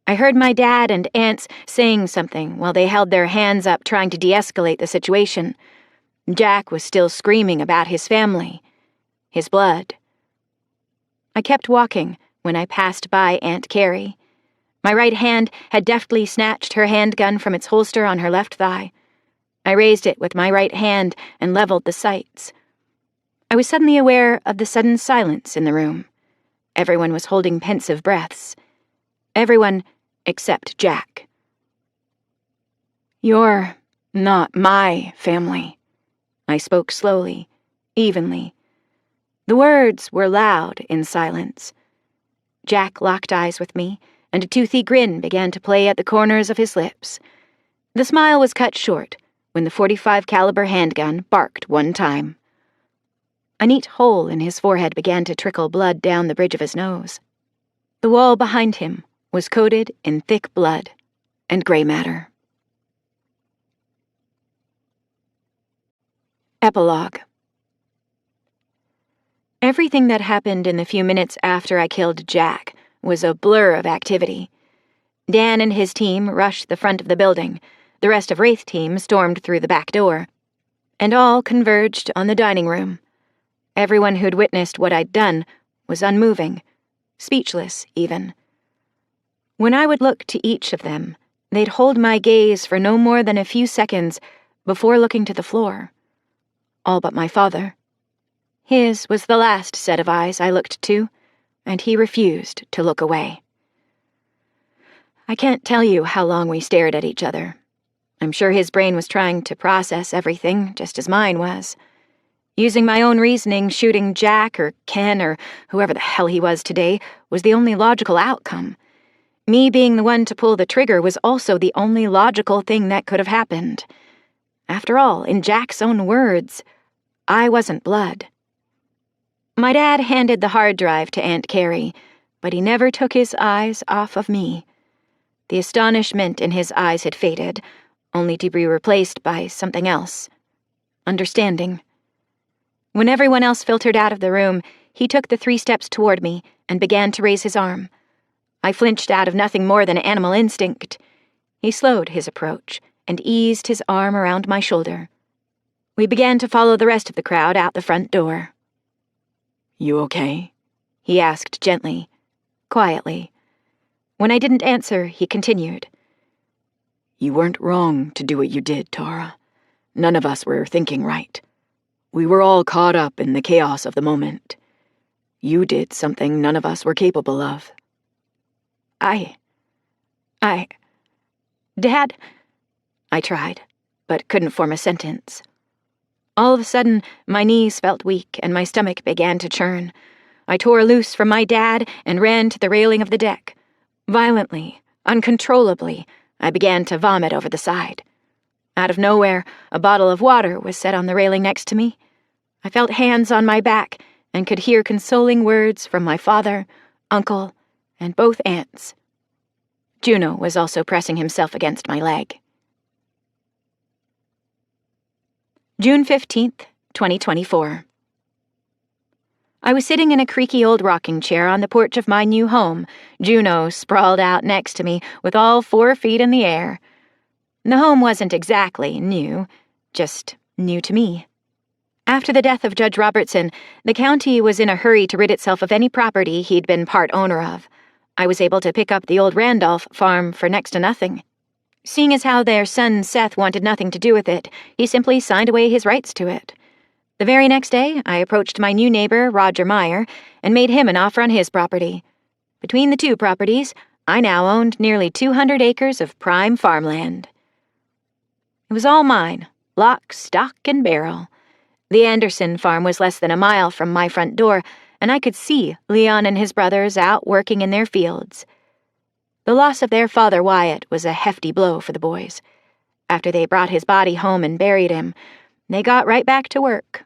I heard my dad and aunts saying something while they held their hands up trying to de-escalate the situation. Jack was still screaming about his family, his blood. I kept walking when I passed by Aunt Carrie. My right hand had deftly snatched her handgun from its holster on her left thigh. I raised it with my right hand and leveled the sights. I was suddenly aware of the sudden silence in the room. Everyone was holding pensive breaths. Everyone except Jack. "You're not my family," I spoke slowly, evenly. The words were loud in silence. Jack locked eyes with me, and a toothy grin began to play at the corners of his lips. The smile was cut short when the .45 caliber handgun barked one time. A neat hole in his forehead began to trickle blood down the bridge of his nose. The wall behind him was coated in thick blood and gray matter. Epilogue. Everything that happened in the few minutes after I killed Jack was a blur of activity. Dan and his team rushed the front of the building. The rest of Wraith's team stormed through the back door. And all converged on the dining room. Everyone who'd witnessed what I'd done was unmoving, speechless even. When I would look to each of them, they'd hold my gaze for no more than a few seconds before looking to the floor. All but my father. His was the last set of eyes I looked to, and he refused to look away. I can't tell you how long we stared at each other. I'm sure his brain was trying to process everything, just as mine was. Using my own reasoning, shooting Jack or Ken or whoever the hell he was today was the only logical outcome. Me being the one to pull the trigger was also the only logical thing that could have happened. After all, in Jack's own words, I wasn't blood. My dad handed the hard drive to Aunt Carrie, but he never took his eyes off of me. The astonishment in his eyes had faded, only to be replaced by something else. Understanding. When everyone else filtered out of the room, he took the 3 steps toward me and began to raise his arm. I flinched out of nothing more than animal instinct. He slowed his approach and eased his arm around my shoulder. We began to follow the rest of the crowd out the front door. "You okay?" he asked gently, quietly. When I didn't answer, he continued. "You weren't wrong to do what you did, Tara. None of us were thinking right. We were all caught up in the chaos of the moment. You did something none of us were capable of." Dad, I tried, but couldn't form a sentence. All of a sudden, my knees felt weak and my stomach began to churn. I tore loose from my dad and ran to the railing of the deck. Violently, uncontrollably, I began to vomit over the side. Out of nowhere, a bottle of water was set on the railing next to me. I felt hands on my back and could hear consoling words from my father, uncle, and both aunts. Juno was also pressing himself against my leg. June 15th, 2024. I was sitting in a creaky old rocking chair on the porch of my new home, Juno sprawled out next to me with all 4 feet in the air. The home wasn't exactly new, just new to me. After the death of Judge Robertson, the county was in a hurry to rid itself of any property he'd been part owner of. I was able to pick up the old Randolph farm for next to nothing. Seeing as how their son Seth wanted nothing to do with it, he simply signed away his rights to it. The very next day, I approached my new neighbor, Roger Meyer, and made him an offer on his property. Between the 2 properties, I now owned nearly 200 acres of prime farmland. It was all mine, lock, stock, and barrel. The Anderson farm was less than a mile from my front door, and I could see Leon and his brothers out working in their fields. The loss of their father, Wyatt, was a hefty blow for the boys. After they brought his body home and buried him, they got right back to work.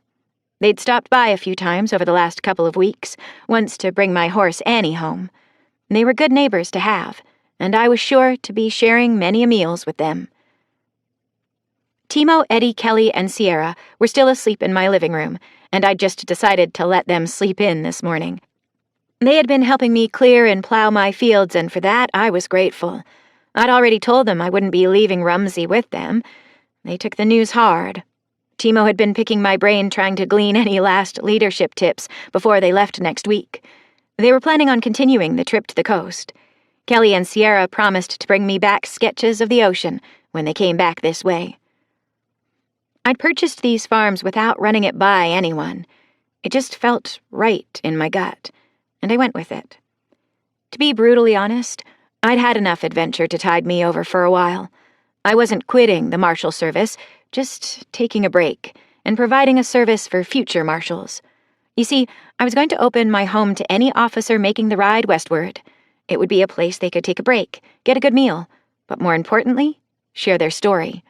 They'd stopped by a few times over the last couple of weeks, once to bring my horse Annie home. They were good neighbors to have, and I was sure to be sharing many meals with them. Timo, Eddie, Kelly, and Sierra were still asleep in my living room, and I'd just decided to let them sleep in this morning. They had been helping me clear and plow my fields, and for that I was grateful. I'd already told them I wouldn't be leaving Rumsey with them. They took the news hard. Timo had been picking my brain trying to glean any last leadership tips before they left next week. They were planning on continuing the trip to the coast. Kelly and Sierra promised to bring me back sketches of the ocean when they came back this way. I'd purchased these farms without running it by anyone. It just felt right in my gut, and I went with it. To be brutally honest, I'd had enough adventure to tide me over for a while. I wasn't quitting the Marshal Service, just taking a break and providing a service for future marshals. You see, I was going to open my home to any officer making the ride westward. It would be a place they could take a break, get a good meal, but more importantly, share their story.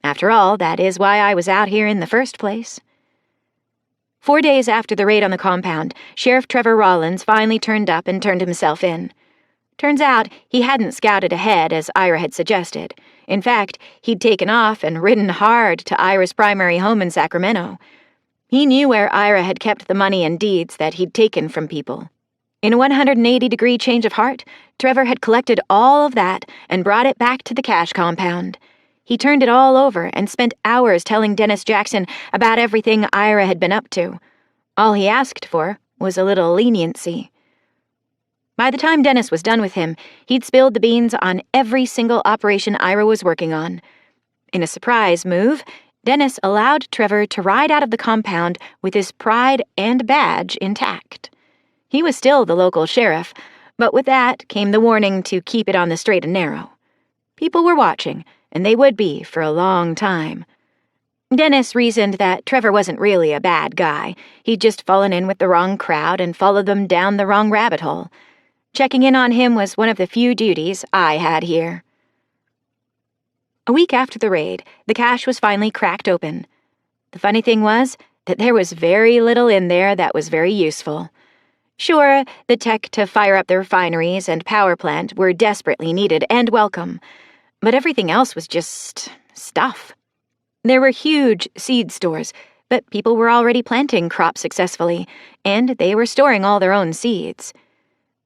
After all, that is why I was out here in the first place. 4 days after the raid on the compound, Sheriff Trevor Rollins finally turned up and turned himself in. Turns out he hadn't scouted ahead as Ira had suggested. In fact, he'd taken off and ridden hard to Ira's primary home in Sacramento. He knew where Ira had kept the money and deeds that he'd taken from people. In a 180-degree change of heart, Trevor had collected all of that and brought it back to the cash compound. He turned it all over and spent hours telling Dennis Jackson about everything Ira had been up to. All he asked for was a little leniency. By the time Dennis was done with him, he'd spilled the beans on every single operation Ira was working on. In a surprise move, Dennis allowed Trevor to ride out of the compound with his pride and badge intact. He was still the local sheriff, but with that came the warning to keep it on the straight and narrow. People were watching, and they would be for a long time. Dennis reasoned that Trevor wasn't really a bad guy. He'd just fallen in with the wrong crowd and followed them down the wrong rabbit hole. Checking in on him was one of the few duties I had here. A week after the raid, the cache was finally cracked open. The funny thing was that there was very little in there that was very useful. Sure, the tech to fire up the refineries and power plant were desperately needed and welcome, but everything else was just stuff. There were huge seed stores, but people were already planting crops successfully, and they were storing all their own seeds.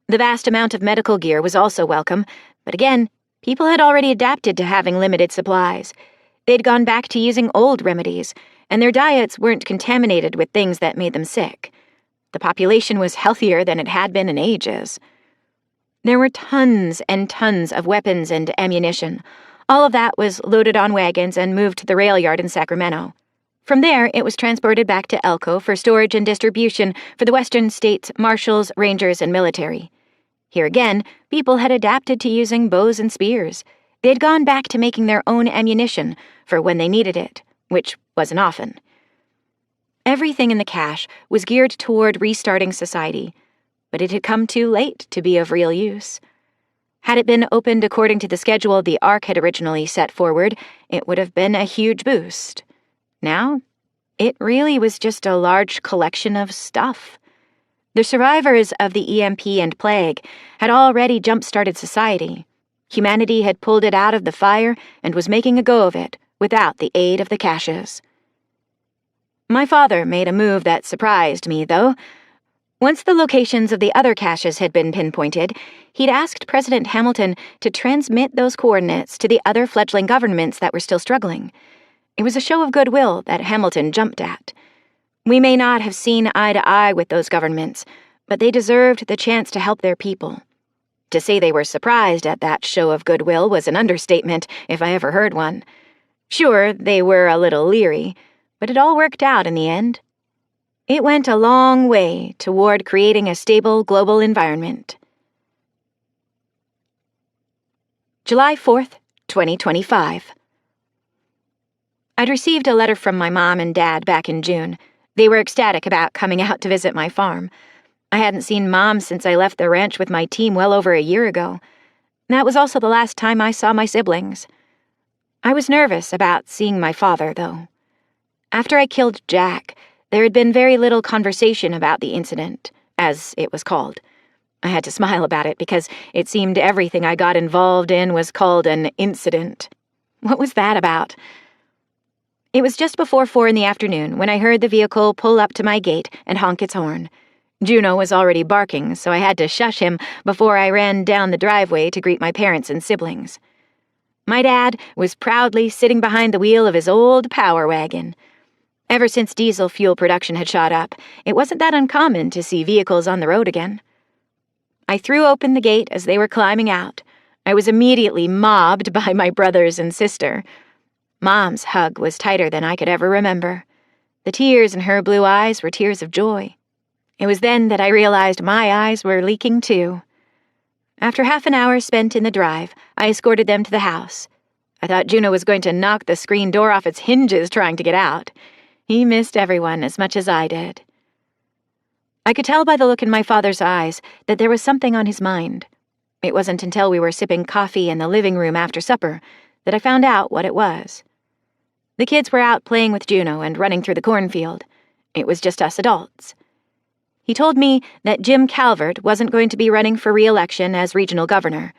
The vast amount of medical gear was also welcome, but again, people had already adapted to having limited supplies. They'd gone back to using old remedies, and their diets weren't contaminated with things that made them sick. The population was healthier than it had been in ages. There were tons and tons of weapons and ammunition. All of that was loaded on wagons and moved to the rail yard in Sacramento. From there, it was transported back to Elko for storage and distribution for the western states' marshals, rangers, and military. Here again, people had adapted to using bows and spears. They'd gone back to making their own ammunition for when they needed it, which wasn't often. Everything in the cache was geared toward restarting society, but it had come too late to be of real use. Had it been opened according to the schedule the Ark had originally set forward, it would have been a huge boost. Now, it really was just a large collection of stuff. The survivors of the EMP and plague had already jump-started society. Humanity had pulled it out of the fire and was making a go of it without the aid of the caches. My father made a move that surprised me, though. Once the locations of the other caches had been pinpointed, he'd asked President Hamilton to transmit those coordinates to the other fledgling governments that were still struggling. It was a show of goodwill that Hamilton jumped at. We may not have seen eye to eye with those governments, but they deserved the chance to help their people. To say they were surprised at that show of goodwill was an understatement, if I ever heard one. Sure, they were a little leery, but it all worked out in the end. It went a long way toward creating a stable global environment. July 4th, 2025. I'd received a letter from my mom and dad back in June. They were ecstatic about coming out to visit my farm. I hadn't seen Mom since I left the ranch with my team well over a year ago. That was also the last time I saw my siblings. I was nervous about seeing my father, though. After I killed Jack, there had been very little conversation about the incident, as it was called. I had to smile about it because it seemed everything I got involved in was called an incident. What was that about? It was just before 4 p.m. when I heard the vehicle pull up to my gate and honk its horn. Juno was already barking, so I had to shush him before I ran down the driveway to greet my parents and siblings. My dad was proudly sitting behind the wheel of his old power wagon. Ever since diesel fuel production had shot up, it wasn't that uncommon to see vehicles on the road again. I threw open the gate as they were climbing out. I was immediately mobbed by my brothers and sister. Mom's hug was tighter than I could ever remember. The tears in her blue eyes were tears of joy. It was then that I realized my eyes were leaking too. After half an hour spent in the drive, I escorted them to the house. I thought Juno was going to knock the screen door off its hinges trying to get out. He missed everyone as much as I did. I could tell by the look in my father's eyes that there was something on his mind. It wasn't until we were sipping coffee in the living room after supper that I found out what it was. The kids were out playing with Juno and running through the cornfield. It was just us adults. He told me that Jim Calvert wasn't going to be running for re-election as regional governor.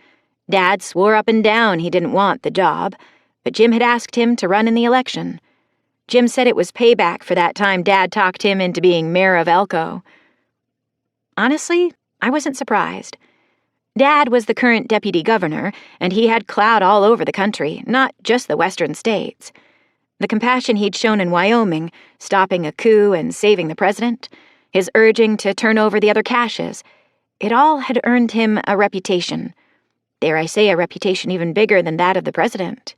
Dad swore up and down he didn't want the job, but Jim had asked him to run in the election. Jim said it was payback for that time Dad talked him into being mayor of Elko. Honestly, I wasn't surprised. Dad was the current deputy governor, and he had clout all over the country, not just the western states. The compassion he'd shown in Wyoming, stopping a coup and saving the president, his urging to turn over the other caches, it all had earned him a reputation. Dare I say a reputation even bigger than that of the president.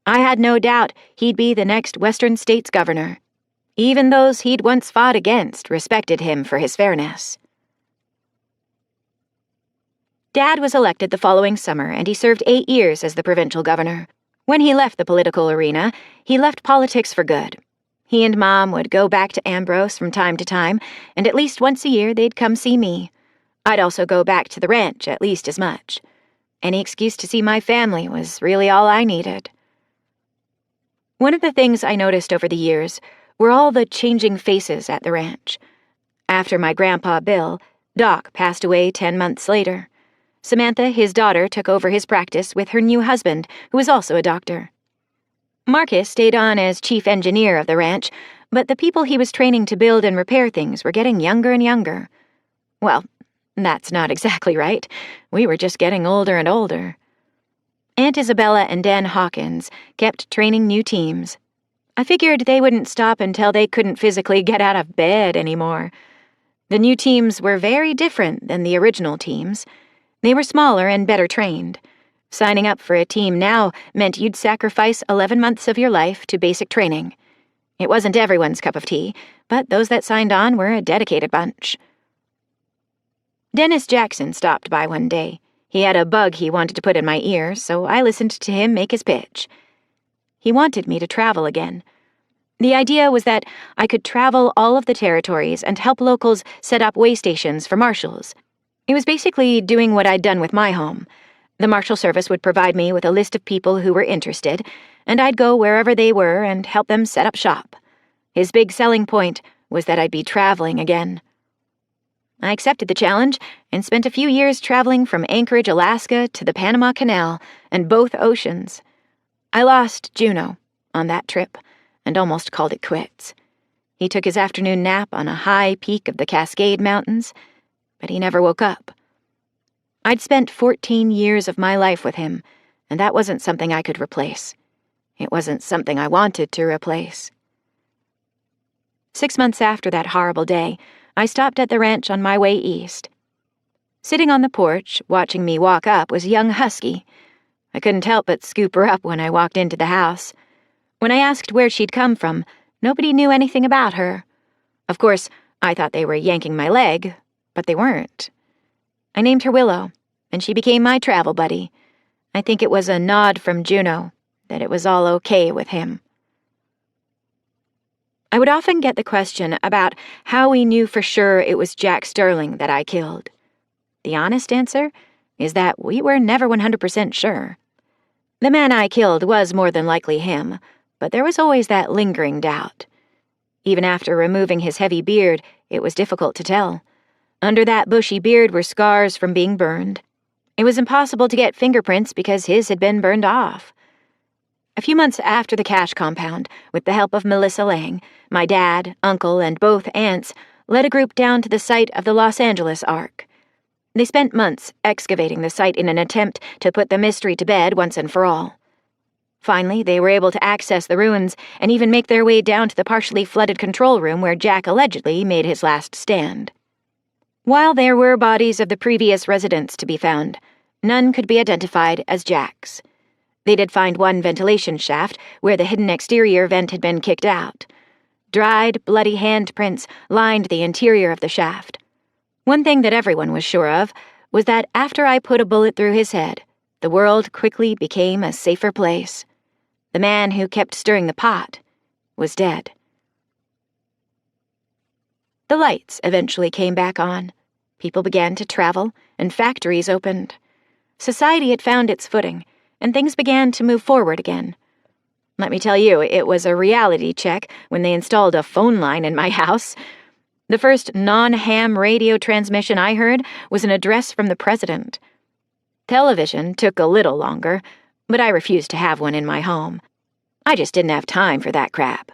I had no doubt he'd be the next Western States governor. Even those he'd once fought against respected him for his fairness. Dad was elected the following summer, and he served 8 years as the provincial governor. When he left the political arena, he left politics for good. He and Mom would go back to Ambrose from time to time, and at least once a year they'd come see me. I'd also go back to the ranch at least as much. Any excuse to see my family was really all I needed. One of the things I noticed over the years were all the changing faces at the ranch. After my grandpa Bill, Doc passed away 10 months later. Samantha, his daughter, took over his practice with her new husband, who was also a doctor. Marcus stayed on as chief engineer of the ranch, but the people he was training to build and repair things were getting younger and younger. Well, that's not exactly right. We were just getting older and older. Aunt Isabella and Dan Hawkins kept training new teams. I figured they wouldn't stop until they couldn't physically get out of bed anymore. The new teams were very different than the original teams. They were smaller and better trained. Signing up for a team now meant you'd sacrifice 11 months of your life to basic training. It wasn't everyone's cup of tea, but those that signed on were a dedicated bunch. Dennis Jackson stopped by one day. He had a bug he wanted to put in my ear, so I listened to him make his pitch. He wanted me to travel again. The idea was that I could travel all of the territories and help locals set up way stations for marshals. It was basically doing what I'd done with my home. The Marshal Service would provide me with a list of people who were interested, and I'd go wherever they were and help them set up shop. His big selling point was that I'd be traveling again. I accepted the challenge and spent a few years traveling from Anchorage, Alaska to the Panama Canal and both oceans. I lost Juno on that trip and almost called it quits. He took his afternoon nap on a high peak of the Cascade Mountains, but he never woke up. I'd spent 14 years of my life with him, and that wasn't something I could replace. It wasn't something I wanted to replace. 6 months after that horrible day, I stopped at the ranch on my way east. Sitting on the porch, watching me walk up, was a young husky. I couldn't help but scoop her up when I walked into the house. When I asked where she'd come from, nobody knew anything about her. Of course, I thought they were yanking my leg, but they weren't. I named her Willow, and she became my travel buddy. I think it was a nod from Juno that it was all okay with him. I would often get the question about how we knew for sure it was Jack Sterling that I killed. The honest answer is that we were never 100% sure. The man I killed was more than likely him, but there was always that lingering doubt. Even after removing his heavy beard, it was difficult to tell. Under that bushy beard were scars from being burned. It was impossible to get fingerprints because his had been burned off. A few months after the cash compound, with the help of Melissa Lang, my dad, uncle, and both aunts led a group down to the site of the Los Angeles Ark. They spent months excavating the site in an attempt to put the mystery to bed once and for all. Finally, they were able to access the ruins and even make their way down to the partially flooded control room where Jack allegedly made his last stand. While there were bodies of the previous residents to be found, none could be identified as Jack's. They did find one ventilation shaft where the hidden exterior vent had been kicked out. Dried, bloody handprints lined the interior of the shaft. One thing that everyone was sure of was that after I put a bullet through his head, the world quickly became a safer place. The man who kept stirring the pot was dead. The lights eventually came back on. People began to travel, and factories opened. Society had found its footing, and things began to move forward again. Let me tell you, it was a reality check when they installed a phone line in my house. The first non-ham radio transmission I heard was an address from the president. Television took a little longer, but I refused to have one in my home. I just didn't have time for that crap.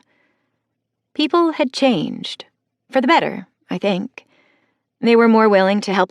People had changed. For the better, I think. They were more willing to help